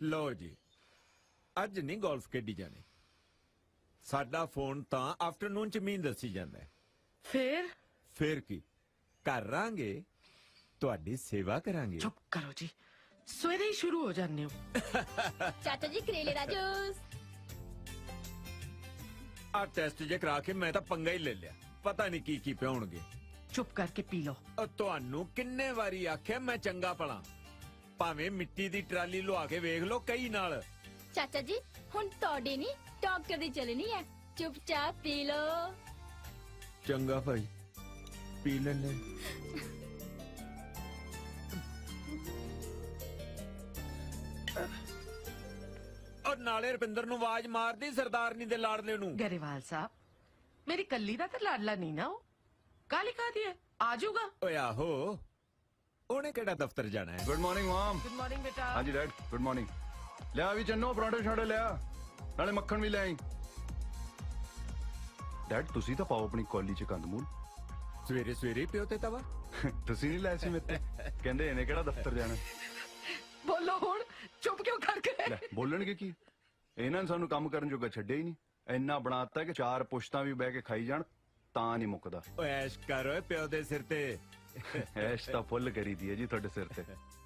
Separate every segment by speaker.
Speaker 1: लो जी, अज नहीं गोल्फ खेडी जानी। साडा फोन तां आफ्टरनून च मीं दसी जांदा है। फिर की कर रांगे, तुहाडी सेवा करांगे।
Speaker 2: चुप करो जी, सवेरे ही शुरू हो जाने हो।
Speaker 3: चाचा जी करेले दा जूस।
Speaker 1: आ टेस्ट जे करा के मैं तां पंगा ही ले लिया, पता नहीं की पियाउणगे।
Speaker 2: चुप करके पी लो।
Speaker 1: ਤੁਹਾਨੂੰ ਕਿੰਨੇ ਵਾਰੀ ਆਖਿਆ ਮੈਂ ਚੰਗਾ ਭਲਾ, ਭਾਵੇਂ ਮਿੱਟੀ ਦੀ ਟਰਾਲੀ ਲੁਆ ਕੇ ਵੇਖ ਲਓ ਕਈ ਨਾਲ।
Speaker 3: ਚਾਚਾ ਜੀ ਹੁਣ ਤੁਹਾਡੇ ਨਹੀਂ ਡਾਕਟਰ ਦੀ ਚੱਲਣੀ ਹੈ, ਚੁੱਪਚਾਪ ਪੀ ਲਓ।
Speaker 1: ਚੰਗਾ ਭਾਈ, ਪੀ ਲੈਨੇ। और नाले रपिंदर ਨੂੰ ਆਵਾਜ਼ ਮਾਰਦੀ ਸਰਦਾਰਨੀ ਦੇ ਲਾੜਲੇ ਨੂੰ।
Speaker 2: गरेवाल साहब, मेरी कल्ली दा ते लाडला नहीं ना हो, काली का दी है, आ जाऊगा।
Speaker 1: ਓਏ ਆਹੋ, ਉਹਨੇ ਕਿਹੜਾ ਦਫ਼ਤਰ ਜਾਣਾ ਹੈ।
Speaker 4: Good morning mom.
Speaker 2: Good morning बेटा।
Speaker 4: हाँ जी डैड, गुड मॉर्निंग। लिया भी चन्नो पराठे छाड़े लिया, नाले मक्खन भी ले आई। डैड तुसी तो पाओ अपनी कॉली च कंदमूल।
Speaker 1: ਸਵੇਰੇ ਸਵੇਰੇ ਪਿਓ ਤੇ ਤਵਾ।
Speaker 4: तुसी नहीं लै सी मेरे ते, कहंदे इहने केड़ा दफ्तर जाना।
Speaker 2: बोलो हुण, चुप क्यों कर गए?
Speaker 4: ਲੈ ਬੋਲਣਗੇ ਕੀ, ਇਹਨਾਂ ਨੇ ਸਾਨੂੰ ਕੰਮ ਕਰਨ ਜੋਗਾ ਛੱਡਿਆ ਹੀ ਨਹੀਂ। ਇੰਨਾ ਬਣਾਤਾ ਕਿ 4 ਪੁਸ਼ਤਾਂ ਵੀ ਬਹਿ ਕੇ ਖਾਈ ਜਾਣ ਤਾਂ ਨਹੀਂ ਮੁੱਕਦਾ।
Speaker 1: ਓਏ ਐਸ਼ ਕਰ ਓਏ ਪਿਓ ਦੇ ਸਿਰ ਤੇ।
Speaker 4: ਐਸ਼ ਤਾਂ ਫੁੱਲ ਕਰੀ ਦੀ ਹੈ ਜੀ ਤੁਹਾਡੇ ਸਿਰ ਤੇ।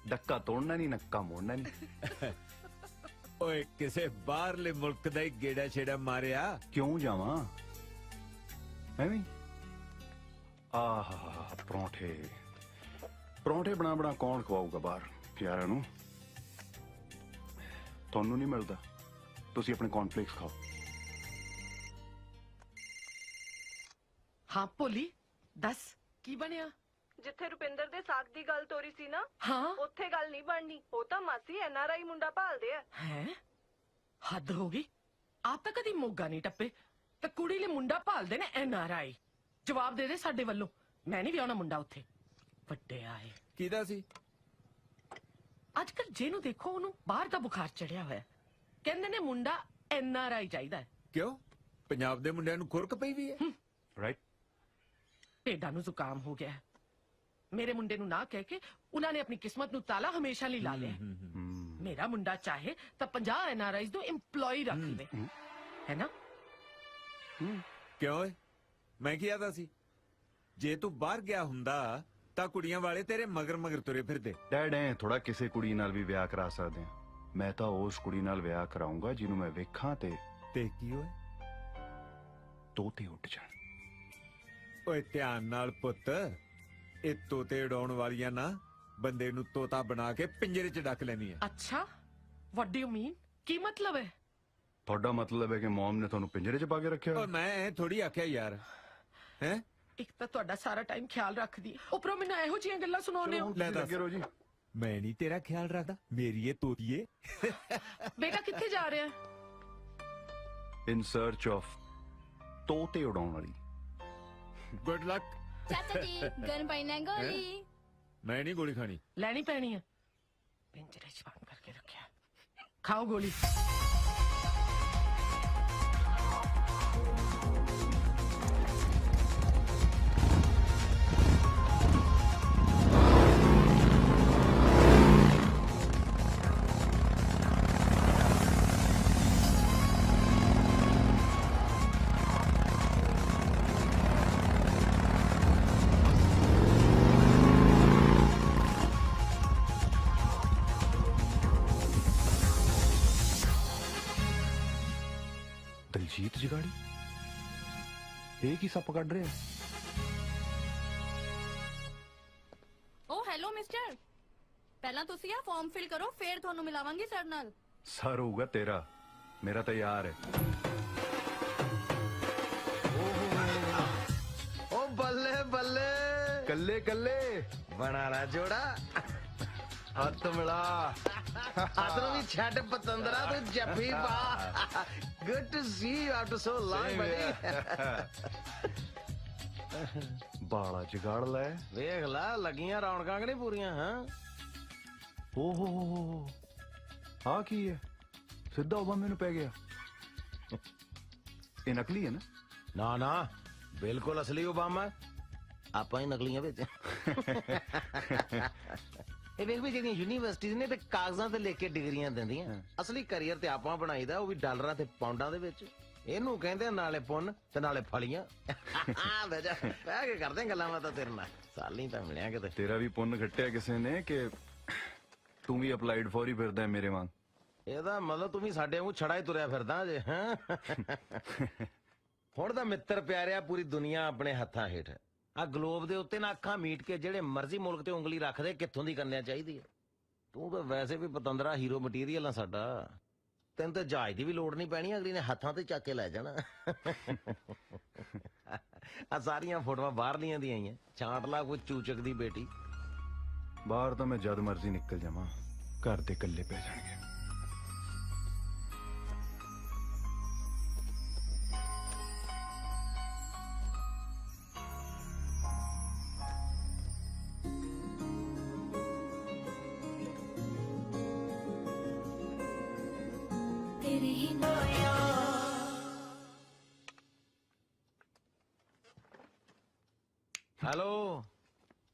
Speaker 4: ਡੱਕਾ ਤੋੜਨਾ ਨਹੀਂ, ਨੱਕਾ ਮੋੜਨਾ ਨਹੀਂ।
Speaker 1: ਓਏ ਕਿਸੇ ਬਾਹਰਲੇ ਮੁਲਕ ਦਾ ਹੀ ਗੇੜਾ ਛੇੜਾ ਮਾਰਿਆ।
Speaker 4: ਕਿਉਂ ਜਾਵਾਂ ਐਵੇਂ? ਆਹਾ ਪਰੌਂਠੇ ਪਰੌਂਠੇ ਬਣਾ ਬਣਾ ਕੌਣ ਖਵਾਊਗਾ ਬਾਹਰ ਪਿਆਰਿਆਂ ਨੂੰ। ਤੁਹਾਨੂੰ ਨਹੀਂ ਮਿਲਦਾ, ਤੁਸੀਂ ਆਪਣੇ ਕੌਰਨਫਲੇਕਸ ਖਾਓ।
Speaker 2: हाँ भोली, दस की बनया?
Speaker 5: ਜਿੱਥੇ ਰੁਪਿੰਦਰ ਦੇ ਸਾਕ ਦੀ ਗੱਲ ਤੋਰੀ ਸੀ ਨਾ,
Speaker 2: हाँ
Speaker 5: ਉੱਥੇ ਗੱਲ ਨਹੀਂ ਬਣਨੀ। ਉਹ ਤਾਂ ਮਾਸੀ NRI ਮੁੰਡਾ ਭਾਲਦੇ ਆ।
Speaker 2: है हद हो गई। आप ਤਾਂ ਕਦੀ ਮੋਗਾ ਨਹੀਂ ਟੱਪੇ ਤੇ ਕੁੜੀ ਲਈ ਮੁੰਡਾ ਭਾਲਦੇ ਨੇ NRI। ਜਵਾਬ ਦੇ ਦੇ ਸਾਡੇ ਵੱਲੋਂ, ਮੈਂ ਨਹੀਂ ਵਿਆਹਣਾ ਮੁੰਡਾ ਉੱਥੇ। ਵੱਡੇ ਆਏ
Speaker 1: ਕਿਹਦਾ ਸੀ?
Speaker 2: ਅੱਜ ਕੱਲ ਜਿਹਨੂੰ ਦੇਖੋ ਉਹਨੂੰ ਬਾਹਰ ਦਾ ਬੁਖਾਰ ਚੜਿਆ ਹੋਇਆ। ਕਹਿੰਦੇ ਨੇ ਮੁੰਡਾ NRI ਚਾਹੀਦਾ ਹੈ।
Speaker 1: ਕਿਉਂ ਪੰਜਾਬ ਦੇ ਮੁੰਡਿਆਂ ਨੂੰ ਖੁਰਕ ਪਈ ਵੀ ਹੈ?
Speaker 4: ਰਾਈਟ।
Speaker 2: ਭੇਡਾਂ ਨੂੰ ਜ਼ੁਕਾਮ ਹੋ ਗਿਆ ਹੈ। ਮੇਰੇ ਮੁੰਡੇ ਨੂੰ ਨਾ ਕਹਿ ਕੇ ਉਹਨਾਂ ਨੇ ਆਪਣੀ ਕਿਸਮਤ ਨੂੰ ਤਾਲਾ ਹਮੇਸ਼ਾ ਲਈ ਲਾ ਲਿਆ। ਮੇਰਾ ਮੁੰਡਾ ਚਾਹੇ ਤਾਂ 50 NRIs ਨੂੰ EMPLOYE ਰੱਖ ਦੇ, ਹੈ ਨਾ?
Speaker 1: ਕਿਉਂ ਓਏ, ਮੈਂ ਕੀ ਆਦਾ ਸੀ? ਜੇ ਤੂੰ ਬਾਹਰ ਗਿਆ ਹੁੰਦਾ ਤਾਂ ਕੁੜੀਆਂ ਵਾਲੇ ਤੇਰੇ ਮਗਰ ਮਗਰ ਤੁਰੇ ਫਿਰਦੇ।
Speaker 4: ਡੈਡ ਐ ਥੋੜਾ ਕਿਸੇ ਕੁੜੀ ਨਾਲ ਵੀ ਵਿਆਹ ਕਰਾ ਸਕਦੇ ਆ। ਮੈਂ ਤਾਂ ਉਸ ਕੁੜੀ ਨਾਲ ਵਿਆਹ ਕਰਾਉਂਗਾ ਜਿਹਨੂੰ ਮੈਂ ਵੇਖਾਂ ਤੇ
Speaker 1: ਕੀ ਓਏ?
Speaker 4: ਤੋਤੇ ਉੱਡ ਜਾਣ।
Speaker 1: ਓਏ ਧਿਆਨ ਨਾਲ ਪੁੱਤ, ਇਹ ਤੋਤੇ ਉਡਾਉਣ ਵਾਲੀਆਂ ਨਾ ਬੰਦੇ ਨੂੰ ਤੋਤਾ ਬਣਾ ਕੇ ਪਿੰਜਰੇ 'ਚ ਡੱਕ ਲੈਣੀ ਆ।
Speaker 2: ਅੱਛਾ, what do you mean? ਕੀ ਮਤਲਬ ਹੈ?
Speaker 4: ਤੁਹਾਡਾ ਮਤਲਬ ਹੈ ਕਿ ਮਮ ਨੇ ਤੁਹਾਨੂੰ ਪਿੰਜਰੇ 'ਚ ਪਾ ਕੇ ਰੱਖਿਆ?
Speaker 1: ਓ ਮੈਂ ਥੋੜੀ ਆਖਿਆ ਯਾਰ, ਹੈ?
Speaker 2: ਇੱਕ ਤਾਂ ਤੁਹਾਡਾ ਸਾਰਾ ਟਾਈਮ ਖਿਆਲ ਰੱਖਦੀ ਹੈ, ਉੱਪਰੋਂ ਮੈਨੂੰ ਇਹੋ ਜਿਹੀਆਂ ਗੱਲਾਂ ਸੁਣਾਉਂਦੇ ਹੋ।
Speaker 1: ਲੈ ਦੱਸ।
Speaker 4: ਲੱਗੇ ਰਹੋ ਜੀ।
Speaker 1: ਮੈਂ ਨਹੀਂ ਤੇਰਾ ਖਿਆਲ ਰੱਖਦਾ, ਮੇਰੀ ਇਹ ਤੋਤੀਏ।
Speaker 2: ਬੇਟਾ ਕਿੱਥੇ ਜਾ ਰਿਹਾ?
Speaker 4: ਇਨ ਸਰਚ ਆਫ ਤੋਤੇ ਉਡਾਉਣ ਵਾਲੀ।
Speaker 1: Good luck.
Speaker 3: ਚਾਚਾ ਜੀ ਗਨ ਪਾਈਨਾ ਗੋਲੀ।
Speaker 1: ਮੈਂ ਨਹੀਂ ਗੋਲੀ ਖਾਣੀ।
Speaker 2: ਲੈਣੀ ਪੈਣੀ ਹੈ। ਪਿੰਜਰੇ 'ਚ ਬੰਦ ਕਰਕੇ ਰੱਖਿਆ, ਖਾਓ ਗੋਲੀ।
Speaker 4: ਦਲਜੀਤ ਜਗਾੜੀ ਇਹ ਕੀ ਸੱਪ ਕੱਢ ਰਿਹਾ?
Speaker 3: ਓ ਹੈਲੋ ਮਿਸਟਰ, ਪਹਿਲਾਂ ਤੁਸੀਂ ਆ ਫਾਰਮ ਫਿਲ ਕਰੋ, ਫੇਰ ਤੁਹਾਨੂੰ ਮਿਲਾਵਾਂਗੀ ਸਰ ਨਾਲ।
Speaker 4: ਸਰ ਹੋਊਗਾ ਤੇਰਾ, ਮੇਰਾ ਤਾਂ ਯਾਰ ਹੈ।
Speaker 6: ओ बल्ले बल्ले
Speaker 4: ਕੱਲੇ ਕੱਲੇ
Speaker 6: बना ला जोड़ा
Speaker 4: ਹੱਥ ਮਿਲਾ।
Speaker 6: आदर भी छट पतंदरा तू जफ्फी पा good to see you after so long buddy
Speaker 4: ਬਾਲਾ ਜਗਾੜ ਲੈ।
Speaker 6: देख ला लगियां रौनकां कि नहीं पूरियां हां
Speaker 4: ਓ ਹੋ ਆ ਕੀ ਹੈ? ਸਿੱਧਾ ਓਬਾਮੇ ਨੂੰ ਪੈ ਗਿਆ। ਇਹ ਨਕਲੀ ਹੈ ਨਾ?
Speaker 6: ना ना बिल्कुल असली ओबामा, ਆਪਾਂ ਹੀ ਨਕਲੀਆਂ ਵਿੱਚ। ਇਹ ਵੇਖ ਵੀ ਜਿਹੜੀਆਂ ਯੂਨੀਵਰਸਿਟੀਆਂ ਨੇ ਤੇ ਕਾਗਜ਼ਾਂ ਤੇ ਲਿਖ ਕੇ ਡਿਗਰੀਆਂ ਦਿੰਦੀਆਂ ਅਸਲੀ ਕੈਰੀਅਰ ਤੇ ਆਪਾਂ ਬਣਾਈਦਾ ਉਹ ਵੀ ਡਾਲਰਾਂ ਤੇ ਪਾਉਂਡਾਂ ਦੇ ਵਿੱਚ ਇਹਨੂੰ ਕਹਿੰਦੇ ਨਾਲੇ ਪੁੰਨ ਤੇ ਨਾਲੇ ਫਲੀਆਂ ਬਹਿ ਜਾ ਬਹਿ ਕੇ ਕਰਦੇ ਗੱਲਾਂ ਬਾਤਾਂ ਤੇਰੇ ਨਾਲ ਸਾਲੀ ਤਾਂ ਮਿਲਿਆ ਕਿਤੇ
Speaker 4: ਤੇਰਾ ਵੀ ਪੁੰਨ ਘਟਿਆ ਕਿਸੇ ਨੇ ਕਿ ਤੂੰ ਵੀ ਅਪਲਾਈਡ ਫॉर ਹੀ ਫਿਰਦਾ ਹੈ ਮੇਰੇ ਵਾਂਗ
Speaker 6: ਇਹਦਾ ਮਤਲਬ ਤੂੰ ਵੀ ਸਾਡੇ ਵਾਂਗੂ ਛੜਾ ਹੀ ਤੁਰਿਆ ਫਿਰਦਾ ਜੇ ਹੈਂ? ਹੁਣ ਤਾਂ ਮਿੱਤਰ ਪਿਆਰਿਆ ਪੂਰੀ ਦੁਨੀਆ ਆਪਣੇ ਹੱਥਾਂ ਹੇਠ ਹੈ ਆ ਗਲੋਬ ਦੇ ਉੱਤੇ ਨਾ ਅੱਖਾਂ ਮੀਟ ਕੇ ਜਿਹੜੇ ਮਰਜ਼ੀ ਮੁਲਕ ਤੇ ਉਂਗਲੀ ਰੱਖਦੇ ਕਿੱਥੋਂ ਦੀ ਕਰਨਿਆ ਚਾਹੀਦੀ ਹੈ ਤੂੰ ਤਾਂ ਵੈਸੇ ਵੀ ਪਤੰਦਰਾ ਹੀਰੋ ਮਟੀਰੀਅਲ ਆ ਸਾਡਾ ਤੈਨੂੰ ਤਾਂ ਜਹਾਜ਼ ਦੀ ਵੀ ਲੋੜ ਨਹੀਂ ਪੈਣੀ ਅਗਲੀ ਨੇ ਹੱਥਾਂ ਤੇ ਚੱਕ ਕੇ ਲੈ ਜਾਣਾ ਆ ਸਾਰੀਆਂ ਫੋਟੋਆਂ ਬਾਹਰਲੀਆਂ ਦੀਆਂ ਆਈਆਂ ਛਾਂਟ ਲਾ ਕੋਈ ਚੂਚਕ ਦੀ ਬੇਟੀ
Speaker 4: ਬਾਹਰ ਤਾਂ ਮੈਂ ਜਦ ਮਰਜ਼ੀ ਨਿਕਲ ਜਾਵਾਂ ਘਰ ਦੇ ਇਕੱਲੇ ਪੈ ਜਾਣਗੇ
Speaker 7: तेरे ही
Speaker 6: हेलो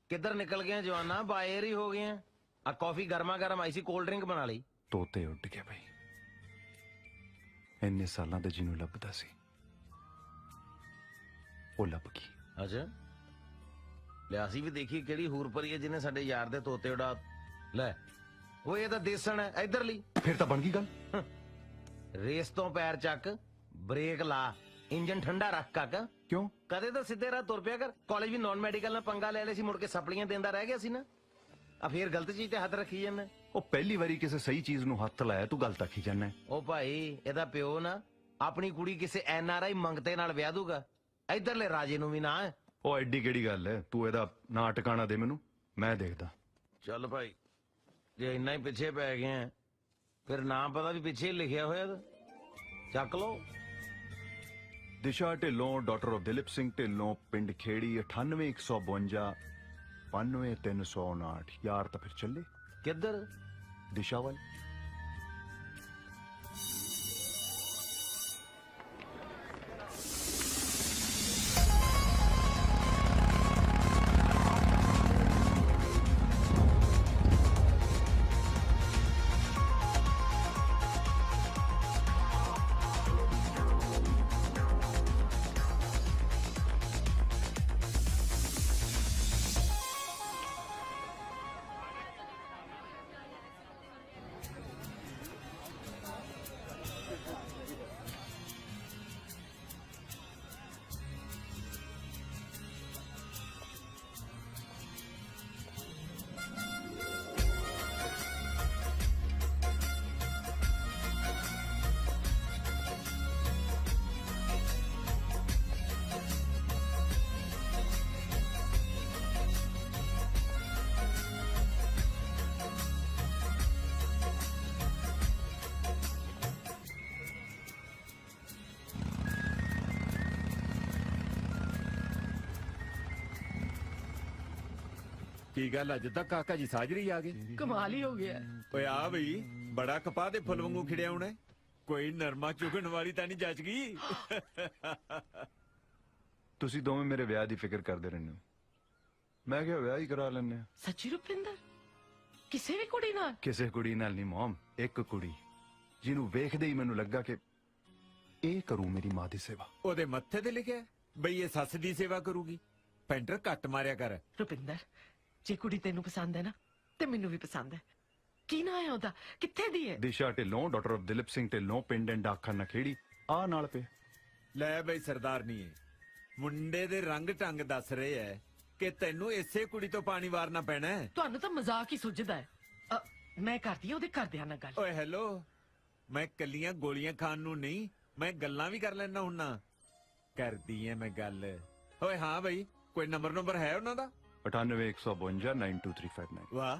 Speaker 6: किधर निकल गए जवाना बाहर ही हो गए हैं आ कॉफी गर्मा गर्म आई सी कोल्ड ड्रिंक बना ली
Speaker 4: ਤੋਤੇ ਉੱਡ ਗਿਆ ਬਈ ਇੰਨੇ ਸਾਲਾਂ ਦੇ ਜਿਹਨੂੰ ਲੱਭਦਾ ਸੀ ਉਹ ਲੱਭ ਗਈ
Speaker 6: अच्छा ਲਿਆ ਅਸੀਂ ਵੀ ਦੇਖੀ ਕਿਹੜੀ ਹੂਰ ਪਰੀ ਹੈ ਜਿਹਨੇ ਸਾਡੇ ਯਾਰ ਦੇ ਤੋਤੇ ਉਡਾ ਲੈ ਉਹ ਇਹ ਤਾਂ ਦੇਸਣ ਹੈ ਇਧਰ ਲਈ
Speaker 4: ਫਿਰ ਤਾਂ ਬਣ ਗਈ ਗੱਲ
Speaker 6: ਰੇਸ ਤੋਂ ਪੈਰ ਚੱਕ ਬ੍ਰੇਕ ਲਾ ਇੰਜਨ ਠੰਡਾ ਰੱਖ ਕਾਕਾ
Speaker 4: ਕਿਉਂ
Speaker 6: ਕਦੇ ਤਾਂ ਸਿੱਧੇ ਰਾਹ ਤੁਰ ਪਿਆ ਕਰ ਕਾਲਜ ਵੀ ਨਾਨ ਮੈਡੀਕਲ ਨਾਲ ਪੰਗਾ ਲੈ ਲਿਆ ਸੀ ਮੁੜ ਕੇ ਸਪਲੀਆਂ ਦਿੰਦਾ ਰਹਿ ਗਿਆ ਸੀ ਨਾ ਆ ਫੇਰ ਗਲਤ ਚੀਜ਼ ਤੇ ਹੱਥ ਰੱਖੀ ਜਾਂਦਾ
Speaker 4: ਉਹ ਪਹਿਲੀ ਵਾਰੀ ਕਿਸੇ ਸਹੀ ਚੀਜ਼ ਨੂੰ ਹੱਥ ਲਾਇਆ ਤੂੰ ਗੱਲ ਤੱਕ ਹੀ ਜਾਣਾ
Speaker 6: ਉਹ ਭਾਈ ਇਹਦਾ ਪਿਓ ਨਾ ਆਪਣੀ ਕੁੜੀ ਕਿਸੇ ਐਨਆਰਆਈ ਮੰਗਤੇ ਨਾਲ ਵਿਆਹ ਦੂਗਾ ਇਧਰਲੇ ਰਾਜੇ ਨੂੰ ਵੀ ਨਾ
Speaker 4: ਉਹ ਐਡੀ ਕਿਹੜੀ ਗੱਲ ਹੈ ਤੂੰ ਇਹਦਾ ਨਾਂ ਟਿਕਾਣਾ ਦੇ ਮੈਨੂੰ ਮੈਂ ਦੇਖਦਾ
Speaker 6: ਚੱਲ ਭਾਈ ਜੇ ਇੰਨਾ ਹੀ ਪਿੱਛੇ ਪੈ ਗਏ ਆ ਫਿਰ ਨਾਮ ਪਤਾ ਵੀ ਪਿੱਛੇ ਹੀ ਲਿਖਿਆ ਹੋਇਆ ਤਾਂ ਚੱਕ ਲਓ
Speaker 4: ਦਿਸ਼ਾ ਢਿੱਲੋਂ ਡਾਕਟਰ ਆਫ ਦਿਲੀਪ ਸਿੰਘ ਢਿੱਲੋਂ ਪਿੰਡ ਖੇੜੀ 98152 95359 ਯਾਰ ਤਾਂ ਫਿਰ ਚੱਲੇ
Speaker 6: ਕਿੱਧਰ
Speaker 4: ਦਿਸ਼ਾ ਵੱਲ
Speaker 1: ਕੀ ਗੱਲ ਅੱਜ ਤੱਕ ਕਾਕਾ ਜੀ ਸਾਜਰੀ ਆ ਗਏ
Speaker 2: कमाल ही हो गया
Speaker 1: ਓਏ ਆ ਬਈ ਬੜਾ ਕਪਾਹ ਦੇ ਫੁੱਲ ਵਾਂਗੂ ਖਿੜਿਆ ਹੋਣਾ ਕੋਈ ਨਰਮਾ ਚੁਗਣ ਵਾਲੀ ਤਾਂ ਨਹੀਂ ਜੱਜ ਗਈ
Speaker 4: ਤੁਸੀਂ ਦੋਵੇਂ ਮੇਰੇ ਵਿਆਹ ਦੀ ਫਿਕਰ ਕਰਦੇ ਰਹਿੰਦੇ ਹੋ ਮੈਂ ਕਿਹਾ ਵਿਆਹ ਹੀ ਕਰਾ ਲੈਣੇ ਆ
Speaker 2: सच्ची रुपिंदर किसी भी कुड़ी नाल
Speaker 4: ਕਿਸੇ ਕੁੜੀ ਨਾਲ ਨਹੀਂ ਮੋਮ ਇੱਕ ਕੁੜੀ ਜਿਹਨੂੰ ਵੇਖਦੇ ਹੀ ਮੈਨੂੰ ਲੱਗਾ ਕਿ ਇਹ ਕਰੂ ਮੇਰੀ ਮਾਂ ਦੀ ਸੇਵਾ
Speaker 1: ਉਹਦੇ ਮੱਥੇ ਤੇ ਲਿਖਿਆ ਬਈ ਇਹ ਸੱਸ ਦੀ ਸੇਵਾ ਕਰੂਗੀ ਪੈਂਟਰ ਕੱਟ ਮਾਰਿਆ ਕਰ
Speaker 2: रुपिंदर जे कुड़ी तेनू पसंद है ना ते मैनू भी पसंद है की ना है ओदा कित्थे दी है
Speaker 4: ਦਿਸ਼ਾ ਢਿੱਲੋਂ ਡਾਕਟਰ ਆਫ ਦਿਲੀਪ ਸਿੰਘ ਢਿੱਲੋਂ ਪਿੰਡ ਡਾਕਖਾਨਾ ਨਖੇੜੀ ਆ ਨਾਲ ਪਏ
Speaker 1: ਲੈ ਬਈ ਸਰਦਾਰਨੀ ਮੁੰਡੇ ਦੇ ਰੰਗ ਢੰਗ ਦੱਸ ਰਹੇ ਐ ਕਿ ਤੈਨੂੰ ਇਸੇ ਕੁੜੀ ਤੋਂ ਪਾਣੀ ਵਾਰਨਾ ਪੈਣਾ ਹੈ
Speaker 2: ਤੁਹਾਨੂੰ ਤਾਂ ਮਜ਼ਾਕ ਹੀ ਸੁਝਦਾ ਹੈ ਮੈਂ ਕਰਦੀ ਆ ਉਹਦੇ ਘਰਦਿਆਂ ਨਾਲ ਗੱਲ
Speaker 1: ਓਏ ਹੈਲੋ ਮੈਂ ਕੱਲੀਆਂ ਗੋਲੀਆਂ ਖਾਣ ਨੂੰ ਨਹੀਂ ਮੈਂ ਗੱਲਾਂ ਵੀ ਕਰ ਲੈਣਾ ਹੁੰਨਾ ਕਰਦੀ ਐ ਮੈਂ ਗੱਲ ਓਏ ਹਾਂ ਬਈ ਕੋਈ ਨੰਬਰ ਹੈ ਉਹਨਾਂ ਦਾ
Speaker 4: 9815 92359
Speaker 1: ਵਾਹ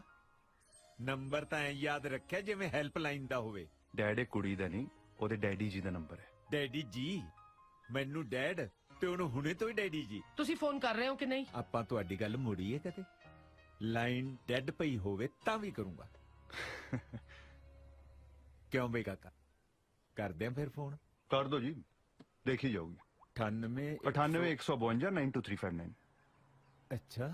Speaker 1: ਨੰਬਰ ਤਾਂ ਐਂ ਯਾਦ ਰੱਖਿਆ ਜਿਵੇਂ ਹੈਲਪਲਾਈਨ ਦਾ ਹੋਵੇ
Speaker 4: ਡੈਡ ਇਹ ਕੁੜੀ ਦਾ ਨਹੀਂ ਉਹਦੇ ਡੈਡੀ ਜੀ ਦਾ ਨੰਬਰ ਹੈ
Speaker 1: ਡੈਡੀ ਜੀ ਮੈਨੂੰ ਡੈਡ ਤੇ ਉਹਨੂੰ ਹੁਣੇ ਤੋਂ ਹੀ ਡੈਡੀ ਜੀ
Speaker 2: ਤੁਸੀਂ ਫੋਨ ਕਰ ਰਹੇ ਹੋ ਕਿ ਨਹੀਂ
Speaker 1: ਆਪਾਂ ਤੁਹਾਡੀ ਗੱਲ ਮੋੜੀ ਹੈ ਕਦੇ ਲਾਈਨ ਡੈਡ ਪਈ ਹੋਵੇ ਤਾਂ ਵੀ ਕਰੂੰਗਾ ਕਿਉਂ ਬਈ ਕਾਕਾ ਕਰਦੇ ਆਂ ਫਿਰ ਫੋਨ
Speaker 4: ਕਰ ਦੋ ਜੀ ਦੇਖੀ ਜਾਊਗੀ 9815 92359
Speaker 1: ਅੱਛਾ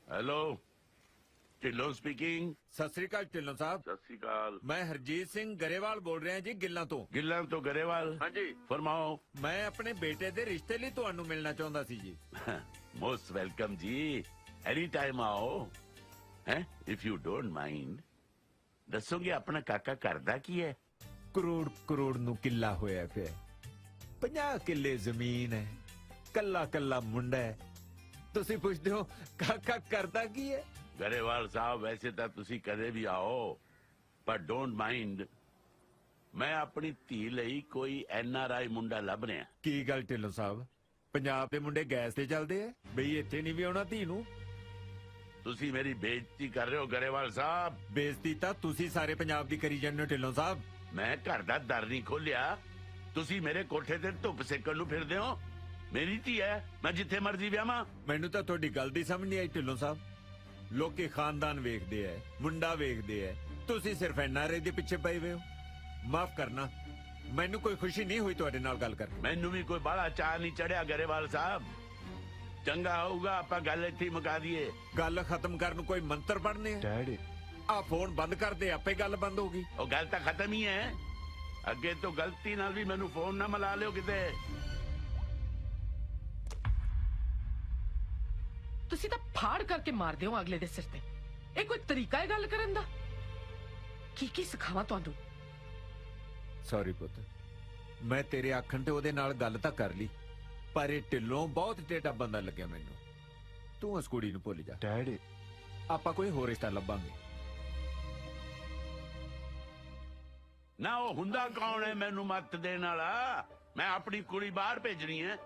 Speaker 7: हेलो ਢਿੱਲੋਂ ਸਪੀਕਿੰਗ।
Speaker 1: ਸਤਿ ਸ੍ਰੀ ਅਕਾਲ ਢਿੱਲੋਂ ਸਾਹਿਬ।
Speaker 7: ਸਤਿ ਸ਼੍ਰੀ ਅਕਾਲ।
Speaker 1: ਮੈਂ ਹਰਜੀਤ ਸਿੰਘ ਗਰੇਵਾਲ ਬੋਲ ਰਿਹਾ ਜੀ ਗਿੱਲਾਂ ਤੋਂ।
Speaker 7: ਗਿੱਲਾਂ ਤੋਂ ਗਰੇਵਾਲ। ਹਾਂਜੀ ਫਰਮਾਓ।
Speaker 1: ਮੈਂ ਆਪਣੇ ਬੇਟੇ ਦੇ ਰਿਸ਼ਤੇ ਲਈ ਤੁਹਾਨੂੰ ਮਿਲਣਾ ਚਾਹੁੰਦਾ ਸੀ ਜੀ।
Speaker 7: ਮੋਸਟ ਵੈਲਕਮ ਜੀ, ਐਨੀ ਟਾਈਮ ਆਓ। ਹੈ ਇਫ ਯੂ ਡੋਂਟ ਮਾਈਂਡ ਦੱਸੋਗੇ ਆਪਣਾ ਕਾਕਾ ਕਰਦਾ ਕੀ ਹੈ?
Speaker 1: ਕਰੋੜ ਨੂੰ ਕਿੱਲਾ ਹੋਇਆ ਪਿਆ, 50 ਕਿੱਲੇ ਜ਼ਮੀਨ ਹੈ, ਕੱਲਾ ਕੱਲਾ ਮੁੰਡਾ ਹੈ। ਤੁਸੀਂ ਪੁੱਛਦੇ ਹੋ ਕਾਕਾ ਕਰਦਾ ਕੀ ਹੈ?
Speaker 7: ਗਰੇਵਾਲ ਸਾਹਿਬ ਵੈਸੇ ਤਾਂ ਤੁਸੀਂ ਕਦੇ ਵੀ ਆਓ, ਪਰ ਡੋਂਟ ਮਾਈਂਡ ਮੈਂ ਆਪਣੀ ਧੀ ਲਈ ਕੋਈ NRI ਮੁੰਡਾ ਲੱਭ ਰਿਹਾ।
Speaker 1: ਕੀ ਗੱਲ ਢਿੱਲੋਂ ਸਾਹਿਬ, ਪੰਜਾਬ ਦੇ ਮੁੰਡੇ ਗੈਸ ਤੇ ਚੱਲਦੇ ਐ ਬਈ ਇੱਥੇ ਨਹੀਂ ਵੀ ਆਉਣਾ ਧੀ ਨੂੰ?
Speaker 7: ਤੁਸੀਂ ਮੇਰੀ ਬੇਇੱਜ਼ਤੀ ਕਰ ਰਹੇ ਹੋ ਗਰੇਵਾਲ ਸਾਹਿਬ।
Speaker 1: ਬੇਇੱਜ਼ਤੀ ਤਾਂ ਤੁਸੀਂ ਸਾਰੇ ਪੰਜਾਬ ਦੀ ਕਰੀ ਜਾਂਦੇ ਹੋ ਢਿੱਲੋਂ ਸਾਹਿਬ।
Speaker 7: ਮੈਂ ਘਰ ਦਾ ਦਰ ਨਹੀਂ ਖੋਲਿਆ, ਤੁਸੀਂ ਮੇਰੇ ਕੋਠੇ ਤੇ ਧੁੱਪ ਸੇਕਣ ਨੂੰ ਫਿਰਦੇ ਹੋ। ਮੇਰੀ ਧੀ ਹੈ, ਮੈਂ ਜਿੱਥੇ ਮਰਜ਼ੀ ਵਿਆਹਾਂ।
Speaker 1: ਮੈਨੂੰ ਤਾਂ ਤੁਹਾਡੀ ਗੱਲ ਦੀ ਸਮਝ ਨਹੀਂ ਆਈ ਢਿੱਲੋਂ ਸਾਹਿਬ। ਲੋਕੀ ਖਾਨਦਾਨ ਵੇਖਦੇ ਐ, ਮੁੰਡਾ ਵੇਖਦੇ ਐ, ਤੁਸੀਂ ਸਿਰਫ NRI ਦੇ ਪਿੱਛੇ ਪਏ ਹੋਏ ਹੋ। ਮਾਫ ਕਰਨਾ, ਮੈਨੂੰ ਕੋਈ ਖੁਸ਼ੀ ਨਹੀਂ ਹੋਈ ਤੁਹਾਡੇ ਨਾਲ ਗੱਲ ਕਰਕੇ।
Speaker 7: ਮੈਨੂੰ ਵੀ ਕੋਈ ਬੜਾ ਚਾਹ ਨਹੀਂ ਚੜਿਆ ਗਰੇਵਾਲ ਸਾਹਿਬ। ਚੰਗਾ ਹੋਊਗਾ ਆਪਾਂ ਗੱਲ ਇੱਥੇ ਹੀ ਮੁਕਾ ਦਈਏ।
Speaker 1: ਗੱਲ ਖਤਮ ਕਰਨ ਨੂੰ ਕੋਈ ਮੰਤਰ ਪੜਨੇ ਆ?
Speaker 4: ਡੈਡੀ
Speaker 1: ਆ ਫੋਨ ਬੰਦ ਕਰ ਦੇ, ਆਪੇ ਗੱਲ ਬੰਦ ਹੋਗੀ।
Speaker 7: ਉਹ ਗੱਲ ਤਾਂ ਖਤਮ ਹੀ ਹੈ। ਅੱਗੇ ਤੋਂ ਗਲਤੀ ਨਾਲ ਵੀ ਮੈਨੂੰ ਫੋਨ ਨਾ ਮਿਲਾ ਲਿਓ ਕਿਤੇ।
Speaker 2: ਤੁਸੀਂ ਤਾਂ ਫਾੜ ਕਰਕੇ ਮਾਰਦੇ ਹੋ ਅਗਲੇ ਦੇ ਸਿਰ ਤੇ। ਇਹ ਕੋਈ ਤਰੀਕਾ ਹੈ ਗੱਲ ਕਰਨ ਦਾ? ਕੀ ਸਿਖਾਵਾਂ ਤੁਹਾਨੂੰ?
Speaker 1: ਸੌਰੀ ਪੁੱਤ, ਮੈਂ ਤੇਰੇ ਆਖਣ ਤੇ ਉਹਦੇ ਨਾਲ ਗੱਲ ਤਾਂ ਕਰ ਲਈ, ਪਰ ਇਹ ਢਿੱਲੋਂ ਬਹੁਤ ਟੇਢਾ ਬੰਦਾ ਲੱਗਿਆ ਮੈਨੂੰ। ਤੂੰ ਉਸ ਕੁੜੀ ਨੂੰ ਭੁੱਲ ਜਾ।
Speaker 4: ਡੈਡੀ
Speaker 1: ਆਪਾਂ ਕੋਈ ਹੋਰ ਰਿਸ਼ਤਾ ਲੱਭਾਂਗੇ।
Speaker 7: ਨਾ ਉਹ ਹੁੰਦਾ ਕੌਣ ਹੈ ਮੈਨੂੰ ਮੱਤ ਦੇਣ ਵਾਲਾ? ਮੈਂ ਆਪਣੀ ਕੁੜੀ ਬਾਹਰ ਭੇਜਣੀ ਹੈ।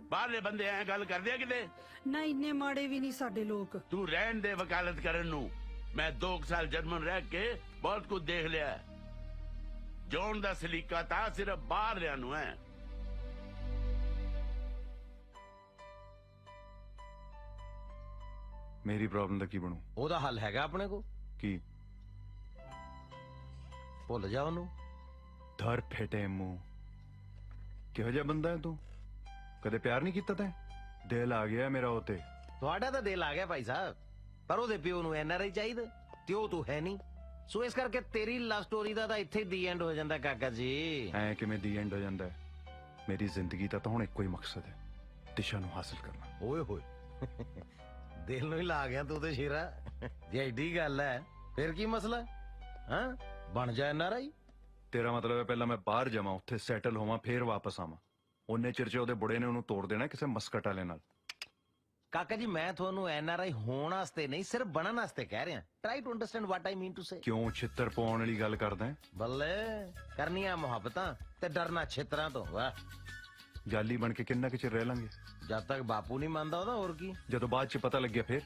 Speaker 7: ਬਾਹਰਲੇ ਬੰਦੇ ਐ ਗੱਲ ਕਰਦੇ ਆ ਕਿਤੇ?
Speaker 8: ਨਾ ਇੰਨੇ ਮਾੜੇ ਵੀ ਨਹੀਂ ਸਾਡੇ ਲੋਕ।
Speaker 7: ਤੂੰ ਰਹਿਣ ਦੇ ਵਕਾਲਤ ਕਰਨ ਨੂੰ। ਮੈਂ 2 ਸਾਲ ਜਰਮਨ ਰਹਿ ਕੇ ਬਹੁਤ ਕੁਝ ਦੇਖ ਲਿਆ। ਜੋਨ ਦਾ ਸਲੀਕਾ ਤਾਂ ਸਿਰਫ ਬਾਹਰਲਿਆਂ ਨੂੰ ਹੈ।
Speaker 4: ਮੇਰੀ ਪ੍ਰੋਬਲਮ ਦਾ ਕੀ ਬਣੂ?
Speaker 6: ਉਹਦਾ ਹੱਲ ਹੈਗਾ ਆਪਣੇ ਕੋ।
Speaker 4: ਕੀ?
Speaker 6: ਭੁੱਲ ਜਾ ਉਹਨੂੰ।
Speaker 4: ਧਰ ਫੇਟੇ ਮੂੰਹ। ਕਿਹੋ ਜਿਹਾ ਬੰਦਾ ਹੈ ਤੂੰ? ਕਦੇ ਪਿਆਰ ਨਹੀਂ ਕੀਤਾ ਤੈਂ? ਦਿਲ ਆ ਗਿਆ ਮੇਰਾ ਉਹ ਤੇ।
Speaker 6: ਤੁਹਾਡਾ ਤਾਂ ਦਿਲ ਆ ਗਿਆ ਭਾਈ ਸਾਹਿਬ, ਪਰ ਉਹਦੇ ਪਿਓ ਨੂੰ NRI ਚਾਹੀਦਾ ਤੇ ਉਹ ਤੂੰ ਹੈ ਨਹੀਂ। ਸੋ ਇਸ ਕਰਕੇ ਤੇਰੀ ਲਵ ਸਟੋਰੀ ਦਾ ਤਾਂ ਇੱਥੇ ਦੀ ਐਂਡ ਹੋ ਜਾਂਦਾ ਕਾਕਾ ਜੀ।
Speaker 4: ਐ ਕਿਵੇਂ ਦੀ ਐਂਡ ਹੋ ਜਾਂਦਾ ਹੈ? ਮੇਰੀ ਜ਼ਿੰਦਗੀ ਦਾ ਤਾਂ ਹੁਣ ਇੱਕੋ ਹੀ ਮਕਸਦ ਹੈ, ਦਿਸ਼ਾ ਨੂੰ ਹਾਸਲ ਕਰਨਾ।
Speaker 6: ਓਏ ਹੋਏ ਦਿਲ ਨੂੰ ਹੀ ਲਾ ਗਿਆ ਤੂੰ ਤੇ ਸ਼ੇਰਾ। ਜੇ ਐਡੀ ਗੱਲ ਹੈ ਫਿਰ ਕੀ ਮਸਲਾ? ਹਾਂ ਬਣ ਜਾ NRI।
Speaker 4: ਤੇਰਾ ਮਤਲਬ ਹੈ ਪਹਿਲਾਂ ਮੈਂ ਬਾਹਰ ਜਾਵਾਂ, ਉੱਥੇ ਸੈਟਲ ਹੋਵਾਂ, ਫੇਰ ਵਾਪਸ ਆਵਾਂ। ਉਹਨੇ ਚਿਰ ਚ ਉਹਦੇ ਬੁੜੇ ਨੇ ਉਹਨੂੰ ਤੋੜ ਦੇਣਾ ਕਿਸੇ ਮਸਕਟ ਵਾਲੇ ਨਾਲ।
Speaker 6: ਕਾਕਾ ਜੀ ਮੈਂ ਤੁਹਾਨੂੰ NRI ਹੋਣ ਵਾਸਤੇ ਨਹੀਂ, ਸਿਰਫ ਬਣਨ ਵਾਸਤੇ ਕਹਿ ਰਿਹਾ। Try to understand what I mean to say.
Speaker 4: ਕਿਉਂ ਛਿੱਤਰ ਪਾਉਣ ਵਾਲੀ ਗੱਲ ਕਰਦਾ ਹੈ?
Speaker 6: ਬੱਲੇ ਕਰਨੀਆਂ ਮੁਹੱਬਤਾਂ ਤੇ ਡਰਨਾ ਛਿੱਤਰਾਂ ਤੋਂ। ਵਾਹ,
Speaker 4: ਜਾਲੀ ਬਣ ਕੇ ਕਿੰਨਾ ਕੁ ਚਿਰ ਰਹਿ ਲਾਂਗੇ?
Speaker 6: ਜਦ ਤੱਕ ਬਾਪੂ ਨਹੀਂ ਮੰਨਦਾ ਉਹਦਾ ਹੋਰ ਕੀ।
Speaker 4: ਜਦੋਂ ਬਾਅਦ ਚ ਪਤਾ ਲੱਗਿਆ
Speaker 6: ਫਿਰ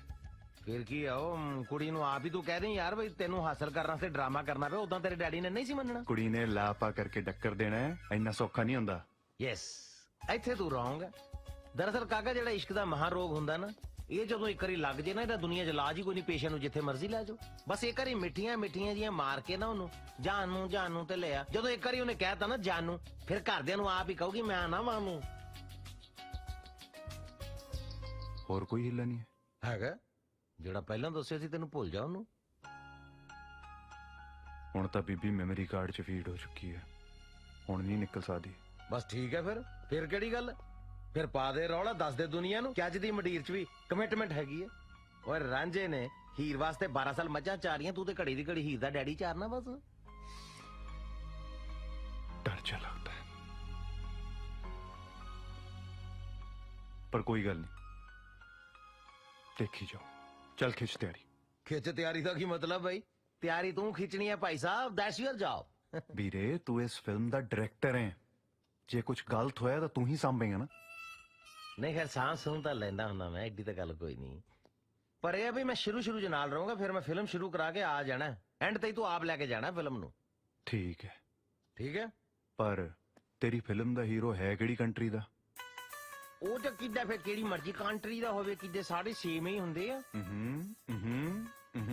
Speaker 6: ਕੀ ਆ? ਉਹ ਕੁੜੀ ਨੂੰ ਆਪ ਹੀ ਤੂੰ ਕਹਿ ਦੇ ਯਾਰ ਬਈ ਤੈਨੂੰ ਹਾਸਲ ਕਰਨ ਵਾਸਤੇ ਡਰਾਮਾ ਕਰਨਾ ਪਿਆ। ਉਦਾਂ ਤੇਰੇ ਡੈਡੀ ਨੇ ਨਹੀਂ ਸੀ ਮੰਨਣਾ।
Speaker 4: ਕੁੜੀ ਨੇ ਲਾਪਾ ਕਰਕੇ ਡੱਕਰ ਦੇਣਾ ਹੈ, ਇੰਨਾ ਸੌਖਾ ਨਹੀਂ ਹੁੰਦਾ।
Speaker 6: ਯੈਸ, ਇੱਥੇ ਤੂੰ ਰੋਂਗ। ਦਰਅਸਲ ਕਾਕਾ ਜਿਹੜਾ ਇਸ਼ਕ ਦਾ ਮਹਾ ਰੋਗ ਹੁੰਦਾ ਨਾ, ਇਹ ਜਦੋਂ ਇੱਕ ਵਾਰੀ ਲੱਗ ਜੇ ਨਾ, ਇਹਦਾ ਦੁਨੀਆ 'ਚ ਇਲਾਜ ਹੀ ਕੋਈ ਨਹੀਂ। ਪੇਸ਼ੈਂਟ ਨੂੰ ਜਿੱਥੇ ਮਰਜ਼ੀ ਲੈ ਜਾਓ, ਬਸ ਇੱਕ ਵਾਰੀ ਮਿੱਠੀਆਂ ਜੀਆਂ ਮਾਰ ਕੇ ਨਾ ਉਹਨੂੰ ਜਾਨ ਨੂੰ ਤੇ ਲਿਆ। ਜਦੋਂ ਇੱਕ ਵਾਰੀ ਉਹਨੇ ਕਹਿਤਾ ਨਾ ਜਾਨ ਨੂੰ, ਫਿਰ ਘਰਦਿਆਂ ਨੂੰ ਆਪ ਹੀ ਕਹੂਗੀ ਮੈਂ ਨਾ ਮਾਨੂੰ।
Speaker 4: ਹੋਰ ਕੋਈ ਹਿੱਲਾ ਨਹੀਂ ਹੈ?
Speaker 6: ਹੈਗਾ, ਜਿਹੜਾ ਪਹਿਲਾਂ ਦੱਸਿਆ ਸੀ ਤੈਨੂੰ ਭੁੱਲ ਜਾ ਉਹਨੂੰ।
Speaker 4: ਹੁਣ ਤਾਂ ਬੀਬੀ ਮੈਮਰੀ ਕਾਰਡ 'ਚ ਫੀਡ ਹੋ ਚੁੱਕੀ ਹੈ, ਹੁਣ ਨਹੀਂ ਨਿਕਲ ਸਕਦੀ।
Speaker 6: ਬਸ ਠੀਕ ਹੈ, ਫਿਰ ਕਿਹੜੀ ਗੱਲ? ਫਿਰ ਪਾ ਦੇ ਰੌਲਾ, ਦੱਸ ਦੇ ਦੁਨੀਆ ਨੂੰ ਕਿ ਅੱਜ ਦੀ ਮੰਡੀਰ 'ਚ ਵੀ ਕਮਿਟਮੈਂਟ ਹੈਗੀ ਹੈ। ਓਏ ਰਾਂਝੇ ਨੇ ਹੀਰ ਵਾਸਤੇ 12 ਸਾਲ ਮੱਝਾਂ ਚਾਰੀਆਂ, ਤੂੰ ਤੇ ਘੜੀ ਦੀ ਘੜੀ ਹੀਰ ਦਾ ਡੈਡੀ ਚਾਰਨਾ ਬਸ।
Speaker 4: ਡਰ ਜਾ ਲੱਗਦਾ ਹੈ, ਪਰ ਕੋਈ ਗੱਲ ਨਹੀਂ, ਦੇਖੀ ਜਾਓ। ਚੱਲ ਖਿੱਚ ਤਿਆਰੀ।
Speaker 6: ਖਿੱਚ ਤਿਆਰੀ ਦਾ ਕੀ ਮਤਲਬ ਬਈ? ਤਿਆਰੀ ਤੂੰ ਖਿੱਚਣੀ ਹੈ Bhai Sahib, that's your job.
Speaker 4: ਵੀਰੇ ਤੂੰ ਇਸ ਫਿਲਮ ਦਾ ਡਾਇਰੈਕਟਰ ਹੈ, ਜੇ ਕੁਝ ਗਲਤ ਹੋਇਆ ਤਾਂ ਤੂੰ ਹੀ ਸਾਂਭੇਗਾ ਨਾ।
Speaker 6: ਨਹੀਂ ਖੈਰ ਸਾਂਭ ਸੂੰ ਤਾਂ ਲੈਂਦਾ ਹੁੰਦਾ ਮੈਂ, ਐਡੀ ਤਾਂ ਗੱਲ ਕੋਈ ਨਹੀਂ। ਪਰ ਇਹ ਆ ਵੀ ਮੈਂ ਸ਼ੁਰੂ 'ਚ ਨਾਲ ਰਹੂੰਗਾ, ਫਿਰ ਮੈਂ ਫਿਲਮ ਸ਼ੁਰੂ ਕਰਾ ਕੇ ਆ ਜਾਣਾ। ਐਂਡ ਤੇ ਤੂੰ ਆਪ ਲੈ ਕੇ ਜਾਣਾ ਫਿਲਮ ਨੂੰ।
Speaker 4: ਠੀਕ ਹੈ,
Speaker 6: ਠੀਕ ਹੈ।
Speaker 4: ਪਰ ਤੇਰੀ ਫਿਲਮ ਦਾ ਹੀਰੋ ਹੈ ਕਿਹੜੀ ਕੰਟਰੀ ਦਾ?
Speaker 6: ਉਹ ਤਾਂ ਕਿੱਦਾਂ ਫਿਰ ਕਿਹੜੀ ਮਰਜ਼ੀ ਕੰਟਰੀ ਦਾ ਹੋਵੇ, ਕਿੱਦੇ ਸਾਰੇ ਸੇਮ ਹੀ ਹੁੰਦੇ ਆ।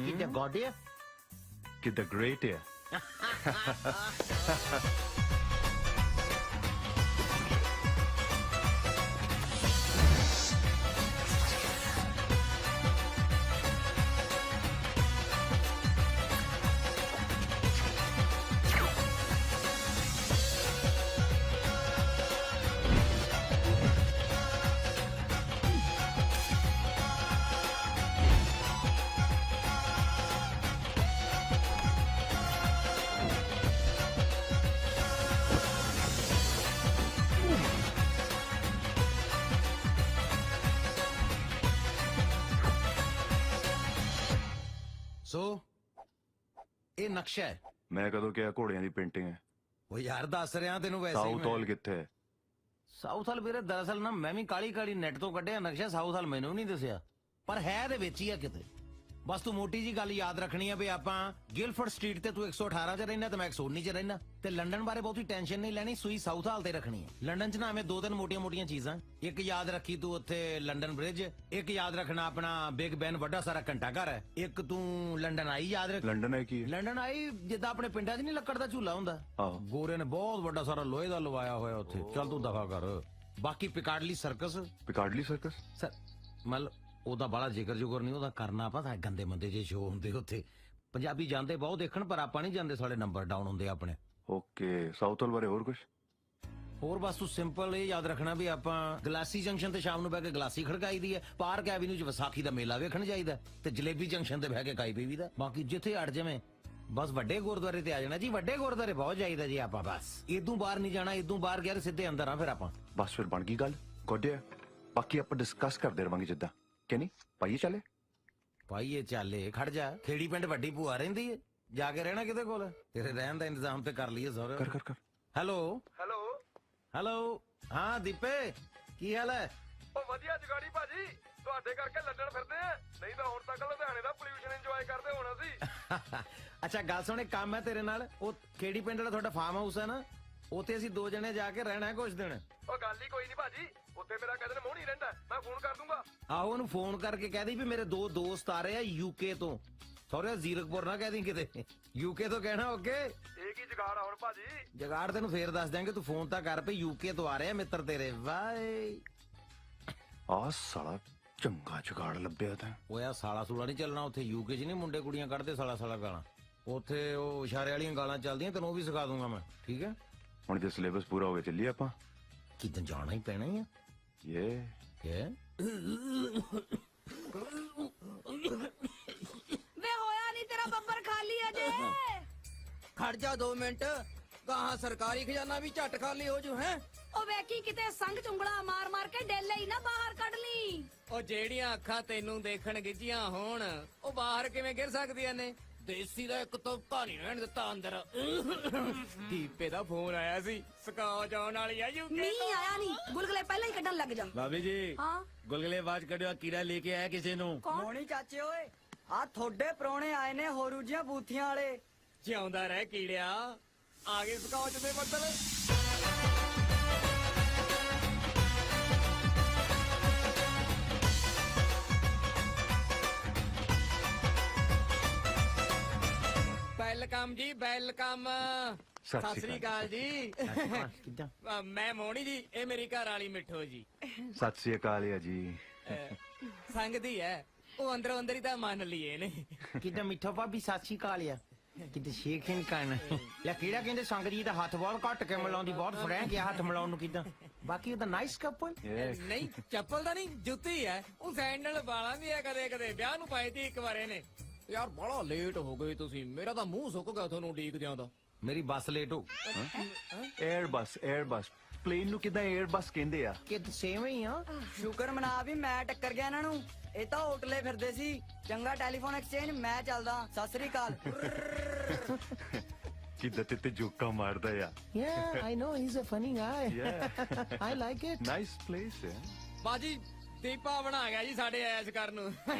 Speaker 6: ਕਿੱਦਾਂ ਗੋਡ ਆ,
Speaker 4: ਕਿੱਦਾਂ ਗ੍ਰੇਟ ਹੈ।
Speaker 6: ਸੋ ਇਹ ਨਕਸ਼ਾ ਹੈ।
Speaker 4: ਮੈਂ ਕਦੋਂ ਕਿਹਾ ਘੋੜਿਆਂ ਦੀ ਪੇਂਟਿੰਗ ਹੈ?
Speaker 6: ਉਹ ਯਾਰ ਦੱਸ ਰਿਹਾ ਤੈਨੂੰ ਵੈਸੇ ਹੀ
Speaker 4: ਸਾਊਥ ਹਾਲ ਕਿੱਥੇ ਹੈ?
Speaker 6: ਸਾਊਥ ਹਾਲ ਵੀਰੇ ਦਰਅਸਲ ਨਾ ਮੈਂ ਵੀ ਕਾਲੀ ਕਾਲੀ ਨੈਟ ਤੋਂ ਕੱਢਿਆ ਨਕਸ਼ਾ, ਸਾਊਥ ਹਾਲ ਮੈਨੂੰ ਨਹੀਂ ਦੱਸਿਆ, ਪਰ ਹੈ ਦੇ ਵਿੱਚ ਹੀ ਆ ਕਿਤੇ। ਬਸ ਤੂੰ ਮੋਟੀ ਜੀ ਗੱਲ ਯਾਦ ਰੱਖਣੀ ਆ ਵੀ ਆਪਾਂ ਗਿਲਫੋਰਡ ਸਟਰੀਟ ਤੇ ਤੂੰ 118 ਚ ਰਹਿਣਾ ਤੇ ਮੈਂ 119 ਚ ਰਹਿਣਾ, ਤੇ ਲੰਡਨ ਬਾਰੇ ਬਹੁਤੀ ਟੈਨਸ਼ਨ ਨਹੀਂ ਲੈਣੀ, ਸੂਈ ਸਾਊਥ ਹਾਲ ਤੇ ਰੱਖਣੀ ਹੈ। ਲੰਡਨ ਚ ਨਾ ਐਵੇਂ ਦੋ ਤਿੰਨ ਮੋਟੀਆਂ ਮੋਟੀਆਂ ਚੀਜ਼ਾਂ, ਇੱਕ ਯਾਦ ਰੱਖੀ ਤੂੰ ਉੱਥੇ ਲੰਡਨ ਬ੍ਰਿਜ, ਇੱਕ ਯਾਦ ਰੱਖਣਾ ਆਪਣਾ ਬਿਗ ਬੈਨ ਵੱਡਾ ਸਾਰਾ ਘੰਟਾ ਘਰ ਹੈ, ਇੱਕ ਤੂੰ ਲੰਡਨ ਆਈ ਯਾਦ ਰੱਖ।
Speaker 4: ਲੰਡਨ ਹੈ ਕੀ ਹੈ?
Speaker 6: ਲੰਡਨ ਆਈ ਜਿੱਦਾਂ ਆਪਣੇ ਪਿੰਡਾਂ 'ਚ ਨਹੀਂ ਲੱਕੜ ਦਾ ਝੂਲਾ ਹੁੰਦਾ,
Speaker 4: ਆਹੋ।
Speaker 6: ਗੋਰੇ ਨੇ ਬਹੁਤ ਵੱਡਾ ਸਾਰਾ ਲੋਹੇ ਦਾ ਲਵਾਇਆ ਹੋਇਆ ਉੱਥੇ। ਚੱਲ ਤੂੰ ਦਫਾ ਕਰ। ਬਾਕੀ Piccadilly circus
Speaker 4: Piccadilly circus?
Speaker 6: Sir ਮਤਲਬ ਉਹਦਾ ਬੜਾ ਜ਼ਿਕਰ ਜੁਗਰ ਨਹੀਂ ਉਹਦਾ ਕਰਨਾ, ਪਤਾ ਗੰਦੇ ਮੰਦੇ ਜੇ ਸ਼ੋਅ ਹੁੰਦੇ ਉੱਥੇ। ਪੰਜਾਬੀ ਜਾਂਦੇ ਬਹੁਤ ਦੇਖਣ, ਪਰ ਆਪਾਂ ਨਹੀਂ ਜਾਂਦੇ, ਸਾਡੇ ਨੰਬਰ ਡਾਊਨ ਹੁੰਦੇ ਆਪਣੇ।
Speaker 4: ਓਕੇ, ਸਾਊਥ ਹਾਲ ਬਾਰੇ ਹੋਰ ਕੁਝ?
Speaker 6: ਹੋਰ ਬਸ ਤੂੰ ਸਿੰਪਲ ਇਹ ਯਾਦ ਰੱਖਣਾ ਵੀ ਆਪਾਂ ਗਲਾਸੀ ਜੰਕਸ਼ਨ ਤੇ ਸ਼ਾਮ ਨੂੰ ਬਹਿ ਕੇ ਗਲਾਸੀ ਖੜਕਾਈ ਦੀ ਹੈ, ਪਾਰਕ ਐਵੀਨਿਊ 'ਚ ਵਿਸਾਖੀ ਦਾ ਮੇਲਾ ਵੇਖਣ ਜਾਈਦਾ, ਤੇ ਜਲੇਬੀ ਜੰਕਸ਼ਨ ਤੇ ਬਹਿ ਕੇ ਖਾਈ ਪੀਵੀ ਦਾ। ਬਾਕੀ ਜਿੱਥੇ ਅੜ ਜਾਵੇਂ ਬਸ ਵੱਡੇ ਗੁਰਦੁਆਰੇ ਤੇ ਆ ਜਾਣਾ ਜੀ, ਵੱਡੇ ਗੁਰਦੁਆਰੇ ਬਹੁਤ ਜਾਈਦਾ ਜੀ ਆਪਾਂ। ਬਸ ਇਦੋਂ ਬਾਹਰ ਨਹੀਂ ਜਾਣਾ, ਇਦੋਂ ਬਾਹਰ ਗਿਆ ਸਿੱਧੇ ਅੰਦਰ ਆ ਫਿਰ ਆਪਾਂ।
Speaker 4: ਬਸ ਫਿਰ ਬਣ ਗਈ ਗੱਲ, ਗੋਡਿਆ। ਬਾਕੀ ਆਪਾਂ ਡਿਸਕਸ ਕਰਦੇ ਰਵਾਂਗੇ ਜਿੱਦਾਂ ਕਿ ਨਹੀਂ ਪਾਈਏ ਚੱਲੇ।
Speaker 6: ਭਾਈ ਚਾਲੇ ਖੜ ਜਾ, ਖੇੜੀ ਪਿੰਡ ਵੱਡੀ ਭੂਆ ਰਹਿੰਦੀ ਏ, ਜਾ ਕੇ ਰਹਿਣਾ ਕਿਤੇ ਕੋਲ, ਤੇਰੇ ਰਹਿਣ ਦਾ ਇੰਤਜ਼ਾਮ ਤੇ ਕਰ ਲਈਏ ਸਹੁਰੇ।
Speaker 4: ਕਰ ਕਰ ਕਰ।
Speaker 6: ਹੈਲੋ
Speaker 9: ਹੈਲੋ
Speaker 6: ਹੈਲੋ, ਹਾਂ ਦੀਪੇ ਕੀ ਹਾਲ ਹੈ?
Speaker 9: ਉਹ ਵਧੀਆ ਜਗਾੜੀ ਭਾਜੀ, ਤੁਹਾਡੇ ਕਰਕੇ ਲੰਡਨ ਫਿਰਦੇ ਆ, ਨਹੀਂ ਤਾਂ ਹੁਣ ਤੱਕ ਲੁਧਿਆਣੇ ਦਾ ਪੋਲਿਊਸ਼ਨ ਇੰਜੋਏ ਕਰਦੇ ਹੋਣਾ ਸੀ।
Speaker 6: ਅੱਛਾ ਗੱਲ ਸੁਣ, ਇੱਕ ਕੰਮ ਹੈ ਤੇਰੇ ਨਾਲ। ਉਹ ਖੇੜੀ ਪਿੰਡ ਵਾਲਾ ਤੁਹਾਡਾ ਫਾਰਮ ਹਾਊਸ ਹੈ ਨਾ, ਉੱਥੇ ਅਸੀਂ 2 ਜਣੇ ਜਾ ਕੇ ਰਹਿਣਾ ਹੈ ਕੁਝ ਦਿਨ।
Speaker 9: ਉਹ ਗੱਲ ਹੀ ਕੋਈ ਨਹੀਂ ਭਾਜੀ, ਉੱਥੇ ਮੇਰਾ ਕਦਨ ਮੋਹਣੀ ਰਹਿੰਦਾ, ਮੈਂ ਫੋਨ ਕਰ ਦੂੰਗਾ।
Speaker 6: ਆਹੋ ਉਹਨੂੰ ਫੋਨ ਕਰਕੇ ਕਹਿ ਦੀ ਵੀ ਮੇਰੇ 2 ਦੋਸਤ ਆ ਰਹੇ ਆ ਯੂਕੇ ਤੋਂ। ਸੌਰੇ ਜ਼ੀਰਕਪੁਰ ਨਾ ਕਹਿ ਦੀ ਕਿਤੇ, ਯੂਕੇ ਤੋਂ ਕਹਿਣਾ। ਓਕੇ
Speaker 9: ਇਹ ਕੀ ਜਗਾੜ ਆ ਹੁਣ ਭਾਜੀ?
Speaker 6: ਜਗਾੜ ਤੈਨੂੰ ਫੇਰ ਦੱਸ ਦਿਆਂਗੇ, ਤੂੰ ਫੋਨ ਤਾਂ ਕਰ ਪਈ, ਯੂਕੇ ਤੋਂ ਆ ਰਹੇ ਆ ਮਿੱਤਰ ਤੇਰੇ। ਵਾਏ
Speaker 4: ਆ ਸਾਲਾ ਚੰਗਾ ਜੁਗਾੜ ਲੱਭਿਆ ਤਾਂ।
Speaker 6: ਓਏ ਆ ਸਾਲਾ ਸੂਲਾ ਨਹੀਂ ਚੱਲਣਾ ਉੱਥੇ, ਯੂਕੇ 'ਚ ਨਹੀਂ ਮੁੰਡੇ ਕੁੜੀਆਂ ਕੱਢਦੇ ਸਾਲਾ ਸਾਲਾ ਗਾਲਾਂ, ਉੱਥੇ ਉਹ ਇਸ਼ਾਰੇ ਵਾਲੀਆਂ ਗਾਲਾਂ ਚੱਲਦੀਆਂ, ਤੈਨੂੰ ਉਹ ਵੀ ਸਿਖਾ ਦੂੰਗਾ ਮੈਂ, ਠੀਕ ਹੈ?
Speaker 4: ਹੁਣ ਜੇ ਸਿਲੇਬਸ ਪੂਰਾ ਹੋਵੇ ਚੱਲੀਏ ਆਪਾਂ।
Speaker 6: ਕਿਤੇ ਜਾਣਾ ਹੀ ਪੈਣਾ ਹੀ ਆ।
Speaker 4: ਇਹ
Speaker 3: ਵੇ ਹੋਇਆ ਨਹੀਂ ਤੇਰਾ ਬੱਬਰ ਖਾਲੀ ਅਜੇ।
Speaker 8: ਖੜ ਜਾ 2 ਮਿੰਟ, ਕਹਾਂ ਸਰਕਾਰੀ ਖਜ਼ਾਨਾ ਵੀ ਝੱਟ ਖਾਲੀ ਹੋ ਜੂ ਹੈ।
Speaker 3: ਉਹ ਵੇਖੀ ਕਿਤੇ ਸੰਗ ਚੁੰਗਲਾ ਮਾਰ ਮਾਰ ਕੇ ਡੇਲੇ ਹੀ ਨਾ ਬਾਹਰ ਕੱਢ ਲਈ।
Speaker 10: ਉਹ ਜਿਹੜੀਆਂ ਅੱਖਾਂ ਤੈਨੂੰ ਦੇਖਣ ਗਿੱਜੀਆਂ ਹੋਣ, ਉਹ ਬਾਹਰ ਕਿਵੇਂ ਗਿਰ ਸਕਦੀਆਂ ਨੇ? ਦੇਸੀ ਦਾ ਇੱਕ ਤੋਪਾ ਨਹੀਂ ਰਹਿਣ ਦਿੱਤਾ ਅੰਦਰ। ਦੀਪੇ ਦਾ ਫੋਨ ਆਇਆ ਸੀ, ਸਕਾਉ ਆਉਣ ਵਾਲੀ ਆ ਯੂਕੇ
Speaker 3: ਨਹੀਂ ਆਇਆ ਨਹੀਂ, ਗੁਲਗਲੇ ਪਹਿਲਾਂ ਹੀ ਕੱਢਣ ਲੱਗ ਜਾ।
Speaker 1: ਬਾਬੀ ਜੀ
Speaker 3: ਹਾਂ
Speaker 1: ਗੁਲਗਲੇ ਆਵਾਜ਼ ਕੱਢਿਓ, ਕੀੜਾ ਲੈ ਕੇ ਆਇਆ ਕਿਸੇ ਨੂੰ।
Speaker 8: ਮੋਣੀ ਚਾਚੇ ਓਏ, ਆ ਤੁਹਾਡੇ ਪ੍ਰਾਹੁਣੇ ਆਏ ਨੇ ਹੋਰੂ ਜੀਆਂ ਬੂਥੀਆਂ ਵਾਲੇ।
Speaker 10: ਜਿਉਂਦਾ ਰਹਿ ਕੀੜਿਆ, ਆ ਗਏ ਸਕਾਉਚ ਦੇ ਬੱਦਲ। ਵੈਲਕਮ ਜੀ, ਵੈਲਕਮ। ਸਤਿ ਸ੍ਰੀ ਅਕਾਲ ਜੀ।
Speaker 6: ਕਿੱਦਾਂ?
Speaker 10: ਮੈਂ ਮੋਣੀ ਜੀ, ਇਹ ਮੇਰੀ ਘਰ ਵਾਲੀ ਮਿੱਠੋ ਜੀ।
Speaker 4: ਸਤਿ ਸ੍ਰੀ ਅਕਾਲ ਜੀ।
Speaker 10: ਸੰਗਦੀ ਹੈ, ਉਹ ਅੰਦਰੋਂ ਅੰਦਰ ਹੀ ਤਾਂ ਮੰਨ ਲਈਏ ਨੇ।
Speaker 6: ਕਿੱਦਾਂ ਮਿੱਠਾ ਭਾਬੀ, ਸਤਿ ਸ਼੍ਰੀ ਅਕਾਲ ਆ। ਕਿਤੇ ਸ਼ੇਖ ਹੀ ਨੀ ਕਰਨਾ ਲੈ, ਕਿਹੜਾ ਕਹਿੰਦੇ ਸੰਗ ਜੀ ਦਾ ਹੱਥ ਬਹੁਤ ਘੱਟ ਕੇ ਮਿਲਾਉਂਦੀ, ਬਹੁਤ ਫਰੈਂਕ ਆ ਹੱਥ ਮਿਲਾਉਣ ਨੂੰ। ਕਿੱਦਾਂ ਬਾਕੀ ਉਹਦਾ ਨਾਈਸ ਕਪਲ?
Speaker 10: ਨਹੀਂ ਚੱਪਲ ਦਾ ਨਹੀਂ, ਜੁੱਤੀ ਹੈ। ਉਹ ਸੈਂਡਲ ਵਾਲਾਂ ਦੀ ਹੈ, ਕਦੇ ਕਦੇ ਵਿਆਹ ਨੂੰ ਪਾਈ ਤੀ ਇੱਕ ਵਾਰੇ ਨੇ। ਯਾਰ ਬੜਾ ਲੇਟ ਹੋ ਗਏ ਤੁਸੀਂ, ਮੇਰਾ ਤਾਂ ਮੂੰਹ ਸੁੱਕ ਗਿਆ ਤੁਹਾਨੂੰ ਉਡੀਕ ਦਿਆਂ ਦਾ।
Speaker 6: ਮੇਰੀ ਬੱਸ ਲੇਟ ਹੋ।
Speaker 4: 에ਅਰ ਬੱਸ ਪਲੇਨ ਨੂੰ ਕਿਦਾਂ 에ਅਰ ਬੱਸ ਕਹਿੰਦੇ ਆ?
Speaker 6: ਕਿ ਸੇਮ ਹੀ ਆ।
Speaker 8: ਸ਼ੁਕਰ ਮਨਾ ਵੀ ਮੈਂ ਟੱਕਰ ਗਿਆ ਇਹਨਾਂ ਨੂੰ, ਇਹ ਤਾਂ ਹੋਟਲੇ ਫਿਰਦੇ ਸੀ। ਚੰਗਾ ਟੈਲੀਫੋਨ ਐਕਸਚੇਂਜ, ਮੈਂ ਚੱਲਦਾ। ਸਤਿ ਸ੍ਰੀ ਅਕਾਲ।
Speaker 4: ਕਿਦਾਂ ਤੇ ਜੋਕਾ ਮਾਰਦਾ ਆ।
Speaker 6: Yeah, I know he's a funny guy.
Speaker 4: Yeah.
Speaker 6: I like it.
Speaker 4: Nice place ਹੈ।
Speaker 10: ਬਾਜੀ ਦੀਪਾ ਬਣਾ ਗਿਆ ਜੀ ਸਾਡੇ ਐਸ਼ ਕਰਨ ਨੂੰ।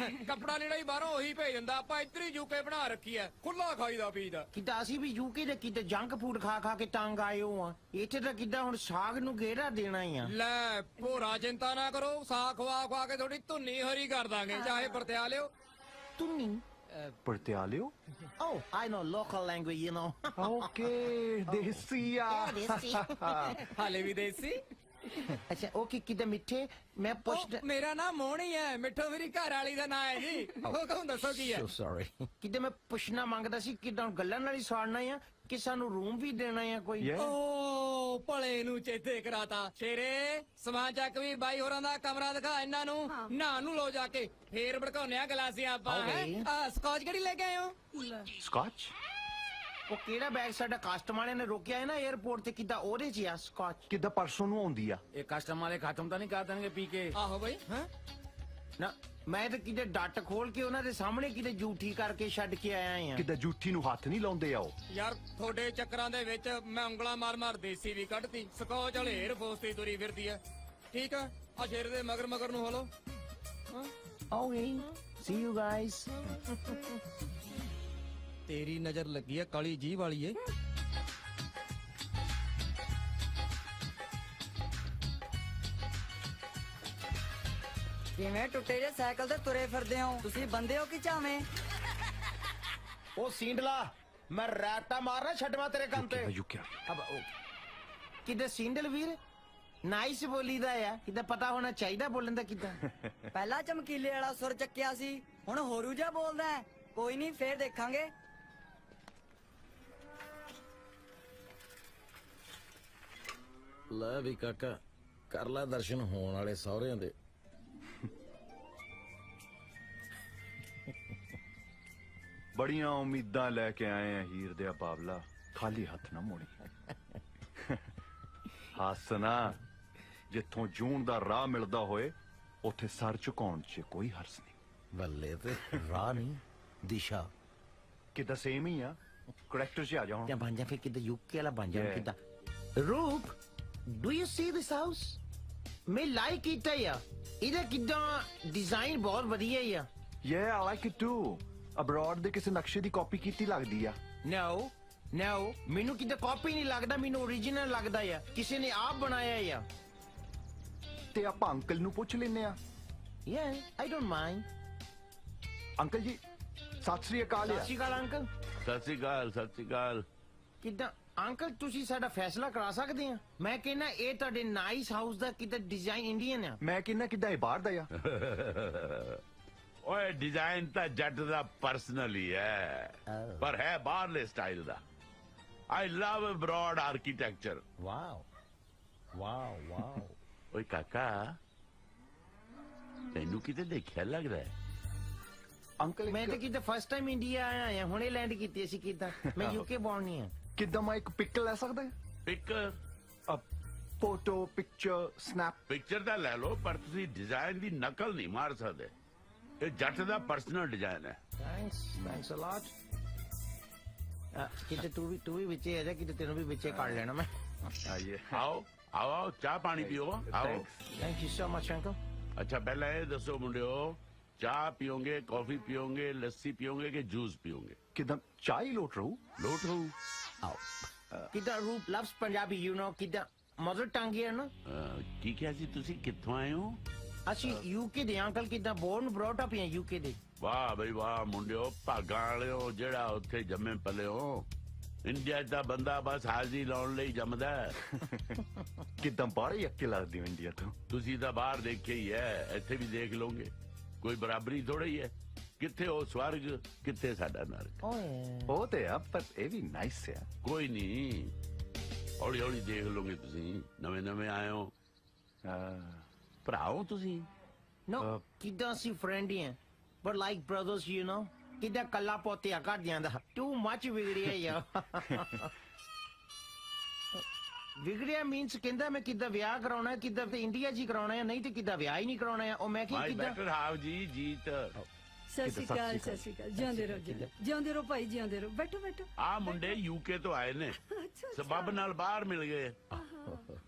Speaker 10: ਕੱਪੜਾ ਲੀੜਾ ਹੀ ਬਾਹਰੋਂ ਉਹੀ ਭੇਜ ਦਿੰਦਾ, ਆਪਾਂ ਇੱਧਰ ਹੀ ਯੂਕੇ ਬਣਾ ਰੱਖੀ ਐ, ਖੁੱਲਾ ਖਾਈਦਾ ਪੀਦਾ।
Speaker 6: ਕਿੱਦਾਂ ਅਸੀਂ ਵੀ ਯੂਕੇ ਦੇ ਕਿਤੇ ਜੰਕ ਫੂਡ ਖਾ ਖਾ ਕੇ ਤੰਗ ਆਏ ਹੋ ਆ। ਇੱਥੇ ਤਾਂ ਕਿੱਦਾਂ ਹੁਣ ਸਾਗ ਨੂੰ ਗੇੜਾ ਦੇਣਾ ਹੀ ਆ।
Speaker 10: ਲੈ ਭੋਰਾ ਚਿੰਤਾ ਨਾ ਕਰੋ, ਸਾਗ ਖਵਾ ਖਵਾ ਕੇ ਥੋੜੀ ਧੁੰਨੀ ਹਰੀ ਕਰ ਦਾਂਗੇ, ਚਾਹੇ ਵਰਤਿਆ ਲਿਓ।
Speaker 6: ਤੁਨੀ
Speaker 4: ਪਰਤਿਆਲਿਓ?
Speaker 6: Oh, I know local language, you know.
Speaker 4: Okay, ਦੇਸੀ ਆ।
Speaker 10: ਹਾਲੇ ਵੀ ਦੇਸੀ।
Speaker 6: ਅੱਛਾ ਓਕੇ, ਕਿੱਦਾਂ ਮਿੱਠੇ ਮੈਂ ਪੁੱਛਦਾ।
Speaker 10: ਮੇਰਾ ਨਾਮ ਮੋਹਣੀ ਹੈ, ਮਿੱਠੋ ਮੇਰੀ ਘਰ ਵਾਲੀ ਦਾ ਨਾਂ ਹੈ ਜੀ। ਉਹ ਕਹੂੰ ਦੱਸੋ ਕੀ ਹੈ?
Speaker 6: So sorry. ਕਿੱਦਾਂ ਮੈਂ ਪੁੱਛਣਾ ਮੰਗਦਾ ਸੀ, ਕਿੱਦਾਂ ਗੱਲਾਂ ਨਾਲ ਹੀ ਸਾੜਨਾ ਆ ਕਿ ਸਾਨੂੰ ਰੂਮ ਵੀ ਦੇਣਾ ਆ ਕੋਈ?
Speaker 10: ਓ ਭਲੇ ਨੂੰ ਚੇਤੇ ਕਰਾਤਾ ਸ਼ੇਰੇ। ਸਮਾਨ ਚੱਕ ਵੀ ਬਾਈ ਹੋਰਾਂ ਦਾ ਕਮਰਾ ਦਿਖਾ ਇਹਨਾਂ ਨੂੰ, ਨਹਾ ਨੂੰ ਲੋ ਜਾ ਕੇ, ਫੇਰ ਭੜਕਾਉਨੇ ਆ ਗਲਾਸੀਆਂ ਆਪਾਂ।
Speaker 6: Okay.
Speaker 10: ਸਕਾਚ ਕਿਹੜੀ ਲੈ ਕੇ ਆਏ ਹੋ?
Speaker 4: ਸਕਾਚ?
Speaker 6: ਉਹ ਕਿਹੜਾ ਬੈਗ ਸਾਡਾ ਕਸਟਮ ਵਾਲੇ ਨੇ ਰੋਕਿਆ ਹੈ ਨਾ 에어ਪੋਰਟ ਤੇ, ਕਿੱਦਾਂ ਉਹਦੇ 'ਚ ਆ ਸਕਾਚ?
Speaker 4: ਕਿਦਾਂ ਪਰਸੋਂ ਨੂੰ ਆਉਂਦੀ ਆ?
Speaker 10: ਇਹ ਕਸਟਮ ਵਾਲੇ ਖਤਮ ਤਾਂ ਨਹੀਂ ਕਰ ਦੇਣਗੇ ਪੀ ਕੇ? ਆਹੋ ਬਈ।
Speaker 6: ਨਾ ਮੈਂ ਤਾਂ ਕਿਤੇ ਡੱਟ ਖੋਲ ਕੇ ਉਹਨਾਂ ਦੇ ਸਾਹਮਣੇ ਕਿਤੇ ਝੂਠੀ ਕਰਕੇ ਛੱਡ ਕੇ ਆਇਆ ਆ।
Speaker 4: ਕਿਤੇ ਜੂਠੀ ਨੂੰ ਹੱਥ ਨਹੀਂ ਲਾਉਂਦੇ ਆ ਉਹ।
Speaker 10: ਯਾਰ ਤੁਹਾਡੇ ਚੱਕਰਾਂ ਦੇ ਵਿੱਚ ਮੈਂ ਉਂਗਲਾਂ ਮਾਰ ਦੇਸੀ ਵੀ ਕੱਢਤੀ, ਸਕੌਚ ਵਾਲੇ ਏਅਰ ਫੋਰਸ ਤੇ ਤੁਰੀ ਫਿਰਦੀ ਆ। ਠੀਕ ਆ, ਆ ਸ਼ੇਰ ਦੇ ਮਗਰ ਨੂੰ hello.
Speaker 6: Okay, C you guys.
Speaker 10: ਤੇਰੀ ਨਜ਼ਰ ਲੱਗੀ ਆ ਕਾਲੀ ਜੀਭ ਵਾਲੀ ਏ।
Speaker 8: ਕਿਵੇਂ ਟੁੱਟੇ ਜੇ ਸਾਈਕਲ ਤੇ ਤੁਰੇ ਫਿਰਦੇ ਹੋ ਤੁਸੀਂ? ਬੰਦੇ ਹੋ ਕਿ ਚਾਵੇਂ?
Speaker 6: ਉਹ ਸਿੰਡਲਾ, ਮੈਂ ਰਾਟਾ ਮਾਰਨਾ ਛੱਡਵਾ ਤੇਰੇ ਕੰਮ ਤੇ।
Speaker 4: ਯੁਕਿਆ
Speaker 6: ਅਬ ਕਿਤੇ ਸਿੰਡਲ ਵੀਰ ਨਾਈਸ ਬੋਲੀਦਾ ਆ, ਕਿਤੇ ਪਤਾ ਹੋਣਾ ਚਾਹੀਦਾ ਬੋਲਣ ਦਾ ਕਿਦਾਂ।
Speaker 8: ਪਹਿਲਾਂ ਚਮਕੀਲੇ ਵਾਲਾ ਸੁਰ ਚੱਕਿਆ ਸੀ, ਹੁਣ ਹੋਰੂ ਜਿਹਾ ਬੋਲਦਾ ਹੈ। ਕੋਈ ਨਹੀਂ, ਫੇਰ ਦੇਖਾਂਗੇ।
Speaker 6: ਲੈ ਵੀ ਕਾਕਾ, ਕਰ ਲੈ ਦਰਸ਼ਨ ਹੋਣ ਵਾਲੇ ਸਹੁਰਿਆਂ ਦੇ।
Speaker 4: ਬੜੀਆਂ ਉਮੀਦਾਂ ਲੈ ਕੇ ਆਏ ਆ ਹੀਰ ਦੇ ਬਾਬਲਾ, ਖਾਲੀ ਹੱਥ ਨਾ ਮੋੜੀ। ਹੱਸਣਾ, ਜਿੱਥੋਂ ਜੂਨ ਦਾ ਰਾਹ ਮਿਲਦਾ ਹੋਏ ਉੱਥੇ ਸਰ ਝੁਕਾਉਣ 'ਚ ਕੋਈ ਹਰਸ ਨਹੀਂ।
Speaker 6: ਬੱਲੇ ਤੇ ਰਾਹ ਨਹੀਂ, ਦਿਸ਼ਾ
Speaker 4: ਕਿਦਾਂ ਸੇਮ ਹੀ ਆ। ਕਰੈਕਟਰ 'ਚ ਆ ਜਾ ਹੁਣ।
Speaker 6: ਜਾਂ ਬਣ ਜਾ ਫਿਰ ਕਿਤੇ ਯੂਕੇ ਵਾਲਾ ਬਣ ਜਾ ਕਿਦਾਂ। ਰੂਪ, do you C this house? ਮੈਂ ਲਾਈਕ ਕੀਤਾ ਆ, ਇਹਦਾ ਕਿਦਾਂ ਡਿਜ਼ਾਈਨ ਬਹੁਤ ਵਧੀਆ ਆ।
Speaker 4: Yeah, I like it too. Abroad ਦੇ ਕਿਸੇ ਨਕਸ਼ੇ ਦੀ ਕਾਪੀ ਕੀਤੀ ਲੱਗਦੀ ਆ।
Speaker 6: No, ਮੈਨੂੰ ਕਿਤੇ ਕਾਪੀ ਨਹੀਂ ਲੱਗਦਾ, ਮੈਨੂੰ ਓਰੀਜਨਲ ਲੱਗਦਾ ਆ, ਕਿਸੇ ਨੇ ਆਪ ਬਣਾਇਆ ਆ।
Speaker 4: ਤੇ ਆਪਾਂ ਅੰਕਲ ਨੂੰ ਪੁੱਛ ਲੈਨੇ ਆ।
Speaker 6: Yeah, I don't mind.
Speaker 4: Uncle ਜੀ, ਸਤਿ ਸ੍ਰੀ ਅਕਾਲ।
Speaker 6: ਸਤਿ ਸ਼੍ਰੀ ਅਕਾਲ ਅੰਕਲ।
Speaker 7: ਸਤਿ ਸ੍ਰੀ ਅਕਾਲ, ਸਤਿ ਸ੍ਰੀ ਅਕਾਲ।
Speaker 6: ਕਿਦਾਂ ਅੰਕਲ, ਤੁਸੀਂ ਸਾਡਾ ਫੈਸਲਾ ਕਰਾ ਸਕਦੇ ਆ? ਮੈਂ ਕਹਿੰਦਾ ਇਹ ਤੁਹਾਡੇ ਨਾਈਸ ਹਾਊਸ ਦਾ ਕਿਤੇ ਡਿਜ਼ਾਈਨ ਇੰਡੀਅਨ ਆ।
Speaker 4: ਮੈਂ ਕਹਿੰਦਾ ਕਿੱਦਾਂ ਇਹ ਬਾਹਰ ਦਾ ਆ।
Speaker 7: ਓਏ ਡਿਜ਼ਾਈਨ ਤਾਂ ਜੱਟ ਦਾ ਪਰਸਨਲ ਹੀ ਹੈ, ਪਰ ਹੈ ਬਾਹਰਲੇ ਸਟਾਈਲ ਦਾ। I love abroad architecture.
Speaker 6: Wow wow wow.
Speaker 7: ਓਏ ਕਾਕਾ, ਤੈਨੂੰ ਕਿਤੇ ਦੇਖਿਆ ਲੱਗਦਾ ਹੈ?
Speaker 4: ਅੰਕਲ
Speaker 6: ਮੈਂ ਤਾਂ ਕਿਤੇ ਫਸਟ ਟਾਈਮ ਇੰਡੀਆ ਆਇਆ ਆ, ਹੁਣੇ ਲੈਂਡ ਕੀਤੀ ਸੀ ਕਿਦਾਂ। ਮੈਂ ਯੂਕੇ ਬੌਰਨ ਨਹੀਂ ਆ।
Speaker 4: ਕਿੱਦਾਂ ਮੈਂ ਇੱਕ ਪਿਕ ਲੈ ਸਕਦਾ?
Speaker 7: Pic
Speaker 4: photo, picture, snap.
Speaker 7: Picture ਤਾਂ ਲੈ ਲਓ, ਪਰ ਤੁਸੀਂ ਡਿਜ਼ਾਈਨ ਦੀ ਨਕਲ ਨਹੀਂ ਮਾਰ ਸਕਦੇ। ਇਹ ਜੱਟ ਦਾ ਪਰਸਨਲ ਡਿਜ਼ਾਈਨ ਹੈ।
Speaker 6: ਥੈਂਕਸ ਅ ਲੋਟ। ਕਿਤੇ ਤੂੰ ਵੀ ਵਿੱਚੇ ਆ ਜਾ, ਕਿਤੇ ਤੈਨੂੰ ਵੀ ਵਿੱਚੇ ਕੱਢ ਲੈਣਾ ਮੈਂ।
Speaker 4: ਆਈਏ।
Speaker 7: ਆਓ ਆਓ, ਚਾਹ ਪਾਣੀ ਪੀਓ, ਆਓ।
Speaker 6: Thank you so much uncle.
Speaker 7: ਅੱਛਾ, ਪਹਿਲਾਂ ਇਹ ਦੱਸੋ ਮੁੰਡਿਓ, ਚਾਹ ਪੀਓਗੇ, ਕੌਫੀ ਪੀਓਗੇ, ਲੱਸੀ ਪੀਓਗੇ ਕਿ ਜੂਸ ਪੀਓਗੇ?
Speaker 4: ਕਿਦਾਂ ਚਾਹ ਹੀ ਲੋਟ ਰਹੂ?
Speaker 7: ਲੋਟ ਹੋਊ।
Speaker 6: ਆਓ ਕਿਦਾਂ ਰੂਪ ਲਵਸ ਪੰਜਾਬੀ, ਯੂ ਨੋ, ਕਿਦਾਂ ਮਦਰ ਟੰਗ ਹੈ ਨਾ।
Speaker 7: ਕੀ ਕਿਹਾ ਸੀ ਤੁਸੀਂ? ਕਿੱਥੋਂ ਆਏ ਹੋ?
Speaker 6: ਅਸੀਂ ਯੂਕੇ ਦੇ ਅੰਕਲ, ਕਿਦਾਂ ਬੋਰਨ ਬ੍ਰੌਟ ਅਪ ਹੈ ਯੂਕੇ ਦੇ।
Speaker 7: ਵਾਹ ਬਈ ਵਾਹ ਮੁੰਡਿਓ, ਭਾਗਾਂ ਵਾਲਿਓ, ਜਿਹੜਾ ਉੱਥੇ ਜੰਮੇ ਪਲੇ ਹੋ। ਇੰਡੀਆ ਦਾ ਬੰਦਾ ਬਸ ਹਾਜ਼ਰੀ ਲਾਉਣ ਲਈ ਜੰਮਦਾ ਹੈ।
Speaker 4: ਕਿਦਾਂ ਬਾਹਰ ਹੀ ਅੱਕੇ ਲੱਗਦੀ ਹੋ ਇੰਡੀਆ ਤੋਂ।
Speaker 7: ਤੁਸੀਂ ਤਾਂ ਬਾਹਰ ਦੇਖਿਆ ਹੀ ਹੈ, ਇੱਥੇ ਵੀ ਦੇਖ ਲਓਗੇ। ਕੋਈ ਬਰਾਬਰੀ ਥੋੜਾ ਹੀ ਹੈ। ਕਿੱਥੇ ਉਹ ਸਵਰਗ, ਕਿੱਥੇ ਸਾਡਾ ਨਰਕ।
Speaker 4: ਉਹ ਤੇ ਆ, ਪਰ ਇਹ ਵੀ ਨਾਈਸ ਆ।
Speaker 7: ਕੋਈ ਨਹੀਂ, ਹੌਲੀ ਹੌਲੀ ਦੇਖ ਲਓਗੇ ਤੁਸੀਂ। ਨਵੇਂ ਨਵੇਂ ਆਏ ਹੋ, ਭਰਾਓ ਤੁਸੀਂ।
Speaker 6: ਨੋ ਕਿਦਾਂ ਅਸੀਂ ਫਰੈਂਡ ਹੀ ਆ, but like brothers, you know. ਕਿਦਾਂ ਕੱਲਾ ਪੋਤਿਆ ਕਰ ਜਾਂਦਾ, ਟੂ ਮੱਚ ਵਿਗੜਿਆ ਯਾਰ। ਵਿਗੜਿਆ ਮੀਨਸ ਕਹਿੰਦਾ ਮੈਂ ਕਿੱਦਾਂ ਵਿਆਹ ਕਰਾਉਣਾ, ਕਿੱਦਾਂ ਤੇ ਇੰਡੀਆ 'ਚ ਹੀ ਕਰਾਉਣਾ ਹੈ, ਨਹੀਂ ਤੇ ਕਿੱਦਾਂ ਵਿਆਹ ਹੀ ਨਹੀਂ ਕਰਾਉਣਾ ਹੈ। ਉਹ ਮੈਂ ਕਿਹਾ
Speaker 7: ਮਾਈ
Speaker 6: ਕਿੱਦਾਂ।
Speaker 7: ਬੈਟਰ ਹਾਵ ਜੀ, ਜੀਤ।
Speaker 11: ਸਤਿ ਸ਼੍ਰੀ ਅਕਾਲ, ਸਤਿ ਸ਼੍ਰੀ ਅਕਾਲ। ਜਿਉਂਦੇ ਰਹੋ ਜੀ, ਜਿਉਂਦੇ ਰਹੋ ਭਾਈ, ਜਿਉਂਦੇ ਰਹੋ। ਬੈਠੋ ਬੈਠੋ।
Speaker 7: ਆ ਮੁੰਡੇ ਯੂਕੇ ਤੋਂ ਆਏ ਨੇ, ਸਬੱਬ ਨਾਲ ਬਾਹਰ ਮਿਲ ਗਏ।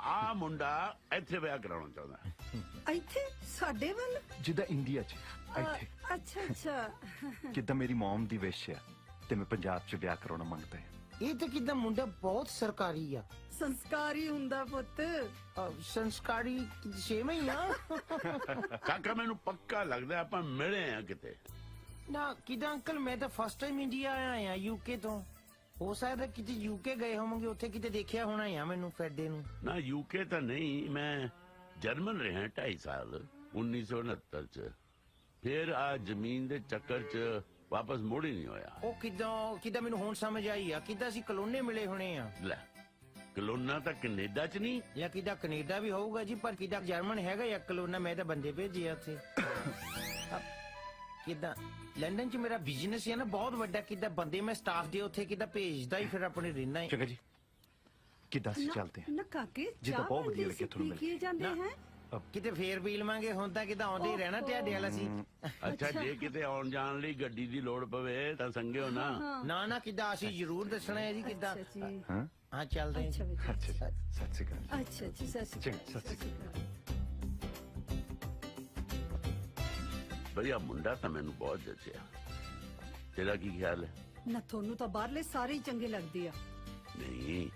Speaker 7: ਆ ਮੁੰਡਾ ਇੱਥੇ ਵਿਆਹ ਕਰਾਉਣਾ ਚਾਹੁੰਦਾ।
Speaker 11: ਇੱਥੇ ਸਾਡੇ ਵੱਲ?
Speaker 4: ਜਿੱਦਾਂ ਇੰਡੀਆ 'ਚ ਇੱਥੇ।
Speaker 11: ਅੱਛਾ ਅੱਛਾ।
Speaker 4: ਕਿਦਾਂ ਮੇਰੀ ਮਮ ਦੀ ਵਿਸ਼ ਆ ਤੇ ਮੈਂ ਪੰਜਾਬ 'ਚ ਵਿਆਹ ਕਰਾਉਣਾ ਮੰਗਦਾ ਹਾਂ।
Speaker 6: ਇਹ ਤੇ ਕਿਦਾਂ ਮੁੰਡਾ ਬਹੁਤ ਸਰਕਾਰੀ ਆ।
Speaker 11: ਸੰਸਕਾਰੀ ਹੁੰਦਾ ਪੁੱਤ।
Speaker 6: ਸੰਸਕਾਰੀ ਸੇਮ ਹੀ ਆ।
Speaker 7: ਕਾਕਾ ਮੈਨੂੰ ਪੱਕਾ ਲੱਗਦਾ ਆਪਾਂ ਮਿਲੇ ਆ ਕਿਤੇ।
Speaker 6: ਨਾ ਕਿਦਾਂ ਅੰਕਲ, ਮੈਂ ਤਾਂ ਫਸਟ ਟਾਈਮ ਇੰਡੀਆ ਆਇਆ ਆ ਯੂਕੇ ਤੋਂ। ਹੋ ਸਕਦਾ ਕਿਤੇ ਯੂਕੇ ਗਏ ਹੋਵਾਂਗੇ, ਉੱਥੇ ਕਿਤੇ ਦੇਖਿਆ ਹੋਣਾ ਆ ਮੈਨੂੰ ਫੈਡੇ ਨੂੰ।
Speaker 7: ਨਾ ਯੂਕੇ ਤਾਂ ਨਹੀਂ, ਮੈਂ ਜਰਮਨ ਰਿਹਾ 2.5 ਸਾਲ 1969 ਚ। ਫਿਰ ਆ ਜ਼ਮੀਨ ਦੇ ਚੱਕਰ ਚ ਵਾਪਸ ਮੁੜ ਹੀ ਨਹੀਂ ਹੋਇਆ।
Speaker 6: ਉਹ ਕਿਦਾਂ ਮੈਨੂੰ ਹੁਣ ਸਮਝ ਆਈ ਆ, ਕਿਦਾਂ ਅਸੀਂ ਕਲੋਨੇ ਮਿਲੇ ਹੋਣੇ ਆ।
Speaker 7: ਲੈ, ਕਲੋਨਾ ਤਾਂ ਕੈਨੇਡਾ ਚ ਨਹੀਂ,
Speaker 6: ਜਾਂ ਕਿਦਾਂ ਕੈਨੇਡਾ ਵੀ ਹੋਊਗਾ ਜੀ, ਪਰ ਕਿਦਾਂ ਜਰਮਨ ਹੈਗਾ ਜਾਂ ਕਲੋਨਾ। ਮੈਂ ਤਾਂ ਬੰਦੇ ਭੇਜੇ ਆ ਉੱਥੇ। ਕਿਦਾਂ ਲੰਡਨ 'ਚ ਮੇਰਾ ਬਿਜ਼ਨਸ ਹੈ ਨਾ ਬਹੁਤ ਵੱਡਾ, ਕਿਦਾਂ ਬੰਦੇ ਮੈਂ ਸਟਾਫ ਦੇ ਉੱਥੇ ਕਿਦਾਂ ਭੇਜਦਾ ਹੀ, ਫਿਰ ਆਪਣੇ ਰਹਿਣਾ ਹੀ।
Speaker 4: ਚੰਗਾ ਜੀ, ਕਿਦਾਂ ਅਸੀਂ ਚੱਲਦੇ ਹਾਂ।
Speaker 11: ਨਾ ਕਾਕੇ,
Speaker 4: ਜਿੱਦਾਂ
Speaker 11: ਚਾਹ
Speaker 4: ਬਹੁਤ ਵਧੀਆ
Speaker 11: ਬਣਦੀ
Speaker 4: ਲੱਗਿਆ
Speaker 11: ਸੀ,
Speaker 4: ਤੁਹਾਨੂੰ
Speaker 11: ਪੀ ਕੇ ਜਾਂਦੇ
Speaker 6: ਨਾ,
Speaker 11: ਹੈ।
Speaker 6: ਕਿਤੇ ਫੇਰ ਪੀ ਲਵਾਂਗੇ, ਹੁਣ ਤਾਂ ਕਿਤੇ ਆਉਂਦੇ ਹੀ ਰਹਿਣਾ ਤੁਹਾਡੇ ਵਾਲਾ ਸੀ।
Speaker 7: ਅੱਛਾ ਜੇ ਕਿਤੇ ਆਉਣ ਜਾਣ ਲਈ ਗੱਡੀ ਦੀ ਲੋੜ ਪਵੇ ਤਾਂ ਸੰਗਿਓ ਨਾ।
Speaker 6: ਨਾ ਨਾ ਕਿੱਦਾਂ, ਅਸੀਂ ਜ਼ਰੂਰ ਦੱਸਣਾ ਹੈ ਜੀ ਕਿੱਦਾਂ।
Speaker 11: ਅੱਛਾ ਜੀ
Speaker 6: ਹਾਂ ਚੱਲਦੇ
Speaker 11: ਅੱਛਾ ਬੇਟਾ
Speaker 4: ਸਤਿ ਸ਼੍ਰੀ ਅਕਾਲ।
Speaker 11: ਅੱਛਾ ਜੀ ਸਤਿ ਸ਼੍ਰੀ ਅਕਾਲ
Speaker 4: ਸਤਿ ਸ਼੍ਰੀ ਅਕਾਲ।
Speaker 7: ਵਧੀਆ ਮੁੰਡਾ ਤਾਂ ਮੈਨੂੰ ਬਹੁਤ ਜੱਜਿਆ। ਤੇਰਾ ਕੀ ਖਿਆਲ ਹੈ?
Speaker 11: ਨਾ ਤੁਹਾਨੂੰ ਤਾਂ ਬਾਹਰਲੇ ਸਾਰੇ ਹੀ ਚੰਗੇ ਲੱਗਦੇ ਆ।
Speaker 7: ਨਹੀਂ,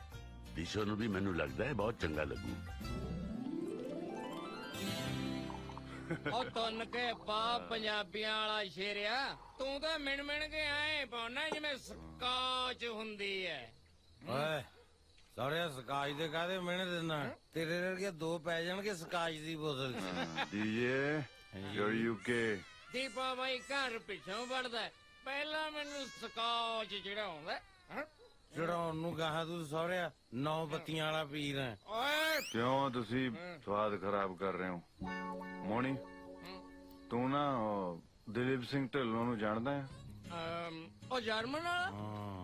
Speaker 7: ਦਿਸ਼ੋ ਨੂੰ ਵੀ ਮੈਨੂੰ ਲੱਗਦਾ ਹੈ ਬਹੁਤ ਚੰਗਾ ਲੱਗੂ।
Speaker 10: ਉਹ ਤੁੰਨ ਕੇ ਪਾ ਪੰਜਾਬੀਆਂ ਵਾਲਾ ਸ਼ੇਰਿਆ, ਤੂੰ ਤਾਂ ਮਿਣ ਮਿਣ ਕੇ ਆਏ ਪਾਉਣਾ ਜਿਵੇਂ ਸਕਾਚ ਹੁੰਦੀ ਐ।
Speaker 6: ਓਏ ਸਾਰੇ ਸਕਾਚ ਦੇ ਕਾਹਦੇ ਮਿਹਨਤ ਦਿੰਦਾ, ਤੇਰੇ ਵਰਗੇ ਦੋ ਪੈ ਜਾਣਗੇ ਸਕਾਚ ਦੀ ਬੋਤਲ ਚ।
Speaker 4: ਦੀਏ ਯੂ ਯੂਕੇ
Speaker 10: ਦੀਪਾ ਬਾਈ ਘਰ ਪਿੱਛੋਂ ਵੜਦਾ, ਪਹਿਲਾਂ ਮੈਨੂੰ ਸਕਾਚ ਚੜਾਉਂਦਾ।
Speaker 6: ਚੜਾਉਣ ਨੂੰ ਗਾਹਾਂ ਤੂੰ ਸਹੁਰਿਆ 9 ਬੱਤੀਆਂ ਵਾਲਾ ਪੀਰ ਹੈ।
Speaker 10: ਓਏ
Speaker 4: ਕਿਉਂ ਤੁਸੀਂ ਸਵਾਦ ਖਰਾਬ ਕਰ ਰਹੇ ਹੋ? ਮੋਣੀ ਤੂੰ ਨਾ ਉਹ ਦਲੀਪ ਸਿੰਘ ਢਿੱਲੋਂ ਨੂੰ ਜਾਣਦਾ ਹੈ?
Speaker 10: ਉਹ ਜਰਮਨ ਵਾਲਾ?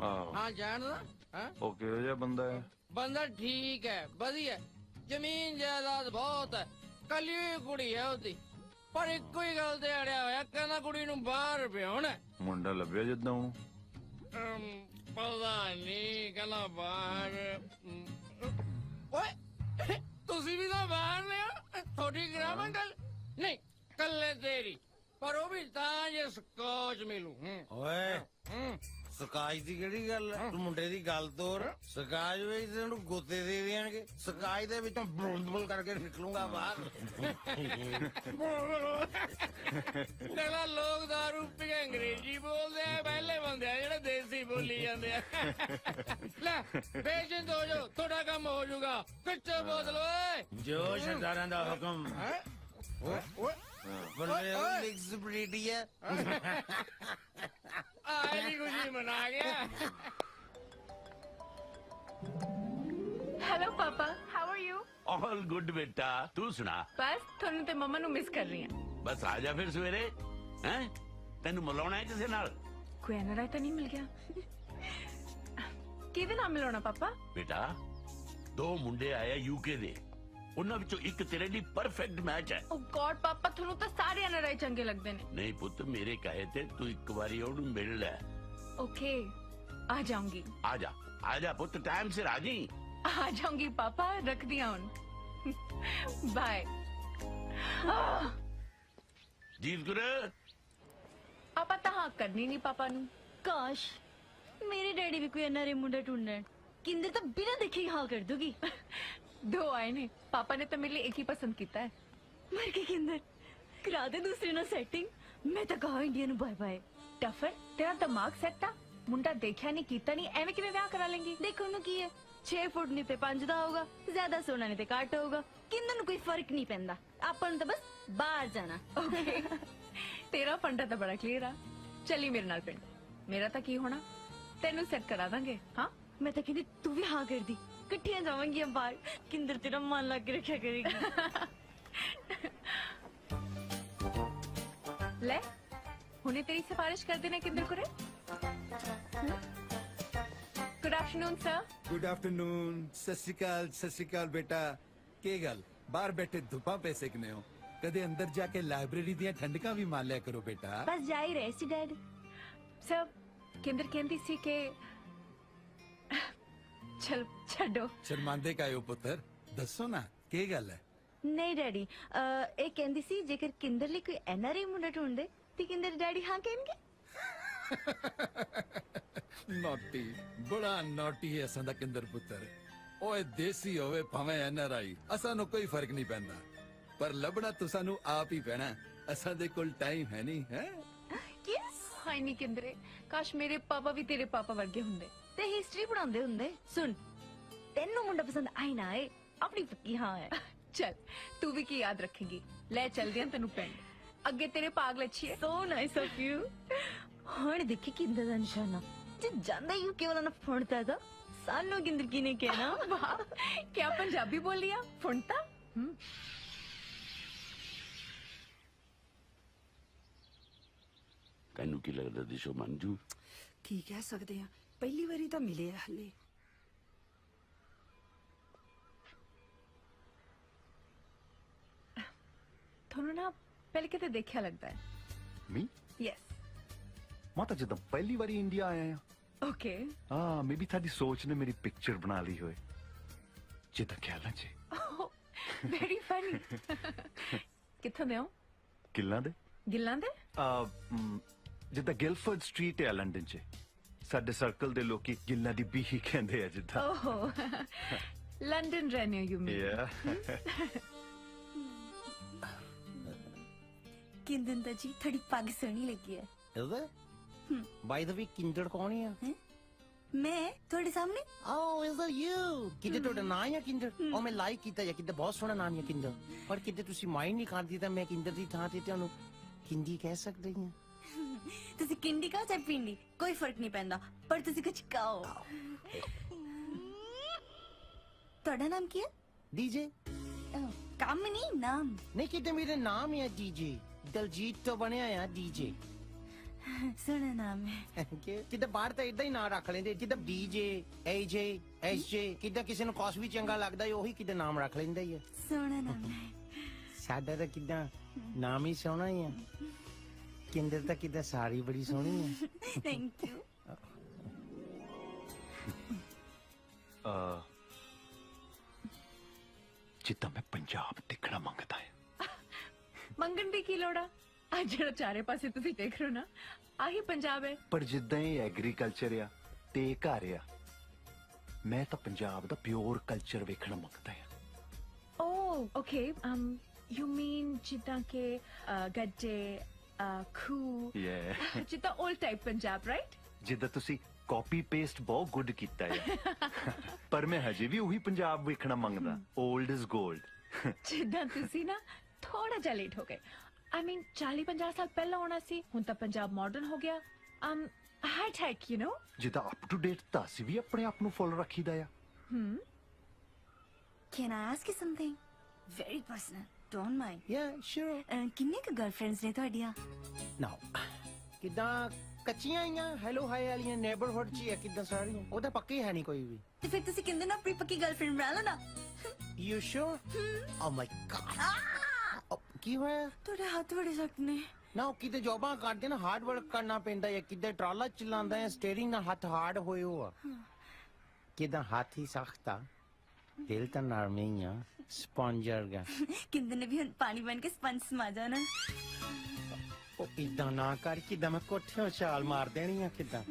Speaker 4: ਆਹੋ।
Speaker 10: ਹਾਂ ਜਾਣਦਾ। ਹਾਂ
Speaker 4: ਉਹ ਕਿਹੋ ਜਿਹਾ ਬੰਦਾ ਹੈ?
Speaker 10: ਬੰਦਾ ਠੀਕ ਹੈ, ਵਧੀਆ, ਜ਼ਮੀਨ ਜਾਇਦਾਦ ਬਹੁਤ ਹੈ, ਕੱਲੀ ਕੁੜੀ ਹੈ ਉਹਦੀ, ਪਰ ਇੱਕੋ ਹੀ ਗੱਲ ਤੇ ਅੜਿਆ ਹੋਇਆ, ਕਹਿੰਦਾ ਕੁੜੀ ਨੂੰ ਬਾਹਰ ਵਿਆਹੁਣਾ।
Speaker 4: ਮੁੰਡਾ ਲੱਭਿਆ ਜਿੱਦਾਂ ਉਹਨੂੰ?
Speaker 10: ਪਤਾ ਨਹੀਂ, ਕਹਿੰਦਾ ਬਾਹਰ। ਓਏ ਤੁਸੀਂ ਵੀ ਤਾਂ ਬਾਹਰ ਲਿਆ, ਥੋੜੀ ਕਰਾਵਾਂ ਗੱਲ? ਨਹੀਂ ਕੱਲੇ ਤੇਰੀ, ਪਰ ਉਹ ਵੀ ਤਾਂ ਜੇ ਸਕੋਚ ਮਿਲੂ।
Speaker 6: ਓਏ ਸਕਾਚ ਦੀ ਕਿਹੜੀ ਗੱਲ ਹੈ? ਤੂੰ ਮੁੰਡੇ ਦੀ ਗੱਲ ਤੋਰ। ਸਕਾਚ ਵਿੱਚ ਤੈਨੂੰ ਗੋਤੇ ਦੇ ਦੇਣਗੇ, ਸਕਾਚ ਦੇ ਵਿੱਚੋਂ ਬੁਲ ਕਰਕੇ ਨਿਕਲੂੰਗਾ ਬਾਹਰ।
Speaker 10: ਪਹਿਲਾਂ ਲੋਕ ਦਾਰੂ ਪੀ ਕੇ ਅੰਗਰੇਜ਼ੀ ਬੋਲਦੇ ਆ, ਪਹਿਲੇ ਬੰਦੇ ਆ ਜਿਹੜੇ ਦੇਸੀ ਬੋਲੀ ਜਾਂਦੇ ਆ। ਲੈ ਬੇਚਿੰਤ ਹੋ ਜਾਓ, ਤੁਹਾਡਾ ਕੰਮ ਹੋ ਜਾਊਗਾ। ਕਿੱਥੇ ਬੋਤਲ ਓਏ?
Speaker 6: ਜੋ ਸਰਦਾਰਾਂ ਦਾ ਹੁਕਮ। ਬੰਦੇ ਉਹ ਲਿਖਸ ਬਰੀਡੀ ਹੈ।
Speaker 10: ਆਏ ਦੀ ਖੁਸ਼ੀ ਮਨਾ ਗਿਆ।
Speaker 12: Hello papa, how are you?
Speaker 7: All good ਬੇਟਾ, ਤੂੰ ਸੁਣਾ?
Speaker 12: ਬਸ ਤੁਹਾਨੂੰ ਤੇ ਮੰਮਾ ਨੂੰ ਮਿਸ ਕਰ ਰਹੀ ਹਾਂ।
Speaker 7: ਬਸ ਆ ਜਾ ਫਿਰ ਸਵੇਰੇ। ਹੈ ਤੈਨੂੰ ਮਿਲਾਉਣਾ ਹੈ ਕਿਸੇ ਨਾਲ?
Speaker 12: ਕੋਈ ਐਨਆਰਆਈ ਤਾਂ ਨਹੀਂ ਮਿਲ ਗਿਆ? ਕਿਹਦੇ ਨਾਲ ਮਿਲਾਉਣਾ ਪਾਪਾ?
Speaker 7: ਬੇਟਾ 2 ਮੁੰਡੇ ਆਏ ਯੂਕੇ ਦੇ, ਉਹਨਾਂ ਵਿੱਚੋਂ ਇੱਕ ਤੇਰੇ ਲਈ ਪਰਫੈਕਟ ਮੈਚ ਹੈ।
Speaker 12: ਓ ਗॉड ਪਾਪਾ, ਤੁਹਾਨੂੰ ਤਾਂ ਸਾਰੇ ਐਨਆਰਆਈ ਚੰਗੇ ਲੱਗਦੇ ਨੇ।
Speaker 7: ਨਹੀਂ ਪੁੱਤ, ਮੇਰੇ ਕਹੇ ਤੇ ਤੂੰ ਇੱਕ ਵਾਰੀ ਉਹਨੂੰ ਮਿਲ ਲੈ।
Speaker 12: ਓਕੇ ਆ ਜਾਊਂਗੀ।
Speaker 7: ਆ ਜਾ ਪੁੱਤ, ਟਾਈਮ ਸਿਰ ਆ ਜੀ।
Speaker 12: ਆ ਜਾਊਂਗੀ ਪਾਪਾ, ਰੱਖਦੀ ਹਾਂ ਹੁਣ। ਬਾਏ।
Speaker 7: ਜੀਤ ਗੁਰ
Speaker 12: ਆਪਾਂ ਤਾਂ ਹਾਂ ਕਰਨੀ ਨਹੀਂ ਪਾਪਾ ਨੂੰ।
Speaker 3: ਕਾਸ਼ ਮੇਰੇ ਡੈਡੀ ਵੀ ਕੋਈ ਐਨਆਰਆਈ ਮੁੰਡਾ ਢੂੰਡਣ, ਕਿੰਦਰ ਤਾਂ ਬਿਨਾਂ ਦੇਖੇ ਹੀ ਹਾਂ ਕਰ ਦੂਗੀ।
Speaker 12: 2 ਆਏ ਨੇ, ਪਾਪਾ ਨੇ ਤਾਂ ਮੇਰੇ ਲਈ ਇੱਕ ਹੀ ਪਸੰਦ ਕੀਤਾ ਹੈ।
Speaker 3: ਮਰ ਕੇ ਕਿੰਦਰ ਕਰਾ ਦੇ ਦੂਸਰੇ ਨਾਲ ਸੈਟਿੰਗ। ਮੈਂ ਤਾਂ ਕਹਾ ਇੰਡੀਆ ਨੂੰ ਬਾਏ ਬਾਏ।
Speaker 12: ਟਫਰ, ਤੇਰਾ ਦਿਮਾਗ ਸੈੱਟ ਆ? ਮੁੰਡਾ ਦੇਖਿਆ ਨਹੀਂ ਕੀਤਾ ਨਹੀਂ, ਐਵੇਂ ਕਿਵੇਂ ਵਿਆਹ ਕਰਾ ਲੇਂਗੀ?
Speaker 3: ਦੇਖੋ ਨੂੰ ਕੀ ਹੈ, 6 ਫੁੱਟ ਨਹੀਂ ਤੇ 5 ਦਾ ਹੋਊਗਾ, ਜ਼ਿਆਦਾ ਸੋਹਣਾ ਨਹੀਂ ਤੇ ਘੱਟ ਹੋਊਗਾ, ਕਿੰਦਰ ਨੂੰ ਕੋਈ ਫਰਕ ਨਹੀਂ ਪੈਂਦਾ। ਆਪਾਂ ਨੂੰ ਤਾਂ ਬਸ ਬਾਹਰ ਜਾਣਾ।
Speaker 12: ਓਕੇ ਤੇਰਾ ਫੰਡਾ ਤਾਂ ਬੜਾ ਕਲੀਅਰ ਆ। ਚੱਲੀ ਮੇਰੇ ਨਾਲ ਪਿੰਡ। ਮੇਰਾ ਤਾਂ ਕੀ ਹੋਣਾ, ਤੈਨੂੰ ਸੈੱਟ ਕਰਾ ਦਾਂਗੇ। ਹਾਂ
Speaker 3: ਮੈਂ ਤਾਂ ਕਹਿੰਦੀ ਤੂੰ ਵੀ ਹਾਂ ਕਰਦੀ, ਇਕੱਠੀਆਂ ਜਾਵਾਂਗੀਆਂ ਬਾਹਰ। ਕਿੰਦਰ ਤੇਰਾ ਮਨ ਲੱਗ ਕੇ ਰੱਖਿਆ ਕਰੇਗੀ।
Speaker 12: ਲੈ ਹੁਣੇ ਤੇਰੀ ਸਿਫਾਰਿਸ਼ ਕਰਦੇ ਨੇ ਕਿੰਦਰ ਕੋਰੇ। Good afternoon sir.
Speaker 13: Good afternoon. ਸਤਿ ਸ਼੍ਰੀ ਅਕਾਲ ਬੇਟਾ। ਕੀ ਗੱਲ ਬਾਹਰ ਬੈਠੇ ਧੁੱਪਾਂ ਪੈ ਸਕਨੇ ਹੋ? ਕਦੇ ਅੰਦਰ ਜਾ ਕੇ ਲਾਇਬ੍ਰੇਰੀ ਦੀਆਂ ਠੰਡਕਾਂ ਵੀ ਮਾਰ ਲਿਆ ਕਰੋ ਬੇਟਾ।
Speaker 3: ਬਸ ਜਾ ਹੀ ਰਹੇ ਸੀ ਡੈਡ।
Speaker 12: ਸਰ ਕਿੰਦਰ ਕਹਿੰਦੀ ਸੀ ਕਿ ਚਲ ਛੱਡੋ।
Speaker 13: ਸ਼ਰਮਾਂਦੇ ਕਾਇਓ ਪੁੱਤਰ, ਦੱਸੋ ਨਾ ਕੀ ਗੱਲ ਹੈ?
Speaker 3: ਨਹੀਂ ਡੈਡੀ, ਇਹ ਕਹਿੰਦੀ ਸੀ ਜੇਕਰ ਕਿੰਦਰ ਲਈ ਕੋਈ ਐਨਆਰਆਈ ਮੁੰਡਾ ਢੂੰਡਦੇ ਤੇ ਕਿੰਦਰ ਡੈਡੀ ਹਾਂ ਕਹਿਣਗੇ।
Speaker 13: ਨੋਟੀ, ਬੜਾ ਨੋਟੀ ਹੈ ਅਸਾਂ ਦਾ ਕਿੰਦਰ ਪੁੱਤਰ। ਓਏ ਦੇਸੀ ਹੋਵੇ ਭਾਵੇਂ ਐਨਆਰਆਈ, ਅਸਾਂ ਨੂੰ ਕੋਈ ਫਰਕ ਨਹੀਂ ਪੈਂਦਾ, ਪਰ ਲੱਭਣਾ ਤੁਸਾਂ ਨੂੰ ਆਪ ਹੀ ਪੈਣਾ। ਅਸਾਂ ਦੇ ਕੋਲ ਟਾਈਮ ਹੈ ਨਹੀਂ ਹੈ।
Speaker 12: ਯੈਸ ਹਾਈ ਨਹੀਂ ਕਿੰਦਰੇ, ਕਾਸ਼ ਮੇਰੇ ਪਾਪਾ ਵੀ ਤੇਰੇ ਪਾਪਾ ਵਰਗੇ ਹੁੰਦੇ
Speaker 3: ਤੇ ਹਿਸਟਰੀ ਪੜਾਉਂਦੇ ਹੁੰਦੇ। ਸੁਣ, ਤੈਨੂੰ ਮੁੰਡਾ ਪਸੰਦ ਆਈ ਨਾ ਆਏ, ਆਪਣੀ ਪੱਕੀ ਹਾਂ ਹੈ।
Speaker 12: ਚਲ ਤੂੰ ਵੀ ਕੀ ਯਾਦ ਰੱਖੇਗੀ। ਲੈ ਚਲਦੇ ਹਾਂ ਤੈਨੂੰ ਪਿੰਡ, ਅੱਗੇ ਤੇਰੇ ਪਾਗ ਲੱਛੀਏ।
Speaker 3: So nice of you. ਹੁਣ ਦੇਖੀ ਕਿੰਦਰ ਦਾ ਨਿਸ਼ਾਨਾ, ਜੇ ਜਾਂਦਾ ਯੂਕੇ ਵਾਲਾ ਨਾ ਫੁੰਡਦਾ ਤਾਂ ਸਾਨੂੰ ਕਿੰਦਰ ਕੀ ਨੇ ਕਹਿਣਾ।
Speaker 12: ਵਾਹ ਕਿਆ ਪੰਜਾਬੀ ਬੋਲੀ ਆ, ਫੁੰਡਤਾ।
Speaker 7: ਤੈਨੂੰ ਕੀ ਲੱਗਦਾ ਦਿਸ਼ੋ ਮੰਜੂ?
Speaker 11: ਕੀ ਕਹਿ ਸਕਦੇ ਆ, ਪਹਿਲੀ ਵਾਰੀ ਤਾਂ ਮਿਲੇ ਆ ਹਲੇ।
Speaker 12: ਤੁਹਾਨੂੰ ਨਾ ਪਹਿਲੇ ਕਿਤੇ ਦੇਖਿਆ ਲੱਗਦਾ ਹੈ
Speaker 4: ਮੀ
Speaker 12: ਯੈਸ
Speaker 4: ਮਾਤਾ ਜਦੋਂ ਪਹਿਲੀ ਵਾਰੀ ਇੰਡੀਆ ਆਇਆ ਆ
Speaker 12: ਓਕੇ
Speaker 4: ਮੇਬੀ ਤੁਹਾਡੀ ਸੋਚ ਨੇ ਮੇਰੀ ਪਿਕਚਰ ਬਣਾ ਲਈ ਹੋਏ ਜਿੱਦਾਂ ਖਿਆਲਾਂ 'ਚ
Speaker 12: ਵੈਰੀ ਫਨੀ ਕਿੱਥੋਂ ਦੇ ਹੋ
Speaker 4: ਗਿੱਲਾਂ ਦੇ ਜਿੱਦਾਂ ਗਿਲਫੋਰਡ ਸਟਰੀਟ ਹੈ ਲੰਡਨ 'ਚ ਸਾਡੇ ਸਰਕਲ ਦੇ ਲੋਕੀ ਗਿੱਲਾਂ ਦੀ ਬੀਹੀ ਕਹਿੰਦੇ ਆ ਜਿੱਦਾਂ
Speaker 12: ਓਹ ਲੰਡਨ ਰਹਿੰਦੇ ਹੋ ਯੂ ਮੀਨ
Speaker 3: ਕਿੰਦਨ ਦਾ ਜੀ ਥੋੜੀ ਪੱਗ ਸੋਹਣੀ ਲੱਗੀ ਹੈ
Speaker 6: ਇਹਦਾ ਬਾਈ ਦਾ ਵੀ ਕਿੰਦਰ ਕੌਣ ਆ
Speaker 3: ਮੈਂ ਤੁਹਾਡੇ ਸਾਹਮਣੇ
Speaker 6: Oh, is that you? ਕਿਤੇ ਤੁਹਾਡਾ ਨਾਂ ਹੈ ਕਿੰਦਰ ਉਹ ਮੈਂ ਲਾਈਕ ਕੀਤਾ ਜਾਂ ਕਿਤੇ ਬਹੁਤ ਸੋਹਣਾ ਨਾਮ ਹੈ ਕਿੰਦਰ ਪਰ ਕਿਤੇ ਤੁਸੀਂ ਮਾਈਂਡ ਨਹੀਂ ਕਰਦੀ ਤਾਂ ਮੈਂ ਕਿੰਦਰ ਦੀ ਥਾਂ ਤੇ ਤੁਹਾਨੂੰ ਕਿੰਦੀ ਕਹਿ ਸਕਦੀ ਹਾਂ
Speaker 3: ਤੁਸੀਂ ਕਿੰਡੀ ਕਹੋ ਚਾਹੇ ਪਿੰਡੀ ਕੋਈ ਫਰਕ ਨਹੀਂ ਪੈਂਦਾ ਪਰ ਤੁਸੀਂ ਕੁਝ ਕਹੋ ਤੁਹਾਡਾ ਨਾਮ ਕੀ ਹੈ
Speaker 6: ਡੀਜੇ
Speaker 3: ਕੰਮ ਨਹੀਂ ਨਾਮ
Speaker 6: ਨਹੀਂ ਕਿਤੇ ਮੇਰੇ ਨਾਮ ਹੈ ਡੀਜੇ ਦਲਜੀਤ ਤੋਂ ਬਣਿਆ ਆ ਡੀਜੇ
Speaker 3: ਸੋਹਣਾ ਨਾਮ ਹੈ
Speaker 6: ਕਿਤੇ ਬਾਹਰ ਤਾਂ ਇਦਾਂ ਹੀ ਨਾਂ ਰੱਖ ਲੈਂਦੇ ਜਿੱਦਾਂ ਡੀਜੇ ਏਜੇ ਐਸਜੇ ਕਿਦਾਂ ਕਿਸੇ ਨੂੰ ਕੁਛ ਵੀ ਚੰਗਾ ਲੱਗਦਾ ਉਹੀ ਕਿਤੇ ਨਾਮ ਰੱਖ ਲੈਂਦਾ ਹੀ ਹੈ
Speaker 3: ਸੋਹਣਾ ਨਾਮ ਹੈ
Speaker 6: ਸਾਡਾ ਤਾਂ ਕਿਦਾਂ ਨਾਮ ਹੀ ਸੋਹਣਾ ਹੀ ਆ ਕਿੰਦਰ ਤਾਂ ਕਿਦਾਂ ਸਾਰੀ ਬੜੀ ਸੋਹਣੀ ਹੈ
Speaker 3: ਥੈਂਕ ਯੂ
Speaker 4: ਜਿੱਦਾਂ ਮੈਂ ਪੰਜਾਬ ਦੇਖਣਾ ਮੰਗਦਾ ਹਾਂ
Speaker 12: ਮੰਗਣ ਦੀ ਕੀ ਲੋੜ ਆ ਅੱਜ ਜਿਹੜਾ ਚਾਰੇ ਪਾਸੇ ਤੁਸੀਂ ਦੇਖ ਰਹੇ ਹੋ ਨਾ ਆਹੀ ਪੰਜਾਬ ਹੈ
Speaker 4: ਪਰ ਜਿੱਦਾਂ ਇਹ ਐਗਰੀਕਲਚਰ ਆ ਤੇ ਇਹ ਘਰ ਆ ਮੈਂ ਤਾਂ ਪੰਜਾਬ ਦਾ ਪਿਓਰ ਕਲਚਰ ਵੇਖਣਾ ਮੰਗਦਾ ਹਾਂ
Speaker 12: ਓ ਓਕੇ ਯੂ ਮੀਨ ਜਿੱਦਾਂ ਕਿ ਗੱਜੇ ਖੂ ਜਿੱਦਾਂ 올ਡ ਟਾਈਪ ਪੰਜਾਬ ਰਾਈਟ
Speaker 4: ਜਿੱਦਾਂ ਤੁਸੀਂ ਕਾਪੀ ਪੇਸਟ ਬਹੁਤ ਗੁੱਡ ਕੀਤਾ ਹੈ ਪਰ ਮੈਂ ਹਜੇ ਵੀ ਉਹੀ ਪੰਜਾਬ ਵੇਖਣਾ ਮੰਗਦਾ 올ਡ ਇਜ਼ 골ਡ
Speaker 12: ਜਿੱਦਾਂ ਤੁਸੀਂ ਨਾ ਥੋੜਾ ਜਿਹਾ ਲੇਟ ਹੋ ਗਏ I mean 40-50 ਸਾਲ ਪਹਿਲਾਂ ਹੋਣਾ ਸੀ ਹੁਣ ਤਾਂ ਪੰਜਾਬ ਮਾਡਰਨ ਹੋ ਗਿਆ ਹਾਈ ਟੈਕ ਯੂ نو
Speaker 4: ਜਿੱਦਾਂ ਅਪ ਟੂ ਡੇਟ ਤਾਂ ਅਸੀਂ ਵੀ ਆਪਣੇ ਆਪ ਨੂੰ ਫੁੱਲ ਰੱਖੀਦਾ ਆ
Speaker 3: Can I ask you something very personal don't mind
Speaker 6: yeah sure
Speaker 3: ਕਿੰਨੇ ਕੁ ਗਰਲਫ੍ਰੈਂਡਸ ਨੇ ਤੁਹਾਡੀਆਂ
Speaker 6: ਨਾ ਕਿਦਾਂ ਕੱਚੀਆਂ ਆਈਆਂ ਹੈਲੋ ਹਾਈ ਵਾਲੀਆਂ ਨੇਬਰਹੁੱਡ 'ਚ ਆ ਕਿਦਾਂ ਸਾਰੀਆਂ ਉਹ ਤਾਂ ਪੱਕੀ ਹੈ ਨਹੀਂ ਕੋਈ ਵੀ
Speaker 3: ਤੇ ਫਿਰ ਤੁਸੀਂ ਕਿੰਨੇ ਨਾ ਆਪਣੀ ਪੱਕੀ ਗਰਲਫ੍ਰੈਂਡ ਬਣਾ ਲਓ ਨਾ
Speaker 6: you sure O my god ਕੀ ਹੋਇਆ
Speaker 3: ਤੁਹਾਡੇ ਹੱਥ ਬੜੇ ਸਖਤ ਨੇ
Speaker 6: ਨਾ ਕਿਤੇ ਜੋਬਾਂ ਕਰਦੇ ਨਾ ਹਾਰਡ ਵਰਕ ਕਰਨਾ ਪੈਂਦਾ ਹੈ ਕਿਤੇ ਟਰਾਲਾ ਚਲਾਉਂਦਾ ਹੈ ਸਟੀਅਰਿੰਗ ਨਾਲ ਹੱਥ ਹਾਰਡ ਹੋਏ ਹੋ ਕਿਦਾਂ ਹੱਥ ਹੀ ਸਖਤ ਆ ਦਿਲ ਤਾਂ ਨਰਮ ਹੀ ਆ ਸਪੰਜ ਵਰਗਾ
Speaker 3: ਕਿੰਨੇ ਨੇ ਵੀ ਹੁਣ ਪਾਣੀ ਬਣ ਕੇ ਸਪੰਜ ਸਮਾ ਜਾਣਾ
Speaker 6: ਉਹ ਇਦਾਂ ਨਾ ਕਰ ਕਿਦਾਂ ਮੈਂ ਕੋਠਿਓਂ ਛਾਲ ਮਾਰ ਦੇਣੀ ਆ ਕਿਦਾਂ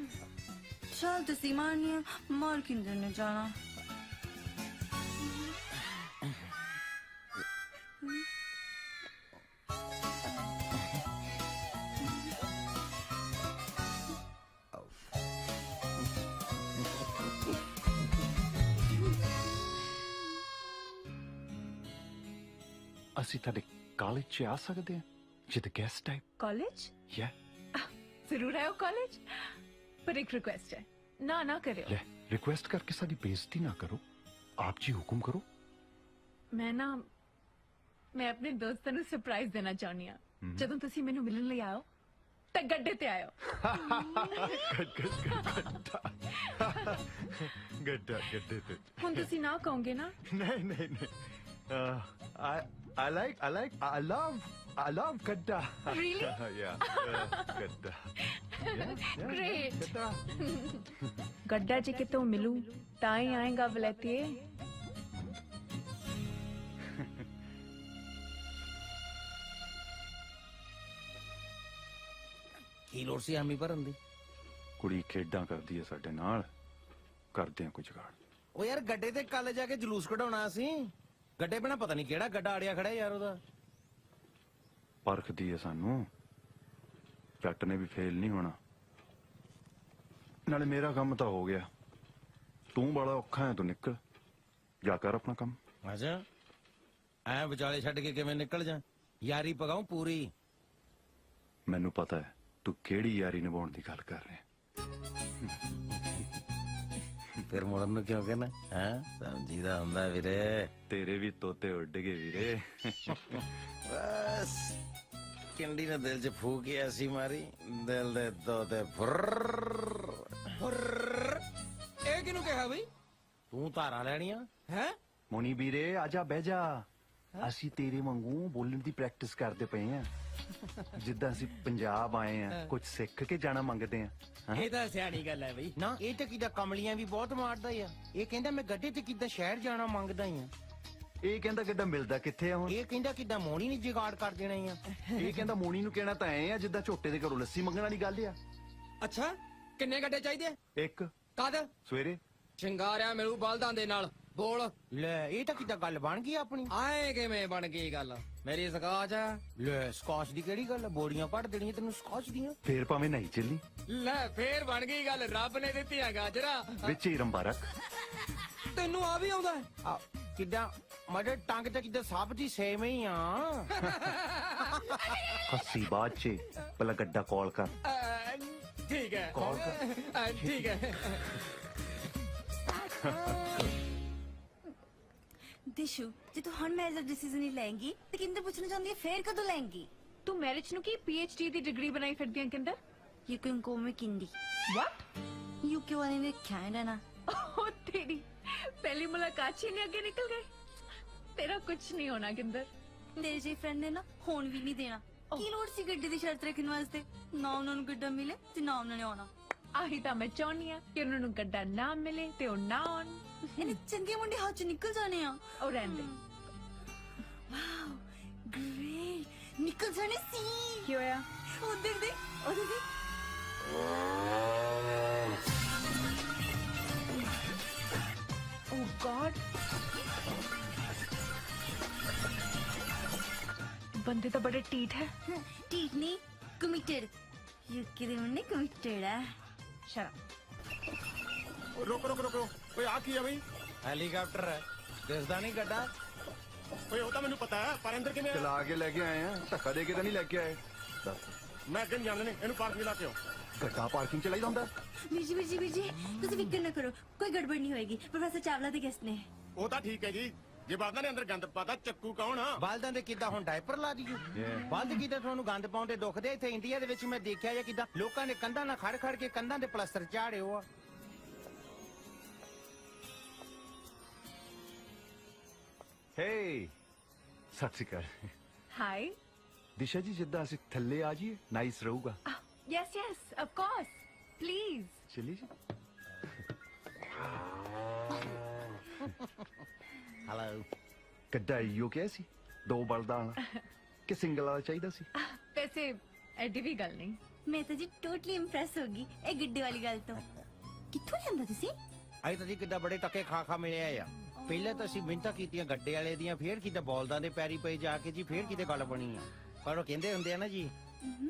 Speaker 3: ਛਾਲ ਤੁਸੀਂ ਮਾਰਨੀ ਆ ਮਾਰ ਕਿੰਨੇ ਨੇ ਜਾਣਾ
Speaker 4: ਅਸੀਂ ਤੁਹਾਡੇ ਕਾਲਜ 'ਚ ਆ ਸਕਦੇ ਹਾਂ ਜਿੱਦ ਗੈਸਟ ਟਾਈਪ
Speaker 12: ਕਾਲਜ
Speaker 4: ਯਾ
Speaker 12: ਜ਼ਰੂਰ ਆਓ ਕਾਲਜ ਪਰ ਇੱਕ ਰਿਕੁਐਸਟ ਹੈ ਨਾ ਕਰਿਓ
Speaker 4: ਲੈ ਰਿਕੁਐਸਟ ਕਰਕੇ ਸਾਡੀ ਬੇਇੱਜ਼ਤੀ ਨਾ ਕਰੋ ਆਪ ਜੀ ਹੁਕਮ ਕਰੋ
Speaker 12: ਮੈਂ ਆਪਣੇ ਦੋਸਤਾਂ ਨੂੰ ਸਰਪ੍ਰਾਈਜ਼ ਦੇਣਾ ਚਾਹੁੰਦੀ ਹਾਂ ਜਦੋਂ ਤੁਸੀਂ ਮੈਨੂੰ ਮਿਲਣ ਲਈ ਆਓ ਤਾਂ ਗੱਡੇ ਤੇ ਆਇਓ
Speaker 4: ਗੱਡੇ ਤੇ
Speaker 12: ਹੁਣ ਤੁਸੀਂ ਨਾ ਕਹੋਗੇ ਨਾ
Speaker 4: ਨਹੀਂ I love Gadda.
Speaker 12: Really?
Speaker 4: Yeah, Gadda.
Speaker 12: Great. गड्ढा जी के तो मिलूं ताई आएगा वलैतिए
Speaker 6: ਕੀ ਲੋੜ ਸੀ ਆਮੀ ਭਰਨ ਦੀ
Speaker 4: ਕੁੜੀ ਖੇਡਾਂ ਕਰਦੀ ਹੈ ਸਾਡੇ ਨਾਲ ਕਰਦੇ ਆ ਕੁਝ ਗਾੜ
Speaker 6: ਉਹ ਯਾਰ ਗੱਡੇ ਤੇ ਕੱਲ ਜਾ ਕੇ ਜਲੂਸ ਕਢਾਉਣਾ ਸੀ ਗੱਡੇ ਬਿਨਾ ਪਤਾ ਨਹੀਂ ਕਿਹੜਾ ਗੱਡਾ ਆੜਿਆ ਖੜਾ ਯਾਰ ਉਹਦਾ
Speaker 4: ਪਰਖਦੀ ਹੈ ਸਾਨੂੰ ਜੱਟ ਨੇ ਵੀ ਫੇਲ ਨਹੀਂ ਹੋਣਾ ਨਾਲੇ ਮੇਰਾ ਕੰਮ ਤਾਂ ਹੋ ਗਿਆ ਤੂੰ ਬੜਾ ਔਖਾ ਹੈ ਤੂੰ ਨਿਕਲ ਜਾ ਕਰ ਆਪਣਾ ਕੰਮ
Speaker 6: ਅੱਛਾ ਐ ਵਿਚਾਲੇ ਛੱਡ ਕੇ ਕਿਵੇਂ ਨਿਕਲ ਜਾ ਯਾਰੀ ਪਗਾਉ ਪੂਰੀ
Speaker 4: ਮੈਨੂੰ ਪਤਾ ਹੈ ਤੂੰ ਕਿਹੜੀ ਯਾਰੀ ਨਿਭਾਉਣ ਦੀ ਗੱਲ ਕਰ ਰਿਹਾ
Speaker 6: ਫਿਰ ਮੁੜਨ ਨੂੰ ਕਿਉਂ ਕਹਿਣਾ ਹੈ ਸਮਝੀਦਾ ਹੁੰਦਾ ਵੀਰੇ
Speaker 4: ਤੇਰੇ ਵੀ ਤੋਤੇ ਉੱਡ ਗਏ ਵੀਰੇ
Speaker 6: ਬਸ ਕਿੰਡੀ ਨੇ ਦਿਲ 'ਚ ਫੂਕ ਐਸੀ ਮਾਰੀ ਦਿਲ ਦੇ ਤੋਤੇ ਫੁਰ
Speaker 10: ਇਹ ਕਿਹਨੂੰ ਕਿਹਾ ਬਈ
Speaker 6: ਤੂੰ ਧਾਰਾਂ ਲੈਣੀਆਂ
Speaker 10: ਹੈ
Speaker 4: ਮੋਨੀ ਵੀਰੇ ਆਜਾ ਬਹਿ ਜਾ ਅਸੀਂ ਤੇਰੇ ਵਾਂਗੂ ਬੋਲਣ ਦੀ ਪ੍ਰੈਕਟਿਸ ਕਰਦੇ ਪਏ ਆ ਜਿੱਦਾਂ ਅਸੀਂ ਪੰਜਾਬ ਆਏ ਆ ਕੁਝ ਸਿੱਖ ਕੇ ਜਾਣਾ ਮੰਗਦੇ ਆ
Speaker 10: ਇਹ ਤਾਂ ਸਿਆਣੀ ਗੱਲ ਹੈ ਬਈ।
Speaker 6: ਨਾ ਇਹ ਤਾਂ ਕਿਦਾਂ ਕਮਲੀਆਂ ਵੀ ਬਹੁਤ ਮਾਰਦਾ ਆ। ਇਹ ਕਹਿੰਦਾ ਮੈਂ ਗੱਡੇ ਤੇ ਕਿਦਾਂ ਸ਼ਹਿਰ ਜਾਣਾ ਮੰਗਦਾ ਹੀ ਆ।
Speaker 4: ਇਹ ਕਹਿੰਦਾ ਕਿੱਦਾਂ ਮਿਲਦਾ ਕਿੱਥੇ ਆ ਹੁਣ
Speaker 6: ਇਹ ਕਹਿੰਦਾ ਕਿਦਾਂ ਮੋਣੀ ਨਹੀਂ ਜਿਗਾੜ ਕਰ ਦੇਣਾ ਹੀ ਆ।
Speaker 4: ਇਹ ਕਹਿੰਦਾ ਮੋਣੀ ਨੂੰ ਕਹਿਣਾ ਤਾਂ ਐ ਆ ਜਿੱਦਾਂ ਝੋਟੇ ਦੇ ਘਰੋਂ ਲੱਸੀ ਮੰਗਣ ਵਾਲੀ ਗੱਲ ਆ।
Speaker 10: ਅੱਛਾ ਕਿੰਨੇ ਗੱਡੇ ਚਾਹੀਦੇ ਆ?
Speaker 4: ਇੱਕ
Speaker 10: ਕਦ?
Speaker 4: ਸਵੇਰੇ
Speaker 10: ਸ਼ਿੰਗਾਰਿਆ ਮਿਲੂ ਬਲਦਾਂ ਦੇ ਨਾਲ। ਬੋਲ।
Speaker 6: ਲੈ ਇਹ ਤਾਂ ਕਿਦਾਂ ਗੱਲ ਬਣ ਗਈ ਆਪਣੀ।
Speaker 10: ਆਏ ਕਿਵੇਂ ਬਣ ਗਈ ਗੱਲ? ਮੇਰੀ ਸਕਾਚ ਆ।
Speaker 6: ਲੈ ਸਕਾਚ ਦੀ ਕਿਹੜੀ ਗੱਲ ਆ? ਬੋਰੀਆਂ ਪੜ ਦੇਣੀਆਂ ਤੈਨੂੰ ਸਕਾਚ ਦੀਆਂ।
Speaker 4: ਫੇਰ ਭਾਵੇਂ ਨਹੀਂ ਚੱਲੀ
Speaker 10: ਲੈ ਫੇਰ ਬਣ ਗਈ ਗੱਲ। ਰੱਬ ਨੇ ਦਿੱਤੀਆਂ ਗਾਜਰਾਂ
Speaker 4: ਵਿੱਚ ਹੀ ਰੰਬਾ ਰੱਖ।
Speaker 10: ਤੈਨੂੰ ਆ ਵੀ ਆਉਂਦਾ?
Speaker 6: ਆ ਕਿਦਾਂ ਮੜੇ ਟੰਗ ਤੇ ਕਿਦਾਂ ਸਭ ਦੀ ਸੇਮ ਹੀ ਆ।
Speaker 4: ਹੱਸੀ ਬਾਅਦ ਚ ਪਹਿਲਾਂ ਗੱਡਾ ਕਾਲ ਕਰ।
Speaker 10: ਠੀਕ ਹੈ
Speaker 4: ਕਾਲ ਕਰ।
Speaker 10: ਠੀਕ ਹੈ।
Speaker 3: ਦਿਸ਼ੂ ਜੇ ਤੂੰ ਹੁਣ ਮੈਰਿਜ ਦਾ ਡਿਸੀਜਨ ਨਹੀਂ ਲੈਂਗੀ ਤੇ ਕਿੰਦਰ ਪੁੱਛਣਾ ਚਾਹੁੰਦੀ ਹੈ ਫੇਰ ਕਦੋਂ ਲੈਂਗੀ?
Speaker 12: ਤੂੰ ਮੈਰਿਜ ਨੂੰ ਕੀ ਪੀਐਚਡੀ ਦੀ ਡਿਗਰੀ ਬਣਾਈ ਫਿਰਦੀ ਆਂ ਕਿੰਦਰ?
Speaker 3: ਯੂ ਕੈਨ ਕੋ ਮੀ ਕਿੰਦੀ।
Speaker 12: What?
Speaker 3: ਯੂਕੇ ਵਾਲੇ ਨੇ ਕਹਿੰਦਾ ਨਾ।
Speaker 12: ओ तेरी पहली मुलाकात ही नहीं आगे निकल गए। तेरा कुछ नहीं होना किंदर।
Speaker 3: ਤੇਰੇ ਜਿਹੇ ਫਰੈਂਡ ਨੇ ਨਾ ਹੋਣ ਵੀ ਨਹੀਂ ਦੇਣਾ। ਕੀ ਲੋੜ ਸੀ ਗੱਡੀ ਦੀ ਸ਼ਰਤ ਰੱਖਣ ਵਾਸਤੇ? ਨਾ ਉਹਨਾਂ ਨੂੰ ਗੱਡਾ ਮਿਲੇ ਤੇ ਨਾ ਉਹਨਾਂ ਨੇ ਆਉਣਾ।
Speaker 12: ਆਹੀ ਤਾਂ ਮੈਂ ਚਾਹੁੰਦੀ ਆ ਕਿ ਉਹਨਾਂ ਨੂੰ ਗੱਡਾ ਨਾ ਮਿਲੇ ਤੇ ਉਹ ਨਾ ਆਉਣ।
Speaker 3: ਇਹਨੇ ਚੰਗੇ ਮੁੰਡੇ ਹੱਥ ਚ ਨਿਕਲ ਜਾਣੇ ਆ।
Speaker 12: ਉਹ ਰਹਿੰਦੇ।
Speaker 3: ਵਾਓ ਗ੍ਰੇਟ ਨਿਕਲ ਜਾਣੇ ਸੀ।
Speaker 12: ਕੀ ਹੋਇਆ?
Speaker 3: ਉਹ ਦੇਖ ਦੇ ਉਹ ਦੇਖ।
Speaker 12: Oh God! बंदे तो बड़े टीठ है।
Speaker 3: टीठ नहीं कमिटेड। यूके ਦੇ ਮੁੰਡੇ ਕਮਿਟਡ ਆ।
Speaker 12: शराब।
Speaker 6: ਰੁਕ ਰੁਕ ਰੁਕ ਓਏ ਆ ਕੀ ਆ ਬਈ? ਹੈਲੀਕਾਪਟਰ ਹੈ ਦਿਸਦਾ ਨਹੀਂ ਗੱਡਾ।
Speaker 14: ਓਏ ਉਹ ਤਾਂ ਮੈਨੂੰ ਪਤਾ ਹੈ ਪਰ ਅੰਦਰ ਕਿਵੇਂ
Speaker 4: ਚਲਾ ਕੇ ਲੈ ਕੇ ਆਏ ਆ ਧੱਕਾ ਦੇ ਕੇ ਤਾਂ ਨਹੀਂ ਲੈ ਕੇ ਆਏ। ਦੱਸ
Speaker 14: ਮੈਂ ਅੱਗੇ ਨਹੀਂ ਜਾਣਦਾ ਨਹੀਂ ਇਹਨੂੰ ਪਾਰਕ ਲਾ ਕੇ ਆਓ।
Speaker 4: ਗੱਡਾ ਪਾਰਕਿੰਗ ਚ ਲਾਈਦਾ ਹੁੰਦਾ।
Speaker 3: ਵੀਰ ਜੀ ਤੁਸੀਂ ਫਿਕਰ ਨਾ ਕਰੋ ਕੋਈ ਗੜਬੜ ਨਹੀਂ ਹੋਏਗੀ। ਪ੍ਰੋਫੈਸਰ ਚਾਵਲਾ ਦੇ ਗੈਸਟ ਨੇ।
Speaker 14: ਉਹ ਤਾਂ ਠੀਕ ਹੈ ਜੀ ਜੇ ਬਾਦਾਂ ਨੇ ਅੰਦਰ ਗੰਦ ਪਾਤਾ ਚੱਕੂ ਕੌਣ ਆ?
Speaker 6: ਬਲਦਾਂ ਦੇ ਕਿੱਦਾਂ ਹੁਣ ਡਾਇਪਰ ਲਾ ਦਈਏ? ਬਲਦ ਕਿੱਦਾਂ ਤੁਹਾਨੂੰ ਗੰਦ ਪਾਉਂਦੇ ਦੁਖਦੇ? ਇੱਥੇ ਇੰਡੀਆ ਦੇ ਵਿੱਚ ਮੈਂ ਦੇਖਿਆ ਜਾਂ ਕਿੱਦਾਂ ਲੋਕਾਂ ਨੇ ਕੰਧਾਂ ਨਾਲ ਖੜ ਖੜ ਕੇ ਕੰਧਾਂ ਦੇ ਪਲਸਤਰ ਝਾੜੇ ਹੋ ਆ।
Speaker 4: ਹੇ ਸਤਿ ਸ਼੍ਰੀ ਅਕਾਲ।
Speaker 12: Hi.
Speaker 4: ਦਿਸ਼ਾ ਜੀ ਜਿੱਦਾਂ ਅਸੀਂ ਥੱਲੇ ਆ ਜਾਈਏ ਨਾਈਸ ਰਹੂਗਾ।
Speaker 12: Yes, yes, of course. Please.
Speaker 4: ਚਲੀ ਜੀ।
Speaker 6: ਹੈਲੋ।
Speaker 4: ਗੱਡਾ ਇਹੋ ਕਿਹਾ ਸੀ 2 ਬਲਦਾਂ ਵਾਲਾ ਕਿ ਸਿੰਗਲ ਵਾਲਾ ਚਾਹੀਦਾ ਸੀ?
Speaker 12: वैसे ਐਡੀ ਵੀ ਗੱਲ ਨਹੀਂ।
Speaker 3: ਮੈਂ ਤਾਂ ਜੀ ਟੋਟਲੀ ਇੰਪ੍ਰੈਸ ਹੋ ਗਈ ਇਹ ਗੱਡੇ ਵਾਲੀ ਗੱਲ ਤੋਂ। ਕਿੱਥੋਂ ਲਿਆਂਦਾ ਤੁਸੀਂ?
Speaker 6: ਆਈ ਤਾਂ ਜੀ ਕਿੱਦਾਂ ਬੜੇ ਟੱਕੇ ਖਾ ਮਿਲਿਆ ਆ। ਪਹਿਲਾਂ ਤਾਂ ਅਸੀਂ ਮਿੰਤਾ ਕੀਤੀਆਂ ਗੱਡੇ ਵਾਲੇ ਦੀਆਂ ਫੇਰ ਕਿਤੇ ਬੌਲਦਾਂ ਦੇ ਪੈਰੀ ਪਏ ਜਾ ਕੇ ਜੀ ਫੇਰ ਕਿਤੇ ਗੱਲ ਬਣੀ ਆ। ਪਰ ਉਹ ਕਹਿੰਦੇ ਹੁੰਦੇ ਆ ਨਾ ਜੀ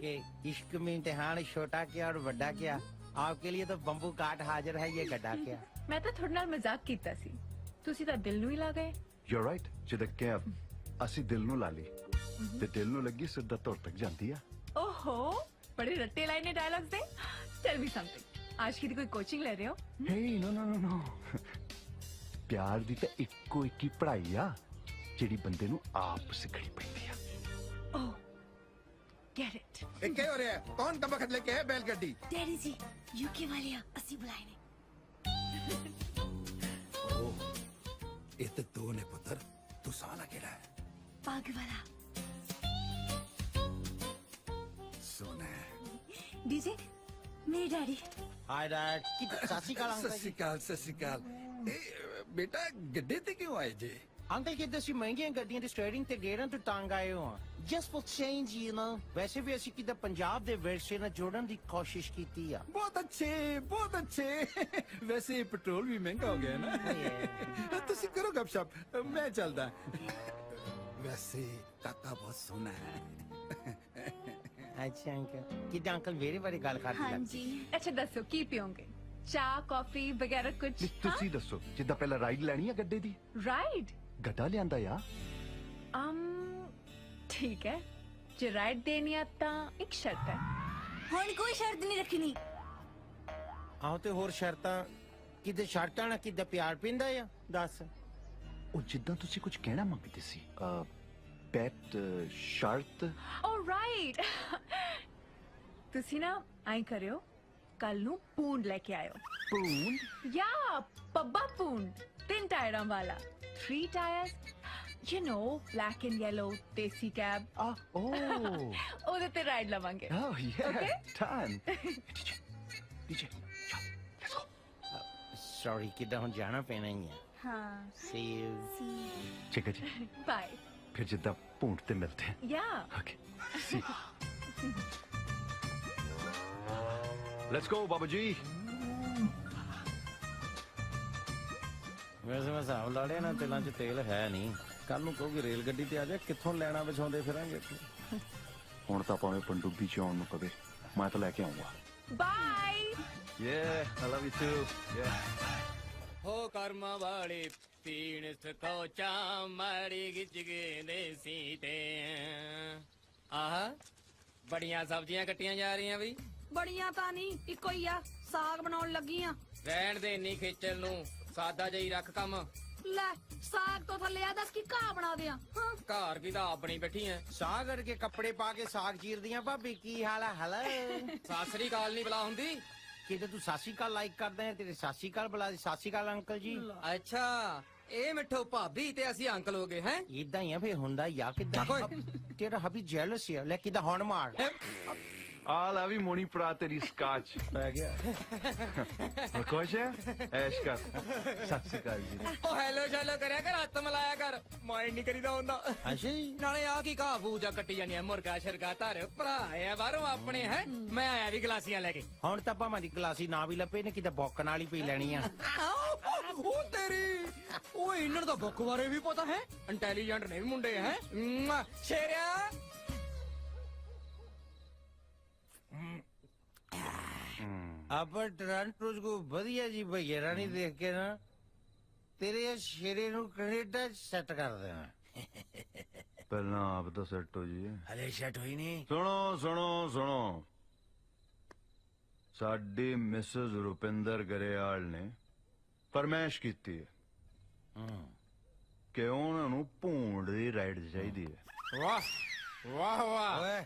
Speaker 6: ਕਿ इश्क में इम्तिहान छोटा क्या और बड़ा क्या आपके लिए तो बम्बू काट हाजिर है ये गड्ढा क्या।
Speaker 12: ਮੈਂ ਤਾਂ ਤੁਹਾਡੇ ਨਾਲ ਮਜ਼ਾਕ ਕੀਤਾ ਸੀ ਤੁਸੀਂ ਤਾਂ ਦਿਲ ਨੂੰ ਹੀ ਲਾ ਗਏ।
Speaker 4: ਯੂ ਆਰ ਰਾਈਟ ਜਿੱਦਾਂ ਕਿ ਅਸੀਂ ਦਿਲ ਨੂੰ ਲਾ ਲਈ ਤੇ ਦਿਲ ਨੂੰ ਲੱਗੀ ਸਿੱਧਾ ਧੁਰ ਤੱਕ ਜਾਂਦੀ ਆ।
Speaker 12: ओहो बड़े रट्टे लाए ने डायलॉग्स दे। टेल मी समथिंग आज की कोई कोचिंग ले रहे हो?
Speaker 4: ਹੇ ਨੋ ਪਿਆਰ ਦੀ ਤਾਂ ਇੱਕੋ ਇੱਕ ਹੀ ਪੜ੍ਹਾਈ ਆ ਜਿਹੜੀ ਬੰਦੇ ਨੂੰ ਆਪ ਸਿੱਖਣੀ ਪੈਂਦੀ ਆ।
Speaker 12: ओह गेट इट।
Speaker 13: ਇਹ ਕੀ ਹੋ ਰਿਹਾ ਹੈ? ਕੌਣ ਕਬਖਤ ਲੈ ਕੇ ਹੈ ਬੈਲ ਗੱਡੀ?
Speaker 3: ਡੈਡੀ ਜੀ ਯੂਕੇ ਵਾਲੇ ਆ ਅਸੀਂ ਬੁਲਾਏ ਨੇ।
Speaker 13: ਇਹ ਤਾਂ 2 ਨੇ ਪੁੱਤਰ ਤੂੰ ਸਾਲਾ ਕਿਹੜਾ ਹੈ?
Speaker 3: ਪੱਗ ਵਾਲਾ
Speaker 13: ਸੋਨਾ
Speaker 3: ਡੀਜੇ ਮੇਰੇ ਡੈਡੀ।
Speaker 6: ਹਾਈ ਡੈਡ ਕੀ ਸਾਸੀ ਕਾਲ ਅੰਕਲ ਜੀ।
Speaker 13: ਸਤਿ ਸ਼੍ਰੀ ਅਕਾਲ। ਇਹ ਬੇਟਾ ਗੱਡੇ ਤੇ ਕਿਉਂ ਆਏ ਜੇ?
Speaker 6: ਅੰਕਲ ਕਿੱਦਾਂ ਸੀ ਮਹਿੰਗੀਆਂ ਗੱਡੀਆਂ ਦੀ ਸਟੀਅਰਿੰਗ ਤੇ ਗੇਅਰਾਂ ਤੋਂ ਤੰਗ ਆਏ ਹੋ ਆ। Just for change you know. ਵੈਸੇ ਵੀ ਅਸੀਂ ਕਿੱਦਾਂ ਪੰਜਾਬ ਦੇ ਵਿਰਸੇ ਨਾਲ ਜੋੜਨ ਦੀ ਕੋਸ਼ਿਸ਼ ਕੀਤੀ ਆ।
Speaker 13: ਬਹੁਤ ਅੱਛੇ। ਵੈਸੇ ਪੈਟਰੋਲ ਵੀ ਮਹਿੰਗਾ ਹੋ ਗਿਆ ਨਾ। ਤੁਸੀਂ ਕਰੋ ਗੱਪਸ਼ਪ ਮੈਂ ਚੱਲਦਾ। ਵੈਸੇ ਕਾਕਾ ਬਹੁਤ ਸੋਹਣਾ ਹੈ।
Speaker 6: ਅੱਛਾ ਅੰਕਲ ਕਿੱਦਾਂ ਅੰਕਲ ਮੇਰੇ ਬਾਰੇ ਗੱਲ ਕਰਦੇ
Speaker 3: ਹਾਂਜੀ
Speaker 12: अच्छा दसो की पियोगे? चाय कॉफी वगैरह कुछ?
Speaker 4: ਤੁਸੀਂ ਦੱਸੋ ਜਿੱਦਾਂ ਪਹਿਲਾਂ ਰਾਈਡ ਲੈਣੀ ਆ ਗੱਡੇ ਦੀ?
Speaker 12: राइड?
Speaker 4: ਗੱਡਾ ਲਿਆਂਦਾ ਆ।
Speaker 12: ठीक है जो राइड देनी आता एक शर्त है।
Speaker 3: ਹੁਣ ਕੋਈ ਸ਼ਰਤ ਨਹੀਂ ਰੱਖਣੀ।
Speaker 6: ਆਹੋ ਤੇ ਹੋਰ ਸ਼ਰਤਾਂ ਕਿਤੇ ਸ਼ਰਤਾਂ ਨਾਲ ਕਿੱਦਾਂ ਪਿਆਰ ਪਿੰਦਾ ਆ ਦੱਸ।
Speaker 4: ਉਹ ਜਿੱਦਾਂ ਤੁਸੀਂ ਕੁਝ ਕਹਿਣਾ ਮੰਗਦੇ ਸੀ ਪੈਟ ਸ਼ਰਤ।
Speaker 12: ओ राइट ਤੁਸੀਂ ਨਾ ਆਈ ਕਰਿਓ ਕੱਲ ਨੂੰ ਪੂੰਡ ਲੈ ਕੇ ਆਇਓ।
Speaker 4: ਪੂੰਡ?
Speaker 12: या पब्बा पूंड 3 टायरां वाला 3 tyres You know, black and yellow, desi cab.
Speaker 4: Oh.
Speaker 12: ਉਹਦੇ ਤੇ ਰਾਈਡ ਲਵਾਂਗੇ.
Speaker 4: Oh, yeah.
Speaker 12: Okay?
Speaker 4: Done. DJ,
Speaker 6: sorry ਕਿੱਦਾਂ ਹੁਣ ਜਾਣਾ ਪੈਣਾ ਹੀ ਹੈ.
Speaker 12: ਹਾਂ.
Speaker 6: See you.
Speaker 4: ठीक है जी.
Speaker 12: Bye.
Speaker 4: फिर जिद्दां भूंड ते मिलते हैं.
Speaker 12: Yeah.
Speaker 4: Okay. See you. Let's go, Baba Ji.
Speaker 6: ਵੈਸੇ ਮੈਂ ਹਿਸਾਬ ਲਾ ਲਿਆ ਨਾ ਤੇਲਾਂ 'ਚ ਤੇਲ ਹੈ ਨਹੀਂ. ਕੱਲ ਨੂੰ ਕਹੋਗੇ ਰੇਲ ਗੱਡੀ ਤੇ ਆ ਜਾ ਕਿੱਥੋਂ ਲੈਣਾ ਵਿਛਾਉਂਦੇ ਫਿਰਾਂਗੇ.
Speaker 4: ਹੁਣ ਤਾਂ ਭਾਵੇਂ ਪੰਡੂਬੀ ਚ ਆਉਣ ਨੂੰ ਪਵੇ ਮੈਂ ਤਾਂ ਲੈ ਕੇ ਆਉਂਗਾ.
Speaker 12: Bye.
Speaker 4: Yeah, I love you too. Yeah.
Speaker 10: ਹੋ ਕਰਮਾਂ ਵਾਲੇ ਪੀਣ ਸਕੋਚਾ ਮਾੜੀ ਗਿੱਜ ਗਏ ਨੇ ਸੀਤੇ ਆਹ ਬੜੀਆਂ ਸਬਜ਼ੀਆਂ ਕੱਟੀਆਂ ਜਾ ਰਹੀਆਂ ਵੀ
Speaker 11: ਬੜੀਆਂ ਤਾਂ ਨਹੀਂ ਇੱਕੋ ਹੀ ਆ ਸਾਗ ਬਣਾਉਣ ਲੱਗੀ ਆ
Speaker 10: ਰਹਿਣ ਦੇ ਇੰਨੀ ਖੇਚਲ ਨੂੰ ਸਾਦਾ ਜਿਹੀ ਰੱਖ ਕੰਮ
Speaker 11: ਲੈ ਸਾਗ ਤੋਂ ਥੱਲੇ ਆ ਦੱਸ ਕੀ ਘਾਹ ਬਣਾ ਦਿਆਂ ਹਾਂ
Speaker 10: ਘਰ ਕੀ ਤਾਂ ਆਪਣੀ ਬੈਠੀ ਐ
Speaker 6: ਸਾਗ ਕਰਕੇ ਕੱਪੜੇ ਪਾ ਕੇ ਸਾਗ ਚੀਰਦੀਆਂ ਭਾਬੀ ਕੀ ਹਾਲ ਹੈ ਹਲ
Speaker 10: ਸਾਸਰੀ ਕਾਲ ਨਹੀਂ ਬੁਲਾ ਹੁੰਦੀ
Speaker 6: ਕਿਤੇ ਤੂੰ ਸਾਸੀ ਕਾਲ ਲਾਈਕ ਕਰਦਾ ਹੈ ਤੇਰੇ ਸਾਸੀ ਕਾਲ ਬੁਲਾ ਦੇ ਸਾਸੀ ਕਾਲ ਅੰਕਲ ਜੀ
Speaker 10: ਅੱਛਾ ਇਹ ਮਿੱਠੋ ਭਾਬੀ ਤੇ ਅਸੀਂ ਅੰਕਲ ਹੋ ਗਏ ਹੈ
Speaker 6: ਇਦਾਂ ਹੀ ਆ ਫੇ ਹੁੰਦਾ ਯਾ ਕਿਦਾਂ ਤੇਰਾ ਹਬੀ ਜੈਲਸ ਹੈ ਲੈ ਕਿਦਾਂ ਹੌਣ ਮਾਰ
Speaker 4: ਆ ਲੈ ਵੀ ਮੋਣੀ ਭਰਾ ਤੇਰੀ ਸਕਾਚ ਪੈ ਗਿਆ ਖੁਸ਼ ਹੈ ਐਸ਼ ਕਰ ਸਤਿ ਸ਼੍ਰੀ ਅਕਾਲ ਜੀ
Speaker 10: ਉਹ ਹੈਲੋ ਸ਼ੈਲੋ ਕਰਿਆ ਕਰ ਹੱਥ ਮਲਾਇਆ ਕਰ ਮਾਈਂਡ ਨਹੀਂ ਕਰੀਦਾ ਹੁੰਦਾ
Speaker 6: ਅੱਛਾ
Speaker 10: ਨਾਲੇ ਆ ਕੀ ਘਾਹ ਫੂਜਾ ਕੱਟੀ ਜਾਨੀ ਆ ਮੁਰਗਾ ਸ਼ਰਗਾ ਧਰ ਭਰਾ ਆ ਬਾਹਰੋਂ ਆਪਣੇ ਹੈ ਮੈਂ ਆਇਆ ਵੀ ਗਲਾਸੀਆਂ ਲੈ ਕੇ
Speaker 6: ਹੁਣ ਤਾਂ ਭਾਵੇਂ ਦੀ ਗਲਾਸੀ ਨਾ ਵੀ ਲੱਭੇ ਨੇ ਕਿਤੇ ਬੋਕਣ ਵਾਲੀ ਪੀ ਲੈਣੀ ਆ
Speaker 10: ਉਹ ਤੇਰੀ ਉਹ ਇਹਨਾਂ ਦਾ ਬੁੱਕ ਬਾਰੇ ਵੀ ਪਤਾ ਹੈ ਇੰਟੈਲੀਜੈਂਟ ਨੇ ਵੀ ਮੁੰਡੇ ਹੈ ਸ਼ੇਰਿਆ
Speaker 6: ਆਪਾਂ ਟੋਰਾਂਟੋ ਕੋ ਵਧੀਆ ਜੀ ਭਈਆ ਰਾਣੀ ਦੇਖ ਕੇ ਨਾ ਤੇਰੇ ਸ਼ੇਰੇ ਨੂੰ ਕੈਨੇਡਾ ਸੈੱਟ ਕਰ ਦੇਣਾ
Speaker 4: ਪਹਿਲਾਂ ਆਪ ਤਾਂ ਸੈੱਟ ਹੋ ਜੀ
Speaker 6: ਹਲੇ ਸੈੱਟ ਹੋਈ ਨਹੀਂ
Speaker 4: ਸੁਣੋ ਸਾਡੀ ਮਿਸਸ ਰੁਪਿੰਦਰ ਗਰੇਵਾਲ ਨੇ ਫਰਮਾਇਸ਼ ਕੀਤੀ ਹੈ ਕਿ ਉਹਨਾਂ ਨੂੰ ਭੂੰਡ ਦੀ ਰਾਈਡ ਚਾਹੀਦੀ ਹੈ
Speaker 6: ਵਾਹ ਓਏ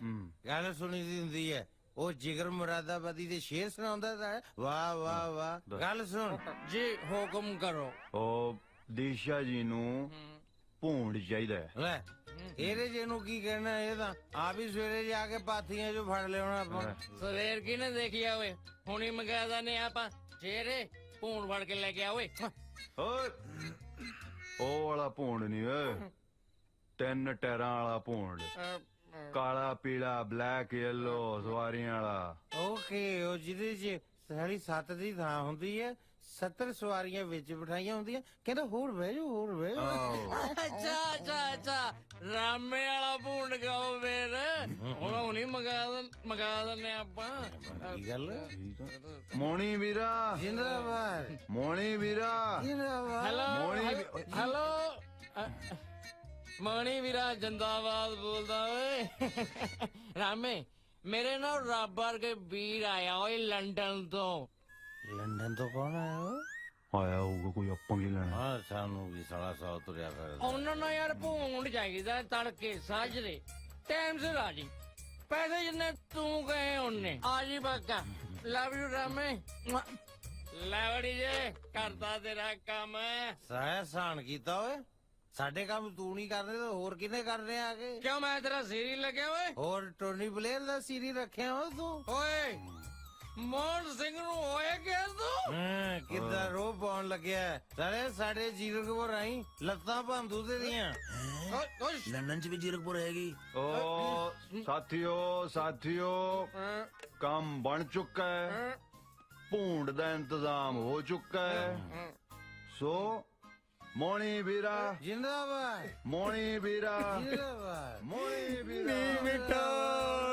Speaker 6: ਗੱਲ ਸੁਣੀ ਦੀ ਹੁੰਦੀ ਹੈ ਉਹ ਜਿਗਰ ਮੁਰਾਦਾਬਾਦੀ ਦੇ ਸ਼ੇਰ ਸੁਣਾਉਂਦਾ ਤਾਂ ਵਾਹ ਗੱਲ ਸੁਣ
Speaker 10: ਜੀ ਹੁਕਮ ਕਰੋ
Speaker 4: ਉਹ ਦੀਸ਼ਾ ਜੀ ਨੂੰ ਭੂੰਡ ਚਾਹੀਦਾ ਹੈ
Speaker 6: ਲੈ ਇਹਦੇ ਜਿਹਨੂੰ ਕੀ ਕਹਿਣਾ ਇਹ ਤਾਂ ਆਪ ਹੀ ਸਵੇਰੇ ਜਾ ਕੇ ਪਾਥੀਆਂ ਚੋਂ ਫੜ ਲਿਆਉਣਾ ਆਪਾਂ
Speaker 10: ਸਵੇਰ ਕਿਨੇ ਦੇਖਿਆ ਓਏ ਹੁਣੀ ਮੰਗਾਦਾ ਨੇ ਆਪਾਂ ਸ਼ੇਰੇ ਭੂਣ ਫੜ ਕੇ ਲੈ ਕੇ ਆ ਓਏ
Speaker 4: ਓਏ ਉਹ ਵਾਲਾ ਭੂੰਡ ਨਹੀਂ ਓਏ 3 ਟੈਰਾਂ ਵਾਲਾ ਭੂੰਡ ਕਾਲਾ ਪੀਲਾ ਬਲੈਕ ਯੈਲੋ ਸਵਾਰੀਆਂ ਵਾਲਾ
Speaker 6: ਓਕੇ ਉਹ ਜਿਹਦੇ ਚ ਸਾਰੀ 7 ਦੀ ਥਾਂ ਹੁੰਦੀ ਹੈ 70 ਸਵਾਰੀਆਂ ਵਿੱਚ ਬਿਠਾਈਆਂ ਹੁੰਦੀਆਂ ਕਹਿੰਦਾ ਹੋਰ ਬਹਿ ਜਾਓ
Speaker 10: ਅੱਛਾ ਰਾਮੇ ਵਾਲਾ ਭੂਣ ਗਾਓ ਫੇਰ ਹੁਣ ਹੁਣੀ ਮੰਗਾ ਦਿੰਨੇ ਆਪਾਂ
Speaker 6: ਕੀ ਗੱਲ
Speaker 4: ਮੋਣੀ ਵੀਰਾ
Speaker 6: ਜਿੰਦਾਬਾਦ
Speaker 4: ਮੋਣੀ ਵੀਰਾ
Speaker 10: ਹੈਲੋ ਮੋਣੀ ਵੀਰਾ ਜਿੰਦਾਬਾਦ ਬੋਲਦਾ ਓਏ ਰਾਮੇ ਮੇਰੇ ਨਾਲ ਰੱਬ ਵਰਗੇ ਵੀਰ ਆਇਆ ਓਏ ਲੰਡਨ ਤੋਂ
Speaker 6: ਕੌਣ ਆਇਆ
Speaker 4: ਆਇਆ ਹੋਊਗਾ ਕੋਈ ਆਪਾਂ ਕੀ ਲੈਣਾ
Speaker 6: ਹਾਂ ਸਾਨੂੰ ਵੀ ਸਾਲਾ ਸੌ ਤੁਰਿਆ ਕਰਦਾ
Speaker 10: ਉਹਨਾਂ ਨੂੰ ਯਾਰ ਭੂੰਡ ਚਾਹੀਦਾ ਤੜਕੇ ਸਾਜਰੇ ਟਾਈਮ ਸਿਰ ਆ ਜੀ ਪੈਸੇ ਜਿੰਨੇ ਤੂੰ ਕਹੇ ਉਹਨੇ ਆ ਜੀ ਬੱਕਾ ਲਵ ਯੂ ਰਾਮੇ ਲੈਵੜੀ ਜੇ ਕਰਦਾ ਤੇਰਾ ਕੰਮ
Speaker 6: ਸਾਨ ਕੀਤਾ ਓਏ ਸਾਡੇ ਕੰਮ ਤੂੰ ਨਹੀਂ ਕਰਦੇ ਤਾਂ ਹੋਰ ਕਿਹਨੇ ਕਰਨੇ ਆ ਕੇ
Speaker 10: ਕਿਉਂ ਮੈਂ ਤੇਰਾ ਸੀਰੀ ਲੱਗਿਆ ਓਏ
Speaker 6: ਹੋਰ ਟੋਨੀ ਬਲੇਅਰ ਦਾ ਸੀਰੀ ਰੱਖਿਆ ਹੋ ਤੂੰ
Speaker 10: ਓਏ ਮੋਹਨ ਸਿੰਘ ਨੂੰ ਹੋਏ ਗਿਆ ਤੂੰ
Speaker 6: ਕਿੱਦਾਂ ਰੋਹ ਪਾਉਣ ਲੱਗਿਆ ਸਾਡੇ ਜੀਰਕਪੁਰ ਆਈ ਲੱਤਾਂ ਭੰਦੂ ਤੇ ਦੀਆਂ ਲੰਡਨ ਚ ਵੀ ਜੀਰਕਪੁਰ ਹੈਗੀ
Speaker 4: ਓ ਸਾਥੀਓ ਕੰਮ ਬਣ ਚੁੱਕਾ ਹੈ ਭੂੰਡ ਦਾ ਇੰਤਜ਼ਾਮ ਹੋ ਚੁੱਕਾ ਹੈ ਸੋ ਮੋਣੀ ਵੀਰਾ
Speaker 6: ਜਿੰਦਾਬਾਦ
Speaker 4: ਮੋਣੀ ਵੀਰਾ
Speaker 6: ਜਿੰਦਾਬਾਦ
Speaker 4: ਮੋਣੀ ਵੀਰਾ
Speaker 10: ਨੀ ਮਿੱਠਾ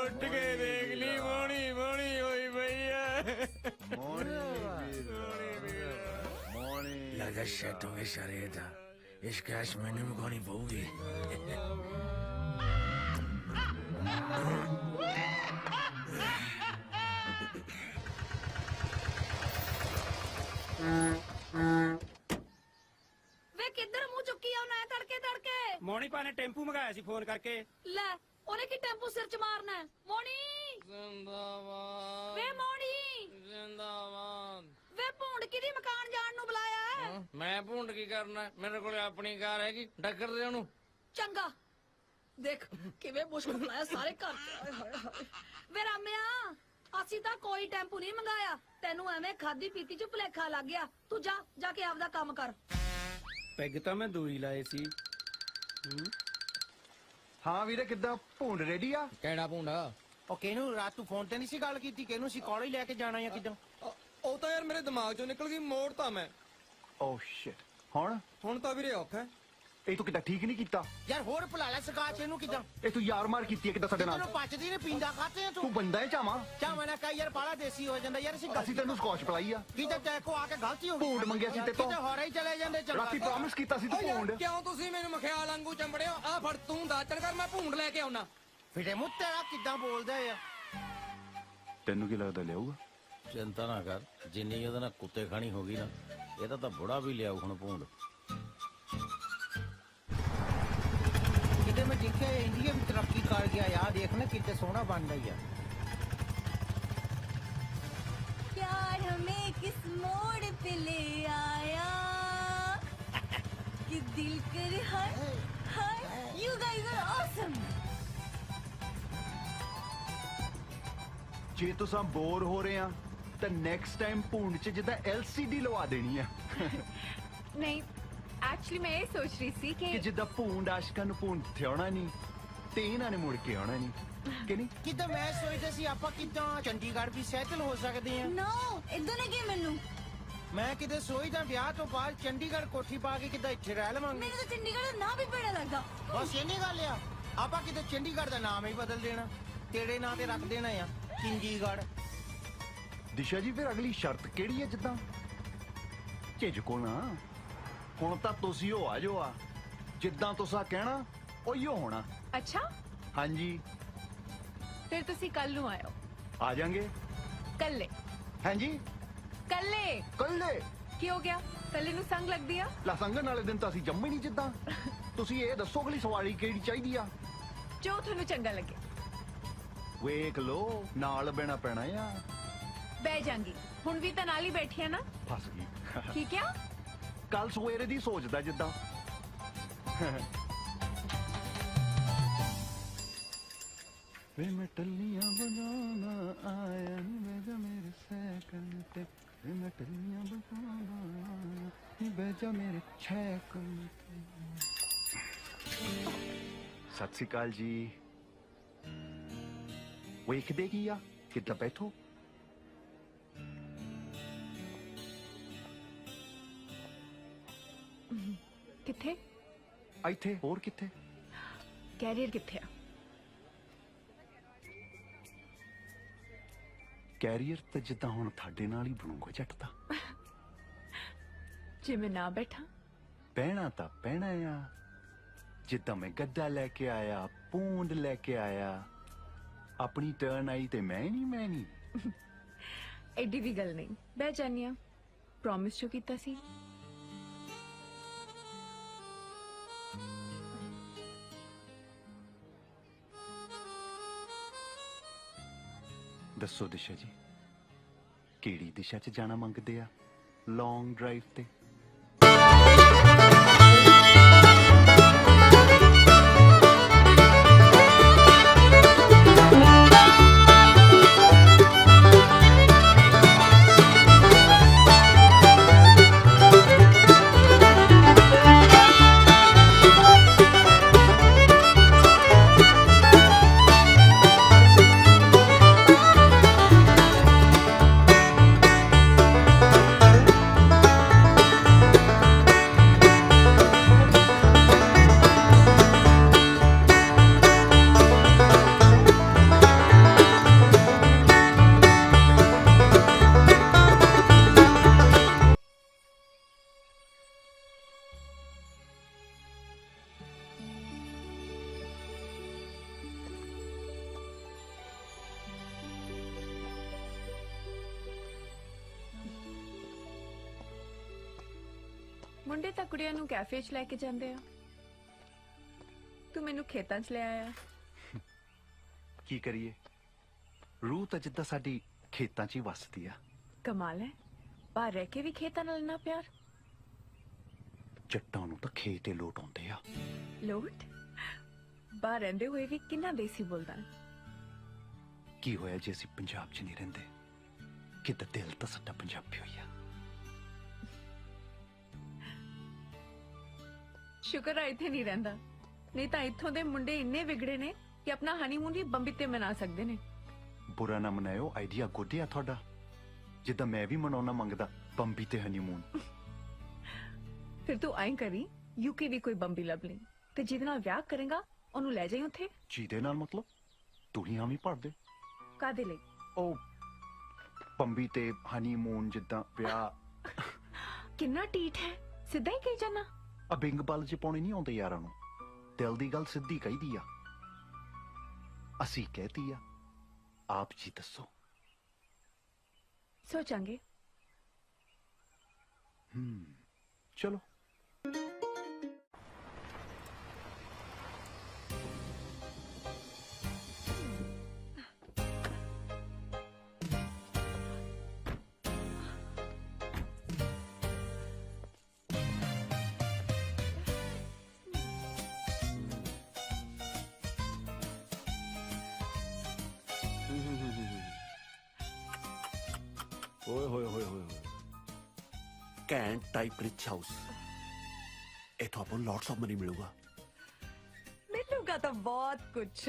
Speaker 10: ਉੱਠ ਕੇ ਦੇਖ ਲਈ ਮੋਣੀ ਹੋਈ ਪਈ ਐ
Speaker 4: ਮੋਣੀ
Speaker 6: ਲੱਗਦਾ ਸ਼ੈਟ ਹੋਵੇ ਸ਼ਰੇ ਦਾ ਇਸ ਕੈਸ਼ ਮੈਨੂੰ ਵੀ ਕੋਣੀ ਪਊਗੀ
Speaker 11: ਵੇ ਕਿੱਧਰ ਮੂੰਹ ਚੁੱਕੀ ਆ ਉਹਨੇ ਤੜਕੇ
Speaker 10: ਮੋਣੀ ਪਾ ਨੇ ਟੈਂਪੂ ਮੰਗਾਇਆ ਸੀ ਫੋਨ ਕਰਕੇ
Speaker 11: ਲੈ ਉਹਨੇ ਕੀ ਟੈਂਪੂ ਸਿਰ ਚ ਮਾਰਨਾ ਮੋਣੀ
Speaker 10: ਜ਼ਿੰਦਾਬਾਦ
Speaker 11: ਵੇ ਮੋਣੀ
Speaker 10: ਜ਼ਿੰਦਾਬਾਦ
Speaker 11: ਵੇ ਭੂੰਡ ਕਿਹਦੀ ਮਕਾਨ ਜਾਣ ਨੂੰ ਬੁਲਾਇਆ
Speaker 10: ਮੈਂ ਭੂੰਡ ਕੀ ਕਰਨਾ ਮੇਰੇ ਕੋਲ ਆਪਣੀ ਕਾਰ ਹੈਗੀ ਟੱਕਰ ਦੇ ਉਹਨੂੰ
Speaker 11: ਚੰਗਾ ਦੇਖ ਕਿਵੇਂ ਮੁਸ਼ਕ ਫਲਾਇਆ ਸਾਰੇ ਘਰ ਚ ਹਾਏ ਹਾਏ ਹਾਏ ਵੇ ਰਾਮਿਆ ਅਸੀਂ ਤਾਂ ਕੋਈ ਟੈਂਪੂ ਨਹੀਂ ਮੰਗਾਇਆ ਤੈਨੂੰ ਐਵੇਂ ਖਾਦੀ ਪੀਤੀ ਚ ਭੁਲੇਖਾ ਲੱਗ ਗਿਆ ਤੂੰ ਜਾ ਕੇ ਆਪਦਾ ਕੰਮ ਕਰ
Speaker 10: ਪੈਗ ਤਾਂ ਮੈਂ ਦੂਈ ਲਾਏ ਸੀ
Speaker 4: ਹਾਂ ਵੀਰੇ ਕਿੱਦਾਂ ਭੂੰਡ ਰੈਡੀ ਆ
Speaker 10: ਕਿਹੜਾ ਭੁੰਡਾ
Speaker 15: ਉਹ ਕਿਹਨੂੰ ਰਾਤ ਤੂੰ ਫੋਨ ਤੇ ਨਹੀਂ ਸੀ ਗੱਲ ਕੀਤੀ ਕਿਹਨੂੰ ਸੀ ਕਾਲਜ ਲੈ ਕੇ ਜਾਣਾ ਜਾਂ ਕਿਦਾਂ
Speaker 10: ਉਹ ਤਾਂ ਯਾਰ ਮੇਰੇ ਦਿਮਾਗ ਚੋਂ ਨਿਕਲ ਗਈ ਮੋੜ ਤਾਂ ਮੈਂ
Speaker 4: ਓ ਸ਼ਿਟ ਹੁਣ
Speaker 10: ਤਾਂ ਵੀਰੇ ਔਖਾ ਹੈ।
Speaker 4: ਇਹ ਤੂੰ ਕਿੱਦਾਂ ਠੀਕ ਨਹੀਂ ਕੀਤਾ
Speaker 15: ਯਾਰ ਹੋਰ ਭੁਲਾ ਲੈ ਸਕਾਚ ਇਹਨੂੰ ਕਿਦਾਂ
Speaker 4: ਇਹ ਤੂੰ ਯਾਰ ਮਾਰ ਕੀਤੀ ਹੈ ਕਿੱਦਾਂ ਸਾਡੇ ਨਾਲ
Speaker 15: ਤੈਨੂੰ ਪਚਦੀ ਨੇ ਪੀਂਦਾ ਖਾਤੇ ਆ
Speaker 4: ਤੂੰ ਬੰਦਾ ਹੈ ਚਾਵਾਂ
Speaker 15: ਚਾਹ ਨਾ ਕਹੀ ਯਾਰ ਬਾਲਾ ਦੇਸੀ ਹੋ ਜਾਂਦਾ ਯਾਰ
Speaker 4: ਅਸੀਂ ਤੈਨੂੰ ਸਕੌਚ ਪਲਾਈ ਆ
Speaker 15: ਕਿਤੇ ਟੈਕੋ ਆ ਕੇ ਗਲਤੀ ਹੋ ਗਈ
Speaker 4: ਭੂੰਡ ਮੰਗਿਆ ਸੀ ਤੇ ਤੋਂ
Speaker 15: ਕਿਤੇ ਹੋਰਾ ਹੀ ਚਲੇ ਜਾਂਦੇ ਚੰਗਾ
Speaker 4: ਰਾਤੀ ਪ੍ਰੋਮਿਸ ਕੀਤਾ ਸੀ ਤੂੰ ਭੂੰਡ
Speaker 10: ਕਿਉਂ ਤੁਸੀਂ ਮੈਨੂੰ ਮਖਿਆਲ ਵਾਂਗੂ ਚੰਬੜਿਓ ਆ ਫੜ ਤੂੰ ਦਾਚਣ ਕਰ ਮੈਂ ਭੂੰਡ ਲੈ ਕੇ ਆਉਣਾ
Speaker 15: ਫਿਰੇ ਮੁੱਤ ਤੇਰਾ ਕਿੱਦਾਂ ਬੋਲਦਾ ਆ
Speaker 4: ਤੈਨੂੰ ਕੀ ਲੱਗਦਾ ਲਿਆਊਗਾ
Speaker 6: ਚਿੰਤਾ ਨਾ ਕਰ ਜਿੰਨੀ ਉਹਦੇ ਨਾਲ ਕੁੱਤੇ ਖਾਣੀ ਹੋ ਗਈ ਨਾ ਇਹਦਾ ਤਾਂ ਬੁੜਾ ਵੀ ਲਿਆਉ ਹੁਣ ਭੂੰਡ
Speaker 15: ਕਿਤੇ ਮੈਂ ਦੇਖਿਆ ਇੰਡੀਆ ਵੀ ਤਰੱਕੀ ਕਰ ਗਿਆ ਯਾਰ ਦੇਖ ਨਾ ਕਿਤੇ ਸੋਹਣਾ ਬਣ ਗਿਆ
Speaker 3: प्यार हमें किस मोड़ पे ले आया कि दिल कर हाय you guys are awesome
Speaker 4: ਜੇ ਤੁਸੀਂ ਬੋਰ ਹੋ ਰਹੇ ਆ ਤਾਂ ਨੈਕਸਟ ਟਾਈਮ ਭੂੰਡ ਚ ਜਿੱਦਾਂ LCD ਲਵਾ ਦੇਣੀ ਆ
Speaker 12: ਨਹੀਂ ਐਕਚੁਅਲੀ ਮੈਂ ਇਹ ਸੋਚ ਰਹੀ ਸੀ
Speaker 4: ਕਿ ਜਿੱਦਾਂ ਭੂੰਡ ਆਸ਼ਕਾਂ ਨੂੰ ਭੂੰਡ ਥਿਆਉਣਾ ਨਹੀਂ ਤੇ ਇਹਨਾਂ ਨੇ ਮੁੜ ਕੇ ਆਉਣਾ ਨਹੀਂ ਕਿ ਨਹੀਂ
Speaker 15: ਕਿਦਾਂ ਮੈਂ ਸੋਚਦਾ ਸੀ ਆਪਾਂ ਕਿਦਾਂ ਚੰਡੀਗੜ੍ਹ ਵੀ ਸੈਟਲ ਹੋ ਸਕਦੇ ਆ
Speaker 3: no ਇਦਾਂ ਨਹੀਂ ਕਿ ਮੈਨੂੰ
Speaker 15: ਮੈਂ ਕਿਤੇ ਸੋਚਦਾ ਵਿਆਹ ਤੋਂ ਬਾਅਦ ਚੰਡੀਗੜ੍ਹ ਕੋਠੀ ਪਾ ਕੇ ਕਿਦਾਂ ਇੱਥੇ ਰਹਿ ਲਵਾਂਗੇ
Speaker 3: ਮੈਨੂੰ ਤਾਂ ਚੰਡੀਗੜ੍ਹ ਦਾ ਨਾਮ ਵੀ ਬੜਾ ਲੱਗਦਾ
Speaker 15: ਬਸ ਇੰਨੀ ਗੱਲ ਆ ਆਪਾਂ ਕਿਤੇ ਚੰਡੀਗੜ੍ਹ ਦਾ ਨਾਮ ਹੀ ਬਦਲ ਦੇਣਾ ਤੇਰੇ ਨਾਂ ਤੇ ਰੱਖ ਦੇਣਾ ਆ ਚੰਡੀਗੜ੍ਹ
Speaker 4: ਦਿਸ਼ਾ ਜੀ ਫਿਰ ਅਗਲੀ ਸ਼ਰਤ ਕਿਹੜੀ ਹੈ ਜਿੱਦਾਂ ਝਿਜਕੋ ਨਾ ਹੁਣ ਤਾਂ ਤੁਸੀਂ ਹੋ ਆ ਜੋ ਆ ਜਿੱਦਾਂ ਤੁਸੀਂ ਕਹਿਣਾ ਉਹੀਓ ਹੋਣਾ
Speaker 12: ਅੱਛਾ
Speaker 4: ਹਾਂਜੀ
Speaker 12: ਫਿਰ ਤੁਸੀਂ ਕੱਲ ਨੂੰ ਆਇਓ
Speaker 4: ਆ ਜਾਾਂਗੇ
Speaker 12: ਕੱਲੇ
Speaker 4: ਹਾਂਜੀ
Speaker 12: ਕੱਲੇ
Speaker 4: ਕੱਲੇ
Speaker 12: ਕੀ ਹੋ ਗਿਆ ਕੱਲੇ ਨੂੰ ਸੰਗ ਲੱਗਦੀ ਆ
Speaker 4: ਲਸੰਗਣ ਵਾਲੇ ਦਿਨ ਤਾਂ ਅਸੀਂ ਜੰਮੇ ਨਹੀਂ ਜਿੱਦਾਂ ਤੁਸੀਂ ਇਹ ਦੱਸੋ ਅਗਲੀ ਸਵਾਰੀ ਕਿਹੜੀ ਚਾਹੀਦੀ ਆ
Speaker 12: ਜੋ ਤੁਹਾਨੂੰ ਚੰਗਾ ਲੱਗੇ
Speaker 4: ਵੇਖ ਲੋ ਨਾਲ ਬਹਿਣਾ ਪੈਣਾ ਆ
Speaker 12: ਬਹਿ ਜਾਂਗੀ ਹੁਣ ਵੀ ਤਾਂ ਨਾਲ ਹੀ ਬੈਠੀ ਆ ਨਾ
Speaker 4: ਫਸ ਗਈ
Speaker 12: ਠੀਕ ਆ
Speaker 4: ਕੱਲ ਸਵੇਰੇ ਦੀ ਸੋਚਦਾ ਜਿੱਦਾਂ ਵੇ ਮੈਂ ਟੱਲੀਆਂ ਬਜਾਣਾ ਆਇਆ ਨੀ ਬੈਜਾ ਮੇਰੇ ਸਾਈਕਲ ਤੇ ਵੇ ਮੈਂ ਟੱਲੀਆਂ ਬਜਾਣਾ ਨੀ ਬੈਜਾ ਮੇਰੇ ਸਾਈਕਲ ਤੇ ਸਤਿ ਸ਼੍ਰੀ ਅਕਾਲ ਜੀ ਵੇਖਦੇ ਕੀ ਆ ਕਿੱਦਾਂ ਬੈਠੋ
Speaker 12: ਕਿੱਥੇ
Speaker 4: ਇੱਥੇ ਹੋਰ ਕਿੱਥੇ
Speaker 12: ਕੈਰੀਅਰ ਕਿੱਥੇ ਆ
Speaker 4: ਕੈਰੀਅਰ ਤਾਂ ਜਿੱਦਾਂ ਹੁਣ ਤੁਹਾਡੇ ਨਾਲ ਹੀ ਬਣੂਗਾ ਜੱਟ ਦਾ
Speaker 12: ਜੇ ਮੈਂ ਨਾ ਬੈਠਾ
Speaker 4: ਪਹਿਣਾ ਤਾਂ ਪਹਿਣਾ ਆ ਜਿੱਦਾਂ ਮੈਂ ਗੱਦਾ ਲੈ ਕੇ ਆਇਆ ਪੂੰਡ ਲੈ ਕੇ ਆਇਆ ਆਪਣੀ ਟਰਨ ਆਈ ਤੇ ਮੈਂ ਨਹੀਂ
Speaker 12: ਐਡੀ ਵੀ ਗੱਲ ਨਹੀਂ ਬਹਿ ਜਾਨੀ ਆ ਪ੍ਰੋਮਿਸ ਜੋ ਕੀਤਾ ਸੀ
Speaker 4: ਦੱਸੋ ਦਿਸ਼ਾ ਜੀ ਕਿਹੜੀ ਦਿਸ਼ਾ 'ਚ ਜਾਣਾ ਮੰਗਦੇ ਆ ਲੌਂਗ ਡਰਾਈਵ ਤੇ
Speaker 12: ਮੁੰਡੇ ਤਾਂ ਕੁੜੀਆਂ ਨੂੰ ਕੈਫੇ 'ਚ ਲੈ ਕੇ ਜਾਂਦੇ ਆ ਤੂੰ ਮੈਨੂੰ ਖੇਤਾਂ 'ਚ ਲੈ ਆਇਆ
Speaker 4: ਕੀ ਕਰੀਏ ਰੂਹ ਤਾਂ ਜਿੱਦਾਂ ਸਾਡੀ ਖੇਤਾਂ 'ਚ ਹੀ ਵੱਸਦੀ ਆ
Speaker 12: ਕਮਾਲ ਹੈ ਬਾਹਰ ਰਹਿ ਕੇ ਵੀ ਖੇਤਾਂ ਨਾਲ ਨਾ ਪਿਆਰ
Speaker 4: ਜੱਟਾਂ ਨੂੰ ਤਾਂ ਖੇਤ ਹੀ ਲੋਟ ਆਉਂਦੇ ਆ
Speaker 12: ਲੋਟ ਬਾਹਰ ਰਹਿੰਦੇ ਹੋਏ ਵੀ ਕਿੰਨਾ ਦੇਸੀ ਬੋਲਦਾ ਹੈ।
Speaker 4: ਕੀ ਹੋਇਆ ਜੇ ਅਸੀਂ ਪੰਜਾਬ 'ਚ ਨਹੀਂ ਰਹਿੰਦੇ? ਕਿਤੇ ਦਿਲ ਤਾਂ ਸਾਡਾ ਪੰਜਾਬੀ ਹੋਈ ਆ।
Speaker 12: ਸ਼ੁਕਰ ਹੈ ਇੱਥੇ ਨਹੀਂ ਰਹਿੰਦਾ, ਨਹੀਂ ਤਾਂ ਇੱਥੋਂ ਦੇ ਮੁੰਡੇ ਇੰਨੇ ਵਿਗੜੇ ਨੇ ਕਿ ਆਪਣਾ ਹਨੀਮੂਨ ਵੀ ਬੰਬੀ ਤੇ ਮਨਾ ਸਕਦੇ ਨੇ।
Speaker 4: ਬੁਰਾ ਨਾ ਮਨਾਇਓ, ਆਈਡੀਆ ਗੁੱਡ ਆ ਤੁਹਾਡਾ। ਜਿੱਦਾਂ ਮੈਂ ਵੀ ਮਨਾਉਣਾ ਮੰਗਦਾ ਬੰਬੀ ਤੇ ਹਨੀਮੂਨ।
Speaker 12: ਫਿਰ ਤੂੰ ਐਂ ਕਰੀ, ਯੂਕੇ ਦੀ ਕੋਈ ਬੰਬੀ ਲੱਭ ਲਈ ਤੇ ਜਿਹਦੇ ਨਾਲ ਵਿਆਹ ਕਰੇਗਾ ਉਹਨੂੰ ਲੈ ਜਾਈਂ ਉੱਥੇ।
Speaker 4: ਜਿਹਦੇ ਨਾਲ ਮਤਲਬ? ਤੂੰ ਹੀ ਹਾਮੀ ਭਰ ਦੇ।
Speaker 12: ਕਾਦੇ ਲਈ?
Speaker 4: ਉਹ ਬੰਬੀ ਤੇ ਹਨੀਮੂਨ ਜਿੱਦਾਂ ਵਿਆਹ।
Speaker 12: ਕਿੰਨਾ ਟੀਟ ਹੈ, ਸਿੱਧਾ ਹੀ ਕਹੀ ਜਾਣਾ।
Speaker 4: ਆ ਬਿੰਗ ਬਲ ਚ ਪਾਉਣੀ ਨਹੀਂ ਆਉਂਦੇ ਯਾਰਾਂ ਨੂੰ। ਦਿਲ ਦੀ ਗੱਲ ਸਿੱਧੀ ਕਹੀਦੀ ਆ। ਅਸੀਂ ਕਹਿਤੀ ਆ, ਆਪ ਜੀ ਦੱਸੋ।
Speaker 12: ਸੋਚਾਂਗੇ।
Speaker 4: ਚਲੋ।
Speaker 16: ਓਏ ਹੋਏ ਹੋਏ ਹੋਏ ਹੋਏ, ਕੈਂਟ ਟਾਈਪ ਰਿਚ ਹਾਊਸ। ਇਥੋਂ ਆਪਾਂ ਨੂੰ ਲੋਟਸ ਆਫ ਮਨੀ ਮਿਲੂਗਾ।
Speaker 12: मिलूंगा तो बहुत कुछ,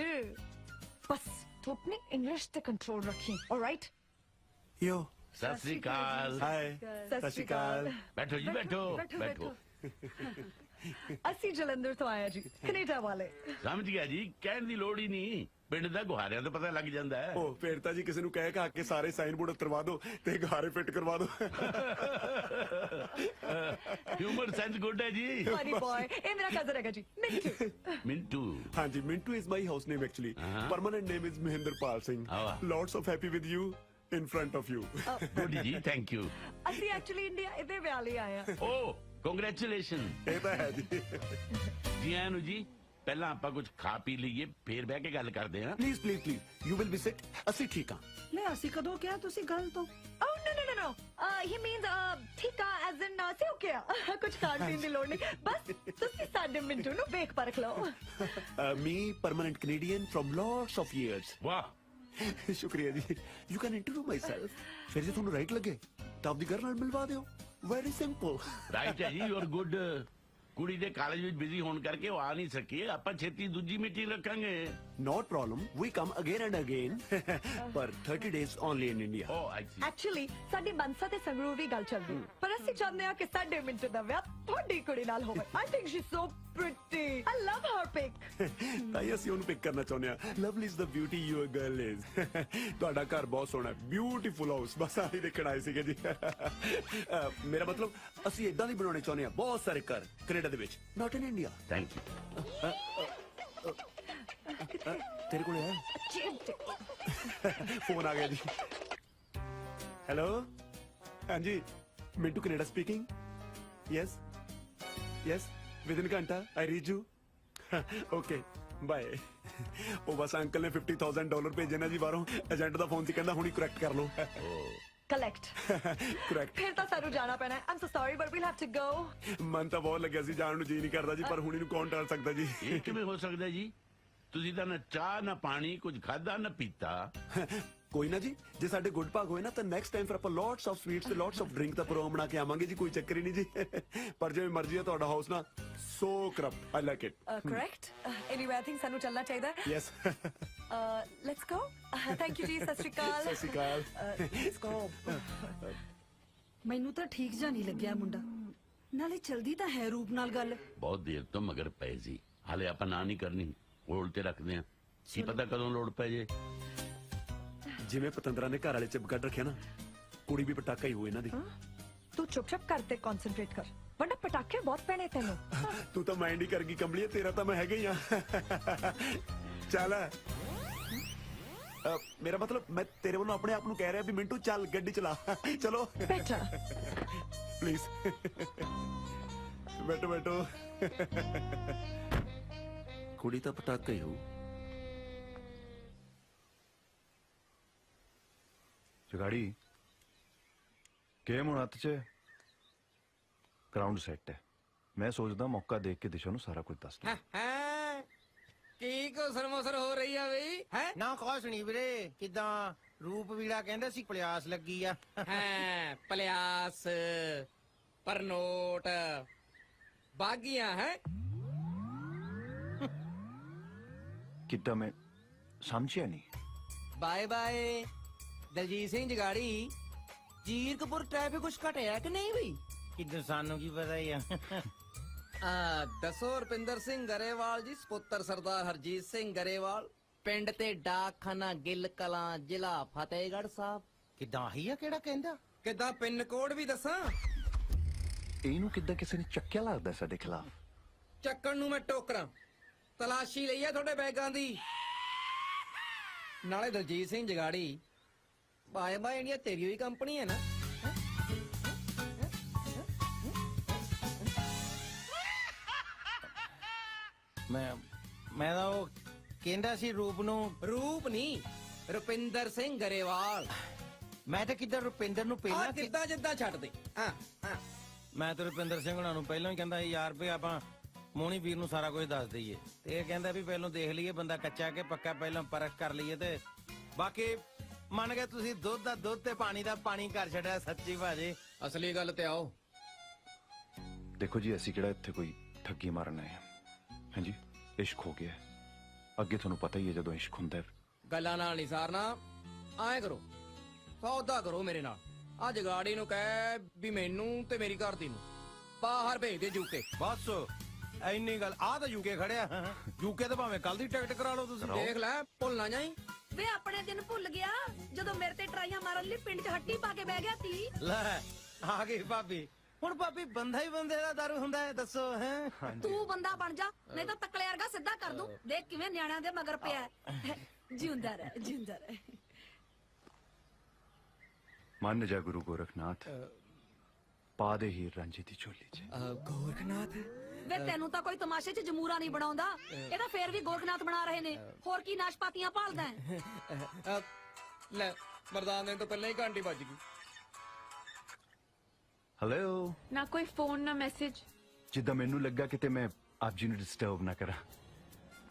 Speaker 12: बस तू अपनी इंग्लिश पे कंट्रोल रखी, ऑलराइट?
Speaker 16: यो
Speaker 7: सत श्री अकाल।
Speaker 16: हाय।
Speaker 12: सत श्री अकाल।
Speaker 7: बैठो जी, बैठो बैठो।
Speaker 12: ਅਸੀਂ ਜਲੰਧਰ ਤੋਂ ਆਇਆ ਜੀ, ਕੈਨੇਡਾ ਵਾਲੇ।
Speaker 7: ਸਮਝ ਗਿਆ ਜੀ, ਕਹਿਣ ਦੀ ਲੋੜ ਹੀ ਨਹੀਂ, ਪਿੰਡ ਦਾ ਗੁਹਾਰਿਆਂ ਤੋਂ ਪਤਾ ਲੱਗ ਜਾਂਦਾ ਹੈ।
Speaker 16: ਉਹ ਫੇਰ ਤਾਂ ਜੀ ਕਿਸੇ ਨੂੰ ਕਹਿ ਕਹਾ ਕੇ ਸਾਰੇ ਸਾਈਨ ਬੋਰਡ ਉਤਰਵਾ ਦਿਓ ਤੇ ਘਾਰੇ ਫਿੱਟ ਕਰਵਾ ਦਿਓ।
Speaker 7: ਹਿਊਮਰ ਸੈਂਸ ਗੁੱਡ ਹੈ ਜੀ।
Speaker 12: ਫਨੀ ਬॉय, ਇਹ ਮੇਰਾ ਕਜ਼ਨ ਹੈਗਾ ਜੀ, ਮਿੰਟੂ।
Speaker 7: ਮਿੰਟੂ।
Speaker 16: ਹਾਂਜੀ, Mintu is my house name actually. Permanent name is Mahinderpal Singh. Lots of happy with you in front of you.
Speaker 7: Good ਜੀ, ਥੈਂਕ ਯੂ।
Speaker 12: ਅਸੀਂ ਐਕਚੁਅਲੀ ਇੰਡੀਆ ਇਹਦੇ ਵਿਆਹ ਲਈ ਆਏ ਆ।
Speaker 7: ਓ ਕੰਗ੍ਰੈਚੁਲੇਸ਼ਨ।
Speaker 16: ਇਹ ਤਾਂ ਹੈ ਜੀ।
Speaker 7: ਜੀ ਆਇਆਂ ਨੂੰ ਜੀ। ਪਹਿਲਾਂ ਆਪਾਂ ਕੁਝ ਖਾ ਪੀ ਲਈਏ, ਫੇਰ ਬਹਿ ਕੇ ਗੱਲ ਕਰਦੇ ਹਾਂ।
Speaker 16: Please please please, you will be sit. ਅਸੀਂ ਠੀਕ ਹਾਂ।
Speaker 11: ਲੈ ਅਸੀਂ ਕਦੋਂ ਕਿਹਾ ਤੁਸੀਂ ਗੱਲ ਤੋਂ?
Speaker 12: Oh no no no no. He means ਠੀਕ ਆ as in ਸੇ ਓਕੇ ਆ। ਕੁਝ ਖਾਣ ਪੀਣ ਦੀ ਲੋੜ ਨਹੀਂ, ਬਸ ਤੁਸੀਂ ਸਾਡੇ ਮਿੰਟੂ ਨੂੰ ਵੇਖ ਪਰਖ ਲਓ।
Speaker 16: Me, permanent Canadian from lots of years.
Speaker 7: ਵਾਹ,
Speaker 16: ਸ਼ੁਕਰੀਆ ਜੀ। You can interview myself. ਫਿਰ ਜੇ ਤੁਹਾਨੂੰ ਰਾਈਟ ਲੱਗੇ ਤਾਂ ਆਪਦੀ ਘਰ ਨਾਲ ਮਿਲਵਾ ਦਿਓ। Very simple.
Speaker 7: ਰਾਈਟ ਹੈ ਜੀ, ਯੂ ਆਰ ਗੁੱਡ। ਕੁੜੀ ਦੇ ਕਾਲਜ ਵਿੱਚ ਬਿਜ਼ੀ ਹੋਣ ਕਰਕੇ ਉਹ ਆ ਨਹੀਂ ਸਕੀ। ਆਪਾਂ ਛੇਤੀ ਦੂਜੀ ਮੀਟਿੰਗ ਰੱਖਾਂਗੇ।
Speaker 16: Not problem. We come again and again. ਪਰ 30 days only in India.
Speaker 7: Oh, I see.
Speaker 12: Actually ਸਾਡੀ ਮਨਸਾ ਤੇ ਸੰਗਰੂ ਵੀ ਗੱਲ ਚੱਲਦੀ, ਪਰ ਅਸੀਂ ਚਾਹੁੰਦੇ ਹਾਂ ਕਿ ਸਾਡੇ ਮਿੰਟੂ ਦਾ ਵਿਆਹ ਤੁਹਾਡੀ ਕੁੜੀ ਨਾਲ ਹੋਵੇ। I think she's so pretty. I love her pic.
Speaker 16: ਤਾਂ ਹੀ ਅਸੀਂ ਉਹਨੂੰ ਪਿਕ ਕਰਨਾ ਚਾਹੁੰਦੇ ਹਾਂ। Lovely is the beauty your girl is. ਤੁਹਾਡਾ ਘਰ ਬਹੁਤ ਸੋਹਣਾ ਹੈ, ਬਿਊਟੀਫੁਲ ਹਾਊਸ। ਬਸ ਆਹੀ ਦੇਖਣ ਆਏ ਸੀਗੇ ਜੀ। ਮੇਰਾ ਮਤਲਬ ਅਸੀਂ ਇਦਾਂ ਦੀ ਬਣਾਉਣੇ ਚਾਹੁੰਦੇ ਹਾਂ, ਬਹੁਤ ਸਾਰੇ ਘਰ ਕੈਨੇਡਾ ਦੇ ਵਿੱਚ, not in India.
Speaker 7: Thank you.
Speaker 16: ਤੇਰੇ ਕੋਲ ਹੈ ਫੋਨ ਆ ਗਿਆ ਜੀ। ਹੈਲੋ, ਹਾਂਜੀ, Mintu Canada speaking. Yes yes, within ਘੰਟਾ I reach you. Okay bye. ਉਹ ਬਸ ਅੰਕਲ ਨੇ $50,000 ਭੇਜੇ ਨਾ ਜੀ ਬਾਹਰੋਂ। ਏਜੰਟ ਦਾ ਫੋਨ ਸੀ, ਕਹਿੰਦਾ ਹੁਣੀ ਕਰੈਕਟ ਕਰ ਲਓ।
Speaker 12: ਕਲੈਕਟ।
Speaker 16: ਕਰੈਕਟ।
Speaker 12: ਫਿਰ ਤਾਂ ਸਾਨੂੰ ਜਾਣਾ ਪੈਣਾ। I'm so sorry but we'll have to go.
Speaker 16: ਮਨ ਤਾਂ ਬਹੁਤ ਲੱਗਿਆ ਸੀ, ਜਾਣ ਨੂੰ ਜੀ ਨਹੀਂ ਕਰਦਾ ਜੀ, ਪਰ ਹੁਣੀ ਨੂੰ ਕੌਣ ਟਾਲ ਸਕਦਾ ਜੀ।
Speaker 7: ਇਹ ਕਿਵੇਂ ਹੋ ਸਕਦਾ ਜੀ? ਤੁਸੀਂ ਤਾਂ ਨਾ ਚਾਹ ਨਾ ਪਾਣੀ ਕੁਝ ਖਾਦਾ ਨਾ ਪੀਤਾ।
Speaker 16: ਕੋਈ ਨਾ ਜੀ, ਜੇ ਸਾਡੇ ਗੁੱਡ ਭਾਗ ਹੋਏ ਨਾ ਤਾਂ ਨੈਕਸਟ ਟਾਈਮ ਫਿਰ ਆਪਾਂ ਲੋਟਸ ਆਫ ਸਵੀਟਸ ਤੇ ਲੋਟਸ ਆਫ ਡਰਿੰਕ ਦਾ ਪ੍ਰੋਗਰਾਮ ਬਣਾ ਕੇ ਆਵਾਂਗੇ ਜੀ। ਕੋਈ ਚੱਕਰ ਹੀ ਨਹੀਂ ਜੀ। ਪਰ ਜਿਵੇਂ ਮਰਜ਼ੀ ਹੈ, ਤੁਹਾਡਾ ਹਾਊਸ ਨਾ so corrupt. I like it.
Speaker 12: Correct. Anyway I think ਸਾਨੂੰ ਚੱਲਣਾ ਚਾਹੀਦਾ ਹੈ।
Speaker 16: Yes.
Speaker 12: Let's go. Thank you ji. ਸਤਿ ਸ਼੍ਰੀ ਅਕਾਲ।
Speaker 16: ਸਤਿ ਸ਼੍ਰੀ ਅਕਾਲ।
Speaker 12: Let's go.
Speaker 11: ਮੈਨੂੰ ਤਾਂ ਠੀਕ ਜਾਂ ਨਹੀਂ ਲੱਗਿਆ ਮੁੰਡਾ, ਨਾਲੇ ਚਲਦੀ ਤਾਂ ਹੈ ਰੂਪ ਨਾਲ ਗੱਲ।
Speaker 7: ਬਹੁਤ ਦੇਰ ਤੋਂ ਮਗਰ ਪਏ ਸੀ, ਹਾਲੇ ਆਪਾਂ ਨਾ ਨਹੀਂ ਕਰਨੀ, ਹੋਲਡ ਤੇ ਰੱਖਦੇ ਆ। ਕੀ ਪਤਾ ਕਦੋਂ ਲੋੜ ਪੈ ਜੇ।
Speaker 16: ਜਿਵੇਂ ਪਤੰਦਰਾ ਨੇ ਘਰ ਵਾਲੇ ਚ ਕੱਢ ਰੱਖਿਆ ਨਾ, ਕੁੜੀ ਵੀ ਪਟਾਕਾ ਹੀ ਹੋਏ ਇਹਨਾਂ ਦੀ।
Speaker 12: ਤੂੰ ਚੁੱਪ-ਚਾਪ ਕਰ ਤੇ ਕਨਸੈਂਟਰੇਟ ਕਰ, ਵਰਨਾ ਪਟਾਕੇ ਬਹੁਤ ਪੈਣੇ ਤੈਨੂੰ।
Speaker 16: ਤੂੰ ਤਾਂ ਮਾਈਂਡ ਹੀ ਕਰ ਗਈ ਕੰਬਲੀਏ, ਤੇਰਾ ਤਾਂ ਮੈਂ ਹੈਗਾ ਹੀ ਆ। ਚੱਲ, ਮੇਰਾ ਮਤਲਬ ਮੈਂ ਤੇਰੇ ਵੱਲੋਂ ਆਪਣੇ ਆਪ ਨੂੰ ਕਹਿ ਰਿਹਾ ਵੀ ਮਿੰਟੂ ਚੱਲ ਗੱਡੀ ਚਲਾ। ਚਲੋ
Speaker 12: ਬੈਠਾ
Speaker 16: ਪਲੀਜ਼। ਬੈਠੋ ਬੈਠੋ। ਕੁੜੀ ਤਾਂ ਪਟਾਕਾ ਹੀ ਹੋਊ।
Speaker 4: ਜਗਾੜੀ ਗੇਮ ਹੁਣ ਹੱਥ 'ਚ ਗਰਾਊਂਡ ਸੈੱਟ ਹੈ। ਮੈਂ ਸੋਚਦਾ ਮੌਕਾ ਦੇਖ ਕੇ ਦਿਸ਼ਾ ਨੂੰ ਸਾਰਾ ਕੁਝ ਦੱਸ ਦੂੰ।
Speaker 10: ਕੀ ਘੁਸਰ ਮੁਸਰ ਹੋ ਰਹੀ ਆ ਬਈ ਹੈ
Speaker 15: ਨਾ ਕੁਛ ਨਹੀਂ ਵੀਰੇ ਕਿਦਾਂ ਰੂਪ ਵੀੜਾ ਕਹਿੰਦਾ ਸੀ ਪਲਿਆਸ ਲੱਗੀ ਆ
Speaker 10: ਹੈ ਪਲਿਆਸ ਪਰਨੋਟ ਬਾਗੀਆਂ ਹੈ
Speaker 4: ਕਿੱਦਾਂ ਮੈਂ ਸਮਝਿਆ ਨਹੀਂ
Speaker 10: bye bye Daljit Singh Jagadi Zirakpur traffic ਕੁਛ ਘਟਿਆ ਕਿ ਨਹੀਂ ਬਈ
Speaker 15: ਕਿਦਾਂ ਸਾਨੂੰ ਕੀ ਪਤਾ ਹੀ ਆ
Speaker 10: ਦੱਸੋ ਰੁਪਿੰਦਰ ਸਿੰਘ ਗਰੇਵਾਲ ਜੀ ਸਪੁੱਤਰ ਸਰਦਾਰ ਹਰਜੀਤ ਸਿੰਘ ਗਰੇਵਾਲ ਪਿੰਡ ਤੇ ਡਾਕਖਾਨਾ ਗਿੱਲ ਕਲਾਂ ਜ਼ਿਲ੍ਹਾ ਫਤਿਹਗੜ੍ਹ ਸਾਹਿਬ
Speaker 15: ਕਿਦਾਂ ਆਹੀ ਆ ਕਿਹੜਾ ਕਹਿੰਦਾ
Speaker 10: ਕਿੱਦਾਂ ਪਿੰਨ ਕੋਡ ਵੀ ਦੱਸਾਂ
Speaker 4: ਇਹਨੂੰ ਕਿੱਦਾਂ ਕਿਸੇ ਨੇ ਚੱਕਿਆ ਲੱਗਦਾ ਸਾਡੇ ਖਿਲਾਫ
Speaker 10: ਚੱਕਣ ਨੂੰ ਮੈਂ ਟੋਕਰਾਂ ਤਲਾਸ਼ੀ ਲਈ ਆ ਤੁਹਾਡੇ ਬੈਗਾਂ ਦੀ ਨਾਲੇ Daljit Singh Jagadi bye bye India ਤੇਰੀ ਹੋਈ ਕੰਪਨੀ ਹੈ ਨਾ
Speaker 15: ਮੈਂ ਤਾਂ ਉਹ ਕਹਿੰਦਾ ਸੀ ਰੂਪ
Speaker 10: ਨਹੀਂ ਰੁਪਿੰਦਰ ਸਿੰਘ ਗਰੇਵਾਲ
Speaker 15: ਮੈਂ ਤਾਂ ਕਿੱਦਾਂ ਰੁਪਿੰਦਰ ਨੂੰ
Speaker 10: ਆ
Speaker 15: ਪਹਿਲਾਂ
Speaker 10: ਕਿੱਦਾਂ ਜਿੱਦਾਂ ਛੱਡ ਦੇ ਹਾਂ
Speaker 15: ਮੈਂ ਤਾਂ ਰੁਪਿੰਦਰ ਸਿੰਘ ਹੁਣਾਂ ਨੂੰ ਪਹਿਲਾਂ ਹੀ ਕਹਿੰਦਾ ਸੀ ਯਾਰ ਵੀ ਆਪਾਂ ਮੋਹਣੀ ਵੀਰ ਨੂੰ ਸਾਰਾ ਕੁਝ ਦੱਸ ਦਈਏ ਤੇ ਇਹ ਕਹਿੰਦਾ ਵੀ ਪਹਿਲਾਂ ਦੇਖ ਲਈਏ ਬੰਦਾ ਕੱਚਾ ਕਿ ਪੱਕਾ ਪਹਿਲਾਂ ਪਰਖ ਕਰ ਲਈਏ ਤੇ ਬਾਕੀ ਮੰਨ ਗਏ ਤੁਸੀਂ ਦੁੱਧ ਦਾ ਦੁੱਧ ਤੇ ਪਾਣੀ ਦਾ ਪਾਣੀ ਕਰ ਛੱਡਿਆ ਸੱਚੀ ਭਾਜੀ
Speaker 10: ਅਸਲੀ ਗੱਲ ਤੇ ਆਓ
Speaker 4: ਦੇਖੋ ਜੀ ਅਸੀਂ ਕਿਹੜਾ ਇੱਥੇ ਕੋਈ ਠੱਗੀ ਮਾਰਨ ਆਏ ਹਾਂ ਹਾਂਜੀ ਇਸ਼ਕ ਹੋ ਗਿਆ ਅੱਗੇ ਤੁਹਾਨੂੰ ਪਤਾ ਹੀ ਹੈ ਜਦੋਂ ਇਸ਼ਕ ਹੁੰਦਾ
Speaker 10: ਗੱਲਾਂ ਨਾਲ ਨਹੀਂ ਸਾਰਨਾ ਐਂ ਕਰੋ ਸੌਦਾ ਕਰੋ ਮੇਰੇ ਨਾਲ ਆ ਜਗਾੜੀ ਨੂੰ ਕਹਿ ਵੀ ਮੈਨੂੰ ਤੇ ਮੇਰੀ ਘਰ ਦੀ ਨੂੰ ਬਾਹਰ ਭੇਜ ਦੇ ਜੂਕੇ
Speaker 15: ਬਸ ਇੰਨੀ ਗੱਲ ਆ ਤਾਂ ਯੂਕੇ ਖੜਿਆ ਯੂਕੇ ਤੇ ਭਾਵੇਂ ਕੱਲ ਦੀ ਟਿਕਟ ਕਰਾ ਲਓ ਤੁਸੀਂ
Speaker 10: ਦੇਖ ਲੈ ਭੁੱਲ ਨਾ ਜਾਈ
Speaker 11: ਵੇ ਆਪਣੇ ਦਿਨ ਭੁੱਲ ਗਿਆ ਜਦੋਂ ਮੇਰੇ ਤੇ ਟਰਾਈਆਂ ਮਾਰਨ ਲਈ ਪਿੰਡ 'ਚ ਹੱਟੀ ਪਾ ਕੇ ਬਹਿ ਗਿਆ ਤੀ
Speaker 15: ਲੈ ਆ ਗਈ ਭਾਬੀ ਹੁਣ ਭਾਬੀ ਬੰਦਾ ਹੀ ਬੰਦੇ ਦਾ ਦਾਰੂ ਹੁੰਦਾ ਹੈ ਦੱਸੋ ਹੈ
Speaker 11: ਤੂੰ ਬੰਦਾ ਬਣ ਜਾ ਨਹੀਂ ਤਾਂ ਤਕਲੇ ਵਰਗਾ ਸਿੱਧਾ ਕਰ ਦੂੰ ਦੇਖ ਕਿਵੇਂ ਨਿਆਣਿਆਂ ਦੇ ਮਗਰ ਪਿਆ ਜਿਉਂਦਾ ਰਹਿ ਜਿਉਂਦਾ ਰਹਿ
Speaker 4: ਮੰਨ ਜਾ ਗੁਰੂ ਗੋਰਖਨਾਥ ਪਾ ਦੇ ਹੀਰ ਰਾਂਝੇ ਦੀ ਝੋਲੀ 'ਚ
Speaker 10: ਗੋਰਖਨਾਥ
Speaker 11: ਵੇ ਤੈਨੂੰ ਤਾਂ ਕੋਈ ਤਮਾਸ਼ੇ 'ਚ ਜਮੂਰਾ ਨਹੀਂ ਬਣਾਉਂਦਾ ਇਹ ਤਾਂ ਫੇਰ ਵੀ ਗੋਰਖਨਾਥ ਬਣਾ ਰਹੇ ਨੇ ਹੋਰ ਕੀ ਨਾਸ਼ਪਾਤੀਆਂ ਭਾਲਦਾ ਹੈ
Speaker 10: ਲੈ ਮਰਦਾਨ ਦੇ ਤੋਂ ਪਹਿਲਾਂ ਹੀ ਘੰਟੀ ਵੱਜ ਗਈ
Speaker 4: ਹੈਲੋ
Speaker 12: ਨਾ ਕੋਈ ਫੋਨ ਨਾ ਮੈਸੇਜ
Speaker 4: ਜਿੱਦਾਂ ਮੈਨੂੰ ਲੱਗਾ ਕਿਤੇ ਮੈਂ ਆਪ ਜੀ ਨੂੰ ਡਿਸਟਰਬ ਨਾ ਕਰਾਂ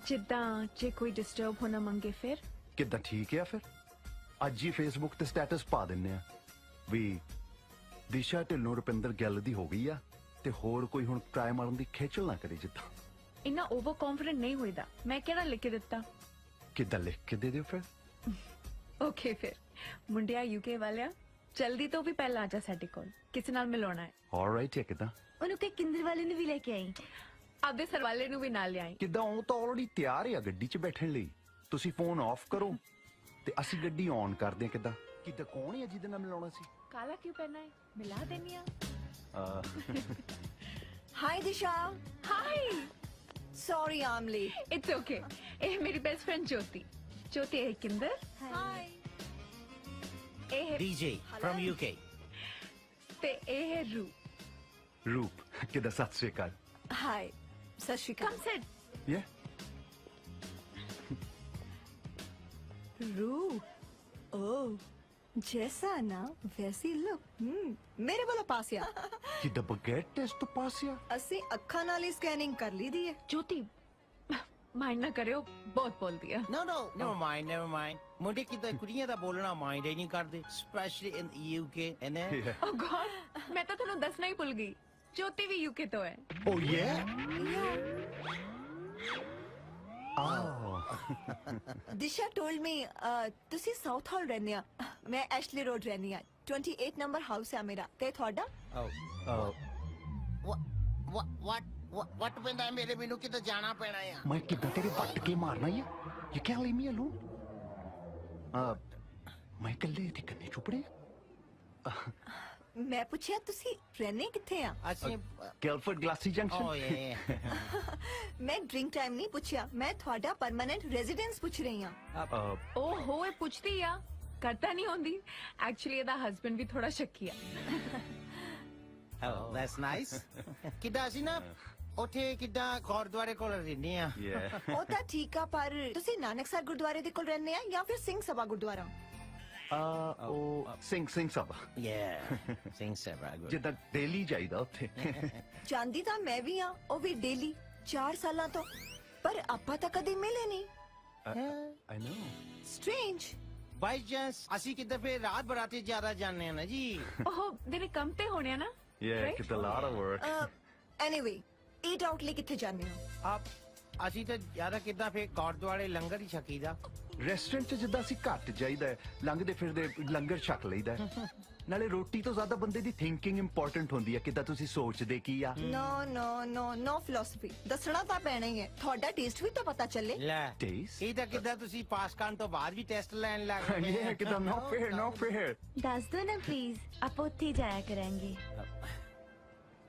Speaker 12: ਜਿੱਦਾਂ ਜੇ ਕੋਈ ਡਿਸਟਰਬ ਹੋਣਾ ਮੰਗੇ ਫਿਰ
Speaker 4: ਕਿੱਦਾਂ ਠੀਕ ਹੈ ਫਿਰ ਅੱਜ ਹੀ ਫੇਸਬੁੱਕ ਤੇ ਸਟੇਟਸ ਪਾ ਦਿੰਨੇ ਆ ਵੀ ਦਿਸ਼ਾ ਢਿੱਲੋਂ ਰੁਪਿੰਦਰ ਗਿੱਲ ਦੀ ਹੋ ਗਈ ਆ ਤੇ ਹੋਰ ਕੋਈ ਹੁਣ ਟਰਾਈ ਮਾਰਨ ਦੀ ਖੇਚਲ ਨਾ ਕਰੇ ਜਿੱਦਾਂ
Speaker 12: ਇੰਨਾ ਓਵਰ ਕੌਨਫੀਡੈਂਟ ਨਹੀਂ ਹੋਈਦਾ ਮੈਂ ਕਿਹੜਾ ਲਿਖ ਕੇ ਦਿੱਤਾ
Speaker 4: ਕਿੱਦਾਂ ਲਿਖ ਕੇ ਦੇ ਦਿਓ ਫਿਰ
Speaker 12: ਓਕੇ ਫਿਰ ਮੁੰਡਿਆ ਯੂਕੇ ਵਾਲਿਆ ਜਲਦੀ ਤੋਂ ਵੀ ਪਹਿਲਾਂ ਆ ਜਾ ਸਾਡੇ ਕੋਲ ਕਿਸੇ ਨਾਲ ਮਿਲਾਉਣਾ ਹੈ
Speaker 4: ਆਲਰਾਈਟ ਹੈ ਕਿੱਦਾਂ
Speaker 3: ਉਹਨੂੰ ਕਿ ਕਿੰਦਰ ਵਾਲੇ ਨੂੰ ਵੀ ਲੈ ਕੇ ਆਈ
Speaker 12: ਆਪਦੇ ਸਰਵਾਲੇ ਨੂੰ ਵੀ ਨਾਲ ਲਿਆਈ
Speaker 4: ਕਿੱਦਾਂ ਉਹ ਤਾਂ ਆਲਰੇਡੀ ਤਿਆਰ ਆ ਗੱਡੀ 'ਚ ਬੈਠਣ ਲਈ ਤੁਸੀਂ ਫੋਨ ਆਫ ਕਰੋ ਤੇ ਅਸੀਂ ਗੱਡੀ ਔਨ ਕਰਦੇ ਹਾਂ ਕਿੱਦਾਂ ਕੌਣ ਹੈ ਜਿਹਦੇ ਨਾਲ ਮਿਲਾਉਣਾ ਸੀ
Speaker 12: ਕਾਲਾ ਕਿਉਂ ਪਹਿਨਾ ਹੈ ਮਿਲਾ ਦੇਣੀ ਆ
Speaker 3: hi Disha
Speaker 12: hi
Speaker 3: sorry I am late
Speaker 12: it's okay ਇਹ ਮੇਰੀ ਬੈਸਟ ਫਰੈਂਡ ਜੋਤੀ ਹੈ ਕਿੰਦਰ
Speaker 3: हाय
Speaker 12: ਇਹ ਹੈ
Speaker 15: ਡੀਜੇ ਫਰਮ ਯੂਕੇ
Speaker 12: ਤੇ ਇਹ ਹੈ
Speaker 4: ਰੂਪ ਕਿੱਦਾਂ ਸਤਿ ਸ਼੍ਰੀ ਅਕਾਲ
Speaker 3: हाय सत श्री
Speaker 12: ਕਮ
Speaker 3: अकाल
Speaker 12: ਸਿਟ
Speaker 4: ਯੇ
Speaker 3: रू ओ जैसा ना वैसी लुक मेरे वाला पास या
Speaker 4: ਕਿੱਦਾਂ ਬਗੈਰ ਟੈਸਟ ਤੋਂ ਪਾਸ ਆ
Speaker 3: ਅਸੀਂ ਅੱਖਾਂ ਨਾਲ ਹੀ ਸਕੈਨਿੰਗ ਕਰ ਲਈ ਦੀ ਹੈ
Speaker 12: ਜੋਤੀ ਮਾਈਂਡ ਨਾ ਕਰਿਓ ਬਹੁਤ ਬੋਲਦੀ ਆ
Speaker 15: No, never mind. ਮੁੰਡੇ ਕਿਤੇ ਕੁੜੀਆਂ ਦਾ ਬੋਲਣਾ ਮਾਈਂਡ ਹੀ ਨਹੀਂ ਕਰਦੇ specially in UK and
Speaker 12: oh God ਮੈਂ ਤਾਂ ਤੁਹਾਨੂੰ ਦੱਸਣਾ ਹੀ ਭੁੱਲ ਗਈ ਜੋਤੀ ਵੀ ਯੂਕੇ ਤੋਂ ਹੈ
Speaker 4: ਓ ਯੇ
Speaker 3: दिशा टोल्ड मी ਤੁਸੀਂ ਸਾਊਥ ਹਾਲ ਰਹਿੰਦੇ ਆ ਮੈਂ ਐਸ਼ਲੀ ਰੋਡ ਰਹਿੰਦੀ ਆ 28 ਨੰਬਰ ਹਾਊਸ ਹੈ ਮੇਰਾ ਤੇ ਤੁਹਾਡਾ
Speaker 15: ਵਟ ਪੈਂਦਾ ਮੇਰੇ ਮੈਨੂੰ ਕਿਤੇ ਜਾਣਾ ਪੈਣਾ ਆ
Speaker 4: ਮੈਂ ਕਿੱਦਾਂ ਤੇਰੇ ਵੱਟ ਕੇ ਮਾਰਨਾ ਆ you can leave me alone ਮੈਂ ਇਕੱਲੇ ਤੇ ਕੰਨੇ ਚੁਪੜੇ
Speaker 3: ਮੈਂ ਪੁੱਛਿਆ ਤੁਸੀਂ ਰਹਿੰਦੇ ਕਿੱਥੇ ਆ
Speaker 15: ਅਸੀਂ
Speaker 4: ਗੈਲਫੋਰਡ ਗਲਾਸੀ ਜੰਕਸ਼ਨ
Speaker 15: ਓ ਯੇ
Speaker 3: ਮੈਂ ਡਰਿੰਕ ਟਾਈਮ ਨਹੀਂ ਪੁੱਛਿਆ ਮੈਂ ਤੁਹਾਡਾ ਪਰਮਨੈਂਟ ਰੈਜ਼ੀਡੈਂਸ ਪੁੱਛ ਰਹੀ ਆ
Speaker 12: ਓਹੋ ਇਹ ਪੁੱਛਦੀ ਆ ਕਰਤਾ ਨਹੀਂ ਹੁੰਦੀ ਐਕਚੁਅਲੀ ਇਹਦਾ ਹਸਬੰਡ ਵੀ ਥੋੜਾ ਸ਼ੱਕੀ ਆ
Speaker 15: ਓ ਦੈਟਸ ਨਾਈਸ ਕਿੱਦਾਂ ਸੀ ਨਾ ਉੱਥੇ ਕਿੱਦਾਂ ਗੁਰਦੁਆਰੇ ਕੋਲ ਰਹਿੰਦੇ ਆ
Speaker 3: ਉਹ ਤਾਂ ਠੀਕ ਆ ਪਰ ਤੁਸੀਂ ਨਾਨਕਸਰ ਗੁਰਦੁਆਰੇ ਦੇ ਕੋਲ ਰਹਿੰਦੇ ਆ ਜਾਂ ਫਿਰ ਸਿੰਘ ਸਭਾ ਗੁਰਦੁਆਰਾ
Speaker 4: ਉਹ ਸਿੰਘ ਸਭਾ
Speaker 15: ਸਿੰਘ ਸਭਾ
Speaker 4: ਜਿੱਦਾਂ ਡੇਲੀ ਜਾਈਦਾ ਉੱਥੇ
Speaker 3: ਜਾਂਦੀ ਤਾਂ ਮੈਂ ਵੀ ਆ ਉਹ ਵੀ ਡੇਲੀ 4 ਸਾਲਾਂ ਤੋਂ
Speaker 17: ਪਰ ਆਪਾਂ ਤਾਂ ਕਦੇ ਮਿਲੇ ਨਹੀਂ।
Speaker 13: I know.
Speaker 17: Strange.
Speaker 15: By chance ਅਸੀਂ ਕਿਤੇ ਫੇਰ ਰਾਤ ਬਰਾਤੇ ਜ਼ਿਆਦਾ ਜਾਂਦੇ ਆ ਨਾ ਜੀ।
Speaker 12: ਉਹ ਦਿਨੇ ਕੰਮ ਤੇ ਹੋਣੇ ਆ ਨਾ।
Speaker 13: Yeah, it's a lot of work.
Speaker 17: Anyway, eat out ਲਈ ਕਿੱਥੇ ਜਾਂਦੇ ਹੋ?
Speaker 15: ਅਸੀਂ ਤਾਂ ਜ਼ਿਆਦਾ ਕਿੱਦਾਂ ਫੇਰ ਗੁਰਦੁਆਰੇ ਲੰਗਰ ਹੀ ਛਕੀਦਾ।
Speaker 4: ਰੈਸਟੋਰੈਂਟ 'ਚ ਜਿੱਦਾਂ ਅਸੀਂ ਘੱਟ ਜਾਈਦਾ ਹੈ, ਲੰਘਦੇ ਫਿਰਦੇ ਲੰਗਰ ਛਕ ਲਈਦਾ ਹੈ। ਨਾਲੇ ਰੋਟੀ ਤੋਂ ਜ਼ਿਆਦਾ ਬੰਦੇ ਦੀ ਥਿੰਕਿੰਗ ਇੰਪੋਰਟੈਂਟ ਹੁੰਦੀ ਹੈ, ਕਿੱਦਾਂ ਤੁਸੀਂ ਸੋਚਦੇ ਕੀ ਆ।
Speaker 17: No philosophy. ਦੱਸਣਾ ਤਾਂ ਪੈਣਾ ਹੀ ਹੈ, ਤੁਹਾਡਾ ਟੇਸਟ ਵੀ ਤਾਂ ਪਤਾ ਚੱਲੇ।
Speaker 15: ਲੈ
Speaker 4: ਟੇਸਟ
Speaker 15: ਇਹ ਤਾਂ ਕਿੱਦਾਂ ਤੁਸੀਂ ਪਾਸ ਕਰਨ ਤੋਂ ਬਾਅਦ ਵੀ ਟੈਸਟ ਲੈਣ ਲੱਗ ਗਏ।
Speaker 4: ਇਹ ਕਿੱਦਾਂ no fair.
Speaker 3: ਦੱਸ ਦੋ ਨਾ ਪਲੀਜ਼, ਆਪਾਂ ਉੱਥੇ ਹੀ ਜਾਇਆ ਕਰਾਂਗੇ।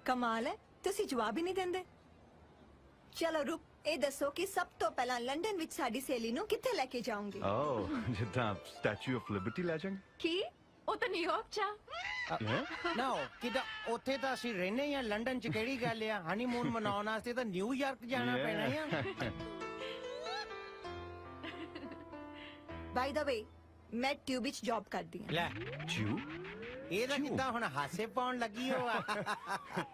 Speaker 17: ਕਮਾਲ ਹੈ, ਤੁਸੀਂ ਜਵਾਬ ਹੀ ਨਹੀਂ ਦਿੰਦੇ। ਚਲੋ ਰੁਕ, ਇਹ ਦੱਸੋ ਕਿ ਸਭ ਤੋਂ ਪਹਿਲਾਂ ਲੰਡਨ ਵਿੱਚ ਸਾਡੀ ਸਹੇਲੀ ਨੂੰ ਕਿੱਥੇ ਲੈ ਕੇ ਜਾਓਗੇ?
Speaker 4: ਜਿੱਦਾਂ ਸਟੈਚੂ ਆਫ ਲਿਬਰਟੀ ਲੈ ਜਾਵਾਂਗੇ।
Speaker 12: ਕੀ ਉਹ ਤਾਂ ਨਿਊਯਾਰਕ ਚ ਆ।
Speaker 15: ਨਾ ਕਿੱਦਾਂ ਉੱਥੇ ਤਾਂ ਅਸੀਂ ਰਹਿੰਦੇ ਆ, ਲੰਡਨ ਚ ਕਿਹੜੀ ਗੱਲ ਆ? ਹਨੀਮੂਨ ਮਨਾਉਣ ਵਾਸਤੇ ਤਾਂ ਨਿਊਯਾਰਕ ਜਾਣਾ ਪੈਣਾ ਆ।
Speaker 17: ਬਾਈ ਦਾ ਵੇ, ਮੈਂ ਟਿਊਬ ਵਿੱਚ ਜੌਬ ਕਰਦੀ ਹਾਂ।
Speaker 15: ਲੈ
Speaker 4: ਟਿਊਬ?
Speaker 15: ਇਹ ਤਾਂ ਕਿੱਦਾਂ ਹੁਣ ਹਾਸੇ ਪਾਉਣ ਲੱਗੀ ਹੋ ਆ।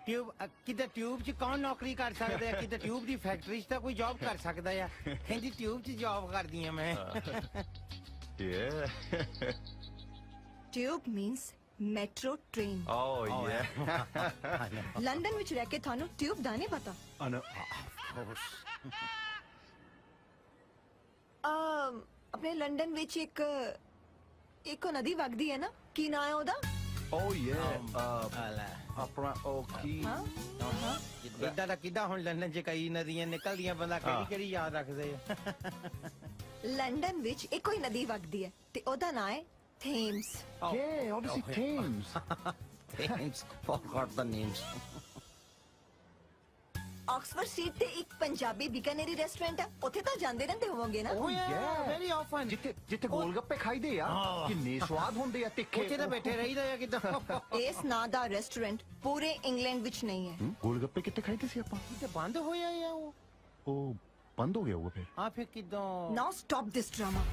Speaker 15: ਟਿਊਬ ਕਿਤੇ ਟਿਊਬ 'ਚ ਕੌਣ ਨੌਕਰੀ ਕਰ ਸਕਦਾ ਹੈ? ਕਿਤੇ ਟਿਊਬ ਦੀ ਫੈਕਟਰੀ 'ਚ ਤਾਂ ਕੋਈ ਜੌਬ ਕਰ ਸਕਦਾ ਆ। ਕਹਿੰਦੀ ਟਿਊਬ 'ਚ ਜੌਬ ਕਰਦੀ ਆ ਮੈਂ।
Speaker 17: Tube means metro train. London ਵਿੱਚ ਰਹਿ ਕੇ ਤੁਹਾਨੂੰ ਟਿਊਬ ਦਾ ਨਹੀਂ ਪਤਾ? ਆਪਣੇ ਲੰਡਨ ਵਿੱਚ ਇੱਕ ਨਦੀ ਵਗਦੀ ਹੈ ਨਾ, ਕੀ ਨਾਂ ਹੈ ਉਹਦਾ?
Speaker 4: ਆਪਣਾ ਉਹ ਕੀ
Speaker 15: ਇਦਾਂ ਦਾ ਕਿੱਦਾਂ ਹੁਣ ਲੰਡਨ 'ਚ ਕਈ ਨਦੀਆਂ ਨਿਕਲਦੀਆਂ, ਬੰਦਾ ਕਿਹੜੀ ਯਾਦ ਰੱਖਦੇ ਆ।
Speaker 17: ਲੰਡਨ ਵਿੱਚ ਇੱਕੋ ਹੀ ਨਦੀ ਵਗਦੀ ਹੈ ਤੇ ਉਹਦਾ ਨਾਂ ਹੈ Thames.
Speaker 4: obviously Thames.
Speaker 15: Thames, forgot the names.
Speaker 17: Oxford street ਤੇ ਇੱਕ ਪੰਜਾਬੀ ਬਿਕਾਨੇਰੀ ਰੈਸਟੋਰੈਂਟ ਹੈ, ਉੱਥੇ ਤਾਂ ਜਾਂਦੇ ਰਹਿੰਦੇ ਹੋਵੋਗੇ ਨਾ?
Speaker 15: very often.
Speaker 4: ਜਿੱਥੇ ਗੋਲਗੱਪੇ ਖਾਈਦੇ ਆ, ਕਿੰਨੇ ਸਵਾਦ ਹੁੰਦੇ ਆ, ਤਿੱਖੇ।
Speaker 15: ਉੱਥੇ ਤਾਂ ਬੈਠੇ ਰਹੀਦਾ ਆ ਕਿੱਦਾਂ।
Speaker 17: ਇਸ ਨਾਂ ਦਾ ਰੈਸਟੋਰੈਂਟ ਪੂਰੇ ਇੰਗਲੈਂਡ ਵਿੱਚ ਨਹੀਂ ਹੈ।
Speaker 4: ਗੋਲਗੱਪੇ ਕਿੱਥੇ ਖਾਈਦੇ ਸੀ ਆਪਾਂ?
Speaker 15: ਤੇ ਬੰਦ ਹੋਇਆ ਆ
Speaker 4: ਉਹ ਬੰਦ ਹੋ ਗਿਆ ਹੋਊਗਾ ਫਿਰ।
Speaker 15: ਆ ਫਿਰ ਕਿੱਦਾਂ?
Speaker 17: ਨਾਓ ਸਟਾਪ ਦਿਸ ਡਰਾਮਾ।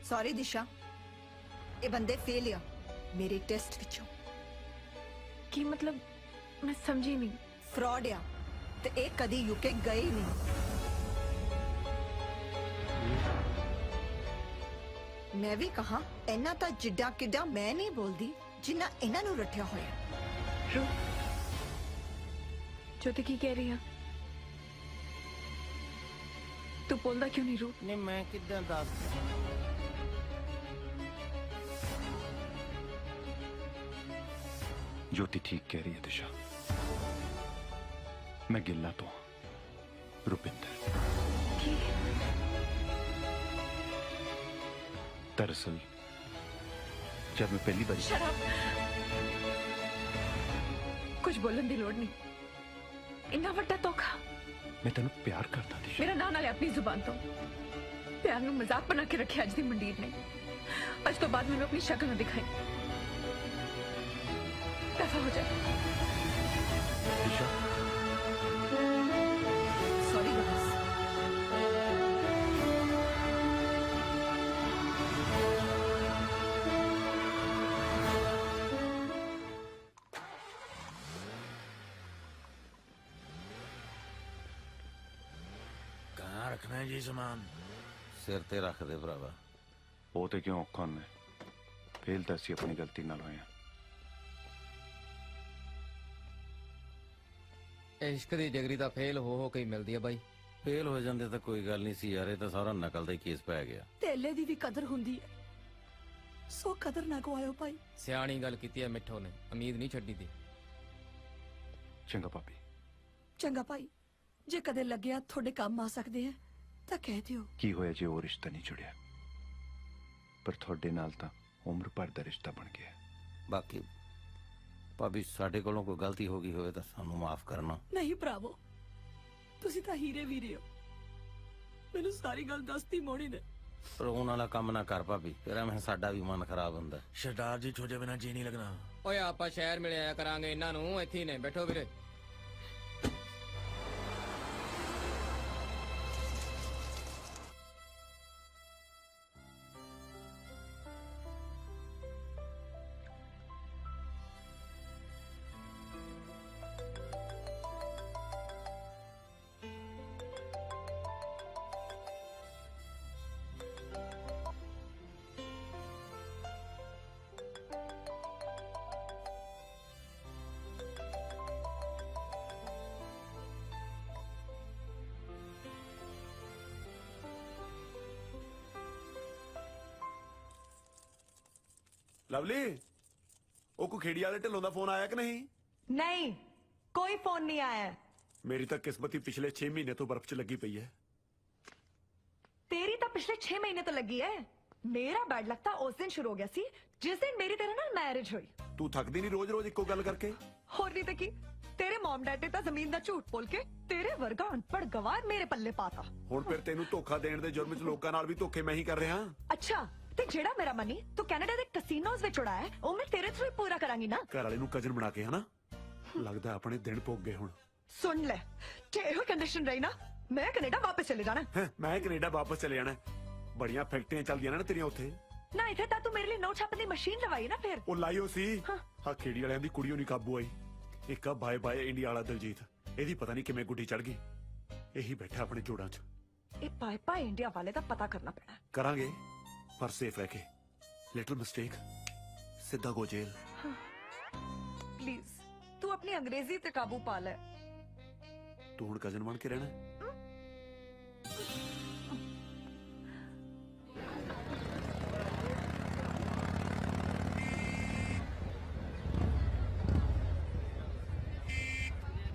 Speaker 17: ਸੌਰੀ ਦਿਸ਼ਾ, ਇਹ ਬੰਦੇ ਫੇਲ ਆ ਮੇਰੇ ਟੈਸਟ ਵਿੱਚੋਂ।
Speaker 12: ਕੀ ਮਤਲਬ? ਮੈਂ ਸਮਝੀ ਨਹੀਂ।
Speaker 17: ਫਰਾਡ ਆ ਤੇ ਇਹ ਕਦੀ ਯੂਕੇ ਗਏ ਹੀ ਨਹੀਂ। ਮੈਂ ਵੀ ਕਹਾ ਇਹਨਾਂ ਤਾਂ ਜਿੱਡਾ ਕਿੱਡਾ ਮੈਂ ਨਹੀਂ ਬੋਲਦੀ ਜਿੰਨਾ ਇਹਨਾਂ ਨੂੰ ਰੱਠਿਆ ਹੋਇਆ।
Speaker 12: ਜੋਤੀ ਕੀ ਕਹਿ ਰਹੀ ਆ? ਤੂੰ ਬੋਲਦਾ ਕਿਉਂ ਨਹੀਂ ਰੂ?
Speaker 15: ਨਹੀਂ ਮੈਂ ਕਿੱਦਾਂ ਦੱਸ।
Speaker 4: ਜੋਤੀ ਠੀਕ ਕਹਿ ਰਹੀ ਹੈ ਦਿਸ਼ਾ। ਮੈਂ ਗਿੱਲਾ ਤੋਂ ਰੁਪਿੰਦਰ।
Speaker 12: ਕੀ?
Speaker 4: ਦਰਅਸਲ ਜਦ ਮੈਂ ਪਹਿਲੀ ਵਾਰੀ
Speaker 12: ਸ਼ਰਾਬ ਕੁਝ ਬੋਲਣ ਦੀ ਲੋੜ ਨਹੀਂ। ਇੰਨਾ ਵੱਡਾ ਧੋਖਾ।
Speaker 4: ਮੈਂ ਤੈਨੂੰ ਪਿਆਰ ਕਰਦਾ ਦਿਸ਼ਾ।
Speaker 12: ਮੇਰਾ ਨਾਂ ਨਾ ਲੈ ਆਪਣੀ ਜ਼ੁਬਾਨ ਤੋਂ। ਪਿਆਰ ਨੂੰ ਮਜ਼ਾਕ ਬਣਾ ਕੇ ਰੱਖਿਆ ਅੱਜ ਦੀ ਮੰਡੀਰ ਨੇ। ਅੱਜ ਤੋਂ ਬਾਅਦ ਮੈਨੂੰ ਆਪਣੀ ਸ਼ਕਲ ਨਾ ਦਿਖਾਈ। दफा हो जाए।
Speaker 17: सॉरी
Speaker 6: कहाँ रखना है जी सामान? सिर ते रख दे भरावा।
Speaker 4: वो तो क्यों औखा ने फेल तो असी अपनी गलती नाल होए।
Speaker 10: इश्क दी डिग्री ਤਾਂ ਫੇਲ ਹੋ ਕੇ ਹੀ ਮਿਲਦੀ ਹੈ ਬਾਈ।
Speaker 6: ਫੇਲ ਹੋ ਜਾਂਦੇ ਤਾਂ ਕੋਈ ਗੱਲ ਨਹੀਂ ਸੀ ਯਾਰ, ਇਹ ਤਾਂ ਸਾਰਾ ਨਕਲ ਦਾ ਹੀ ਕੇਸ ਪੈ ਗਿਆ।
Speaker 11: ਤੇਲੇ ਦੀ ਵੀ ਕਦਰ ਹੁੰਦੀ ਹੈ, ਸੋ ਕਦਰ ਨਾ ਗਵਾਇਓ ਭਾਈ।
Speaker 10: ਸਿਆਣੀ ਗੱਲ ਕੀਤੀ ਹੈ ਮਿੱਠੋ ਨੇ, ਉਮੀਦ ਨਹੀਂ ਛੱਡੀ ਦੀ।
Speaker 4: ਚੰਗਾ ਭਾਬੀ।
Speaker 11: ਚੰਗਾ ਭਾਈ, ਜੇ ਕਦੇ ਲੱਗਿਆ ਤੁਹਾਡੇ ਕੰਮ ਆ ਸਕਦੇ ਆ ਤਾਂ ਕਹਿ ਦਿਓ।
Speaker 4: ਕੀ ਹੋਇਆ ਜੇ ਉਹ ਰਿਸ਼ਤਾ ਨਹੀਂ ਜੁੜਿਆ, ਪਰ ਤੁਹਾਡੇ ਨਾਲ ਤਾਂ ਉਮਰ ਭਰ ਦਾ ਰਿਸ਼ਤਾ ਬਣ ਗਿਆ।
Speaker 6: ਬਾਕੀ ਭਾਬੀ ਸਾਡੇ ਕੋਲੋਂ ਕੋਈ ਗਲਤੀ ਹੋ ਗਈ ਹੋਵੇ ਤਾਂ ਸਾਨੂੰ ਮਾਫ ਕਰਨਾ।
Speaker 11: ਨਹੀਂ ਭਰਾਵੋ, ਤੁਸੀਂ ਤਾਂ ਹੀਰੇ ਵੀਰੇ ਹੋ, ਮੈਨੂੰ ਸਾਰੀ ਗੱਲ ਦੱਸਤੀ ਮੋਣੀ ਨੇ।
Speaker 6: ਰੋਣ ਵਾਲਾ ਕੰਮ ਨਾ ਕਰ ਭਾਬੀ, ਫਿਰ ਐਵੇਂ ਸਾਡਾ ਵੀ ਮਨ ਖਰਾਬ ਹੁੰਦਾ।
Speaker 10: ਸਰਦਾਰ ਜੀ ਛੋਜੇ ਬਿਨਾ ਜੀ ਨਹੀਂ ਲੱਗਣਾ। ਓਏ ਆਪਾਂ ਸ਼ਹਿਰ ਮਿਲ ਆਇਆ ਕਰਾਂਗੇ ਇਹਨਾਂ ਨੂੰ, ਇੱਥੇ ਨੇ ਬੈਠੋ ਵੀਰੇ।
Speaker 16: ਲਵਲੀ ਉਹ ਕੋ ਖੇੜੀ ਵਾਲੇ ਢਿੱਲੋਂ ਦਾ ਫੋਨ ਆਇਆ ਕਿ ਨਹੀਂ?
Speaker 17: नहीं कोई फोन नहीं आया है।
Speaker 16: ਮੇਰੀ ਤਾਂ ਕਿਸਮਤ ਹੀ ਪਿਛਲੇ 6 ਮਹੀਨੇ ਤੋਂ ਬਰਫ਼ 'ਚ ਲੱਗੀ ਪਈ ਹੈ।
Speaker 17: तेरी तो पिछले 6 महीने तो लगी है। मेरा बैड लगता उस दिन शुरू हो गया सी जिस दिन मेरी तेरे नाल मैरिज हुई।
Speaker 16: ਤੂੰ ਥੱਕਦੀ ਨਹੀਂ ਰੋਜ਼-ਰੋਜ਼ ਇੱਕੋ ਗੱਲ ਕਰਕੇ?
Speaker 17: ਹੋਰ ਨਹੀਂ ਤੇ ਕੀ, ਤੇਰੇ ਮਮ ਡੈਡ ਨੇ ਤਾਂ ਜ਼ਮੀਨ ਦਾ ਝੂਠ ਬੋਲ ਕੇ ਤੇਰੇ ਵਰਗਾ ਅਨਪੜ ਗਵਾਰ ਮੇਰੇ ਪੱਲੇ ਪਾਤਾ।
Speaker 16: ਹੁਣ ਫਿਰ ਤੈਨੂੰ ਧੋਖਾ ਦੇਣ ਦੇ ਜੁਰਮ 'ਚ ਲੋਕਾਂ ਨਾਲ ਵੀ ਧੋਖੇ ਮੈਂ ਹੀ ਕਰ ਰਿਹਾ।
Speaker 17: ਅੱਛਾ ਤੇ ਜਿਹੜਾ ਮੇਰਾ ਮਨੀ ਤੂੰ ਕੈਨੇਡਾ ਦੇ ਕਸੀਨੋਜ਼ ਵਿੱਚ ਉਡਾਇਆ ਹੈ, ਉਹ ਮੈਂ ਤੇਰੇ ਥਰੂ ਹੀ ਪੂਰਾ ਕਰਾਂਗੀ ਨਾ।
Speaker 16: ਘਰ ਵਾਲੇ ਨੂੰ ਕਜਨ ਬਣਾ ਕੇ ਹਨਾ? ਲੱਗਦਾ ਆਪਣੇ ਦਿਨ ਪੁੱਗ ਗਏ ਹੁਣ।
Speaker 17: ਸੁਣ ਲੈ ਜੇ ਇਹੋ ਕੰਡੀਸ਼ਨ ਰਹੀ ਨਾ ਮੈਂ ਕੈਨੇਡਾ ਵਾਪਸ ਚਲੇ ਜਾਣਾ।
Speaker 16: ਮੈਂ ਕੈਨੇਡਾ ਵਾਪਸ ਚਲੇ ਜਾਣਾ। ਬੜੀਆਂ ਫੈਕਟਰੀਆਂ ਚੱਲਦੀਆਂ ਨੇ ਨਾ ਤੇਰੀਆਂ ਉੱਥੇ।
Speaker 17: ਨਾ ਇੱਥੇ ਤਾਂ ਤੂੰ ਮੇਰੇ ਲਈ ਨੋਟ ਛਾਪਣ ਦੀ ਮਸ਼ੀਨ ਲਵਾਈ ਨਾ ਫਿਰ।
Speaker 16: ਉਹ ਲਾਈਓ ਸੀ ਹਾਂ ਖੇੜੀ ਵਾਲਿਆਂ ਦੀ ਕੁੜੀਓ ਨਹੀਂ ਕਾਬੂ ਆਈ। ਇੱਕ ਆ ਬਾਏ ਬਾਏ ਇੰਡੀਆ ਵਾਲਾ ਦਲਜੀਤ, ਇਹਦੀ ਪਤਾ ਨਹੀਂ ਕਿਵੇਂ ਗੁੱਡੀ ਚੜ ਗਈ। ਇਹੀ ਬੈਠਾ ਆਪਣੇ ਜੋੜਾਂ 'ਚ।
Speaker 17: ਇਹ ਬਾਏ ਬਾਏ ਇੰਡੀਆ ਵਾਲੇ ਦਾ ਪਤਾ ਕਰਨਾ ਪੈਣਾ।
Speaker 16: ਕਰਾਂਗੇ ਪਰ ਸੇਫ ਰਹਿ ਕੇ। ਲਿਟਲ ਮਿਸਟੇਕ ਸਿੱਧਾ ਗੋ ਜੇਲ।
Speaker 17: ਪਲੀਜ਼ ਤੂੰ ਆਪਣੀ ਅੰਗਰੇਜ਼ੀ ਤੇ ਕਾਬੂ ਪਾ ਲੈ।
Speaker 16: ਤੂੰ ਹੁਣ ਕਜ਼ਨ ਬਣ ਕੇ ਰਹਿਣਾ।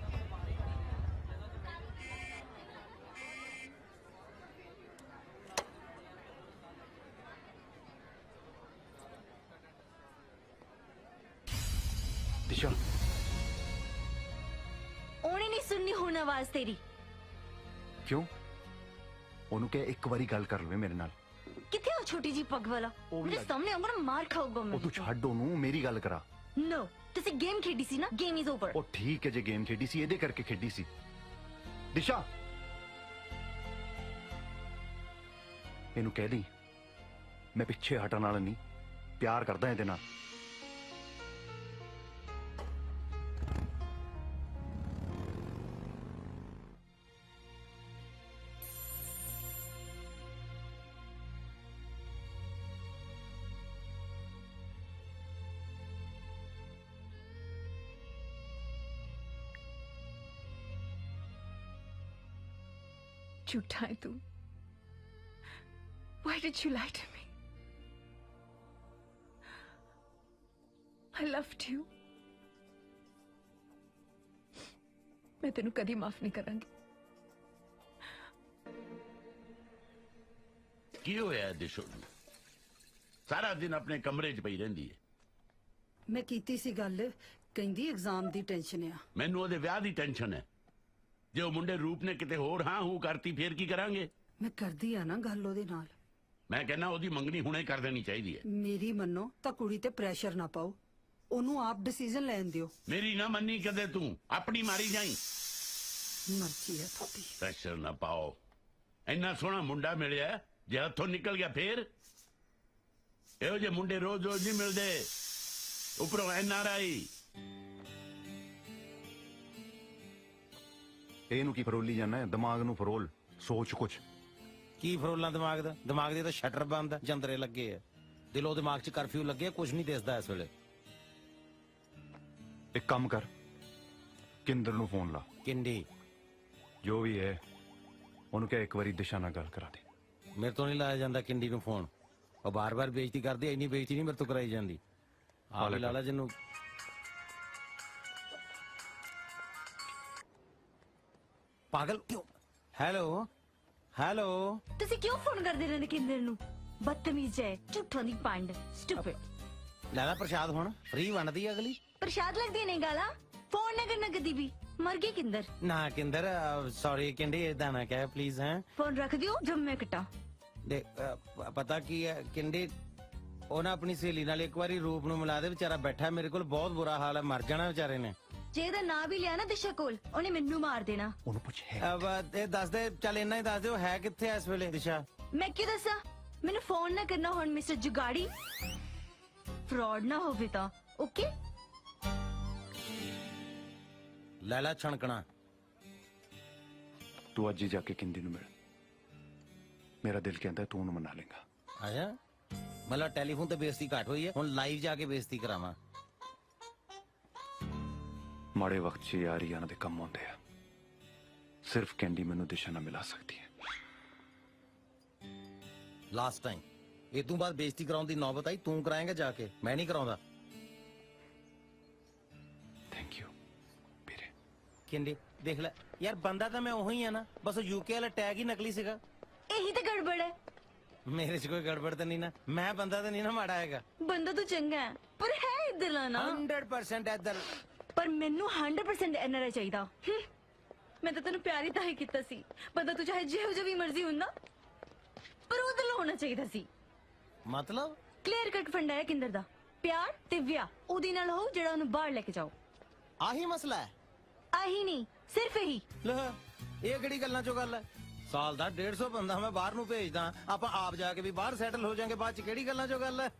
Speaker 3: दिशा ਉਹਨੇ ਨਹੀਂ ਸੁਣਨੀ ਹੁਣ ਆਵਾਜ਼ ਤੇਰੀ।
Speaker 4: ਕਿਉਂ? ਉਹਨੂੰ ਕਹਿ ਇੱਕ ਵਾਰੀ ਗੱਲ ਕਰ ਲਵੇ ਮੇਰੇ ਨਾਲ।
Speaker 3: ਕਿੱਥੇ ਉਹ ਛੋਟੀ ਜੀ ਪੱਗ ਵਾਲਾ? ਮੇਰੇ ਸਾਹਮਣੇ ਆਉਂਗਾ ਨਾ ਮਾਰ ਖਾਊਗਾ ਮੈਂ।
Speaker 4: ਉਹ ਤੂੰ ਛੱਡ ਉਹਨੂੰ, ਮੇਰੀ ਗੱਲ ਕਰਾ।
Speaker 3: ਨੋ ਤੁਸੀਂ ਗੇਮ ਖੇਡੀ ਸੀ ਨਾ, ਗੇਮ ਇਜ਼ ਓਵਰ।
Speaker 4: ਉਹ ਠੀਕ ਹੈ ਜੇ ਗੇਮ ਖੇਡੀ ਸੀ ਇਹਦੇ ਕਰਕੇ ਖੇਡੀ ਸੀ। ਦਿਸ਼ਾ ਇਹਨੂੰ ਕਹਿ ਦੀ ਮੈਂ ਪਿੱਛੇ ਹਟਣ ਵਾਲਾ ਨਹੀਂ, ਪਿਆਰ ਕਰਦਾ ਇਹਦੇ ਨਾਲ।
Speaker 12: झूठा है तू। Why did you lie to me? I loved you. मैं तेनू कदी माफ नहीं करांगी।
Speaker 7: ਕੀ ਹੋਇਆ ਦਿਸ਼ੋ ਨੂੰ? ਸਾਰਾ ਦਿਨ ਆਪਣੇ ਕਮਰੇ 'ਚ ਪਈ ਰਹਿੰਦੀ ਹੈ।
Speaker 11: ਮੈਂ ਕੀਤੀ ਸੀ ਗੱਲ, ਕਹਿੰਦੀ ਐਗਜ਼ਾਮ ਦੀ ਟੈਨਸ਼ਨ ਆ।
Speaker 7: ਮੈਨੂੰ ਉਹਦੇ ਵਿਆਹ ਦੀ ਟੈਨਸ਼ਨ ਹੈ। ਜੇ ਉਹ ਮੁੰਡੇ ਰੂਪ ਨੇ ਕਿਤੇ ਹੋਰ ਹਾਂ ਹੂ ਕਰਤੀ ਫੇਰ ਕੀ ਕਰਾਂਗੇ?
Speaker 11: ਮੈਂ ਕਰਦੀ ਆ ਨਾ ਗੱਲ ਉਹਦੇ ਨਾਲ।
Speaker 7: ਮੈਂ ਕਹਿੰਦਾ ਉਹਦੀ ਮੰਗਣੀ ਹੁਣੇ ਕਰ ਦੇਣੀ ਚਾਹੀਦੀ ਹੈ।
Speaker 11: ਮੇਰੀ ਮੰਨੋ ਤਾਂ ਕੁੜੀ ਤੇ ਪ੍ਰੈਸ਼ਰ ਨਾ ਪਾਓ, ਉਹਨੂੰ ਆਪ ਡਿਸੀਜਨ ਲੈਣ ਦਿਓ।
Speaker 7: ਮੇਰੀ ਨਾ ਮੰਨੀ ਕਦੇ ਤੂੰ, ਆਪਣੀ ਮਾਰੀ ਜਾਈ।
Speaker 11: ਮਰਜ਼ੀ ਹੈ ਤੁਹਾਡੀ।
Speaker 7: ਪ੍ਰੈਸ਼ਰ ਨਾ ਪਾਓ। ਇੰਨਾ ਸੋਹਣਾ ਮੁੰਡਾ ਮਿਲਿਆ, ਜੇ ਹੱਥੋਂ ਨਿਕਲ ਗਿਆ ਫੇਰ? ਇਹੋ ਜਿਹੇ ਮੁੰਡੇ ਰੋਜ਼ ਰੋਜ਼ ਨਹੀਂ ਮਿਲਦੇ, ਉੱਪਰੋਂ NRI।
Speaker 4: ਇਹਨੂੰ ਕੀ ਫਰੋਲੀ ਜਾਣਾ ਹੈ? ਦਿਮਾਗ ਨੂੰ ਫਰੋਲ, ਸੋਚ ਕੁਛ।
Speaker 15: ਕੀ ਫਰੋਲਾਂ ਦਿਮਾਗ ਦਾ? ਦਿਮਾਗ ਦੇ ਤਾਂ ਸ਼ਟਰ ਬੰਦ ਆ, ਜੰਦਰੇ ਲੱਗੇ ਆ। ਦਿਲੋਂ ਦਿਮਾਗ 'ਚ ਕਰਫਿਊ ਲੱਗੇ, ਕੁਝ ਨਹੀਂ ਦਿਸਦਾ ਇਸ ਵੇਲੇ।
Speaker 4: ਇੱਕ ਕੰਮ ਕਰ, ਕਿੰਦਰ ਨੂੰ ਫੋਨ ਲਾ।
Speaker 15: ਕਿੰਡੀ
Speaker 4: ਜੋ ਵੀ ਹੈ ਉਹਨੂੰ ਕਹਿ ਇੱਕ ਵਾਰੀ ਦਿਸ਼ਾ ਨਾਲ ਗੱਲ ਕਰਾ ਦੇ।
Speaker 15: ਮੇਰੇ ਤੋਂ ਨਹੀਂ ਲਾਇਆ ਜਾਂਦਾ ਕਿੰਡੀ ਨੂੰ ਫੋਨ। ਉਹ ਬਾਰ-ਬਾਰ ਬੇਇੱਜ਼ਤੀ ਕਰਦੀ, ਇੰਨੀ ਬੇਇੱਜ਼ਤੀ ਨਹੀਂ ਮੇਰੇ ਤੋਂ ਕਰਾਈ ਜਾਂਦੀ। ਆਹ ਲਾਲਾ ਜਿਹਨੂੰ ਪਾਗਲ ਕਿਉਂ? ਹੈਲੋ ਹੈਲੋ
Speaker 3: ਤੁਸੀਂ ਕਿਉਂ ਫੋਨ ਕਰਦੇ ਰਹਿੰਦੇ ਕਿੰਦਰ ਨੂੰ? ਬਦਤਮੀਜ਼ ਹੈ, ਝੂਠਾਂ ਦੀ ਪੰਡ, ਸਟੂਪਿਡ।
Speaker 15: ਲੈਣਾ ਪ੍ਰਸ਼ਾਦ ਹੁਣ ਫ੍ਰੀ ਵੰਡਦੀ ਅਗਲੀ।
Speaker 3: ਪ੍ਰਸ਼ਾਦ ਲੱਗਦੀ ਨੇ ਗਾਲਾਂ। ਫੋਨ ਨਾ ਕਰਨਾ ਕਦੀ ਵੀ। ਮਰ ਗਈ ਕਿੰਦਰ।
Speaker 15: ਨਾ ਕਿੰਦਰ, ਸੌਰੀ ਕਿੰਡੀ, ਏਦਾਂ ਨਾ ਕਹਿ ਪਲੀਜ਼। ਹੈ
Speaker 3: ਫੋਨ ਰੱਖ ਦਿਓ ਜਦ ਮੈਂ ਕਟਾ।
Speaker 15: ਦੇ ਪਤਾ ਕੀ ਹੈ ਕਿੰਡੀ, ਉਹ ਨਾ ਆਪਣੀ ਸਹੇਲੀ ਨਾਲ ਇੱਕ ਵਾਰੀ ਰੂਪ ਨੂੰ ਮਿਲਾ ਦੇ। ਵਿਚਾਰਾ ਬੈਠਾ ਮੇਰੇ ਕੋਲ, ਬਹੁਤ ਬੁਰਾ ਹਾਲ ਹੈ, ਮਰ ਜਾਣਾ ਵਿਚਾਰੇ ਨੇ।
Speaker 3: ਜੇ ਇਹਦਾ ਨਾਂ ਵੀ ਲਿਆ ਨਾ ਦਿਸ਼ਾ ਕੋਲ, ਉਹਨੇ ਮੈਨੂੰ ਮਾਰ ਦੇਣਾ।
Speaker 4: ਉਹਨੂੰ ਪੁੱਛ
Speaker 15: ਇਹ ਦੱਸ ਦੇ, ਚੱਲ ਇੰਨਾ ਹੀ ਦੱਸ ਦਿਓ, ਹੈ ਕਿੱਥੇ ਐ ਇਸ ਵੇਲੇ ਦਿਸ਼ਾ?
Speaker 3: ਮੈਂ ਕੀ ਦੱਸਾਂ? ਮੈਨੂੰ ਫੋਨ ਨਾ ਕਰਨਾ ਹੁਣ ਮਿਸਟਰ ਜੁਗਾੜੀ। ਫਰਾਡ ਨਾ ਹੋਵੇ ਤਾਂ ਓਕੇ।
Speaker 15: ਲੈਲਾ ਛਣਕਣਾ।
Speaker 4: ਤੂੰ ਅੱਜ ਹੀ ਜਾ ਕੇ ਕਿੰਦੀ ਨੂੰ ਮਿਲ। ਮੇਰਾ ਦਿਲ ਕਹਿੰਦਾ ਤੂੰ ਉਹਨੂੰ ਮਨਾ ਲੇਗਾ।
Speaker 15: ਆਇਆ ਮਤਲਬ ਟੈਲੀਫੋਨ ਤੇ ਬੇਇੱਜ਼ਤੀ ਘੱਟ ਹੋਈ ਹੈ, ਹੁਣ ਲਾਈਵ ਜਾ ਕੇ ਬੇਇੱਜ਼ਤੀ ਕਰਾਵਾਂ।
Speaker 4: ਮਾੜੇ ਵਕਤ 'ਚ ਯਾਰੀ ਇਹਨਾਂ ਦੇ ਕੰਮ ਆਉਂਦੇ ਆ। ਸਿਰਫ ਕੈਂਡੀ ਮੈਨੂੰ ਦਿਸ਼ਾ ਨਾਲ ਮਿਲਾ ਸਕਦੀ ਹੈ।
Speaker 15: ਲਾਸਟ ਟਾਈਮ ਇਹ ਤੋਂ ਬਾਅਦ ਬੇਇੱਜ਼ਤੀ ਕਰਾਉਣ ਦੀ ਨੌਬਤ ਆਈ ਤੂੰ ਕਰਾਏਂਗਾ ਜਾ ਕੇ, ਮੈਂ ਨਹੀਂ ਕਰਾਉਂਦਾ।
Speaker 16: ਥੈਂਕ ਯੂ
Speaker 15: ਕਿੰਦੇ ਦੇਖ ਲੈ ਯਾਰ, ਬੰਦਾ ਤਾਂ ਮੈਂ ਉਹੀ ਆ ਨਾ, ਬਸ ਯੂਕੇ ਵਾਲਾ ਟੈਗ ਹੀ ਨਕਲੀ ਸੀਗਾ।
Speaker 3: ਇਹੀ ਤਾਂ ਗੜਬੜ ਹੈ।
Speaker 15: ਮੇਰੇ 'ਚ ਕੋਈ ਗੜਬੜ ਤਾਂ ਨਹੀਂ ਨਾ, ਮੈਂ ਬੰਦਾ ਤਾਂ ਨਹੀਂ ਨਾ ਮਾੜਾ ਹੈਗਾ।
Speaker 3: ਬੰਦਾ ਤਾਂ ਚੰਗਾ ਹੈ ਪਰ ਹੈ ਇੱਧਰਲਾ ਨਾ
Speaker 15: 100% ਇੱਧਰ।
Speaker 3: ਪਰ ਮੈਨੂੰ 100% ਐਨਆਰਆਈ ਚਾਹੀਦਾ। ਮੈਂ ਤਾਂ ਤੈਨੂੰ ਪਿਆਰ ਹੀ ਤਾਂ ਹੀ ਕੀਤਾ ਸੀ। ਬੰਦਾ ਤੂੰ ਚਾਹੇ ਜਿਹੋ ਜਿਹਾ ਵੀ ਮਰਜ਼ੀ ਹੁੰਦਾ, ਪਰ ਉਹਦੇ ਨਾਲ ਹੋਣਾ ਚਾਹੀਦਾ ਸੀ।
Speaker 15: ਮਤਲਬ
Speaker 3: ਕਲੀਅਰ ਕੱਟ ਫੰਡਾ ਹੈ ਕਿੰਦਰ ਦਾ, ਪਿਆਰ ਤੇ ਵਿਆਹ ਉਹਦੇ ਨਾਲ ਹੋ ਜਿਹੜਾ ਉਹਨੂੰ ਬਾਹਰ ਲੈ ਕੇ ਜਾਓ।
Speaker 15: ਆਹੀ ਮਸਲਾ ਹੈ।
Speaker 3: ਆਹੀ ਨਹੀਂ, ਸਿਰਫ ਇਹੀ।
Speaker 15: ਲੈ ਇਹ ਕਿਹੜੀ ਗੱਲਾਂ ਚੋਂ ਗੱਲ ਹੈ? ਸਾਲ ਦਾ 150 ਬੰਦਾ ਮੈਂ ਬਾਹਰ ਨੂੰ ਭੇਜਦਾ, ਆਪਾਂ ਆਪ ਜਾ ਕੇ ਵੀ ਬਾਹਰ ਸੈਟਲ ਹੋ ਜਾਾਂਗੇ ਬਾਅਦ ਚ, ਕਿਹੜੀ ਗੱਲਾਂ ਚੋਂ ਗੱਲ ਹੈ?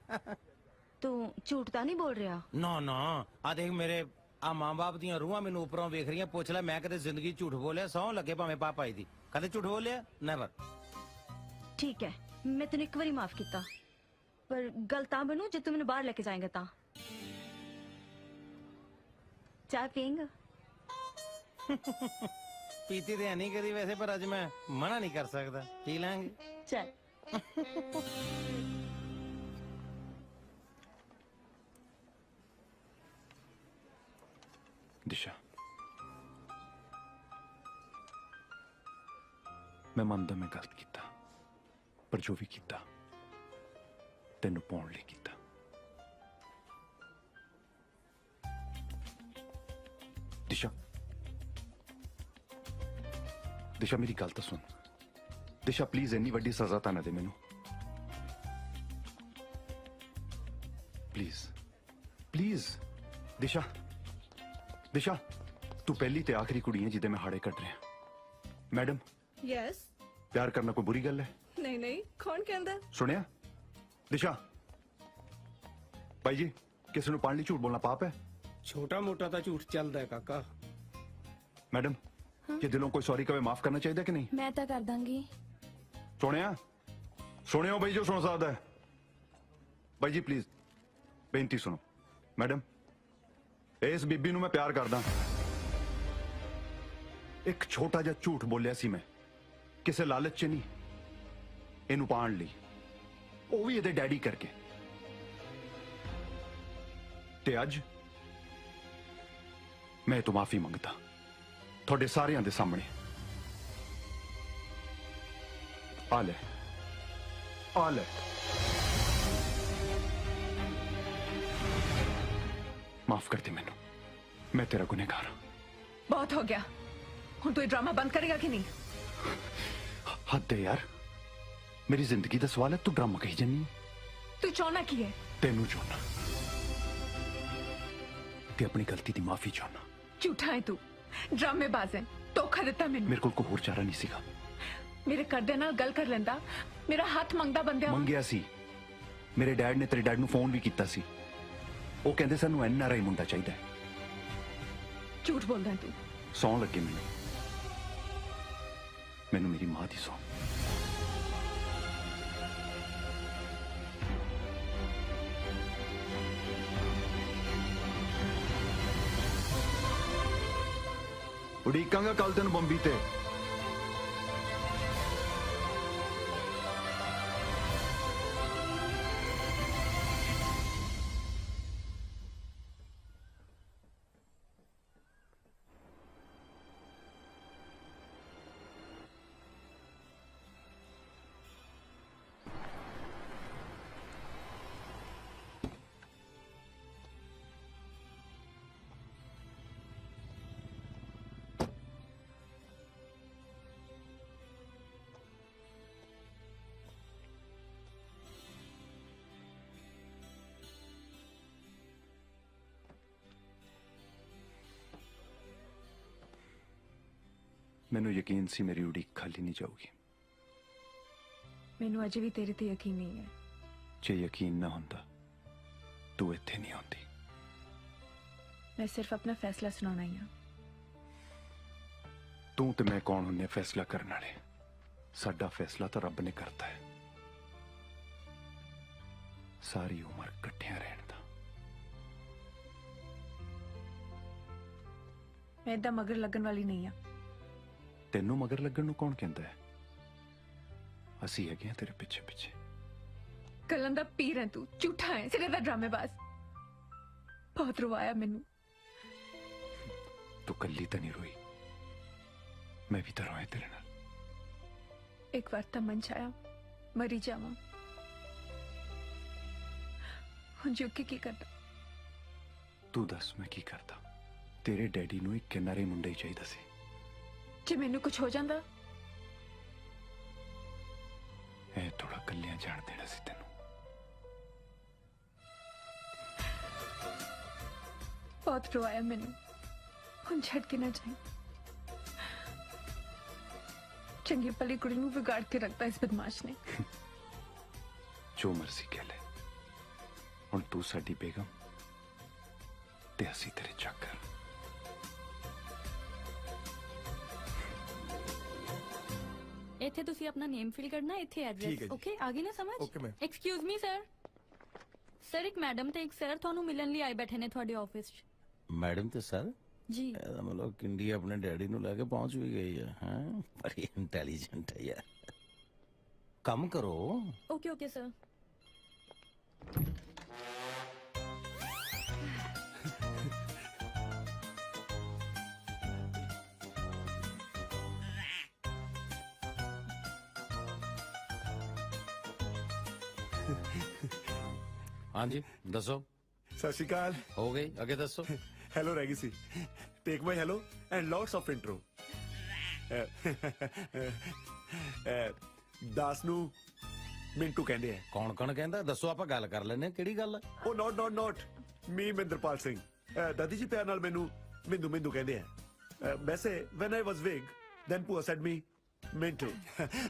Speaker 3: ਤੂੰ ਝੂਠ ਤਾਂ ਨਹੀਂ ਬੋਲ ਰਿਹਾ?
Speaker 15: ਨਾ ਨਾ, ਆ ਦੇਖ ਮੇਰੇ ਆ ਮਾਂ-ਬਾਪ ਦੀਆਂ ਰੂਹਾਂ ਮੈਨੂੰ ਉੱਪਰੋਂ ਵੇਖ ਰਹੀਆਂ। ਪੁੱਛ ਲੈ ਮੈਂ ਕਦੇ ਜ਼ਿੰਦਗੀ ਝੂਠ ਬੋਲਿਆ? ਸਹੁੰ ਲੱਗੇ ਭਾਵੇਂ ਪਾਪਾ ਜੀ ਦੀ, ਕਦੇ ਝੂਠ ਬੋਲਿਆ? ਨੈਵਰ।
Speaker 3: ਠੀਕ ਹੈ, ਮੈਂ ਤੈਨੂੰ ਇੱਕ ਵਾਰੀ ਮਾਫ ਕੀਤਾ, ਪਰ ਗੱਲ ਤਾਂ ਬਣੂ ਜੇ ਤੂੰ ਮੈਨੂੰ ਬਾਹਰ ਲੈ ਕੇ ਜਾਏਂਗਾ ਤਾਂ। ਚਾਹ ਪੀਏਂਗਾ?
Speaker 15: ਪੀਤੀ ਤੇ ਨਹੀਂ ਕਦੀ ਵੈਸੇ, ਪਰ ਅੱਜ ਮੈਂ ਮਨਾ ਨਹੀਂ ਕਰ ਸਕਦਾ, ਪੀ ਲਾਂਗੇ।
Speaker 3: ਚੱਲ।
Speaker 16: ਦਿਸ਼ਾ, ਮੈਂ ਮੰਨਦਾ ਮੈਂ ਗਲਤ ਕੀਤਾ, ਪਰ ਜੋ ਵੀ ਕੀਤਾ ਤੈਨੂੰ ਪਾਉਣ ਲਈ ਕੀਤਾ। ਦਿਸ਼ਾ, ਦਿਸ਼ਾ ਮੇਰੀ ਗੱਲ ਤਾਂ ਸੁਣ। ਦਿਸ਼ਾ ਪਲੀਜ਼ ਇੰਨੀ ਵੱਡੀ ਸਜ਼ਾ ਤਾਂ ਨਾ ਦੇ ਮੈਨੂੰ, ਪਲੀਜ਼ ਪਲੀਜ਼। ਦਿਸ਼ਾ, ਦਿਸ਼ਾ ਤੂੰ ਪਹਿਲੀ ਤੇ ਆਖਰੀ ਕੁੜੀ ਹੈ ਜਿਹਦੇ ਮੈਂ ਹਾੜੇ ਕੱਢ ਰਿਹਾ। Madam,
Speaker 17: yes.
Speaker 16: ਪਿਆਰ ਕਰਨਾ ਕੋਈ ਬੁਰੀ ਗੱਲ ਹੈ?
Speaker 17: ਨਹੀਂ ਨਹੀਂ, ਕੌਣ ਕਹਿੰਦਾ?
Speaker 16: ਸੁਣਿਆ? ਦਿਸ਼ਾ, ਭਾਈ ਜੀ ਕਿਸੇ ਨੂੰ ਪਾਣ ਲਈ ਝੂਠ ਬੋਲਣਾ ਪਾਪ ਹੈ?
Speaker 18: ਛੋਟਾ ਮੋਟਾ ਤਾਂ ਝੂਠ ਚੱਲਦਾ ਹੈ ਕਾਕਾ।
Speaker 16: ਮੈਡਮ, ਕਿ ਦਿਲੋਂ ਕੋਈ ਸੌਰੀ ਕਵੇ ਮਾਫ ਕਰਨਾ ਚਾਹੀਦਾ ਕਿ ਨਹੀਂ?
Speaker 3: ਮੈਂ ਤਾਂ ਕਰ ਦਾਂਗੀ।
Speaker 16: ਸੁਣਿਆ? ਸੁਣਿਓ ਬਈ ਜੋ ਸੁਣ ਸਕਦਾ ਹੈ। ਬਾਈ ਜੀ ਪਲੀਜ਼ ਬੇਨਤੀ ਸੁਣੋ। ਮੈਡਮ, ਇਸ ਬੀਬੀ ਨੂੰ ਮੈਂ ਪਿਆਰ ਕਰਦਾ। ਇੱਕ ਛੋਟਾ ਜਿਹਾ ਝੂਠ ਬੋਲਿਆ ਸੀ ਮੈਂ, ਕਿਸੇ ਲਾਲਚ 'ਚ ਨਹੀਂ, ਇਹਨੂੰ ਪਾਣ ਲਈ, ਉਹ ਵੀ ਇਹਦੇ ਡੈਡੀ ਕਰਕੇ। ਤੇ ਅੱਜ ਮੈਂ ਤੋਂ ਮਾਫੀ ਮੰਗਦਾ ਤੁਹਾਡੇ ਸਾਰਿਆਂ ਦੇ ਸਾਹਮਣੇ। ਆ ਲੈ, ਆ ਲੈ। ਮਾਫ ਕਰ ਦੇ ਮੈਨੂੰ, ਮੈਂ ਤੇਰਾ ਗੁਨਹਗਾਰ ਹਾਂ।
Speaker 12: ਬਹੁਤ ਹੋ ਗਿਆ, ਹੁਣ ਤੂੰ ਇਹ ਡਰਾਮਾ ਬੰਦ ਕਰੇਗਾ ਕਿ ਨਹੀਂ?
Speaker 16: ਹੱਦ ਹੈ ਯਾਰ, ਮੇਰੀ ਜ਼ਿੰਦਗੀ ਦਾ ਸਵਾਲ ਹੈ, ਤੂੰ ਡਰਾਮਾ ਕਹੀ ਜਾਨੀ ਹੈ।
Speaker 12: ਤੂੰ ਚਾਹਨਾ ਕੀ ਹੈ?
Speaker 16: ਤੈਨੂੰ ਚਾਹੁੰਦਾ ਤੇ ਆਪਣੀ ਗਲਤੀ ਦੀ ਮਾਫੀ ਚਾਹੁੰਦਾ।
Speaker 12: ਝੂਠਾ ਹੈ ਤੂੰ, ਡਰਾਮੇਬਾਜ਼ ਹੈ, ਧੋਖਾ ਦਿੱਤਾ ਮੈਨੂੰ।
Speaker 16: ਮੇਰੇ ਕੋਲ ਕੋਈ ਹੋਰ ਚਾਰਾ ਨਹੀਂ ਸੀਗਾ।
Speaker 12: ਮੇਰੇ ਘਰਦਿਆਂ ਨਾਲ ਗੱਲ ਕਰ ਲੈਂਦਾ, ਮੇਰਾ ਹੱਥ ਮੰਗਦਾ ਬੰਦਿਆਂ ਵਾਂਗ।
Speaker 16: ਮੰਗਿਆ ਸੀ। ਮੇਰੇ ਡੈਡ ਨੇ ਤੇਰੇ ਡੈਡ ਨੂੰ ਫੋਨ ਵੀ ਕੀਤਾ ਸੀ, ਉਹ ਕਹਿੰਦੇ ਸਾਨੂੰ ਐਨਆਰਆਈ ਮੁੰਡਾ ਚਾਹੀਦਾ ਹੈ।
Speaker 12: ਝੂਠ ਬੋਲਦਾ ਹੈ ਤੂੰ।
Speaker 16: ਸੌਂ ਲੱਗੇ ਮੈਨੂੰ ਮੇਰੀ ਮਾਂ ਦੀ ਸੌਂ। ਉਡੀਕਾਂਗਾ ਕੱਲ ਤੈਨੂੰ ਬੰਬੀ ਤੇ। ਮੈਨੂੰ ਯਕੀਨ ਸੀ ਮੇਰੀ ਉਡੀਕ ਖਾਲੀ ਨਹੀਂ ਜਾਊਗੀ।
Speaker 12: ਮੈਨੂੰ ਅਜੇ ਵੀ ਤੇਰੇ ਤੇ ਯਕੀਨ ਨਹੀਂ ਹੈ।
Speaker 16: ਜੇ ਯਕੀਨ ਨਾ ਹੁੰਦਾ ਤੂੰ ਇੱਥੇ ਨਹੀਂ ਆਉਂਦੀ।
Speaker 12: ਮੈਂ ਸਿਰਫ ਆਪਣਾ ਫੈਸਲਾ ਸੁਣਾਉਣਾ ਹੀ ਹਾਂ।
Speaker 16: ਤੂੰ ਤੇ ਮੈਂ ਕੌਣ ਹੁੰਨੇ ਫੈਸਲਾ ਕਰਨ ਵਾਲੇ? ਸਾਡਾ ਫੈਸਲਾ ਤਾਂ ਰੱਬ ਨੇ ਕਰਤਾ ਹੈ, ਸਾਰੀ ਉਮਰ ਇਕੱਠਿਆਂ ਰਹਿਣ ਦਾ।
Speaker 12: ਮੈਂ ਏਦਾਂ ਮਗਰ ਲੱਗਣ ਵਾਲੀ ਨਹੀਂ ਆ।
Speaker 16: ਤੈਨੂੰ ਮਗਰ ਲੱਗਣ ਨੂੰ ਕੌਣ ਕਹਿੰਦਾ ਹੈ? ਅਸੀਂ ਹੈਗੇ ਆ ਤੇਰੇ ਪਿੱਛੇ ਪਿੱਛੇ।
Speaker 12: कलन दा पीर है तू, झूठा है, सिरे दा ड्रामेबाज। बहुत रुवाया मैनू।
Speaker 4: तू कल्ली तो नहीं रोई, मैं भी तो रोया तेरे नाल।
Speaker 12: एक बार तो मन चाया मरी जावा, हुण जुग के की करदा?
Speaker 4: तू दस मैं की करता? तेरे डैडी नू एक किनारे मुंडा ही चाहिदा सी।
Speaker 12: जे मैनू कुछ हो जांदा
Speaker 4: ए थोड़ा कल्लियां जान देना सी तेनू।
Speaker 12: बहुत रोया मैनू, हुण छड़ के ना जाए। चंगी भली कुड़ी नू बिगाड़ के रखता इस बदमाश ने।
Speaker 4: जो मर्जी कह ले, हुण तू साडी बेगम ते असी तेरे चाकर।
Speaker 3: ਇੱਥੇ ਤੁਸੀਂ ਆਪਣਾ ਨੇਮ ਫਿਲ ਕਰਨਾ, ਇੱਥੇ
Speaker 16: ਠੀਕ ਹੈ
Speaker 3: ਐਡਰੈਸ।
Speaker 16: ਜੀ।
Speaker 3: ਓਕੇ, ਆ ਗਈ ਨਾ ਸਮਝ?
Speaker 16: Okay, ma'am.
Speaker 3: Excuse me sir. Sir ਇੱਕ ਮੈਡਮ ਤੇ ਇੱਕ ਸਰ ਤੁਹਾਨੂੰ ਮਿਲਣ ਲਈ ਆਏ ਬੈਠੇ ਨੇ ਤੁਹਾਡੇ ਆਫਿਸ 'ਚ।
Speaker 6: ਮੈਡਮ ਤੇ ਸਰ
Speaker 3: ਜੀ
Speaker 6: ਇਹਦਾ ਮਤਲਬ ਕਿੰਡੀ ਆਪਣੇ ਡੈਡੀ ਨੂੰ ਲੈ ਕੇ ਪਹੁੰਚ ਵੀ ਗਈ ਹੈ। ਹਾਂ, ਬੜੀ ਇੰਟੈਲੀਜੈਂਟ ਹੈ ਯਾਰ। ਕੰਮ ਕਰੋ।
Speaker 3: Okay okay sir.
Speaker 6: ਹਾਂਜੀ ਦੱਸੋ।
Speaker 16: ਸਤਿ ਸ਼੍ਰੀ ਅਕਾਲ।
Speaker 6: ਹੋ ਗਈ, ਅੱਗੇ ਦੱਸੋ।
Speaker 16: ਹੈਲੋ ਰਹਿ ਗਈ ਸੀ। Take my hello and lots of intro. Das ਨੂੰ ਮਿੰਟੂ ਕਹਿੰਦੇ ਆ।
Speaker 6: ਕੌਣ ਕੌਣ ਕਹਿੰਦਾ? ਦੱਸੋ, ਆਪਾਂ ਗੱਲ ਕਰ ਲੈਨੇ। ਕਿਹੜੀ ਗੱਲ?
Speaker 16: ਉਹ ਨੋਟ ਮੀ ਮਹਿੰਦਰਪਾਲ ਸਿੰਘ। ਦਾਦੀ ਜੀ ਪਿਆਰ ਨਾਲ ਮੈਨੂੰ ਮਿੰਦੂ ਮਿੰਦੂ ਕਹਿੰਦੇ ਆ। ਵੈਸੇ when I was big, then Pua said me Mintu.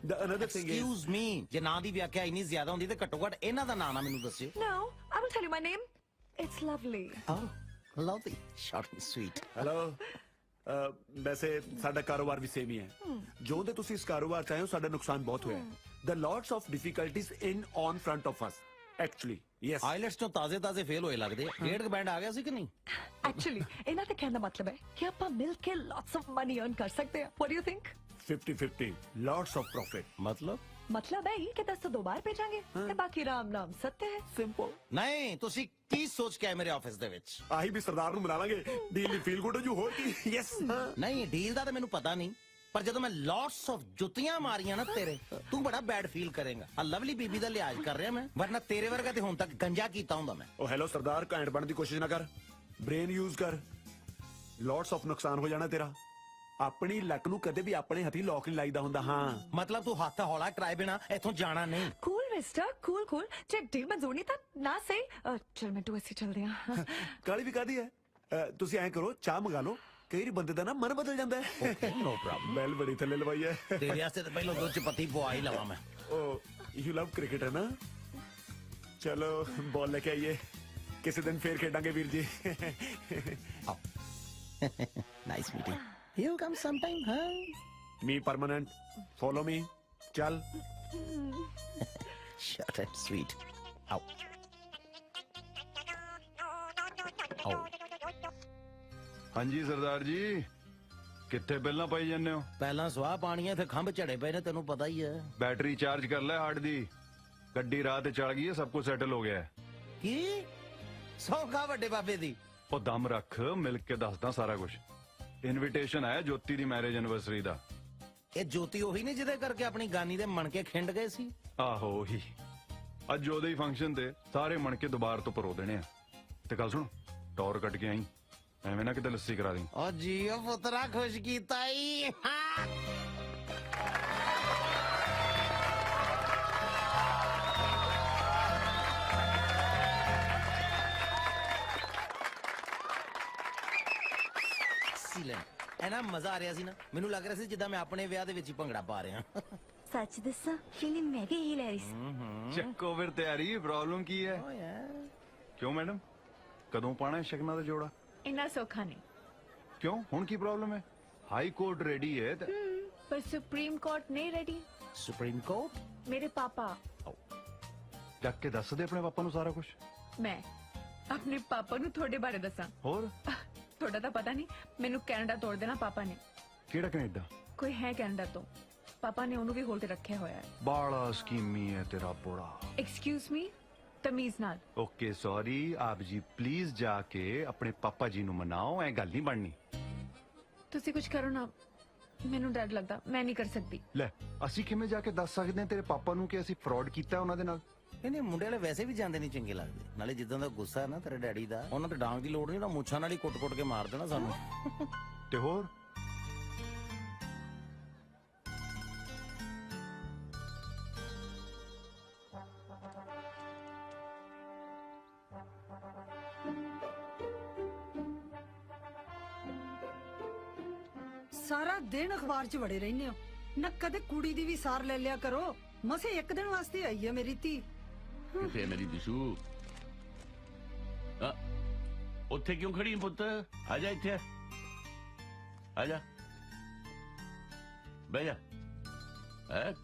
Speaker 16: The another thing is,
Speaker 6: excuse me, ਜੇ ਨਾਂ ਦੀ ਵਿਆਖਿਆ ਇੰਨੀ ਜ਼ਿਆਦਾ ਹੁੰਦੀ ਤੇ ਘੱਟੋ ਘੱਟ ਇਹਨਾਂ ਦਾ ਨਾਂ ਨਾ ਮੈਨੂੰ ਦੱਸਿਓ।
Speaker 12: No, I will tell you my name. It's lovely.
Speaker 6: Oh, lovely, short and sweet.
Speaker 16: Hello. ਵੈਸੇ ਸਾਡਾ ਕਾਰੋਬਾਰ ਵੀ ਸੇਮ ਹੀ ਹੈ। ਜੋ ਦੇ ਤੁਸੀਂ ਇਸ ਕਾਰੋਬਾਰ ਚ ਆਏ ਹੋ, ਸਾਡਾ ਨੁਕਸਾਨ ਬਹੁਤ ਹੋਇਆ। The lots of difficulties in on front of us. Actually, yes.
Speaker 6: IELTS ਤੋਂ ਤਾਜ਼ੇ ਫੇਲ ਹੋਏ ਲੱਗਦੇ। ਗ੍ਰੇਡ ਬੈਂਡ ਆ ਗਿਆ ਸੀ ਕਿ ਨਹੀਂ?
Speaker 12: Actually, ਇਹਨਾਂ ਦਾ ਕਹਿਣ ਦਾ ਮਤਲਬ ਹੈ ਕਿ ਆਪਾਂ ਮਿਲ ਕੇ lots of money earn ਕਰ ਸਕਦੇ ਹਾਂ। What do you think?
Speaker 16: 50-50, lots of profit.
Speaker 12: मतलब है कि 10 से 2 बार भेजांगे ते बाकी राम नाम सत्य है।
Speaker 16: Simple.
Speaker 6: ਨਹੀਂ, ਤੁਸੀਂ ਕੀ ਸੋਚ ਕੇ ਆਏ ਮੇਰੇ ਆਫਿਸ ਦੇ ਵਿੱਚ?
Speaker 16: ਆਹੀ ਵੀ ਸਰਦਾਰ ਨੂੰ ਮਿਲਾ ਲਾਂਗੇ। ਡੀਲ ਫੀਲ ਗੁੱਡ ਜੂ ਹੋਰ ਕੀ। ਯੈਸ।
Speaker 6: ਨਹੀਂ, ਡੀਲ ਦਾ ਤਾਂ ਮੈਨੂੰ ਪਤਾ ਨਹੀਂ, ਪਰ ਜਦੋਂ ਮੈਂ ਲੋਟਸ ਆਫ ਜੁੱਤੀਆਂ ਮਾਰੀਆਂ ਨਾ ਤੇਰੇ, ਤੂੰ ਬੜਾ ਬੈਡ ਫੀਲ ਕਰੇਗਾ। ਆ ਲਵਲੀ ਬੀਬੀ ਦਾ ਲਿਹਾਜ਼ ਕਰ ਰਿਹਾ ਮੈਂ, ਵਰਨਾ ਤੇਰੇ ਵਰਗਾ ਤੇ ਹੁਣ ਤੱਕ ਗੰਜਾ ਕੀਤਾ ਹੁੰਦਾ ਮੈਂ।
Speaker 16: ਉਹ ਹੈਲੋ ਸਰਦਾਰ, ਘੈਂਟ ਬਣਨ ਦੀ ਕੋਸ਼ਿਸ਼ ਨਾ ਕਰ। ਬ੍ਰੇਨ ਯੂਜ਼ ਕਰ। ਲੋਟਸ ਆਫ ਨੁਕਸਾਨ ਹੋ ਜਾਣਾ ਤੇਰਾ। ਆਪਣੀ ਲੱਕ ਨੂੰ ਕਦੇ ਵੀ ਆਪਣੇ ਹੱਥੀ ਲੋਕ ਨਹੀਂ ਲਾਈਦਾ ਹੁੰਦਾ। ਹਾਂ,
Speaker 6: ਮਤਲਬ ਤੂੰ ਹੱਥ ਹੌਲਾ ਕਰਾਏ ਬਿਨਾ ਇੱਥੋਂ ਜਾਣਾ ਨਹੀਂ।
Speaker 12: Cool mister, cool. जे डील मंजूर नहीं था ना सही। चल मिंटू ऐसे चलते हैं।
Speaker 16: ਕਾਲੀ ਵੀ ਕਾਦੀ ਹੈ। ਤੁਸੀਂ ਐਂ ਕਰੋ, ਚਾਹ ਮੰਗਾ ਲਓ। ਕਈ ਵਾਰੀ ਬੰਦੇ ਦਾ ਨਾ ਮਨ ਬਦਲ ਜਾਂਦਾ ਹੈ।
Speaker 6: No problem.
Speaker 16: ਬੈਲ ਬੜੀ ਥੱਲੇ ਲਵਾਈ ਹੈ।
Speaker 6: ਤੇਰੇ ਵਾਸਤੇ ਤਾਂ ਪਹਿਲਾਂ ਦੁੱਧ ਚ ਪੱਤੀ ਪਵਾ ਹੀ ਲਵਾਂ ਮੈਂ।
Speaker 16: ਉਹ ਯੂ ਲਵ ਕ੍ਰਿਕਟ ਹੈ ਨਾ? ਚਲੋ ਬਾਲ ਲੈ ਕੇ ਆਈਏ, ਕਿਸੇ ਦਿਨ ਫੇਰ ਖੇਡਾਂਗੇ ਵੀਰ ਜੀ।
Speaker 6: Nice meeting. He'll come sometime, huh?
Speaker 16: Me permanent. Follow me. Chal.
Speaker 6: Short and sweet. Ow. Ow.
Speaker 4: ਹਾਂਜੀ ਸਰਦਾਰ ਜੀ, ਕਿੱਥੇ ਪਹਿਲਾਂ ਪਾਈ ਜਾਂਦੇ ਹੋ?
Speaker 6: ਪਹਿਲਾਂ ਸਵਾਹ ਪਾਣੀ ਹੈ ਤੇ ਖੰਭ ਝੜੇ ਪਏ ਨੇ, ਤੈਨੂੰ ਪਤਾ ਹੀ ਹੈ।
Speaker 4: ਬੈਟਰੀ ਚਾਰਜ ਕਰ ਲੈ ਹਾਰਡ ਦੀ। ਗੱਡੀ ਰਾਹ ਤੇ ਚੜ ਗਈ ਹੈ, ਸਭ ਕੁਝ ਸੈਟਲ ਹੋ ਗਿਆ ਹੈ।
Speaker 6: ਕੀ ਸੌਖਾ ਵੱਡੇ ਬਾਬੇ ਦੀ?
Speaker 4: ਉਹ ਦਮ ਰੱਖ, ਮਿਲ ਕੇ ਦੱਸਦਾ ਸਾਰਾ ਕੁਝ। ਇਨਵੀਟੇਸ਼ਨ ਆਇਆ ਜੋਤੀ ਦੀ ਮੈਰਿਜ ਐਨਵਰਸਰੀ ਦਾ।
Speaker 6: ਇਹ ਜੋਤੀ ਉਹੀ ਨਹੀਂ ਜਿਹਦੇ ਕਰਕੇ ਆਪਣੀ ਗਾਨੀ ਦੇ ਮਣਕੇ ਖਿੰਡ ਗਏ ਸੀ?
Speaker 4: ਆਹੋ ਉਹੀ। ਅੱਜ ਉਹਦੇ ਹੀ ਫੰਕਸ਼ਨ ਤੇ ਸਾਰੇ ਮਣਕੇ ਦੁਬਾਰ ਤੋਂ ਪਰੋ ਦੇਣੇ ਆ। ਤੇ ਗੱਲ ਸੁਣ, ਟੌਰ ਕੱਟ ਕੇ ਆਈ, ਐਵੇਂ ਨਾ ਕਿਤੇ ਲੱਸੀ ਕਰਾ ਦੀ।
Speaker 6: ਓ ਜੀਓ ਪੁੱਤਰਾ, ਖੁਸ਼ ਕੀਤਾ ਈ। ਐਨਾ ਮਜ਼ਾ ਆ ਰਿਹਾ ਸੀ ਨਾ, ਮੈਨੂੰ ਲੱਗ ਰਿਹਾ ਸੀ ਜਿੱਦਾਂ ਮੈਂ ਆਪਣੇ ਵਿਆਹ ਦੇ ਵਿੱਚ ਹੀ ਭੰਗੜਾ ਪਾ ਰਿਹਾ।
Speaker 3: ਸੱਚ ਦੱਸਾਂ, ਫੀਲਿੰਗ ਮੈਂ ਵੀ ਇਹੀ ਲੈ ਰਹੀ ਸੀ।
Speaker 4: ਚੱਕੋ ਫਿਰ ਤਿਆਰੀ। ਪ੍ਰੋਬਲਮ ਕੀ ਹੈ? ਕਿਉਂ ਮੈਡਮ, ਕਦੋਂ ਪਾਣਾ ਸ਼ਗਨਾਂ ਦਾ ਜੋੜਾ?
Speaker 12: इन्ना सौखा नहीं।
Speaker 4: क्यों, हुण की प्रॉब्लम है? हाई कोर्ट रेडी है
Speaker 12: पर सुप्रीम कोर्ट नहीं रेडी।
Speaker 6: Supreme court?
Speaker 12: मेरे पापा।
Speaker 4: जाके दस दे अपने पापा नु सारा कुछ।
Speaker 12: मैं अपने पापा नु थोड़े बारे दसा।
Speaker 4: और
Speaker 12: थोड़ा तो पता नहीं, मैनू कनाडा तोड़ देना पापा ने।
Speaker 4: केड़ा कनाडा?
Speaker 12: कोई है कनाडा तो, ਪਾਪਾ ਨੇ ਉਹਨੂੰ ਵੀ ਹੋਲ ਤੇ ਰੱਖਿਆ ਹੋਇਆ ਹੈ।
Speaker 4: ਬਾਲਾ ਸਕੀਮੀ ਹੈ ਤੇਰਾ ਬੋੜਾ।
Speaker 12: ਐਕਸਕਿਊਜ਼ ਮੀ, ਤਮੀਜ਼ ਨਾਲ।
Speaker 4: ਓਕੇ ਸੌਰੀ ਆਪ ਜੀ, ਪਲੀਜ਼ ਜਾ ਕੇ ਆਪਣੇ ਪਾਪਾ ਜੀ ਨੂੰ ਮਨਾਓ, ਐ ਗੱਲ ਨਹੀਂ ਬਣਨੀ।
Speaker 12: ਤੁਸੀਂ ਕੁਝ ਕਰੋ ਨਾ, ਮੈਨੂੰ ਡਰ ਲੱਗਦਾ, ਮੈਂ ਨਹੀਂ ਕਰ ਸਕਦੀ।
Speaker 4: ਲੈ ਅਸੀਂ ਕਿਵੇਂ ਜਾ ਕੇ ਦੱਸ ਸਕਦੇ ਹਾਂ ਤੇਰੇ ਪਾਪਾ ਨੂੰ ਕਿ ਅਸੀਂ ਫਰਾਡ ਕੀਤਾ ਉਹਨਾਂ ਦੇ ਨਾਲ?
Speaker 15: ਇਹਨੇ ਮੁੰਡੇ ਵਾਲੇ ਵੈਸੇ ਵੀ ਜਾਂਦੇ ਨਹੀਂ ਚੰਗੇ ਲੱਗਦੇ, ਨਾਲੇ ਜਿੱਦਾਂ ਦਾ ਗੁੱਸਾ ਹੈ ਨਾ ਤੇਰੇ ਡੈਡੀ ਦਾ, ਉਹਨਾਂ ਤੇ ਡਾਂਗ ਦੀ ਲੋੜ ਨਹੀਂ, ਨਾ ਮੁੱਛਾਂ ਨਾਲ ਹੀ ਕੁੱਟ-ਕੁੱਟ ਕੇ ਮਾਰ ਦੇਣਾ ਸਾਨੂੰ।
Speaker 4: ਤੇ ਹੋਰ
Speaker 11: ਸਾਰਾ ਦਿਨ ਅਖਬਾਰ 'ਚ ਵੜੇ ਰਹਿੰਦੇ ਹੋ ਨਾ, ਕਦੇ ਕੁੜੀ ਦੀ ਵੀ ਸਾਰ ਲੈ ਲਿਆ ਕਰੋ। ਮਸੇ ਇੱਕ ਦਿਨ ਵਾਸਤੇ ਆਈ ਹੈ ਮੇਰੀ ਧੀ।
Speaker 7: ਕਿੱਥੇ ਮੇਰੀ ਦਿਸ਼ੂ? ਉੱਥੇ ਕਿਉਂ ਖੜੀ ਪੁੱਤ? ਆ ਜਾ ਇੱਥੇ, ਆ ਜਾ, ਬਹਿ ਜਾ।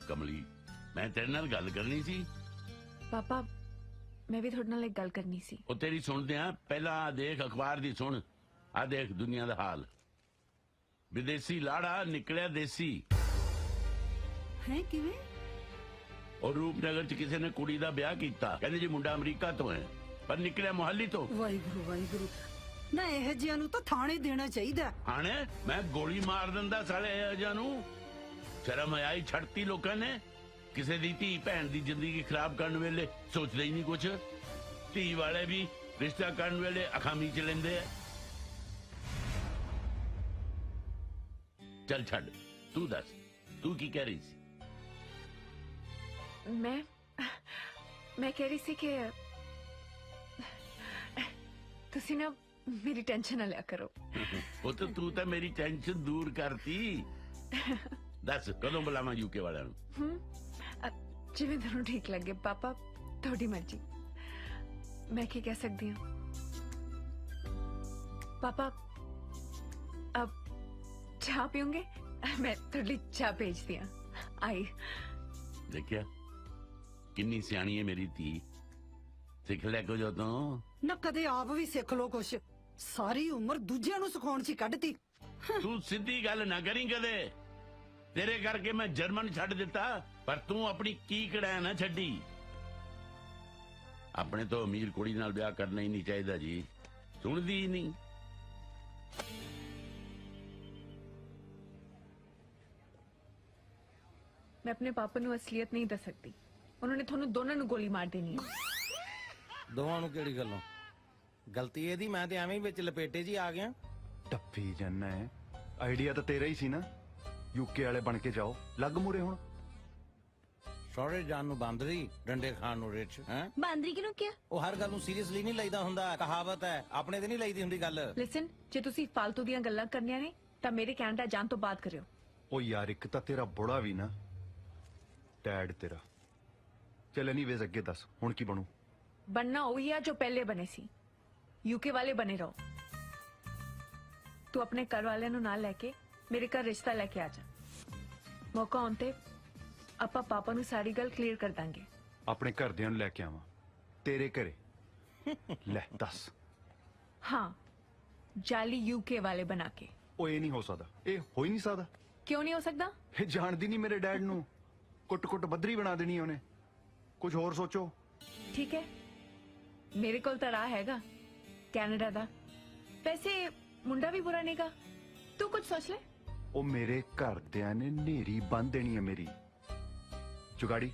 Speaker 7: ਕਮਲੀ, ਮੈਂ ਤੇਰੇ ਨਾਲ ਗੱਲ ਕਰਨੀ ਸੀ।
Speaker 12: ਪਾਪਾ ਮੈਂ ਵੀ ਤੁਹਾਡੇ ਨਾਲ ਇੱਕ ਗੱਲ ਕਰਨੀ ਸੀ।
Speaker 7: ਉਹ ਤੇਰੀ ਸੁਣਦੇ ਆ, ਪਹਿਲਾਂ ਆ ਦੇਖ ਅਖਬਾਰ ਦੀ ਸੁਣ। ਆ ਦੇਖ ਦੁਨੀਆ ਦਾ ਹਾਲ, ਵਿਦੇਸ਼ੀ ਲਾੜਾ ਨਿਕਲਿਆ ਦੇਸੀ।
Speaker 11: ਹੈ ਕਿਵੇਂ?
Speaker 7: ਔਰ ਰੂਪਨਗਰ ਚ ਕਿਸੇ ਨੇ ਕੁੜੀ ਦਾ ਵਿਆਹ ਕੀਤਾ, ਕਹਿੰਦੇ ਜੀ ਮੁੰਡਾ ਅਮਰੀਕਾ ਤੋਂ ਹੈ, ਪਰ ਨਿਕਲਿਆ ਮੁਹੱਲੀ ਤੋਂ।
Speaker 11: ਵਾਹਿਗੁਰੂ ਵਾਹਿਗੁਰੂ, ਨਾ ਇਹ ਜਿਹੀਆਂ ਨੂੰ ਤਾਂ ਥਾਣੇ ਦੇਣਾ ਚਾਹੀਦਾ।
Speaker 7: ਹਾਣੇ ਮੈਂ ਗੋਲੀ ਮਾਰ ਦਿੰਦਾ ਸਾਲੇ ਇਹ ਜਿਹਾ ਨੂੰ। ਸ਼ਰਮ ਆਈ ਛੱਡਤੀ ਲੋਕਾਂ ਨੇ। ਕਿਸੇ ਦੀ ਧੀ ਭੈਣ ਦੀ ਜ਼ਿੰਦਗੀ ਖਰਾਬ ਕਰਨ ਵੇਲੇ ਸੋਚਦੇ ਹੀ ਨਹੀਂ ਕੁਛ। ਧੀ ਵਾਲੇ ਵੀ ਰਿਸ਼ਤਾ ਕਰਨ ਵੇਲੇ ਅਖਾਮੀ ਚ ਲੈਂਦੇ ਆ। ਚੱਲ ਛੱਡ, ਤੂੰ ਦੱਸ, ਤੂੰ ਕੀ ਕਹਿ ਰਹੀ ਸੀ?
Speaker 12: ਮੈਂ ਕਹਿ ਰਹੀ ਸੀ ਕਿ ਤੁਸੀਂ ਨਾ ਮੇਰੀ ਟੈਨਸ਼ਨ ਨਾ ਲਿਆ ਕਰੋ।
Speaker 7: ਉਹ ਤਾਂ ਤੂੰ ਤਾਂ ਮੇਰੀ ਟੈਨਸ਼ਨ ਦੂਰ ਕਰਤੀ। ਦੱਸ ਕਦੋਂ ਬੁਲਾਵਾਂ ਯੂਕੇ ਵਾਲਿਆਂ ਨੂੰ?
Speaker 12: ਜਿਵੇਂ ਤੁਹਾਨੂੰ ਠੀਕ ਲੱਗੇ ਪਾਪਾ, ਤੁਹਾਡੀ ਮਰਜ਼ੀ। ਮੈਂ ਕੀ ਕਹਿ ਸਕਦੀ ਹਾਂ ਪਾਪਾ? ਅਬ ਚਾਹ ਪੀਓਗੇ? ਮੈਂ ਤੁਹਾਡੇ ਲਈ ਚਾਹ ਭੇਜਦੀ ਹਾਂ। ਆਈ
Speaker 7: ਦੇਖਿਆ ਕਿੰਨੀ ਸਿਆਣੀ ਹੈ ਮੇਰੀ ਧੀ। ਸਿੱਖ ਲੈ ਕੁਝ ਉਦੋਂ।
Speaker 11: ਨਾ ਕਦੇ ਆਪ ਵੀ ਸਿੱਖ ਲੋ ਕੁਛ, ਸਾਰੀ ਉਮਰ ਦੂਜਿਆਂ ਨੂੰ ਸਿਖਾਉਣ 'ਚ ਹੀ ਕੱਢਤੀ।
Speaker 7: ਤੂੰ ਸਿੱਧੀ ਗੱਲ ਨਾ ਕਰੀ ਕਦੇ। ਤੇਰੇ ਕਰਕੇ ਮੈਂ ਜਰਮਨ ਛੱਡ ਦਿੱਤਾ, ਪਰ ਤੂੰ ਆਪਣੀ ਕੀ ਕੜਾ ਨਾ ਛੱਡੀ। ਆਪਣੇ ਤੋਂ ਅਮੀਰ ਕੁੜੀ ਨਾਲ ਵਿਆਹ ਕਰਨਾ ਹੀ ਨਹੀਂ ਚਾਹੀਦਾ ਜੀ, ਸੁਣਦੀ ਹੀ ਨਹੀਂ।
Speaker 12: ਮੈਂ ਆਪਣੇ ਪਾਪਾ ਨੂੰ ਅਸਲੀਅਤ ਨਹੀਂ ਦੱਸ ਸਕਦੀ। ਉਹਨਾਂ ਨੇ ਤੁਹਾਨੂੰ ਦੋਨਾਂ ਨੂੰ ਗੋਲੀ ਮਾਰ ਦੇਣੀ ਹੈ।
Speaker 15: ਦੋਵਾਂ ਨੂੰ ਕਿਹੜੀ ਗੱਲੋਂ? ਗਲਤੀ ਇਹਦੀ, ਮੈਂ ਤੇ ਐਵੇਂ ਹੀ ਵਿੱਚ ਲਪੇਟੇ ਜੀ ਆ ਗਿਆ।
Speaker 4: ਟੱਪੀ ਜੰਨਾ ਹੈ, ਆਈਡੀਆ ਤਾਂ ਤੇਰਾ ਹੀ ਸੀ ਨਾ। ਯੂਕੇ ਵਾਲੇ ਬਣ ਕੇ ਜਾਓ, ਲੱਗ ਮੂਰੇ ਹੁਣ।
Speaker 15: ਸਹੁਰੇ ਜਾਣ ਨੂੰ ਬਾਂਦਰੀ, ਡੰਡੇ ਖਾਣ ਨੂੰ ਰਿਚ। ਹੈ
Speaker 3: ਬਾਂਦਰੀ ਕਿਹਨੂੰ ਕਿਹਾ?
Speaker 15: ਉਹ ਹਰ ਗੱਲ ਨੂੰ ਸੀਰੀਅਸਲੀ ਨਹੀਂ ਲਈਦਾ ਹੁੰਦਾ, ਕਹਾਵਤ ਹੈ, ਆਪਣੇ ਤੇ ਨਹੀਂ ਲਈਦੀ ਹੁੰਦੀ ਗੱਲ।
Speaker 12: ਲਿਸਨ, ਜੇ ਤੁਸੀਂ ਫालतू ਦੀਆਂ ਗੱਲਾਂ ਕਰਨੀਆਂ ਨੇ ਤਾਂ ਮੇਰੇ ਕੈਨੇਡਾ ਜਾਣ ਤੋਂ ਬਾਅਦ ਕਰਿਓ।
Speaker 4: ਉਹ ਯਾਰ ਇੱਕ ਤਾਂ ਤੇਰਾ ਬੁੜਾ ਵੀ ਨਾ, ਡੈਡ ਤੇਰਾ। ਚੱਲ ਐਨੀਵੇਜ਼ ਅੱਗੇ ਦੱਸ ਹੁਣ ਕੀ ਬਣੂ?
Speaker 12: बनना वही है जो पहले बने सी। यूके वाले बने रहो। तू अपने घर वाले नु नाल लेके मेरे घर रिश्ता लेके आ जा। मौका आउंदे ਆਪਾਂ ਪਾਪਾ ਨੂੰ ਸਾਰੀ ਗੱਲ ਕਲੀਅਰ ਕਰ ਦਾਂਗੇ।
Speaker 4: ਆਪਣੇ ਘਰਦਿਆਂ ਨੂੰ ਲੈ ਕੇ ਆਵਾਂ ਤੇਰੇ ਘਰੇ? ਲੈ ਦੱਸ।
Speaker 12: हाँ, जाली यूके वाले बना के।
Speaker 4: ਉਹ ਇਹ ਨਹੀਂ ਹੋ ਸਕਦਾ, ਇਹ ਹੋ ਹੀ ਨਹੀਂ ਸਕਦਾ।
Speaker 12: क्यों नहीं हो सकता?
Speaker 4: ਇਹ ਜਾਣਦੀ ਨਹੀਂ ਮੇਰੇ ਡੈਡ ਨੂੰ, ਕੁੱਟ-ਕੁੱਟ ਬੱਦਰੀ ਬਣਾ ਦੇਣੀ ਉਹਨੇ। ਕੁਝ ਹੋਰ ਸੋਚੋ।
Speaker 12: ठीक है, मेरे कोल तो राह हैगा कनाडा दा। वैसे मुंडा भी बुरा नहींगा, तू कुछ सोच ले।
Speaker 4: ਉਹ ਮੇਰੇ ਘਰਦਿਆਂ ਨੇ ਨੇਰੀ ਬੰਨ ਦੇਣੀ ਹੈ ਮੇਰੀ। जुगाड़ी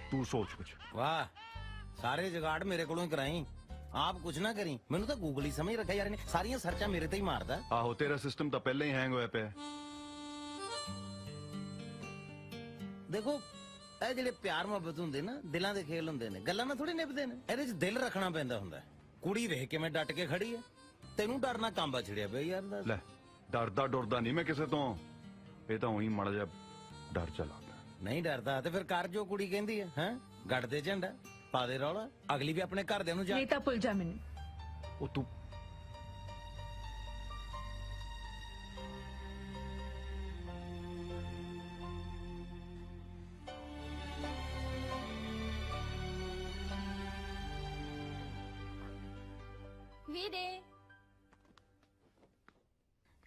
Speaker 4: तू सोच कुछ।
Speaker 15: वाह, सारे जुगाड़ मेरे कोलों ही कराई, आप कुछ ना करी। मैनू तो गूगल ही समझ रखा यार, सारियां सर्चा मेरे ते ही मारदा।
Speaker 4: आहो, तेरा सिस्टम तो पहले ही हैंग होया पे।
Speaker 15: देखो ਇਹ ਜਿਹੜੇ ਪਿਆਰ ਮੁਹੱਬਤ ਹੁੰਦੇ ਨਾ, ਦਿਲਾਂ ਦੇ ਖੇਲ ਹੁੰਦੇ ਨੇ, ਗੱਲਾਂ ਨਾਲ ਥੋੜੀ ਨਿਭਦੇ ਨੇ। ਇਹਦੇ 'ਚ ਦਿਲ ਰੱਖਣਾ ਪੈਂਦਾ ਹੁੰਦਾ। ਕੁੜੀ ਵੇਖ ਕੇ ਮੈਂ ਡਟ ਕੇ ਖੜੀ ਐ, ਤੈਨੂੰ ਡਰਨਾ ਕਾਂਬਾ ਛਿੜਿਆ ਪਿਆ ਯਾਰ। ਦੱਸ
Speaker 4: ਲੈ, ਡਰਦਾ ਡਰਦਾ ਨਹੀਂ ਮੈਂ ਕਿਸੇ ਤੋਂ, ਇਹ ਤਾਂ ਉਹੀ ਮੜ ਜਾ ਡਰ ਚਲਾ।
Speaker 15: ਨਹੀਂ ਡਰਦਾ ਤੇ ਫਿਰ ਕਰ ਜੋ ਕੁੜੀ ਕਹਿੰਦੀ ਹੈ। ਹੈ ਗੱਡ ਦੇ ਝੰਡਾ, ਪਾ ਦੇ ਰੌਲਾ, ਅਗਲੀ ਵੀ ਆਪਣੇ ਘਰਦਿਆਂ ਨੂੰ ਜਾ।
Speaker 12: ਨਹੀਂ ਤਾਂ ਭੁੱਲ ਜਾ ਮੈਨੂੰ।
Speaker 4: ਉਹ ਤੂੰ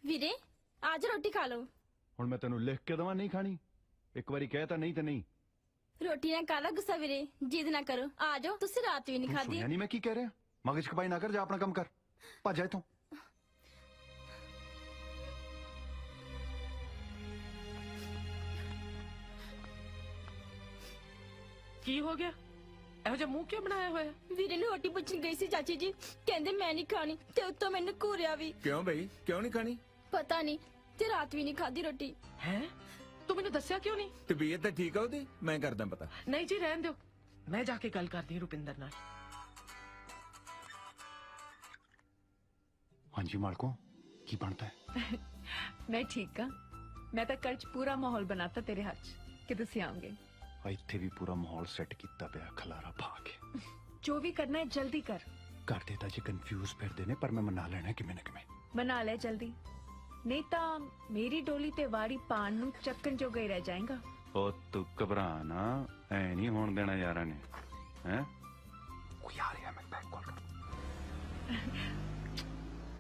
Speaker 19: ਵੀਰੇ आज रोटी खा लो।
Speaker 4: ਹੁਣ ਮੈਂ ਤੈਨੂੰ ਲਿਖ ਕੇ ਦਵਾਂ ਨਹੀਂ ਖਾਣੀ? ਇੱਕ ਵਾਰੀ ਕਹਿ ਤਾਂ ਨਹੀਂ
Speaker 19: ਰੋਟੀ ਨਾਲ ਕਾਹਦਾ ਗੁੱਸਾ ਵੀਰੇ ਜਿੱਦ ਨਾ ਕਰੋ ਆ ਜਾਓ ਤੁਸੀਂ ਰਾਤ ਵੀ ਨਹੀਂ
Speaker 4: ਤੂੰ
Speaker 19: ਖਾਧੀ
Speaker 4: ਸੁਣਿਆ ਨਹੀਂ ਮੈਂ ਕੀ ਕਹਿ ਰਿਹਾ ਮਗਜ ਖਪਾਈ ਨਾ ਕਰ ਜਾ ਆਪਣਾ ਕੰਮ ਕਰ ਭੱਜ ਜਾ ਇੱਥੋਂ
Speaker 2: ਕੀ ਹੋ ਗਿਆ ਇਹੋ ਜਿਹਾ ਮੂੰਹ ਕਿਉਂ ਬਣਾਇਆ ਹੋਇਆ
Speaker 19: ਵੀਰੇ ਨੂੰ ਰੋਟੀ ਪੁੱਛਣ ਗਈ ਸੀ ਚਾਚੀ ਜੀ ਕਹਿੰਦੇ ਮੈਂ ਨਹੀਂ ਖਾਣੀ ਤੇ ਉੱਤੋਂ ਮੈਨੂੰ ਘੂਰਿਆ ਵੀ
Speaker 1: ਕਿਉਂ ਬਈ ਕਿਉਂ ਨਹੀਂ ਖਾਣੀ
Speaker 19: ਪਤਾ ਨਹੀਂ ਤੇ ਰਾਤ ਵੀ ਨਹੀਂ ਖਾਧੀ ਰੋਟੀ
Speaker 2: ਹੈ ਤੂੰ ਮੈਨੂੰ ਦੱਸਿਆ ਕਿਉਂ ਨਹੀਂ
Speaker 1: ਤਬੀਅਤ ਤਾਂ ਠੀਕ ਆ ਉਹਦੀ ਮੈਂ ਕਰਦਾ ਪਤਾ
Speaker 2: ਨਹੀਂ ਜੀ ਰਹਿਣ ਦਿਓ ਮੈਂ ਜਾ ਕੇ ਗੱਲ ਕਰਦੀ ਹਾਂ ਰੁਪਿੰਦਰ ਨਾਲ
Speaker 4: ਹਾਂਜੀ ਮਾਲਕੋ ਕੀ ਬਣਦਾ ਹੈ
Speaker 12: मैं ठीक हाँ मैं तो कल च पूरा माहौल बनाता तेरे हाथ च कि तुसी आओगे
Speaker 4: ਇੱਥੇ ਵੀ ਪੂਰਾ ਮਾਹੌਲ ਸੈੱਟ ਕੀਤਾ ਪਿਆ ਖਲਾਰਾ ਪਾ ਕੇ
Speaker 12: जो भी करना है जल्दी कर
Speaker 4: ਕਰਦੇ ਤਾਂ ਜੇ ਕਨਫਿਊਜ਼ ਫਿਰਦੇ ਨੇ ਪਰ ਮੈਂ ਮਨਾ ਲੈਣਾ ਕਿਵੇਂ ਨਾ ਕਿਵੇਂ
Speaker 12: मना ले जल्दी नहीं तो मेरी डोली ते वाड़ी पान नू चक्कन जो गई रह जाएगा
Speaker 4: ਉਹ ਤੂੰ ਘਬਰਾ ਨਾ ਐ ਨਹੀਂ ਹੋਣ ਦੇਣਾ ਯਾਰਾਂ ਨੇ ਹੈ ਕੋਈ ਆ ਰਿਹਾ ਮੈਂ ਬੈਕ ਕਾਲ ਕਰ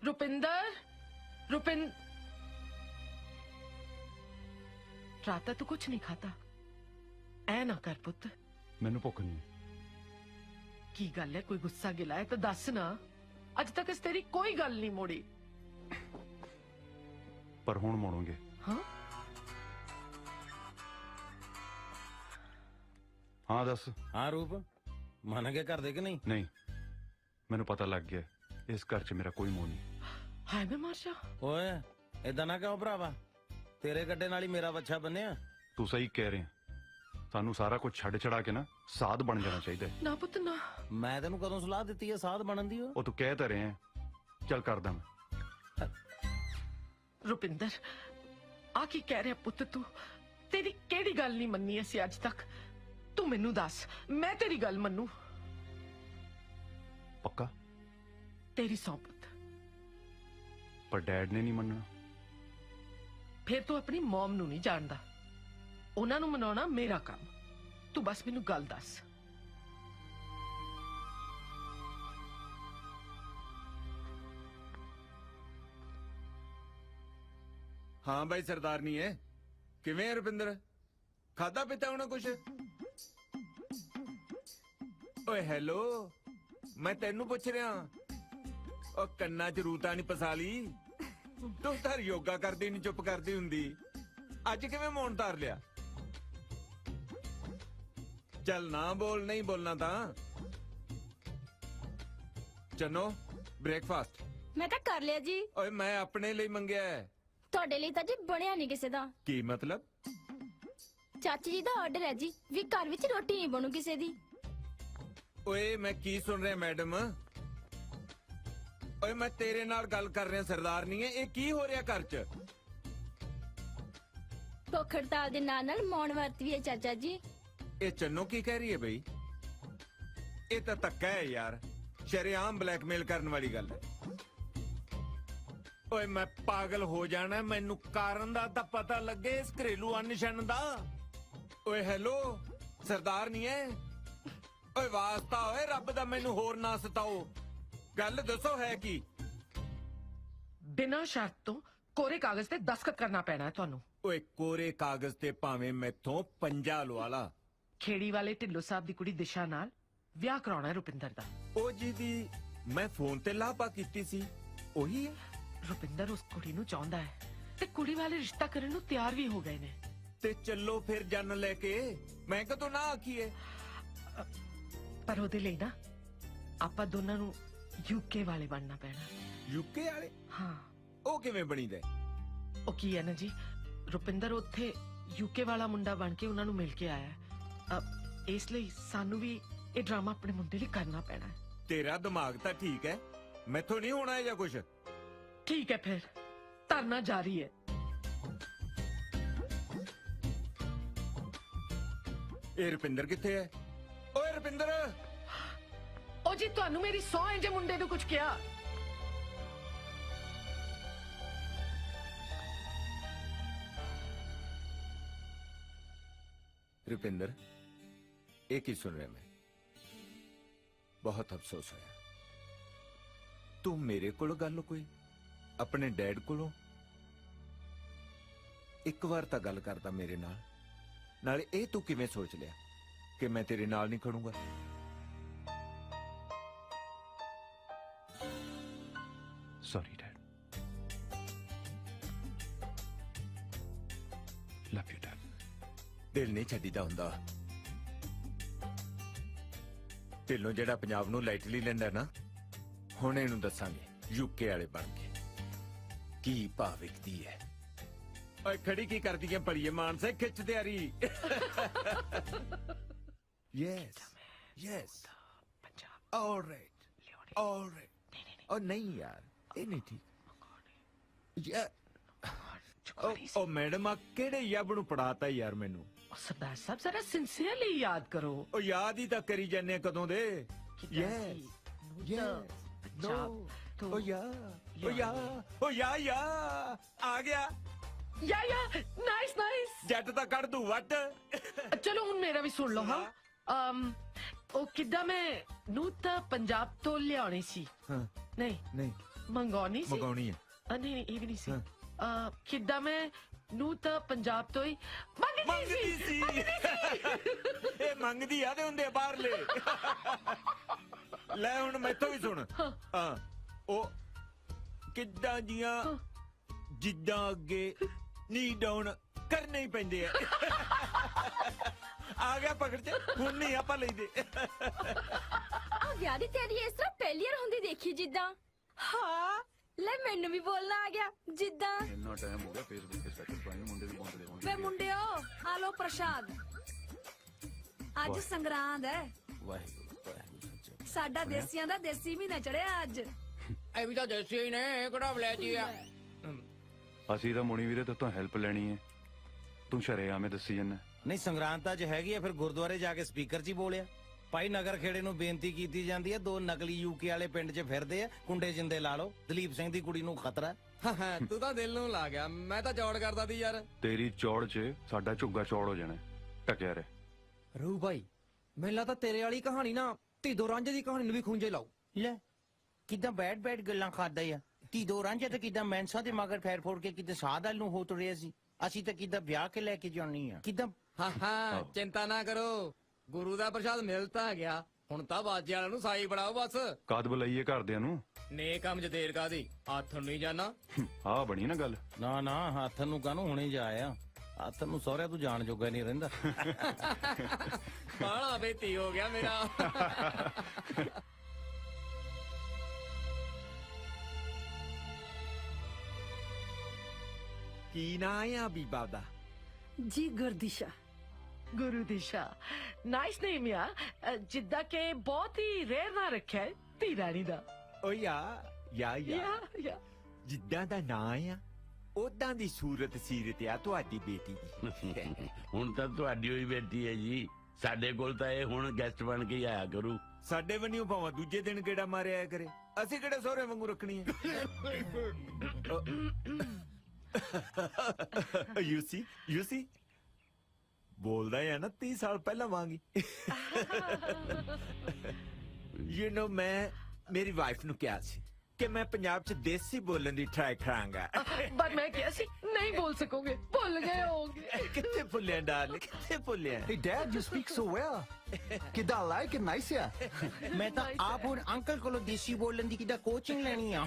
Speaker 2: रुपिंदर रात तू कुछ नहीं खाता ऐ ना कर पुत
Speaker 4: ਮੈਨੂੰ ਭੁੱਖ ਨਹੀਂ
Speaker 2: की गल है कोई गुस्सा गिला है तो दस ना अज तक इस तेरी कोई गल नहीं मोड़ी
Speaker 4: ਪਰ ਹੁਣ ਮੋੜੋਗੇ
Speaker 2: हाँ
Speaker 4: ਹਾਂ ਦੱਸ
Speaker 15: ਹਾਂ ਰੂਪ ਮੰਨ ਕੇ ਘਰ ਦੇ ਕਿ ਨਹੀਂ
Speaker 4: ਨਹੀਂ ਮੈਨੂੰ ਪਤਾ ਲੱਗ ਗਿਆ ਇਸ ਘਰ 'ਚ ਮੇਰਾ ਕੋਈ ਮੋਹ ਨਹੀਂ
Speaker 2: हाय मैं मार जा
Speaker 15: ਓਏ ਏਦਾਂ ਨਾ ਕਹੋ ਭਰਾਵਾ ਤੇਰੇ ਗੱਡੇ ਨਾਲ ਹੀ ਮੇਰਾ ਬੱਚਾ ਬੰਨਿਆ
Speaker 4: ਤੂੰ ਸਹੀ ਕਹਿ ਰਿਹਾ ਸਾਨੂੰ ਸਾਰਾ ਕੁਝ ਛੱਡ ਛੜਾ ਕੇ ਨਾ ਸਾਧ ਬਣ ਜਾਣਾ ਚਾਹੀਦਾ ਹੈ।
Speaker 2: ना पुत ना
Speaker 15: ਮੈਂ ਤੈਨੂੰ ਕਦੋਂ ਸਲਾਹ ਦਿੱਤੀ ਹੈ ਸਾਧ ਬਣਨ ਦੀ
Speaker 4: ਉਹ ਤੂੰ ਕਹਿ ਤਾਂ ਰਿਹਾ ਚੱਲ ਕਰਦਾ ਮੈਂ
Speaker 2: रुपिंदर आ की कह रहा पुत तू तेरी केड़ी गल नहीं मन्नी असी अज तक तू मैनू दस मैं तेरी गल मन्नू
Speaker 4: ਪੱਕਾ
Speaker 2: तेरी सौ पुत
Speaker 4: ਪਰ ਡੈਡ ਨੇ ਨਹੀਂ ਮੰਨਣਾ
Speaker 2: फिर तू अपनी मॉम नू नहीं जानदा उन्हां नू मनाउणा मेरा काम तू बस मैनू गल दस
Speaker 1: ਹਾਂ ਬਾਈ ਸਰਦਾਰਨੀ ਹੈ ਕਿਵੇਂ ਹੈ ਰੁਪਿੰਦਰ ਖਾਦਾ ਪੀਤਾ ਹੋਣਾ ਕੁਛ ਓਏ ਹੈਲੋ ਮੈਂ ਤੈਨੂੰ ਪੁੱਛ ਰਿਹਾ ਉਹ ਕੰਨਾਂ 'ਚ ਰੂਤਾ ਨਹੀਂ ਪਸਾ ਲਈ ਤੂੰ ਤਾਂ ਯੋਗਾ ਕਰਦੀ ਨਹੀਂ ਚੁੱਪ ਕਰਦੀ ਹੁੰਦੀ ਅੱਜ ਕਿਵੇਂ ਮੌਨ ਧਾਰ ਲਿਆ ਚੱਲ ਨਾ ਬੋਲ ਨਹੀਂ ਬੋਲਣਾ ਤਾਂ ਚਨੋ ਬ੍ਰੇਕਫਾਸਟ
Speaker 19: ਮੈਂ ਤਾਂ ਕਰ ਲਿਆ ਜੀ
Speaker 1: ਓਏ ਮੈਂ ਆਪਣੇ ਲਈ ਮੰਗਿਆ ਹੈ
Speaker 19: ਤੁਹਾਡੇ ਲਈ ਤਾਂ ਜੀ ਬਣਿਆ ਨਹੀਂ ਕਿਸੇ ਦਾ
Speaker 1: ਕੀ ਮਤਲਬ
Speaker 19: ਚਾਚੀ ਜੀ ਦਾ ਆਰਡਰ ਹੈ ਜੀ ਵੀ ਘਰ ਵਿੱਚ ਰੋਟੀ ਨਹੀਂ ਬਣੂ ਕਿਸੇ ਦੀ
Speaker 1: ਓਏ ਮੈਂ ਕੀ ਸੁਣ ਰਿਹਾ ਮੈਡਮ ਓਏ ਮੈਂ ਤੇਰੇ ਨਾਲ ਗੱਲ ਕਰ ਰਿਹਾ ਸਰਦਾਰਨੀ ਹੈ ਇਹ ਕੀ ਹੋ ਰਿਹਾ ਘਰ 'ਚ
Speaker 19: ਭੁੱਖ ਹੜਤਾਲ ਦੇ ਨਾਲ ਮੌਨ ਵਰਤ ਵੀ ਹੈ ਚਾਚਾ ਜੀ
Speaker 1: ਇਹ ਚੰਨੋ ਕੀ ਕਹਿ ਰਹੀ ਹੈ ਬਈ ਇਹ ਤਾਂ ਧੱਕਾ ਹੈ ਯਾਰ ਸ਼ਰੇਆਮ ਬਲੈਕਮੇਲ ਕਰਨ ਵਾਲੀ ਗੱਲ ਹੈ ਓਏ ਮੈਂ ਪਾਗਲ ਹੋ ਜਾਣਾ ਮੈਨੂੰ ਕਾਰਨ ਦਾ ਤਾਂ ਪਤਾ ਲੱਗੇ ਇਸ ਘਰੇਲੂ ਅਨਸ਼ਨ ਦਾ ਓਏ ਹੈਲੋ ਸਰਦਾਰ ਨਹੀਂ ਹੈ ਓਏ ਵਾਸਤਾ ਓਏ ਰੱਬ ਦਾ ਮੈਨੂੰ ਹੋਰ ਨਾ ਸਤਾਓ ਗੱਲ ਦੱਸੋ ਹੈ ਕੀ
Speaker 2: बिना शर्त तो कोरे कागज ते दस्तखत करना पैना है ਤੁਹਾਨੂੰ
Speaker 1: ਓਏ ਕੋਰੇ ਕਾਗਜ਼ ਤੇ ਭਾਵੇਂ ਮੈਥੋਂ ਪੰਜਾ ਲਵਾ ਲਾ
Speaker 2: ਖੇੜੀ ਵਾਲੇ ਢਿੱਲੋਂ ਸਾਹਿਬ ਦੀ ਕੁੜੀ ਦਿਸ਼ਾ ਨਾਲ ਵਿਆਹ ਕਰਾਉਣਾ ਹੈ ਰੁਪਿੰਦਰ ਦਾ
Speaker 1: ਉਹ ਜੀ ਦੀ ਮੈਂ ਫੋਨ ਤੇ ਲਾਪਾ ਕੀਤੀ ਸੀ ਉਹੀ ਹੈ
Speaker 2: ਰੁਪਿੰਦਰ ਉਸ ਕੁੜੀ ਨੂੰ ਚਾਹੁੰਦਾ ਹੈ ਤੇ ਕੁੜੀ ਵਾਲੇ ਰਿਸ਼ਤਾ ਕਰਨ ਨੂੰ ਤਿਆਰ ਵੀ ਹੋ ਗਏ ਨੇ
Speaker 1: ਤੇ ਚੱਲੋ ਫਿਰ ਜਨ ਲੈ ਕੇ ਮੈਂ ਕਦੋਂ ਨਾ ਆਖੀਏ
Speaker 2: ਪਰ ਉਹਦੇ ਲਈ ਨਾ ਆਪਾਂ ਦੋਨਾਂ ਨੂੰ ਯੂਕੇ ਵਾਲੇ ਬਣਨਾ ਪੈਣਾ
Speaker 1: ਯੂਕੇ ਵਾਲੇ
Speaker 2: ਹਾਂ
Speaker 1: ਉਹ ਕਿਵੇਂ ਬਣੀਦਾ
Speaker 2: ਉਹ ਕੀ ਹੈ ਨਾ ਜੀ ਰੁਪਿੰਦਰ ਉੱਥੇ ਯੂਕੇ ਵਾਲਾ ਮੁੰਡਾ ਬਣ ਕੇ ਉਹਨਾਂ ਨੂੰ ਮਿਲ ਕੇ ਆਇਆ ਹੈ ਇਸ ਲਈ ਸਾਨੂੰ ਵੀ ਇਹ ਡਰਾਮਾ ਆਪਣੇ ਮੁੰਡੇ ਲਈ ਕਰਨਾ ਪੈਣਾ ਹੈ
Speaker 1: ਤੇਰਾ ਦਿਮਾਗ ਤਾਂ ਠੀਕ ਹੈ ਮੈਥੋਂ ਨਹੀਂ ਹੋਣਾ ਜਾਂ ਕੁਛ
Speaker 2: ठीक है फिर धरना जारी है
Speaker 1: ਇਹ ਰੁਪਿੰਦਰ ਕਿੱਥੇ ਹੈ ਓਏ ਰੁਪਿੰਦਰ
Speaker 2: ओ जी ਤੁਹਾਨੂੰ ਮੇਰੀ ਸੌਂ ਹੈ ਜੇ ਮੁੰਡੇ ਨੂੰ ਕੁਝ ਕਿਹਾ
Speaker 1: ਰੁਪਿੰਦਰ ਇਹ ਕੀ ਸੁਣ ਰਿਹਾ ਮੈਂ ਬਹੁਤ ਅਫਸੋਸ ਹੋਇਆ ਤੂੰ ਮੇਰੇ ਕੋਲ ਗੱਲ ਕੋਈ ਆਪਣੇ ਡੈਡ ਕੋਲੋਂ ਇੱਕ ਵਾਰ ਤਾਂ ਗੱਲ ਕਰਦਾ ਮੇਰੇ ਨਾਲ ਨਾਲੇ ਇਹ ਤੂੰ ਕਿਵੇਂ ਸੋਚ ਲਿਆ ਕਿ ਮੈਂ ਤੇਰੇ ਨਾਲ ਨਹੀਂ ਖੜੂੰਗਾ?
Speaker 4: Sorry, Dad. Love you, Dad.
Speaker 1: ਦਿਲ ਨਹੀਂ ਛੱਡੀਦਾ ਹੁੰਦਾ। ਢਿੱਲੋਂ ਜਿਹੜਾ ਪੰਜਾਬ ਨੂੰ ਲਾਈਟਲੀ ਲੈਂਦਾ ਨਾ, ਹੁਣ ਇਹਨੂੰ ਦੱਸਾਂਗੇ ਯੂਕੇ ਵਾਲੇ ਬਣ ਕੇ ਕੀ ਭਾਵ ਵਿਕਦੀ ਹੈ। ਓਏ ਖੜੀ ਕੀ ਕਰਦੀ ਹੈ ਭਲੀਏ ਮਾਨਸੇ, ਖਿੱਚ ਤਿਆਰੀ। Yes yes all right all right. ਉਹ ਨਹੀਂ ਯਾਰ, ਇਹ ਨਹੀਂ ਠੀਕ। ਉਹ ਮੈਡਮ ਆ ਕਿਹੜੇ ਯੱਬ ਨੂੰ ਪੜਾਤਾ ਯਾਰ ਮੈਨੂੰ।
Speaker 2: सरदार साहब जरा सिंसियरली याद करो।
Speaker 1: ਉਹ ਯਾਦ ਹੀ ਤਾਂ ਕਰੀ ਜਾਂਦੇ ਕਦੋਂ ਦੇ। ਯੈਸ ਯੈਸ ਨੋ ਓ ਯਾ ਓ ਯਾ ਓ ਯਾ ਯਾ ਆ ਗਿਆ।
Speaker 2: या नाइस नाइस।
Speaker 1: ਜੱਟ ਤਾਂ ਕੱਢ ਦੂ ਵੱਟ।
Speaker 2: ਚਲੋ ਹੁਣ ਮੇਰਾ ਵੀ ਸੁਣ ਲਓ। ਹਾਂ ਉਹ ਕਿੱਦਾਂ ਮੈਂ ਨੂੰ ਤਾਂ ਪੰਜਾਬ ਤੋਂ ਲਿਆਉਣੀ ਸੀ।
Speaker 1: ਹਾਂ
Speaker 2: ਨਹੀਂ
Speaker 1: ਨਹੀਂ
Speaker 2: ਮੰਗਾਉਣੀ ਸੀ।
Speaker 1: ਮੰਗਾਉਣੀ ਹੈ।
Speaker 2: ਨਹੀਂ ਨਹੀਂ ਇਹ ਵੀ ਨਹੀਂ ਸੀ। ਕਿੱਦਾਂ ਮੈਂ ਨੂੰ ਤਾਂ ਪੰਜਾਬ ਤੋਂ ਹੀ ਮੰਗਦੀ ਸੀ।
Speaker 1: ਇਹ ਮੰਗਦੀ ਆ ਤੇ ਹੁੰਦੇ ਬਾਹਰਲੇ। ਲੈ ਹੁਣ ਮੈਥੋਂ ਵੀ ਸੁਣ। ਹਾਂ ਉਹ ਕਿੱਦਾਂ ਜੀਆਂ ਜਿੱਦਾਂ ਅੱਗੇ ਨੀ ਡਾਊਨ ਕਰਨੇ ਹੀ ਪੈਂਦੇ ਆ। ਆ ਗਿਆ ਪਕੜ ਚ, ਹੁਣ ਨਹੀਂ ਆਪਾਂ ਲੈਂਦੇ।
Speaker 19: ਆ ਵਿਆਹ ਦੀ ਤਿਆਰੀ ਇਸ ਤਰ੍ਹਾਂ ਪਹਿਲੀ ਵਾਰ ਹੁੰਦੀ ਦੇਖੀ ਜਿੱਦਾਂ। ਹਾਂ ਲੈ ਮੈਨੂੰ ਵੀ ਬੋਲਣਾ ਆ ਗਿਆ ਜਿੱਦਾਂ।
Speaker 4: ਇੰਨਾ ਟਾਈਮ ਹੋ ਗਿਆ ਫੇਸਬੁੱਕ ਤੇ ਸਟੇਟਸ ਪਾਈ ਨੂੰ, ਮੁੰਡੇ ਵੀ ਪਹੁੰਚਦੇ ਹੋਣਗੇ।
Speaker 11: ਵੇ ਮੁੰਡਿਓ ਆ ਲੋ ਪ੍ਰਸ਼ਾਦ। ਅੱਜ ਸੰਗਰਾਂਦ ਹੈ।
Speaker 15: ਵਾਹਿਗੁਰੂ ਵਾਹਿਗੁਰੂ।
Speaker 11: ਸਾਡਾ ਦੇਸੀਆਂ ਦਾ ਦੇਸੀ ਮਹੀਨਾ ਚੜਿਆ ਅੱਜ।
Speaker 10: ਇਹ ਵੀ ਤਾਂ ਦੇਸੀ ਹੀ ਨੇ, ਕਿਹੜਾ ਵਲੈਤੀ ਆ।
Speaker 4: ਅਸੀਂ ਤਾਂ ਮੁਣੀ ਵੀਰੇ ਤੋਂ ਹੈਲਪ ਲੈਣੀ ਹੈ, ਤੂੰ ਸ਼ਰੇਆਮੇ ਦੱਸੀ ਜੰਨਾ।
Speaker 15: ਨਹੀਂ ਸੰਗਰਾਂਦ ਅੱਜ ਹੈਗੀ ਆ, ਫਿਰ ਗੁਰਦੁਆਰੇ ਜਾ ਕੇ ਸਪੀਕਰ 'ਚ ਹੀ ਬੋਲਿਆ। ਭਾਈ ਨਗਰ ਖੇੜੇ ਨੂੰ ਬੇਨਤੀ ਕੀਤੀ ਜਾਂਦੀ ਹੈ, 2 ਨਕਲੀ ਯੂਕੇ ਵਾਲੇ ਪਿੰਡ 'ਚ ਫਿਰਦੇ ਆ, ਕੁੰਡੇ ਜਿੰਦੇ ਲਾ ਲਓ। ਦਲੀਪ ਸਿੰਘ ਦੀ ਕੁੜੀ ਨੂੰ ਖਤਰਾ।
Speaker 10: ਤੂੰ ਤਾਂ ਦਿਲ ਨੂੰ ਲਾ ਗਿਆ, ਮੈਂ ਤਾਂ ਚੌੜ ਕਰਦਾ ਸੀ ਯਾਰ।
Speaker 4: ਤੇਰੀ ਚੌੜ 'ਚ ਸਾਡਾ ਝੁੱਗਾ ਚੌੜ ਹੋ ਜਾਣਾ। ਟਕਿਆ ਰਹਿ।
Speaker 10: ਰੂ ਭਾਈ ਮੈਨੂੰ ਤਾਂ ਤੇਰੇ ਵਾਲੀ ਕਹਾਣੀ ਨਾ ਧੀਦੋ ਰਾਂਝੇ ਦੀ ਕਹਾਣੀ ਨੂੰ ਵੀ ਖੁੰਝੇ ਲਾਓ।
Speaker 15: ਲੈ ਕਿਦਾਂ ਬੈਡ ਬੈਡ ਗੱਲਾਂ ਕਰਦਾ ਆ। ਧੀਦੋ ਰਾਂਝੇ ਤੇ ਕਿਦਾਂ ਮੈਂਸਾ ਦੇ ਮਗਰ ਫੇਰ ਫੋੜ ਕੇ ਕਿਤੇ ਸਾਧ ਵੱਲ ਨੂੰ ਹੋ ਤੁਰਿਆ ਸੀ। ਅਸੀਂ ਤਾਂ ਕਿਦਾਂ ਵਿਆਹ ਕੇ ਲੈ ਕੇ ਜਾਣੀ ਆ। ਕਿਦਾਂ
Speaker 10: ਹਾਂ ਚਿੰਤਾ ਨਾ ਕਰੋ, ਗੁਰੂ ਦਾ ਪ੍ਰਸ਼ਾਦ ਮਿਲ ਤਾਂ ਗਿਆ। ਹੁਣ ਤਾਂ ਬਾਜੇ ਵਾਲਿਆਂ ਨੂੰ ਸਾਈ ਬੜਾਓ ਬਸ।
Speaker 4: ਕਦ ਬੁਲਾਈਏ ਘਰਦਿਆਂ ਨੂੰ?
Speaker 10: ਨੇ ਕੰਮ 'ਚ ਦੇਰ ਕਾਦੀ, ਹੱਥ ਨੂੰ ਨਹੀਂ ਜਾਣਾ।
Speaker 4: ਆਹ ਬਣੀ ਨਾ ਗੱਲ।
Speaker 15: ਨਾ ਨਾ ਹੱਥ ਨੂੰ ਕਾਹਨੂੰ ਹੁਣੇ ਜਾ ਆ। ਹੱਥ ਨੂੰ ਸਹੁਰਿਆਂ ਤੂੰ ਜਾਣ ਜੋਗਾ ਨਹੀਂ ਰਹਿੰਦਾ।
Speaker 10: ਬਾਲਾ ਬੇਤੀ ਹੋ ਗਿਆ ਮੇਰਾ।
Speaker 1: ਕੀ ਨਾਂ ਆ ਬੀਬਾ ਦਾ?
Speaker 11: ਜੀ ਗੁਰਦਿਸ਼ਾ।
Speaker 2: ਗੁਰੂ ਦਿਸ਼ਾ ਨਾਈਸ ਨੇਮ ਯਾ। ਜਿੱਦਾਂ ਕਿ ਬਹੁਤ ਹੀ ਰੇਅਰ ਨਾ ਰੱਖਿਆ ਹੈ ਧੀ ਰਾਣੀ ਦਾ।
Speaker 1: ਓ ਯਾ ਜਿੱਦਾਂ ਦਾ ਨਾਂ ਆ ਉਦਾਂ ਦੀ ਸੂਰਤ ਸੀਰਤ ਆ ਤੁਹਾਡੀ ਬੇਟੀ ਦੀ।
Speaker 7: ਹੁਣ ਤਾਂ ਤੁਹਾਡੀ ਹੋਈ ਬੇਟੀ ਹੈ ਜੀ। ਸਾਡੇ ਕੋਲ ਤਾਂ ਇਹ ਹੁਣ ਗੈਸਟ ਬਣ ਕੇ ਹੀ ਆਇਆ ਕਰੂ।
Speaker 1: ਸਾਡੇ ਵੰਨਿਓ ਭਾਵੇਂ ਦੂਜੇ ਦਿਨ ਕਿਹੜਾ ਮਾਰਿਆ ਕਰੇ, ਅਸੀਂ ਕਿਹੜੇ ਸਹੁਰੇ ਵਾਂਗੂ ਰੱਖਣੀ ਹੈ। ਯੂ ਸੀ ਬੋਲਦਾ ਹੈ ਨਾ 30 ਸਾਲ ਪਹਿਲਾਂ ਵਾਂਗੀ। ਯੂ نو ਮੈਂ ਮੇਰੀ ਵਾਈਫ ਨੂੰ ਕਿਹਾ ਸੀ ਕਿ ਮੈਂ ਪੰਜਾਬ 'ਚ ਦੇਸੀ ਬੋਲਣ ਦੀ ਟਰਾਈ ਕਰਾਂਗਾ।
Speaker 2: ਪਰ ਮੈਂ ਕਿਹਾ ਸੀ ਨਹੀਂ ਬੋਲ ਸਕੋਗੇ, ਭੁੱਲ ਗਏ ਹੋਗੇ।
Speaker 1: ਕਿੱਥੇ ਭੁੱਲਿਆ ਡਾਰਲਿੰਗ, ਕਿੱਥੇ ਭੁੱਲਿਆ?
Speaker 20: Hey Dad, you speak so well. ਕਿੱਦਾਂ like it, nice ਆ।
Speaker 15: ਮੈਂ ਤਾਂ ਆਪ ਹੁਣ ਅੰਕਲ ਕੋਲੋਂ ਦੇਸੀ ਬੋਲਣ ਦੀ ਕਿੱਦਾਂ ਕੋਚਿੰਗ ਲੈਣੀ ਆ।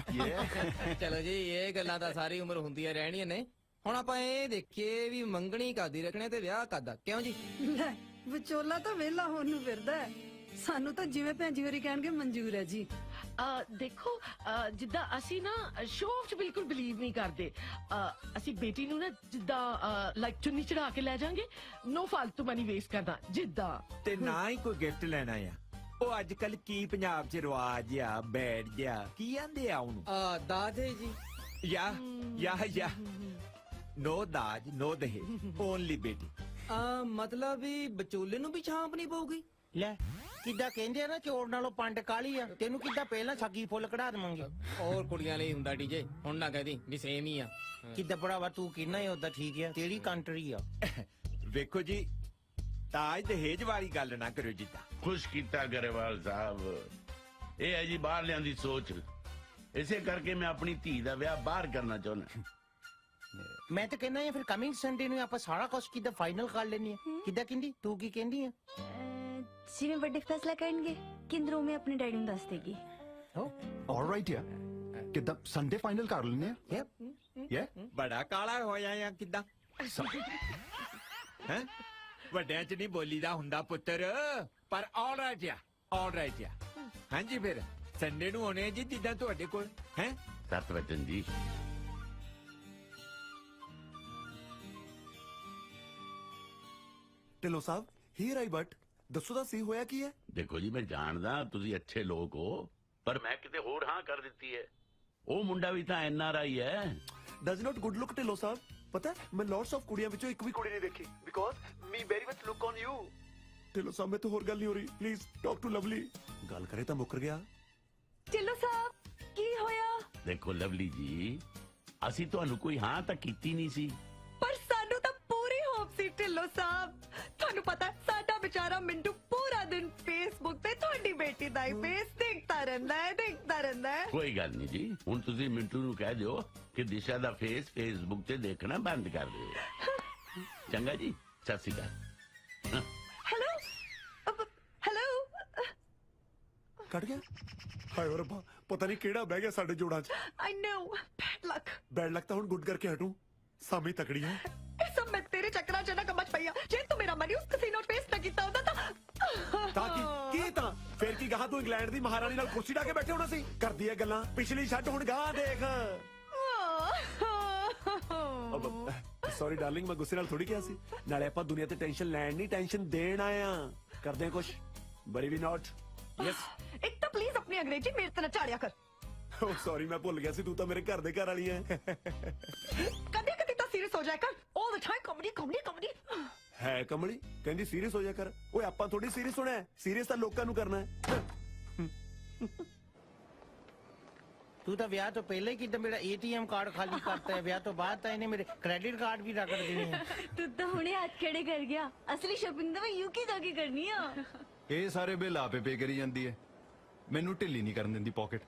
Speaker 10: ਚਲੋ ਜੀ ਇਹ ਗੱਲਾਂ ਤਾਂ ਸਾਰੀ ਉਮਰ ਹੁੰਦੀਆਂ ਰਹਿਣੀਆਂ ਨੇ। ਹੁਣ ਆਪਾਂ ਇਹ ਦੇਖੀਏ ਵੀ ਮੰਗਣੀ ਕਾਦੀ ਰੱਖਣੇ ਤੇ ਵਿਆਹ ਕਾਦਾ, ਕਿਉਂ ਜੀ?
Speaker 11: ਲੈ ਵਿਚੋਲਾ ਤਾਂ ਵਿਹਲਾ ਹੋਣ ਨੂੰ ਫਿਰਦਾ ਹੈ। ਸਾਨੂੰ ਤਾਂ ਜਿਵੇਂ ਭੈਣ ਜੀ ਹੋਰੀ ਕਹਿਣਗੇ ਮਨਜ਼ੂਰ ਹੈ ਜੀ।
Speaker 2: ਦੇਖੋ ਜਿੱਦਾਂ ਅਸੀਂ ਨਾ ਸ਼ੋਅ 'ਚ ਬਿਲਕੁਲ ਬਿਲੀਵ ਨਹੀਂ ਕਰਦੇ। ਅਸੀਂ ਬੇਟੀ ਨੂੰ ਨਾ ਜਿੱਦਾਂ ਲਾਈਕ ਚੁੰਨੀ ਚੜਾ ਕੇ ਲੈ ਜਾਾਂਗੇ, ਨੋ ਫालतू ਮਨੀ ਵੇਸਟ ਕਰਨਾ ਜਿੱਦਾਂ।
Speaker 1: ਤੇ ਨਾ ਹੀ ਕੋਈ ਗਿਫਟ ਲੈਣਾ ਆ। ਉਹ ਅੱਜ ਕੱਲ ਕੀ ਪੰਜਾਬ 'ਚ ਰਿਵਾਜ ਆ, ਬੈਠ ਗਿਆ ਕੀ ਆਂਦੇ ਆ ਉਹਨੂੰ?
Speaker 10: ਦਾਦੇ ਜੀ।
Speaker 1: ਯਾ ਨੋ ਦਾਜ ਨੋ ਦਹੇ, ਓਨਲੀ ਬੇਟੀ।
Speaker 10: ਮਤਲਬ ਵੀ ਵਿਚੋਲੇ ਨੂੰ ਵੀ ਛਾਂਪ ਨਹੀਂ ਪਊਗੀ।
Speaker 15: ਲੈ ਕਿੱਦਾਂ ਕਹਿੰਦੇ ਆ ਨਾ ਚੋਰ ਨਾਲੋਂ ਪੰਡ ਕਾਲੀ ਆ। ਤੈਨੂੰ ਕਿੱਦਾਂ ਪਹਿਲਾਂ ਛੱਗੀ ਫੁੱਲ ਕਢਾ ਦੇਵਾਂਗੇ।
Speaker 10: ਹੋਰ ਕੁੜੀਆਂ ਲਈ ਹੁੰਦਾ ਡੀਜੇ, ਹੁਣ ਨਾ ਕਹਦੀ ਵੀ ਸੇਮ ਹੀ ਆ।
Speaker 15: ਕਿੱਦਾਂ ਭਰਾਵਾ ਤੂੰ ਕਿੰਨਾ ਹੀ ਉਦਾਂ ਠੀਕ ਆ, ਤੇਰੀ ਕੰਟਰੀ ਆ।
Speaker 1: ਵੇਖੋ ਜੀ ਤਾਜ ਦਹੇਜ ਵਾਲੀ ਗੱਲ ਨਾ ਕਰਿਓ ਜਿੱਦਾਂ।
Speaker 7: ਖੁਸ਼ ਕੀਤਾ ਗਰੇਵਾਲ ਸਾਹਿਬ, ਇਹ ਹੈ ਜੀ ਬਾਹਰਲਿਆਂ ਦੀ ਸੋਚ। ਇਸੇ ਕਰਕੇ ਮੈਂ ਆਪਣੀ ਧੀ ਦਾ ਵਿਆਹ ਬਾਹਰ ਕਰਨਾ ਚਾਹੁੰਦਾ।
Speaker 15: ਮੈਂ ਤਾਂ ਕਹਿੰਦਾ ਆ ਫਿਰ ਕਮਿੰਗ ਸੰਡੇ ਨੂੰ ਆਪਾਂ ਸਾਰਾ ਕੁਝ ਕਿੱਦਾਂ ਫਾਈਨਲ ਕਰ ਲੈਣੀ ਹੈ ਕਿੱਦਾਂ ਕਹਿੰਦੀ ਤੂੰ ਕੀ ਕਹਿੰਦੀ ਆ
Speaker 3: ਜਿਵੇਂ ਵੱਡੇ ਫੈਸਲਾ ਕਰਨਗੇ ਕਿੰਦਰੋਂ ਮੈਂ ਆਪਣੇ ਡੈਡੀ ਨੂੰ ਦੱਸ ਦੇਗੀ
Speaker 20: ਆਲਰਾਈਟ ਯਾ ਕਿਦਾਂ ਸੰਡੇ ਫਾਈਨਲ ਕਰ ਲੈਣੇ ਆ ਯਾ
Speaker 1: ਬੜਾ ਕਾਲਾ ਹੋਇਆ ਆ ਕਿੱਦਾਂ ਹੈ ਵੱਡਿਆਂ ਚ ਨਹੀਂ ਬੋਲੀਦਾ ਹੁੰਦਾ ਪੁੱਤਰ ਪਰ ਆਲਰਾਈਟ ਆ ਹਾਂਜੀ ਫਿਰ ਸੰਡੇ ਨੂੰ ਹੋਣੇ ਜੀ ਜਿੱਦਾਂ ਤੁਹਾਡੇ ਕੋਲ ਹੈ
Speaker 7: 7 ਵਜੇ ਜੀ
Speaker 16: ਢਿੱਲੋਂ ਸਾਹਿਬ ਹੀਰ ਆਈ ਬਟ ਦੱਸੋ ਤਾਂ ਸੀ ਹੋਇਆ ਕੀ ਹੈ
Speaker 7: ਦੇਖੋ ਜੀ ਮੈਂ ਜਾਣਦਾ ਤੁਸੀਂ ਅੱਛੇ ਲੋਕ ਹੋ ਪਰ ਮੈਂ ਕਿਤੇ ਹੋਰ ਹਾਂ ਕਰ ਦਿੱਤੀ ਹੈ ਉਹ ਮੁੰਡਾ ਵੀ ਤਾਂ NRI ਹੈ
Speaker 16: does not good look Dhillon ਸਾਹਿਬ ਪਤਾ ਮੈਂ ਲੋਟਸ ਆਫ ਕੁੜੀਆਂ ਵਿੱਚੋਂ ਇੱਕ ਵੀ ਕੁੜੀ ਨਹੀਂ ਦੇਖੀ because me very much look on you Dhillon ਸਾਹਿਬ ਮੈਂ ਤਾਂ ਹੋਰ ਗੱਲ ਨਹੀਂ ਹੋ ਰਹੀ ਪਲੀਜ਼ ਟਾਕ ਟੂ ਲਵਲੀ ਗੱਲ ਕਰੇ ਤਾਂ ਮੁੱਕਰ ਗਿਆ
Speaker 3: ਢਿੱਲੋਂ ਸਾਹਿਬ ਕੀ ਹੋਇਆ
Speaker 7: ਦੇਖੋ ਲਵਲੀ ਜੀ ਅਸੀਂ ਤੁਹਾਨੂੰ ਕੋਈ ਹਾਂ ਤਾਂ ਕੀਤੀ ਨਹੀਂ ਸੀ
Speaker 17: ਪਰ ਸਾਨੂੰ ਤਾਂ ਪੂਰੀ ਹੋਪ ਸੀ ਢਿੱਲੋਂ ਸਾਹਿਬ ਤੁਹਾਨੂੰ ਪਤਾ ਸਾਡਾ ਵਿਚਾਰਾ ਮਿੰਟੂ ਪੂਰਾ ਦਿਨ ਫੇਸਬੁੱਕ ਤੇ ਤੁਹਾਡੀ ਬੇਟੀ ਦਾ ਹੀ ਫੇਸ ਦੇਖਦਾ ਰਹਿੰਦਾ ਹੈ
Speaker 7: ਕੋਈ ਗੱਲ ਨਹੀਂ ਜੀ ਹੁਣ ਤੁਸੀਂ ਮਿੰਟੂ ਨੂੰ ਕਹਿ ਦਿਓ ਕਿ ਦਿਸ਼ਾ ਦਾ ਫੇਸ ਫੇਸਬੁੱਕ ਤੇ ਦੇਖਣਾ ਬੰਦ ਕਰ ਦਿਓ ਚੰਗਾ ਜੀ ਸਤਿ ਸ਼੍ਰੀ ਅਕਾਲ
Speaker 17: ਹੈਲੋ
Speaker 16: ਕੱਟ ਗਿਆ ਹਾਏ ਰੱਬਾ ਪਤਾ ਨਹੀਂ ਕਿਹੜਾ ਬਹਿ ਗਿਆ ਸਾਡੇ ਜੋੜਾਂ 'ਚ
Speaker 17: ਆਈ ਨੋ
Speaker 16: ਬੈਡ ਲੱਕ ਤਾਂ ਹੁਣ ਗੁੱਡ ਕਰਕੇ ਹਟੂ ਸਾਮੀ ਤਕੜੀ ਹੈ
Speaker 17: ਇਹ ਸਭ ਮੈਂ ਤੇਰੇ ਚੱਕਰਾਂ 'ਚ ਨਾ ਕਮਚ ਪਈਆ ਜੇ ਤੂੰ ਮੇਰਾ ਮਨੀ ਉਸ ਕਸੀਨੋ ਪੇਸਟ ਨਾ ਕੀਤਾ ਹੁੰਦਾ
Speaker 16: ਤਾਂ ਕੀ ਤਾਂ ਫੇਰ ਕੀ ਗਾਹ ਤੂੰ ਇੰਗਲੈਂਡ ਦੀ ਮਹਾਰਾਣੀ ਨਾਲ ਕੁਰਸੀ ਢਾ ਕੇ ਬੈਠੇ ਹੋਣਾ ਸੀ ਕਰਦੀ ਐ ਗੱਲਾਂ ਪਿਛਲੀ ਛੱਡ ਹੁਣ ਗਾਹ ਦੇਖ ਸੌਰੀ ਡਾਰਲਿੰਗ ਮੈਂ ਗੁੱਸੇ ਨਾਲ ਥੋੜੀ ਕਿਹਾ ਸੀ ਨਾਲੇ ਆਪਾਂ ਦੁਨੀਆ ਤੇ ਟੈਨਸ਼ਨ ਲੈਣ ਨਹੀਂ ਟੈਨਸ਼ਨ ਦੇਣ ਆਏ ਆ ਕਰਦੇ ਆ ਕੁਛ ਬਰੀ ਵੀ ਨਾਟ ਯੈਸ
Speaker 17: ਇੱਕ ਤਾਂ ਪਲੀਜ਼ ਆਪਣੀ ਅੰਗਰੇਜ਼ੀ ਮੇਰੇ ਤੇ ਨਾ ਝਾੜਿਆ ਕਰ
Speaker 16: ਓ ਸੌਰੀ ਮੈਂ ਭੁੱਲ ਗਿਆ ਸੀ ਤੂੰ ਤਾਂ ਮੇਰੇ ਘਰ ਦੇ ਘਰ ਵਾਲੀ ਐ
Speaker 17: ਕਦੇ ਕਦੇ ਤਾਂ ਸੀਰੀਅਸ ਹੋ ਜਾਇਆ ਕਰ ਆਲ ਦ ਟਾਈਮ ਕਾਮੇਡੀ
Speaker 16: ਹੈ ਕਮਲੀ ਕਹਿੰਦੀ ਸੀਰੀਅਸ ਹੋ ਜਾ ਕਰ ਓਏ ਆਪਾਂ ਥੋੜੀ ਸੀਰੀਅਸ ਹੋਣਾ ਹੈ ਸੀਰੀਅਸ ਤਾਂ ਲੋਕਾਂ ਨੂੰ ਕਰਨਾ ਹੈ
Speaker 15: ਤੂੰ ਤਾਂ ਵਿਆਹ ਤੋਂ ਪਹਿਲਾਂ ਹੀ ਕਿੱਦਾਂ ਮੇਰਾ ATM ਕਾਰਡ ਖਾਲੀ ਕਰਤਾ ਹੈ ਵਿਆਹ ਤੋਂ ਬਾਅਦ ਤਾਂ ਇਹਨੇ ਮੇਰੇ ਕ੍ਰੈਡਿਟ ਕਾਰਡ ਵੀ ਰਗੜ ਦੇਣੇ ਹੈ
Speaker 3: ਤੂੰ ਤਾਂ ਹੁਣੇ ਹੱਥ ਖੜੇ ਕਰ ਗਿਆ ਅਸਲੀ ਸ਼ਾਪਿੰਗ ਤਾਂ ਮੈਂ UK ਜਾ ਕੇ ਕਰਨੀ ਆ
Speaker 20: ਇਹ ਸਾਰੇ ਬਿੱਲ ਆਪੇ ਪੇ ਕਰੀ ਜਾਂਦੀ ਹੈ ਮੈਨੂੰ ਢਿੱਲੀ ਨਹੀਂ ਕਰਨ ਦਿੰਦੀ ਪਾਕਟ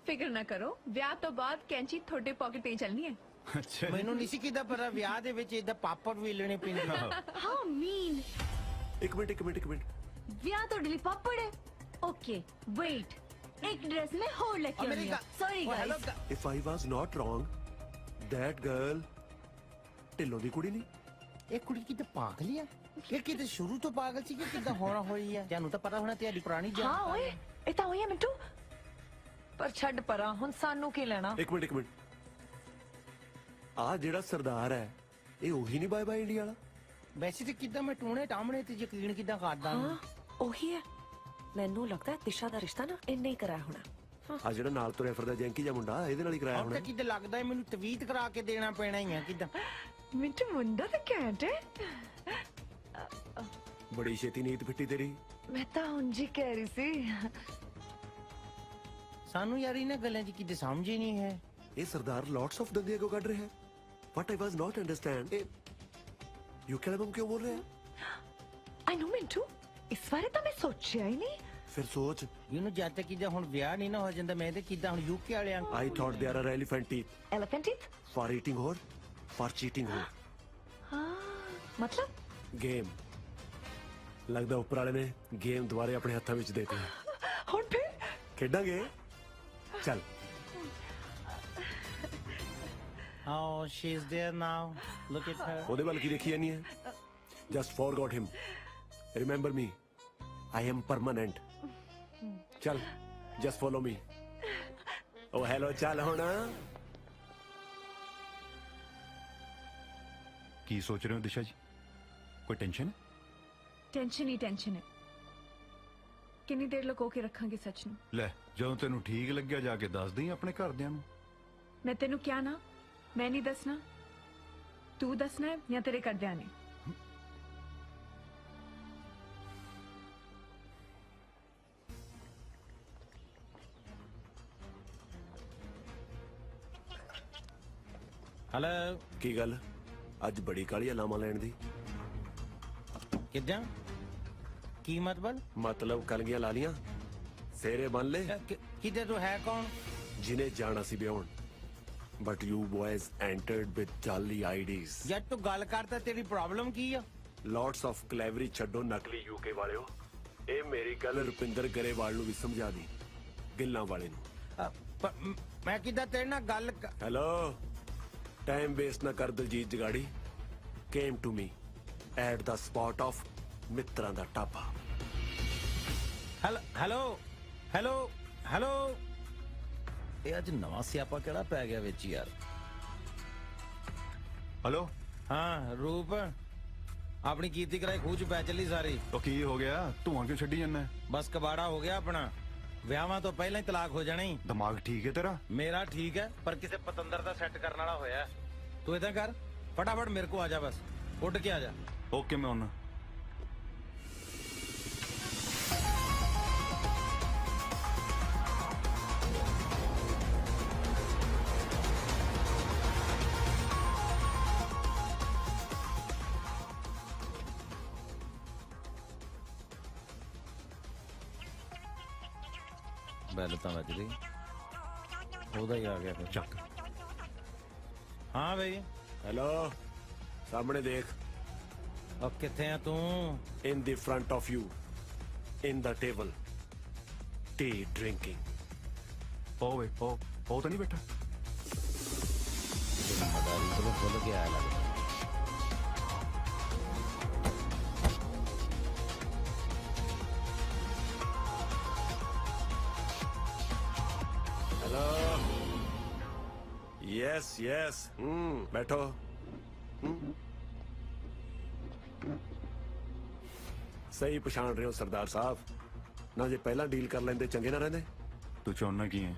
Speaker 12: ਫਿਕਰ ਨਾ ਕਰੋ ਵਿਆਹ ਤੋਂ ਬਾਅਦ ਕੈਂਚੀ ਤੁਹਾਡੇ ਪਾਕਟ ਤੇ ਚੱਲਣੀ ਹੈ
Speaker 20: ਅੱਛਾ
Speaker 15: ਮੈਨੂੰ ਨਹੀਂ ਸੀ ਕਿਦਾਂ ਪਤਾ ਵਿਆਹ ਦੇ ਵਿੱਚ ਇਦਾਂ ਪਾਪੜ ਵੇਲਣੇ ਪੈਂਦੇ
Speaker 3: ਹਾਊ ਮੀਨ
Speaker 16: ਇੱਕ ਮਿੰਟ
Speaker 3: ਵਿਆਹ ਤੁਹਾਡੇ ਲਈ ਪਾਪੜ ਹੈ ਓਕੇ ਵੇਟ ਇੱਕ ਡਰੈਸ ਮੈਂ ਹੋਰ ਲੈ ਕੇ ਆਉਂਦੀ ਹਾਂ sorry guys
Speaker 16: if I was not wrong that girl Dhillon ਦੀ ਕੁੜੀ ਨਹੀਂ
Speaker 15: ਇਹ ਕੁੜੀ ਕਿਤੇ ਪਾਗਲ ਆ ਇਹ ਕਿਤੇ ਸ਼ੁਰੂ ਤੋਂ ਪਾਗਲ ਸੀ ਕਿ ਕਿਦਾਂ ਹੋਣਾ ਹੋਈ ਆ ਤੁਹਾਨੂੰ ਤਾਂ ਪਤਾ ਹੋਣਾ ਤੁਹਾਡੀ ਪੁਰਾਣੀ ਜਾਨ
Speaker 12: ਹਾਂ ਓਏ ਇਹ ਤਾਂ ਹੋਈ ਆ ਮਿੰਟੂ ਪਰ ਛੱਡ ਪਰਾਂ ਹੁਣ ਸਾਨੂੰ ਕੀ ਲੈਣਾ
Speaker 16: ਇੱਕ ਮਿੰਟ ਆ ਜਿਹੜਾ ਸਰਦਾਰ ਹੈ ਇਹ ਉਹੀ ਨਹੀਂ ਬਾਏ ਬਾਏ ਇੰਡੀਆ ਵਾਲਾ
Speaker 15: ਵੈਸੇ ਤੇ ਕਿਦਾਂ ਮੈਂ ਟੂਣੇ ਟਾਮਣੇ ਤੇ ਯਕੀਨ ਕਿਦਾਂ ਕਰਦਾ ਹਾਂ
Speaker 2: ਉਹੀ ਹੈ ਮੈਨੂੰ ਲੱਗਦਾ ਦਿਸ਼ਾ ਦਾ ਰਿਸ਼ਤਾ ਨਾ ਇੰਨੇ ਹੀ ਕਰਾਇਆ ਹੋਣਾ
Speaker 16: ਆ ਜਿਹੜਾ ਨਾਲ ਤੁਰਿਆ ਫਿਰਦਾ ਜੈਂਕੀ ਜਿਹਾ ਮੁੰਡਾ ਇਹਦੇ ਨਾਲ ਹੀ ਕਰਾਇਆ
Speaker 15: ਹੁਣ
Speaker 16: ਹੋਣਾ
Speaker 15: ਤਾਂ ਕਿਤੇ ਲੱਗਦਾ ਹੈ ਮੈਨੂੰ ਤਵੀਤ ਕਰਾ ਕੇ ਦੇਣਾ ਪੈਣਾ ਹੀ ਆ ਕਿਦਾਂ
Speaker 12: ਮਿੰਟੂ ਮੁੰਡਾ ਤਾਂ ਘੈਂਟ ਹੈ
Speaker 16: ਬੜੀ ਛੇਤੀ ਨੀਤ ਫਿੱਟੀ ਤੇਰੀ
Speaker 12: ਮੈਂ ਤਾਂ ਉਂਝ ਹੀ ਕਹਿ ਰਹੀ ਸੀ
Speaker 15: ਸਾਨੂੰ ਯਾਰ ਇਹਨਾਂ ਗੱਲਾਂ 'ਚ ਕਿਤੇ ਸਮਝ ਹੀ ਨਹੀਂ ਹੈ
Speaker 16: ਇਹ ਸਰਦਾਰ ਲੋਟਸ ਆਫ ਦੰਦੀਆਂ ਕਿਉਂ ਕੱਢ ਰਿਹਾ ਹੈ ਵਟ ਆਈ ਵਾਸ ਨਾਟ ਅੰਡਰਸਟੈਂਡ ਯੂ ਕੈਲਮ ਕਿਉਂ ਬੋਲ ਰਿਹਾ
Speaker 12: ਆਈ ਨੋ ਮਿੰਟੂ ਇਸ ਬਾਰੇ ਤਾਂ ਮੈਂ ਸੋਚਿਆ ਹੀ ਨਹੀਂ
Speaker 16: ਫਿਰ ਸੋਚ
Speaker 15: ਇਹਨੂੰ ਜਦ ਤੱਕ ਕਿਦਾਂ ਹੁਣ ਵਿਆਹ ਨਹੀਂ ਨਾ ਹੋ ਜਾਂਦਾ ਮੈਂ ਤੇ ਕਿਦਾਂ ਹੁਣ UK ਵਾਲਿਆਂ
Speaker 16: I thought there are elephant teeth.
Speaker 12: Elephant teeth?
Speaker 16: For eating or for cheating or?
Speaker 12: हाँ, मतलब?
Speaker 16: Game. ਲੱਗਦਾ ਉੱਪਰ ਵਾਲੇ ਨੇ ਗੇਮ ਦੁਬਾਰੇ ਆਪਣੇ ਹੱਥਾਂ ਵਿੱਚ ਦੇਤੀ ਹੈ
Speaker 12: ਹੁਣ ਫਿਰ
Speaker 16: ਖੇਡਾਂਗੇ ਚੱਲ
Speaker 15: Oh, she's there now. Look at her.
Speaker 16: ਉਹਦੇ ਵੱਲ ਕੀ ਦੇਖੀ ਜਾਨੀ ਹੈ Just forgot him. Remember me. I am permanent. ਚੱਲ just follow me. Oh hello ਚੱਲ ਹੁਣ
Speaker 20: ਕੀ ਸੋਚ ਰਹੇ ਹੋ ਦਿਸ਼ਾ ਜੀ ਕੋਈ ਟੈਨਸ਼ਨ ਹੈ
Speaker 12: ਟੈਨਸ਼ਨ ਹੀ ਟੈਨਸ਼ਨ ਹੈ ਕਿੰਨੀ ਦੇਰ ਲੁਕੋ ਕੇ ਰੱਖਾਂਗੇ ਸੱਚ ਨੂੰ
Speaker 20: ਲੈ ਜਦੋਂ ਤੈਨੂੰ ਠੀਕ ਲੱਗਿਆ ਜਾ ਕੇ ਦੱਸ ਦੇਈਂ ਆਪਣੇ ਘਰਦਿਆਂ ਨੂੰ
Speaker 12: ਮੈਂ ਤੈਨੂੰ ਕਿਹਾ ਨਾ ਮੈਂ ਨਹੀਂ ਦੱਸਣਾ ਤੂੰ ਦੱਸਣਾ ਹੈ ਜਾਂ ਤੇਰੇ ਘਰਦਿਆਂ ਨੇ
Speaker 15: ਹਲੋ
Speaker 16: ਕੀ ਗੱਲ ਅੱਜ ਬੜੀ ਕਾਲੀ ਅਲਾਮਾ ਲੈਣ ਦੀ
Speaker 15: ਕਿੱਦਾਂ ਕੀ
Speaker 16: ਮਤਲਬ ਕਲਗੀਆਂ ਲਾ ਲੀਆਂ ਸੇਰੇ ਬੰਨ ਲੈ
Speaker 15: ਕਿੱਦਾਂ ਤੂੰ ਹੈ ਕੌਣ
Speaker 16: ਜਿਨੇ ਜਾਣਾ ਸੀ ਵਿਆਹਣ But you boys entered with jolly IDs.
Speaker 15: ਜਦ ਤੂੰ ਗੱਲ ਕਰਦਾ ਤੇਰੀ ਪ੍ਰੋਬਲਮ ਕੀ ਆ?
Speaker 16: Lots of clevery ਛੱਡੋ ਨਕਲੀ UK ਵਾਲਿਓ। ਇਹ ਮੇਰੀ ਗੱਲ ਰੁਪਿੰਦਰ ਗਰੇਵਾਲ ਨੂੰ ਵੀ ਸਮਝਾ ਦੀ, ਗਿੱਲਾਂ ਵਾਲੇ ਨੂੰ।
Speaker 15: ਮੈਂ ਕਿੱਦਾਂ ਤੇਰੇ ਨਾਲ ਗੱਲ
Speaker 16: ਹੈਲੋ, ਟਾਈਮ ਵੇਸਟ ਨਾ ਕਰ Daljit ਜਗਾੜੀ। Came to me at the spot of ਮਿੱਤਰਾਂ ਦਾ ਢਾਬਾ।
Speaker 15: ਹੈਲੋ ਹੈਲੋ ਹੈਲੋ, ਇਹ ਅੱਜ ਨਵਾਂ ਸਿਆਪਾ ਕਿਹੜਾ ਪੈ ਗਿਆ ਵਿੱਚ ਯਾਰ?
Speaker 20: ਹੈਲੋ,
Speaker 15: ਹਾਂ ਰੂਪ, ਆਪਣੀ ਕੀਤੀ ਕਰਾਈ ਖੂਹ ਚ ਪੈ ਚੱਲੀ ਸਾਰੀ।
Speaker 20: ਉਹ ਕੀ ਹੋ ਗਿਆ? ਧੂਆਂ ਕਿਉਂ ਛੱਡੀ ਜਾਂਦਾ?
Speaker 15: ਬਸ ਕਬਾੜਾ ਹੋ ਗਿਆ ਆਪਣਾ। ਵਿਆਹਾਂ ਤੋਂ ਪਹਿਲਾਂ ਹੀ ਤਲਾਕ ਹੋ ਜਾਣੀ।
Speaker 20: ਦਿਮਾਗ ਠੀਕ ਹੈ ਤੇਰਾ?
Speaker 15: ਮੇਰਾ ਠੀਕ ਹੈ, ਪਰ ਕਿਸੇ ਪਤੰਦਰ ਦਾ ਸੈੱਟ ਕਰਨ ਵਾਲਾ ਹੋਇਆ। ਤੂੰ ਏਦਾਂ ਕਰ, ਫਟਾਫਟ ਮੇਰੇ ਕੋ ਆ ਜਾ, ਬਸ ਉੱਡ ਕੇ ਆ ਜਾ।
Speaker 20: ਓਕੇ, ਮੈਂ ਆਉਣਾ।
Speaker 15: ਬੈਲ ਤਾਂ ਵੱਜ ਗਈ, ਉਹਦਾ ਹੀ ਆ ਗਿਆ ਫਿਰ। ਚੱਕ। ਹਾਂ ਬਈ।
Speaker 16: ਹੈਲੋ, ਸਾਹਮਣੇ ਦੇਖ।
Speaker 15: ਉਹ ਕਿੱਥੇ ਆ ਤੂੰ?
Speaker 16: In the front of you, in the table, tea drinking.
Speaker 20: ਓਏ ਉਹ ਤਾਂ ਨਹੀਂ ਬੈਠਾ?
Speaker 15: ਮਦਾਰੀ ਤੋਂ ਭੁੱਲ ਗਿਆ ਲੱਗਦਾ।
Speaker 16: यस यस, बैठो। सही पछाण रहे हो सरदार साहब, ना जे पहला डील कर लेंदे चंगे ना रहंदे।
Speaker 20: तू चाहना की है?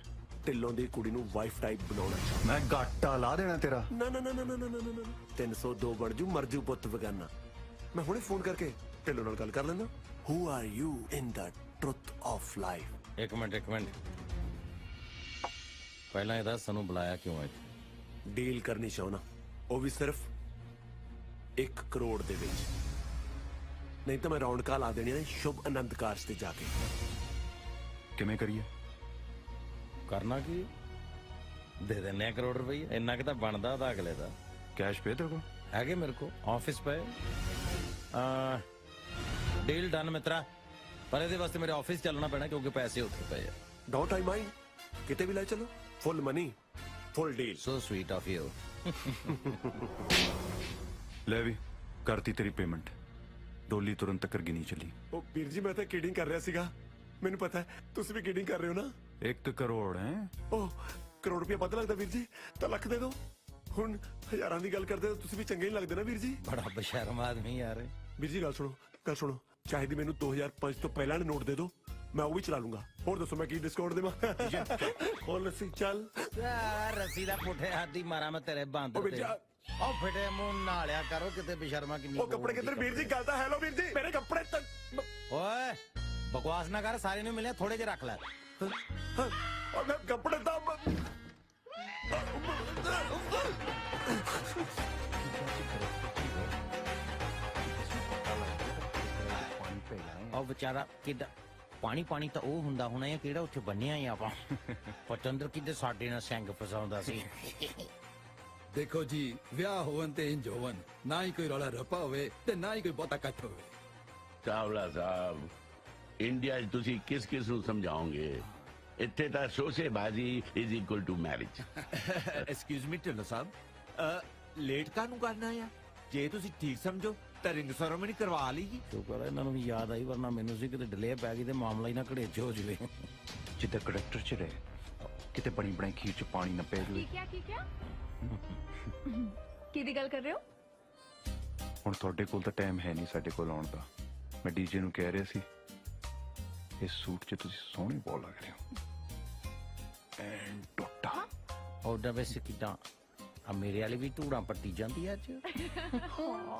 Speaker 16: ढिल्लों दी कुड़ी नू वाइफ टाइप बनाउणा।
Speaker 20: मैं गाटा ला देना तेरा।
Speaker 16: ना ना ना ना ना ना ना ना 302 बन जू, मर जू पुੱਤ बगाना। मैं हुणे फोन करके ढिल्लों नाल गल कर लेंदा। Who are you in the truth of life?
Speaker 15: एक मिनट ਪਹਿਲਾਂ ਇਹਦਾ ਸਾਨੂੰ ਬੁਲਾਇਆ ਕਿਉਂ ਹੈ?
Speaker 16: ਡੀਲ ਕਰਨੀ ਚਾਹੁੰਦਾ, ਉਹ ਵੀ ਸਿਰਫ 1 ਕਰੋੜ ਦੇ ਵਿੱਚ। ਨਹੀਂ ਤਾਂ ਮੈਂ ਰੌਣਕਾਂ ਲਾ ਦੇਣੀਆਂ ਨੇ ਸ਼ੁਭ ਆਨੰਦ ਕਾਰਜ ਤੇ ਜਾ ਕੇ।
Speaker 20: ਕਿਵੇਂ ਕਰੀਏ?
Speaker 15: ਕਰਨਾ ਕੀ? ਦੇ ਦਿੰਨੇ ਕਰੋੜ ਰੁਪਏ, ਇੰਨਾ ਕਿ ਤਾਂ ਬਣਦਾ ਉਹਦਾ ਅਗਲੇ ਦਾ।
Speaker 20: ਕੈਸ਼ ਪੇ ਤੇਰੇ ਕੋਲ
Speaker 15: ਹੈਗੇ? ਮੇਰੇ ਕੋਲ ਆਫਿਸ ਪਏ। ਡੀਲ ਡਨ ਮਿੱਤਰਾ, ਪਰ ਇਹਦੇ ਵਾਸਤੇ ਮੇਰੇ ਆਫਿਸ ਚੱਲਣਾ ਪੈਣਾ ਕਿਉਂਕਿ ਪੈਸੇ ਉੱਥੇ ਪਏ ਆ।
Speaker 16: ਡੋਂਟ ਆਈ ਮਾਈਂਡ, ਕਿਤੇ ਵੀ ਲੈ ਚਲੋ। Full money, full deal.
Speaker 15: So sweet of you.
Speaker 20: ਲੈ ਵੀ ਕਰਤੀ ਤੇਰੀ ਪੇਮੈਂਟ। ਡੋਲੀ ਤੁਰੰਤ ਤੱਕ ਗਿਣੀ ਚਲੀ।
Speaker 16: ਉਹ ਵੀਰ ਜੀ, ਮੈਂ ਤਾਂ ਕਿਡਿੰਗ ਕਰ ਰਿਹਾ ਸੀਗਾ। ਮੈਨੂੰ ਪਤਾ ਹੈ ਤੁਸੀਂ ਵੀ ਕਿਡਿੰਗ ਕਰ ਰਹੇ ਹੋ ਨਾ।
Speaker 20: 1 ਕਰੋੜ ਹੈ?
Speaker 16: ਉਹ ਕਰੋੜ ਰੁਪਏ ਵੱਧ ਲੱਗਦਾ ਵੀਰ ਜੀ, ਤਾਂ ਲੱਖ ਦੇ ਦਿਓ। ਹੁਣ ਹਜ਼ਾਰਾਂ ਦੀ ਗੱਲ ਕਰਦੇ ਹੋ, ਤੁਸੀਂ ਵੀ ਚੰਗੇ ਨਹੀਂ ਲੱਗਦੇ ਨਾ ਵੀਰ ਜੀ।
Speaker 15: ਬੜਾ ਬਸ਼ਰਮ ਆਦਮੀ ਯਾਰ।
Speaker 16: ਵੀਰ ਜੀ ਗੱਲ ਸੁਣੋ, ਚਾਹੇ ਦੀ ਮੈਨੂੰ 2005 ਤੋਂ ਪਹਿਲਾਂ ਦੇ ਨੋਟ ਦੇ ਦਿਓ, ਮੈਂ ਉਹ ਵੀ ਚਲਾ ਲੂੰਗਾ। ਹੋਰ ਦੱਸੋ ਮੈਂ ਕੀ ਡਿਸਕਾਊਂਟ ਦੇਵਾਂ? ਹੋਰ ਲੱਸੀ ਚੱਲ।
Speaker 15: ਰੱਸੀ ਦਾ ਪੁੱਠੇ ਹੱਥ ਹੀ ਮਾਰਾਂ ਮੈਂ ਤੇਰੇ ਬਾਂਦਰ ਤੇ। ਉਹ ਫਿਟੇ ਮੂੰਹ ਨਾਲਿਆ ਕਰੋ, ਕਿਤੇ ਬੇਸ਼ਰਮਾ ਕਿੰਨੀ।
Speaker 16: ਉਹ ਕੱਪੜੇ ਕਿੱਧਰ ਵੀਰ ਜੀ? ਗੱਲ ਤਾਂ ਹੈਲੋ ਵੀਰ ਜੀ, ਮੇਰੇ ਕੱਪੜੇ ਤੱਕ।
Speaker 15: ਓਏ ਬਕਵਾਸ ਨਾ ਕਰ, ਸਾਰੇ ਨੂੰ ਮਿਲਿਆ, ਥੋੜੇ ਜਿਹੇ ਰੱਖ ਲੈ।
Speaker 16: ਮੈਂ ਕੱਪੜੇ ਤਾਂ
Speaker 15: ਉਹ ਵਿਚਾਰਾ ਕਿੱਦਾਂ ਪਾਣੀ ਤਾਂ ਉਹ ਹੁੰਦਾ ਹੋਣਾ ਹੈ ਕਿਹੜਾ ਉੱਥੇ ਬੰਨਿਆ ਹੀ ਆਪਾਂ। ਪਤੰਦਰ ਕਿੱਦੇ ਸਾਡੇ ਨਾਲ ਸਿੰਘ ਫਸਾਉਂਦਾ ਸੀ।
Speaker 13: ਦੇਖੋ ਜੀ, ਵਿਆਹ ਹੋਵਨ ਤੇ ਇੰਜ ਹੋਵਨ, ਨਾ ਹੀ ਕੋਈ ਰੌਲਾ ਰੱਪਾ ਹੋਵੇ ਤੇ ਨਾ ਹੀ ਕੋਈ ਬਹੁਤਾ ਇਕੱਠ ਹੋਵੇ।
Speaker 7: ਚਾਵਲਾ ਸਾਹਿਬ, ਇੰਡੀਆ 'ਚ ਤੁਸੀਂ ਕਿਸ ਨੂੰ ਸਮਝਾਓਗੇ? ਇੱਥੇ ਤਾਂ ਸ਼ੋਸ਼ੇਬਾਜ਼ੀ is equal to marriage.
Speaker 1: Excuse me Dhillon Sahib, late ਕਾਹਨੂੰ ਕਰਨਾ ਆ? ਜੇ ਤੁਸੀਂ ਠੀਕ ਸਮਝੋ ਤਾਂ ਰਿੰਗ ਸੈਰੇਮਨੀ ਕਰਵਾ ਲਈਏ।
Speaker 15: ਸ਼ੁਕਰ ਇਹਨਾਂ ਨੂੰ ਵੀ ਯਾਦ ਆਈ, ਵਰਨਾ ਮੈਨੂੰ ਸੀ ਕਿਤੇ ਡਿਲੇ ਪੈ ਗਈ ਤੇ ਮਾਮਲਾ ਹੀ ਨਾ ਘੜੇਚ ਹੋ ਜਵੇ।
Speaker 20: ਜਿੱਦਾਂ ਕੰਡਕਟਰ ਚ ਰਹੇ, ਕਿਤੇ ਬਣੀ ਬਣਾਈ ਖੀਰ ਚ ਪਾਣੀ ਨਾ ਪੈ ਜਵੇ।
Speaker 12: ਕੀ ਕਿਹਦੀ ਗੱਲ ਕਰ ਰਹੇ ਹੋ?
Speaker 20: ਹੁਣ ਤੁਹਾਡੇ ਕੋਲ ਤਾਂ ਟਾਈਮ ਹੈ ਨਹੀਂ ਸਾਡੇ ਕੋਲ ਆਉਣ ਦਾ। ਮੈਂ ਡੀਜੇ ਨੂੰ ਕਹਿ ਰਿਹਾ ਸੀ, ਇਸ ਸੂਟ 'ਚ ਤੁਸੀਂ ਸੋਹਣੇ ਬਹੁਤ ਲੱਗ ਰਹੇ ਹੋ। ਐਂਡ ਟੋਟਾ
Speaker 15: ਉਹਦਾ ਵੈਸੇ ਕਿਦਾਂ ਆ ਮੇਰੇ ਵਾਲੀ ਵੀ ਧੂੜਾਂ ਪੱਟੀ ਜਾਂਦੀ ਅੱਜ।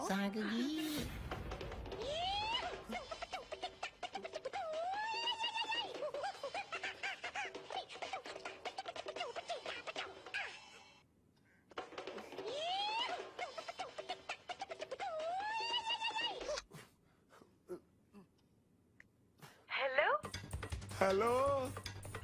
Speaker 15: ਸਾਗ ਜੀ
Speaker 3: ਹੈਲੋ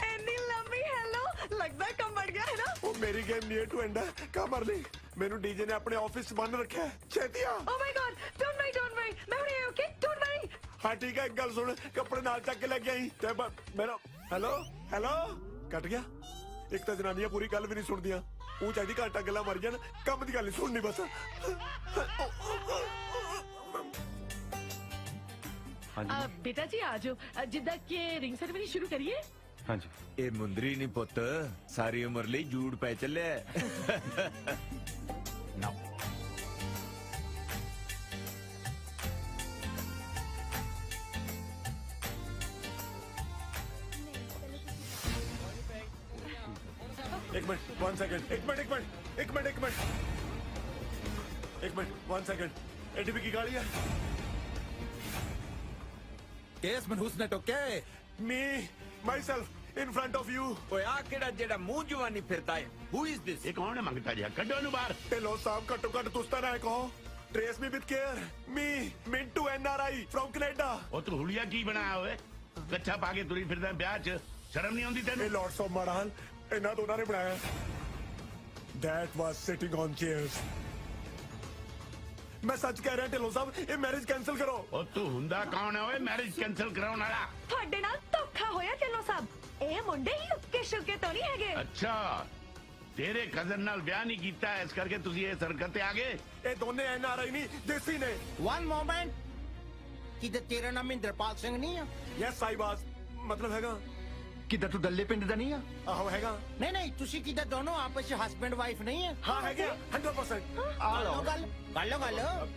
Speaker 17: ਐਨੀ ਲੰਬੀ ਹੈਲੋ लगता है कम बढ़ गया है ना?
Speaker 16: ਉਹ ਮੇਰੀ ਗੇਮ ਨੀਅਰ ਟੂ ਐਂਡ ਹੈ ਕਮਰ ਲਈ ਮੈਨੂੰ ਡੀਜੇ ਨੇ ਆਪਣੇ ਆਫਿਸ 'ਚ ਬੰਨ ਰੱਖਿਆ ਹੈ ਛੇਤੀ ਆ
Speaker 17: Oh my God! Don't worry, don't worry. मैं हूँ यहाँ, okay? Don't worry.
Speaker 16: ਹਾਂ ਠੀਕ ਹੈ ਇੱਕ ਗੱਲ ਸੁਣ ਕੱਪੜੇ ਨਾਲ ਚੱਕ ਕੇ ਲੈ ਕੇ ਆਈ ਤੇ ਮੇਰਾ ਹੈਲੋ ਹੈਲੋ ਕੱਟ ਗਿਆ ਇੱਕ ਤਾਂ ਜਨਾਨੀਆਂ ਪੂਰੀ ਗੱਲ ਵੀ ਨਹੀਂ ਸੁਣਦੀਆਂ ਉਹ ਚਾਹੀਦੀ ਘਾਟਾ ਗੱਲਾਂ ਮਰ ਜਾਣ ਕੰਮ ਦੀ ਗੱਲ ਨਹੀਂ ਸੁਣਨੀ ਬਸ
Speaker 2: बेटा जी आ जाओ जिद्दां के रिंग सेरेमनी शुरू करिए
Speaker 20: हाँ जी
Speaker 1: ਇਹ ਮੁੰਦਰੀ ਨਹੀਂ ਪੁੱਤ ਸਾਰੀ ਉਮਰ ਲਈ ਜੂੜ ਪੈ ਚੱਲਿਆ
Speaker 20: ਨਾ
Speaker 16: एक मिनट 1 सेकंड एक मिनट 1 सेकंड एडीपी की गाड़ी है
Speaker 13: केस मनहूस ने टोके
Speaker 16: me myself in front of you
Speaker 1: ਓਏ ਆ ਕਿਹੜਾ ਜਿਹੜਾ ਮੂੰਹ ਜਵਾਨੀ ਫਿਰਦਾ ਹੈ ਹੂ ਇਜ਼ ਦਿਸ
Speaker 7: ਇਹ ਕੌਣ ਹੈ ਮੰਗਤਾ ਜਿਹਾ ਕੱਢੋ ਇਹਨੂੰ ਬਾਹਰ
Speaker 16: ਢਿੱਲੋਂ ਸਾਹਿਬ ਘੱਟੋ ਘੱਟ ਤੁਸੀਂ ਤਾਂ ਨਾ ਕਹੋ trace me with care me Mintu NRI from Canada
Speaker 7: ਉਹ ਤੂੰ ਹੁਲੀਆ ਕੀ ਬਣਾਇਆ ਹੋਵੇ ਕੱਛਾ ਪਾ ਕੇ ਤੁਰੀ ਫਿਰਦਾ ਵਿਆਹ 'ਚ ਸ਼ਰਮ ਨਹੀਂ ਆਉਂਦੀ ਤੈਨੂੰ
Speaker 16: ਇਹ ਲਾਰਡਸ ਆਫ ਮੜਾਲ ਇਹਨਾਂ ਦੋਨਾਂ ਨੇ ਬਣਾਇਆ that was sitting on chairs ਮੈਂ ਸੱਚ ਕਹਿ ਰਿਹਾ ਢਿੱਲੋਂ ਸਾਹਿਬ ਇਹ ਮੈਰਿਜ ਕੈਨਸਲ ਕਰੋ
Speaker 7: ਉਹ ਤੂੰ ਹੁੰਦਾ ਕੌਣ ਹੈ ਓਏ ਮੈਰਿਜ ਕੈਨਸਲ ਕਰਾਉਣ ਵਾਲਾ
Speaker 17: ਤੁਹਾਡੇ ਨਾਲ ਧੋਖਾ ਹੋਇਆ ਢਿੱਲੋਂ ਸਾਹਿਬ ਇਹ ਮੁੰਡੇ ਹੀ ਉੱਕੇ ਸ਼ੁਕੇ ਤੋਂ ਨਹੀਂ ਹੈਗੇ
Speaker 7: ਅੱਛਾ ਤੇਰੇ ਕਜ਼ਨ ਨਾਲ ਵਿਆਹ ਨਹੀਂ ਕੀਤਾ ਇਸ ਕਰਕੇ ਤੁਸੀਂ ਇਹ ਸਰਕਤ ਤੇ ਆ ਗਏ
Speaker 16: ਇਹ ਦੋਨੇ ਐਨਆਰਆਈ ਨਹੀਂ ਦੇਸੀ ਨੇ
Speaker 15: वन मोमेंट किधर तेरा नाम इंद्रपाल सिंह नहीं है
Speaker 16: ਯੈਸ ਸਾਈਬਾਜ਼ ਮਤਲਬ ਹੈਗਾ
Speaker 20: ਕਿੱਦਾਂ ਤੂੰ ਦੱਲੇ ਪਿੰਡ ਦਾ ਨਹੀਂ ਆ
Speaker 16: ਆਹੋ ਹੈਗਾ
Speaker 15: नहीं नहीं तुसी किधर दोनों आपस में हस्बैंड वाइफ नहीं है
Speaker 16: ਹਾਂ ਹੈਗੇ 100%
Speaker 15: आ लो गल गल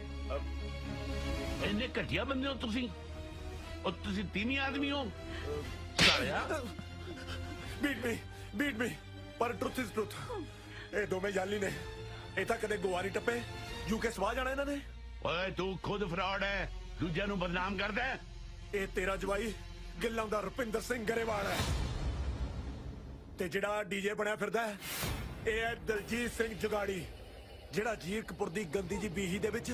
Speaker 7: ਇੰਨੇ ਘਟੀਆ ਬੰਦੇ ਹੋ ਤੁਸੀਂ ਉਹ ਤੁਸੀਂ ਤੀਵੀਂ ਆਦਮੀ ਹੋ ਸਾਲਿਆ
Speaker 16: ਬੀਟ ਮੀ ਪਰ ਟਰੁੱਥ ਇਜ਼ ਟਰੁੱਥ ਇਹ ਦੋਵੇਂ ਯਾਲੀ ਨੇ ਇਹ ਤਾਂ ਕਦੇ ਗੋਆ ਨਹੀਂ ਟੱਪੇ ਯੂਕੇ ਸਵਾ ਜਾਣਾ ਇਹਨਾਂ ਨੇ
Speaker 7: ਓਏ ਤੂੰ ਖੁਦ ਫਰਾਡ ਹੈ ਦੂਜਿਆਂ ਨੂੰ ਬਦਨਾਮ ਕਰਦਾ ਹੈ
Speaker 16: ਇਹ ਤੇਰਾ ਜਵਾਈ ਗਿੱਲਾਂ ਦਾ ਰੁਪਿੰਦਰ ਸਿੰਘ ਗਰੇਵਾਲ ਹੈ ਤੇ ਜਿਹੜਾ ਡੀਜੇ ਬਣਿਆ ਫਿਰਦਾ ਹੈ ਇਹ ਹੈ ਦਲਜੀਤ ਸਿੰਘ ਜਗਾੜੀ ਜਿਹੜਾ ਜੀਰਕਪੁਰ ਦੀ ਗੰਦੀ ਜੀ ਬੀਹੀ ਦੇ ਵਿੱਚ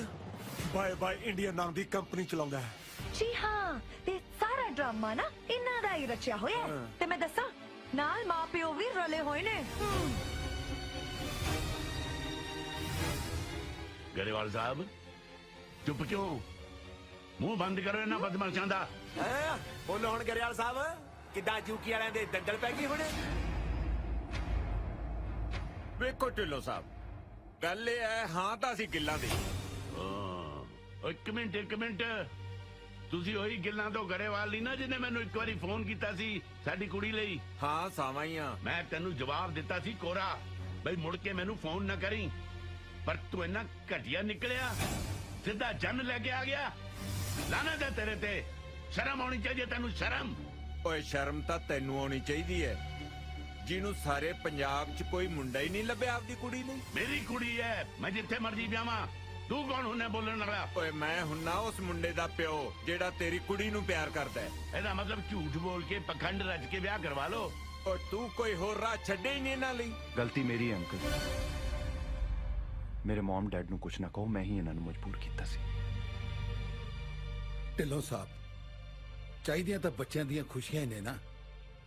Speaker 16: ਬਾਏ ਬਾਏ ਇੰਡੀਆ ਨਾਮ ਦੀ ਕੰਪਨੀ ਚਲਾਉਂਦਾ ਹੈ
Speaker 17: जी हाँ ते सारा ड्रामा ना इन्ना दा ही रचिया होया है। ते मैं दसा नाल मां प्यो भी रले होए ने
Speaker 7: ਗਰੇਵਾਲ ਸਾਹਿਬ ਚੁੱਪ ਕਿਉਂ ਮੂੰਹ ਬੰਦ ਕਰੋ ਇਹਨਾਂ ਬਦਮਾਸ਼ਾਂ ਦਾ
Speaker 16: ਬੋਲੋ ਹੁਣ ਗਰੇਵਾਲ ਸਾਹਿਬ ਕਿੱਦਾਂ ਜੂਕੀ ਵਾਲਿਆਂ ਦੇ ਦੰਦਲ ਪੈ ਗਈ ਹੁਣ
Speaker 1: ਵੇਖੋ ਢਿੱਲੋਂ ਸਾਹਿਬ ਗੱਲ ਇਹ ਹੈ ਹਾਂ ਤਾਂ ਅਸੀਂ ਗਿੱਲਾਂ ਦੇ
Speaker 7: ਇੱਕ ਮਿੰਟ ਤੁਸੀਂ ਉਹੀ ਗਿੱਲਾਂ ਤੋਂ ਗਰੇਵਾਲ ਨਹੀਂ ਨਾ ਜਿਹਨੇ ਮੈਨੂੰ ਇੱਕ ਵਾਰੀ ਫੋਨ ਕੀਤਾ ਸੀ ਸਾਡੀ ਕੁੜੀ ਲਈ
Speaker 1: ਹਾਂ ਸਾਵਾਂ ਹੀ ਆ
Speaker 7: ਮੈਂ ਤੈਨੂੰ ਜਵਾਬ ਦਿੱਤਾ ਸੀ ਕੋਰਾ ਬਈ ਮੁੜ ਕੇ ਮੈਨੂੰ ਫੋਨ ਨਾ ਕਰੀ ਪਰ ਤੂੰ ਇੰਨਾ ਘਟੀਆ ਨਿਕਲਿਆ ਸਿੱਧਾ ਜੰਨ ਲੈ ਕੇ ਆ ਗਿਆ ਲਾਨਤ ਹੈ ਤੇਰੇ ਤੇ ਸ਼ਰਮ ਆਉਣੀ ਚਾਹੀਦੀ ਤੈਨੂੰ ਸ਼ਰਮ
Speaker 1: ਓਏ ਸ਼ਰਮ ਤਾਂ ਤੈਨੂੰ ਆਉਣੀ ਚਾਹੀਦੀ ਹੈ ਜਿਹਨੂੰ ਸਾਰੇ ਪੰਜਾਬ 'ਚ ਕੋਈ ਮੁੰਡਾ ਹੀ ਨਹੀਂ ਲੱਭਿਆ ਆਪਦੀ ਕੁੜੀ ਲਈ
Speaker 7: ਮੇਰੀ ਕੁੜੀ ਹੈ ਮੈਂ ਜਿੱਥੇ ਮਰਜੀ ਵਿਆਹਾਂ ਤੂੰ ਕੌਣ ਹੁੰਨਾ ਬੋਲਣ ਵਾਲਾ
Speaker 1: ਓਏ ਮੈਂ ਹੁੰਨਾ ਉਸ ਮੁੰਡੇ ਦਾ ਪਿਓ ਜਿਹੜਾ ਤੇਰੀ ਕੁੜੀ ਨੂੰ ਪਿਆਰ ਕਰਦਾ ਹੈ
Speaker 7: ਇਹਦਾ ਮਤਲਬ ਝੂਠ ਬੋਲ ਕੇ ਪਖੰਡ ਰਚ ਕੇ ਵਿਆਹ ਕਰਵਾ ਲੋ
Speaker 1: ਓ ਤੂੰ ਕੋਈ ਹੋਰ ਰਾਹ ਛੱਡੇ ਹੀ ਨਹੀਂ ਇਹਨਾਂ ਲਈ
Speaker 20: ਗਲਤੀ ਮੇਰੀ ਹੈ ਅੰਕਲ ਮੇਰੇ ਮਮ ਡੈਡ ਨੂੰ ਕੁਝ ਨਾ ਕਹੋ ਮੈਂ ਹੀ ਇਹਨਾਂ ਨੂੰ ਮਜਬੂਰ ਕੀਤਾ ਸੀ
Speaker 13: ਢਿੱਲੋਂ ਸਾਹਿਬ ਚਾਹੀਦੀਆਂ ਤਾਂ ਬੱਚਿਆਂ ਦੀਆਂ ਖੁਸ਼ੀਆਂ ਨੇ ਨਾ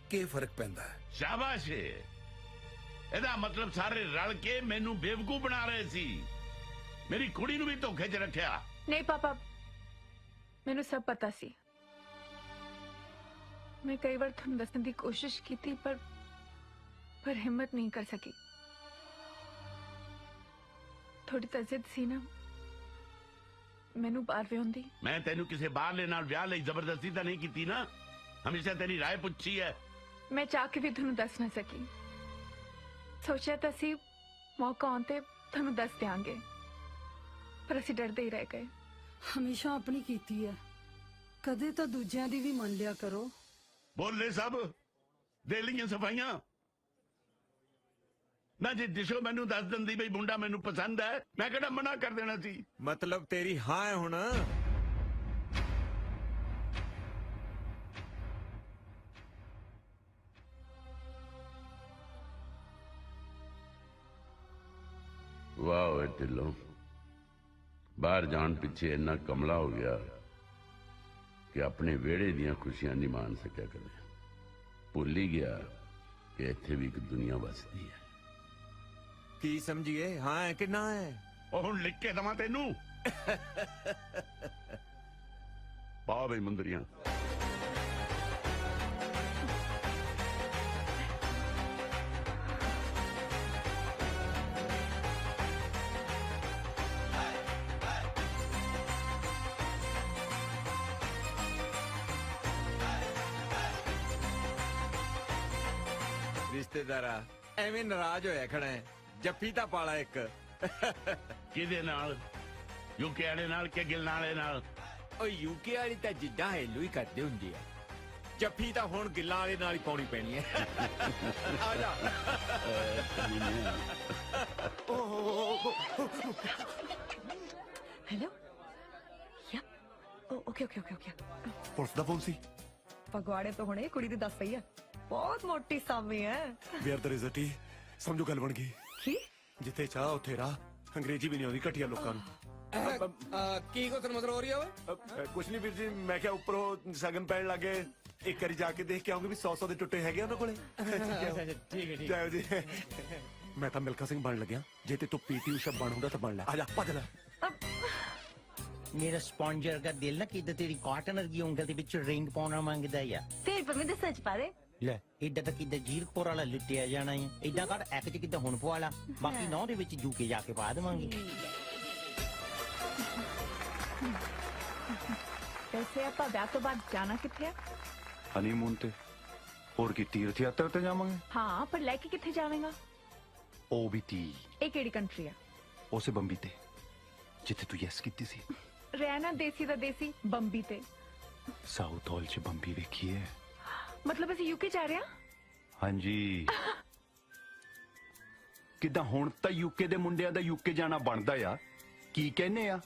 Speaker 13: ਕੀ ਫਰਕ ਪੈਂਦਾ ਹੈ
Speaker 7: ਸ਼ਾਬਾਸ਼ ਇਹਦਾ ਮਤਲਬ ਸਾਰੇ ਰਲ ਕੇ ਮੈਨੂੰ ਬੇਵਕੂਫ ਬਣਾ ਰਹੇ ਸੀ ਮੇਰੀ ਕੁੜੀ ਨੂੰ ਵੀ ਧੋਖੇ 'ਚ ਰੱਖਿਆ
Speaker 12: नहीं पापा मैनू सब पता सी मैं कई बार थोड़ा दसने की कोशिश की थी पर हिम्मत नहीं कर सकी थोड़ी तजिद सी ना मैनू बाहर भी होंदी
Speaker 7: ਮੈਂ ਤੈਨੂੰ ਕਿਸੇ ਬਾਹਰਲੇ ਨਾਲ ਵਿਆਹ ਲਈ ਜ਼ਬਰਦਸਤੀ ਤਾਂ ਨਹੀਂ ਕੀਤੀ ਨਾ ਹਮੇਸ਼ਾ ਤੇਰੀ ਰਾਏ ਪੁੱਛੀ ਹੈ
Speaker 12: मैं चाह के भी थोड़ा दस ना सकी सोचा तो सी मौका आते थोड़ा दस देंगे पर ਅਸੀਂ ਡਰਦੇ ਹੀ ਰਹਿ ਗਏ
Speaker 11: ਹਮੇਸ਼ਾ ਆਪਣੀ ਕੀਤੀ ਹੈ ਕਦੇ ਤਾਂ ਦੂਜਿਆਂ ਦੀ ਵੀ ਮੰਨ ਲਿਆ ਕਰੋ
Speaker 7: ਬੋਲੇ ਸਭ ਦੇ ਲਈਆਂ ਸਫਾਈਆਂ ਨਾ ਜੇ ਦਿਸ਼ੋ ਮੈਨੂੰ ਦੱਸ ਦਿੰਦੀ ਬਈ ਮੁੰਡਾ ਮੈਨੂੰ ਪਸੰਦ ਹੈ ਮੈਂ ਕਿਹੜਾ ਮਨਾ ਕਰ ਦੇਣਾ ਸੀ
Speaker 1: ਮਤਲਬ ਤੇਰੀ ਹਾਂ ਹੈ ਹੁਣ
Speaker 7: ਵਾਹ ਓਏ ਢਿੱਲੋਂ ਬਾਹਰ ਜਾਣ ਪਿੱਛੇ ਇੰਨਾ ਕਮਲਾ ਹੋ ਗਿਆ ਕਿ ਆਪਣੇ ਵਿਹੜੇ ਦੀਆਂ ਖੁਸ਼ੀਆਂ ਨਹੀਂ ਮਾਣ ਸਕਿਆ ਕਦੇ ਭੁੱਲ ਹੀ ਗਿਆ ਕਿ ਇੱਥੇ ਵੀ ਇੱਕ ਦੁਨੀਆ ਵਸਦੀ ਹੈ।
Speaker 1: ਕੀ ਸਮਝੀਏ, ਹਾਂ ਹੈ ਕਿ ਨਾ ਹੈ?
Speaker 7: ਉਹ ਹੁਣ ਲਿਖ ਕੇ ਦਵਾਂ ਤੈਨੂੰ? ਪਾ ਬਈ ਮੁੰਦਰੀਆਂ।
Speaker 1: ਰਿਸ਼ਤੇਦਾਰਾ ਐਵੇਂ ਨਾਰਾਜ਼ ਹੋਇਆ ਖੜਾ ਹੈ। ਜੱਫੀ ਤਾਂ ਪਾਲਾ ਇੱਕ।
Speaker 7: ਕਿਹਦੇ ਨਾਲ? ਯੂਕੇ ਵਾਲੇ ਨਾਲ ਕਿ ਗਿਲਨ ਵਾਲੇ ਨਾਲ?
Speaker 1: ਉਹ ਯੂਕੇ ਵਾਲੀ ਤਾਂ ਜਿੱਦਾਂ ਹੈਲੂ ਹੀ ਕਰਦੇ ਹੁੰਦੀ ਆ। ਜੱਫੀ ਤਾਂ ਹੁਣ ਗਿੱਲਾਂ ਵਾਲੇ ਨਾਲ ਹੀ ਪਾਉਣੀ ਪੈਣੀ ਹੈ। ਆ ਜਾ।
Speaker 17: ਹੈਲੋ ਯਾ ਓਕੇ
Speaker 16: ਪੁਲਿਸ ਦਾ ਫੋਨ ਸੀ।
Speaker 17: ਫਗਵਾੜੇ ਤੋਂ ਹੁਣੇ ਕੁੜੀ ਦੀ ਦੱਸ ਪਈ ਆ, ਬਹੁਤ ਮੋਟੀ ਸਾਮੀ ਹੈ।
Speaker 16: ਵੇਅਰ ਦਰ ਇਜ਼ ਅ ਟੀ। ਸਮਝੋ ਗੱਲ ਬਣ ਗਈ।
Speaker 17: ਕੀ?
Speaker 16: ਜਿੱਥੇ ਚਾਹ ਉੱਥੇ ਰਾਹ। ਅੰਗਰੇਜ਼ੀ ਵੀ ਨਹੀਂ ਆਉਂਦੀ ਘਟੀਆ ਲੋਕਾਂ ਨੂੰ।
Speaker 10: ਕੀ ਕੁਛ ਮਤਲਬ ਹੋ ਰਹੀ ਆ ਓਏ?
Speaker 16: ਕੁਛ ਨਹੀਂ ਵੀਰ ਜੀ, ਮੈਂ ਕਿਹਾ ਉੱਪਰੋਂ ਸਗਨ ਪੈਣ ਲੱਗੇ, ਇੱਕ ਵਾਰੀ ਜਾ ਕੇ ਦੇਖ ਕੇ ਆਉਂਗੇ ਵੀ 100 ਦੇ ਟੁੱਟੇ ਹੈਗੇ ਉਹਨਾਂ ਕੋਲੇ।
Speaker 10: ਠੀਕ ਹੈ
Speaker 16: ਜਾਓ ਜੀ। ਮੈਂ ਤਾਂ ਮਿਲਖਾ ਸਿੰਘ ਬਣ ਲੱਗਿਆ, ਜੇ ਤੇ ਤੂੰ ਪੀਟੀ ਊਸ਼ਾ ਬਣ ਹੁੰਦਾ ਤਾਂ ਬਣ ਲੈ। ਆ ਜਾ ਭੱਜ ਲੈ।
Speaker 15: ਮੇਰਾ ਸਪੌਂਜਰ ਦਾ ਦਿਲ ਨਾ ਕਿਤੇ ਤੇਰੀ ਕਾਟਨ ਵਰਗੀ ਉਂਗਲ ਦੇ ਵਿੱਚ ਰਿੰਗ ਪਾਉਣਾ ਮੰਗਦਾ ਆ।
Speaker 3: ਤੇ ਪਰ ਮੈਂ ਸੱਚ ਪਾ ਦੇ।
Speaker 15: ਲੈ ਏਦਾਂ ਤਾਂ ਕਿੱਦਾਂ ਜੀਰਕਪੁਰ ਵਾਲਾ ਲੁੱਟਿਆ ਜਾਣਾ ਹੈ। ਏਦਾਂ ਕਰ ਇੱਕ ਚ ਕਿੱਦਾਂ ਹੁਣ ਪਵਾ ਲਾ, ਬਾਕੀ 9 ਦੇ ਵਿੱਚ ਜੂਕੇ ਜਾ ਕੇ ਪਾ ਦੇਵਾਂਗੇ।
Speaker 12: ਵੈਸੇ ਆਪਾਂ ਵਿਆਹ ਤੋਂ ਬਾਅਦ ਜਾਣਾ ਕਿੱਥੇ ਆ?
Speaker 20: ਹਨੀਮੂਨ ਤੇ। ਹੋਰ ਕੀ ਤੀਰਥ ਯਾਤਰਾ ਤੇ ਜਾਵਾਂਗੇ।
Speaker 12: ਹਾਂ, ਪਰ ਲੈ ਕੇ ਕਿੱਥੇ ਜਾਵੇਂਗਾ?
Speaker 20: ਉਹ ਵੀ ਤੀ
Speaker 12: ਇਹ ਕਿਹੜੀ ਕੰਟਰੀ ਆ?
Speaker 20: ਉਸੇ ਬੰਬੀ ਤੇ ਜਿੱਥੇ ਤੂੰ ਯੈਸ ਕੀਤੀ ਸੀ।
Speaker 12: ਰਹਿਣਾ ਦੇਸੀ ਦਾ ਦੇਸੀ ਬੰਬੀ ਤੇ।
Speaker 20: ਸਾਊਥ ਹਾਲ ਚ ਬੰਬੀ ਵੇਖੀ ਹੈ।
Speaker 12: ਮਤਲਬ ਅਸੀਂ ਯੂਕੇ ਜਾ ਰਹੇ ਹਾਂ?
Speaker 20: ਹਾਂਜੀ। ਕਿੱਦਾਂ ਹੁਣ ਤਾਂ ਯੂਕੇ ਦੇ ਮੁੰਡਿਆਂ ਦਾ ਯੂਕੇ ਜਾਣਾ ਬਣਦਾ ਆ। ਕੀ ਕਹਿੰਦੇ ਆ?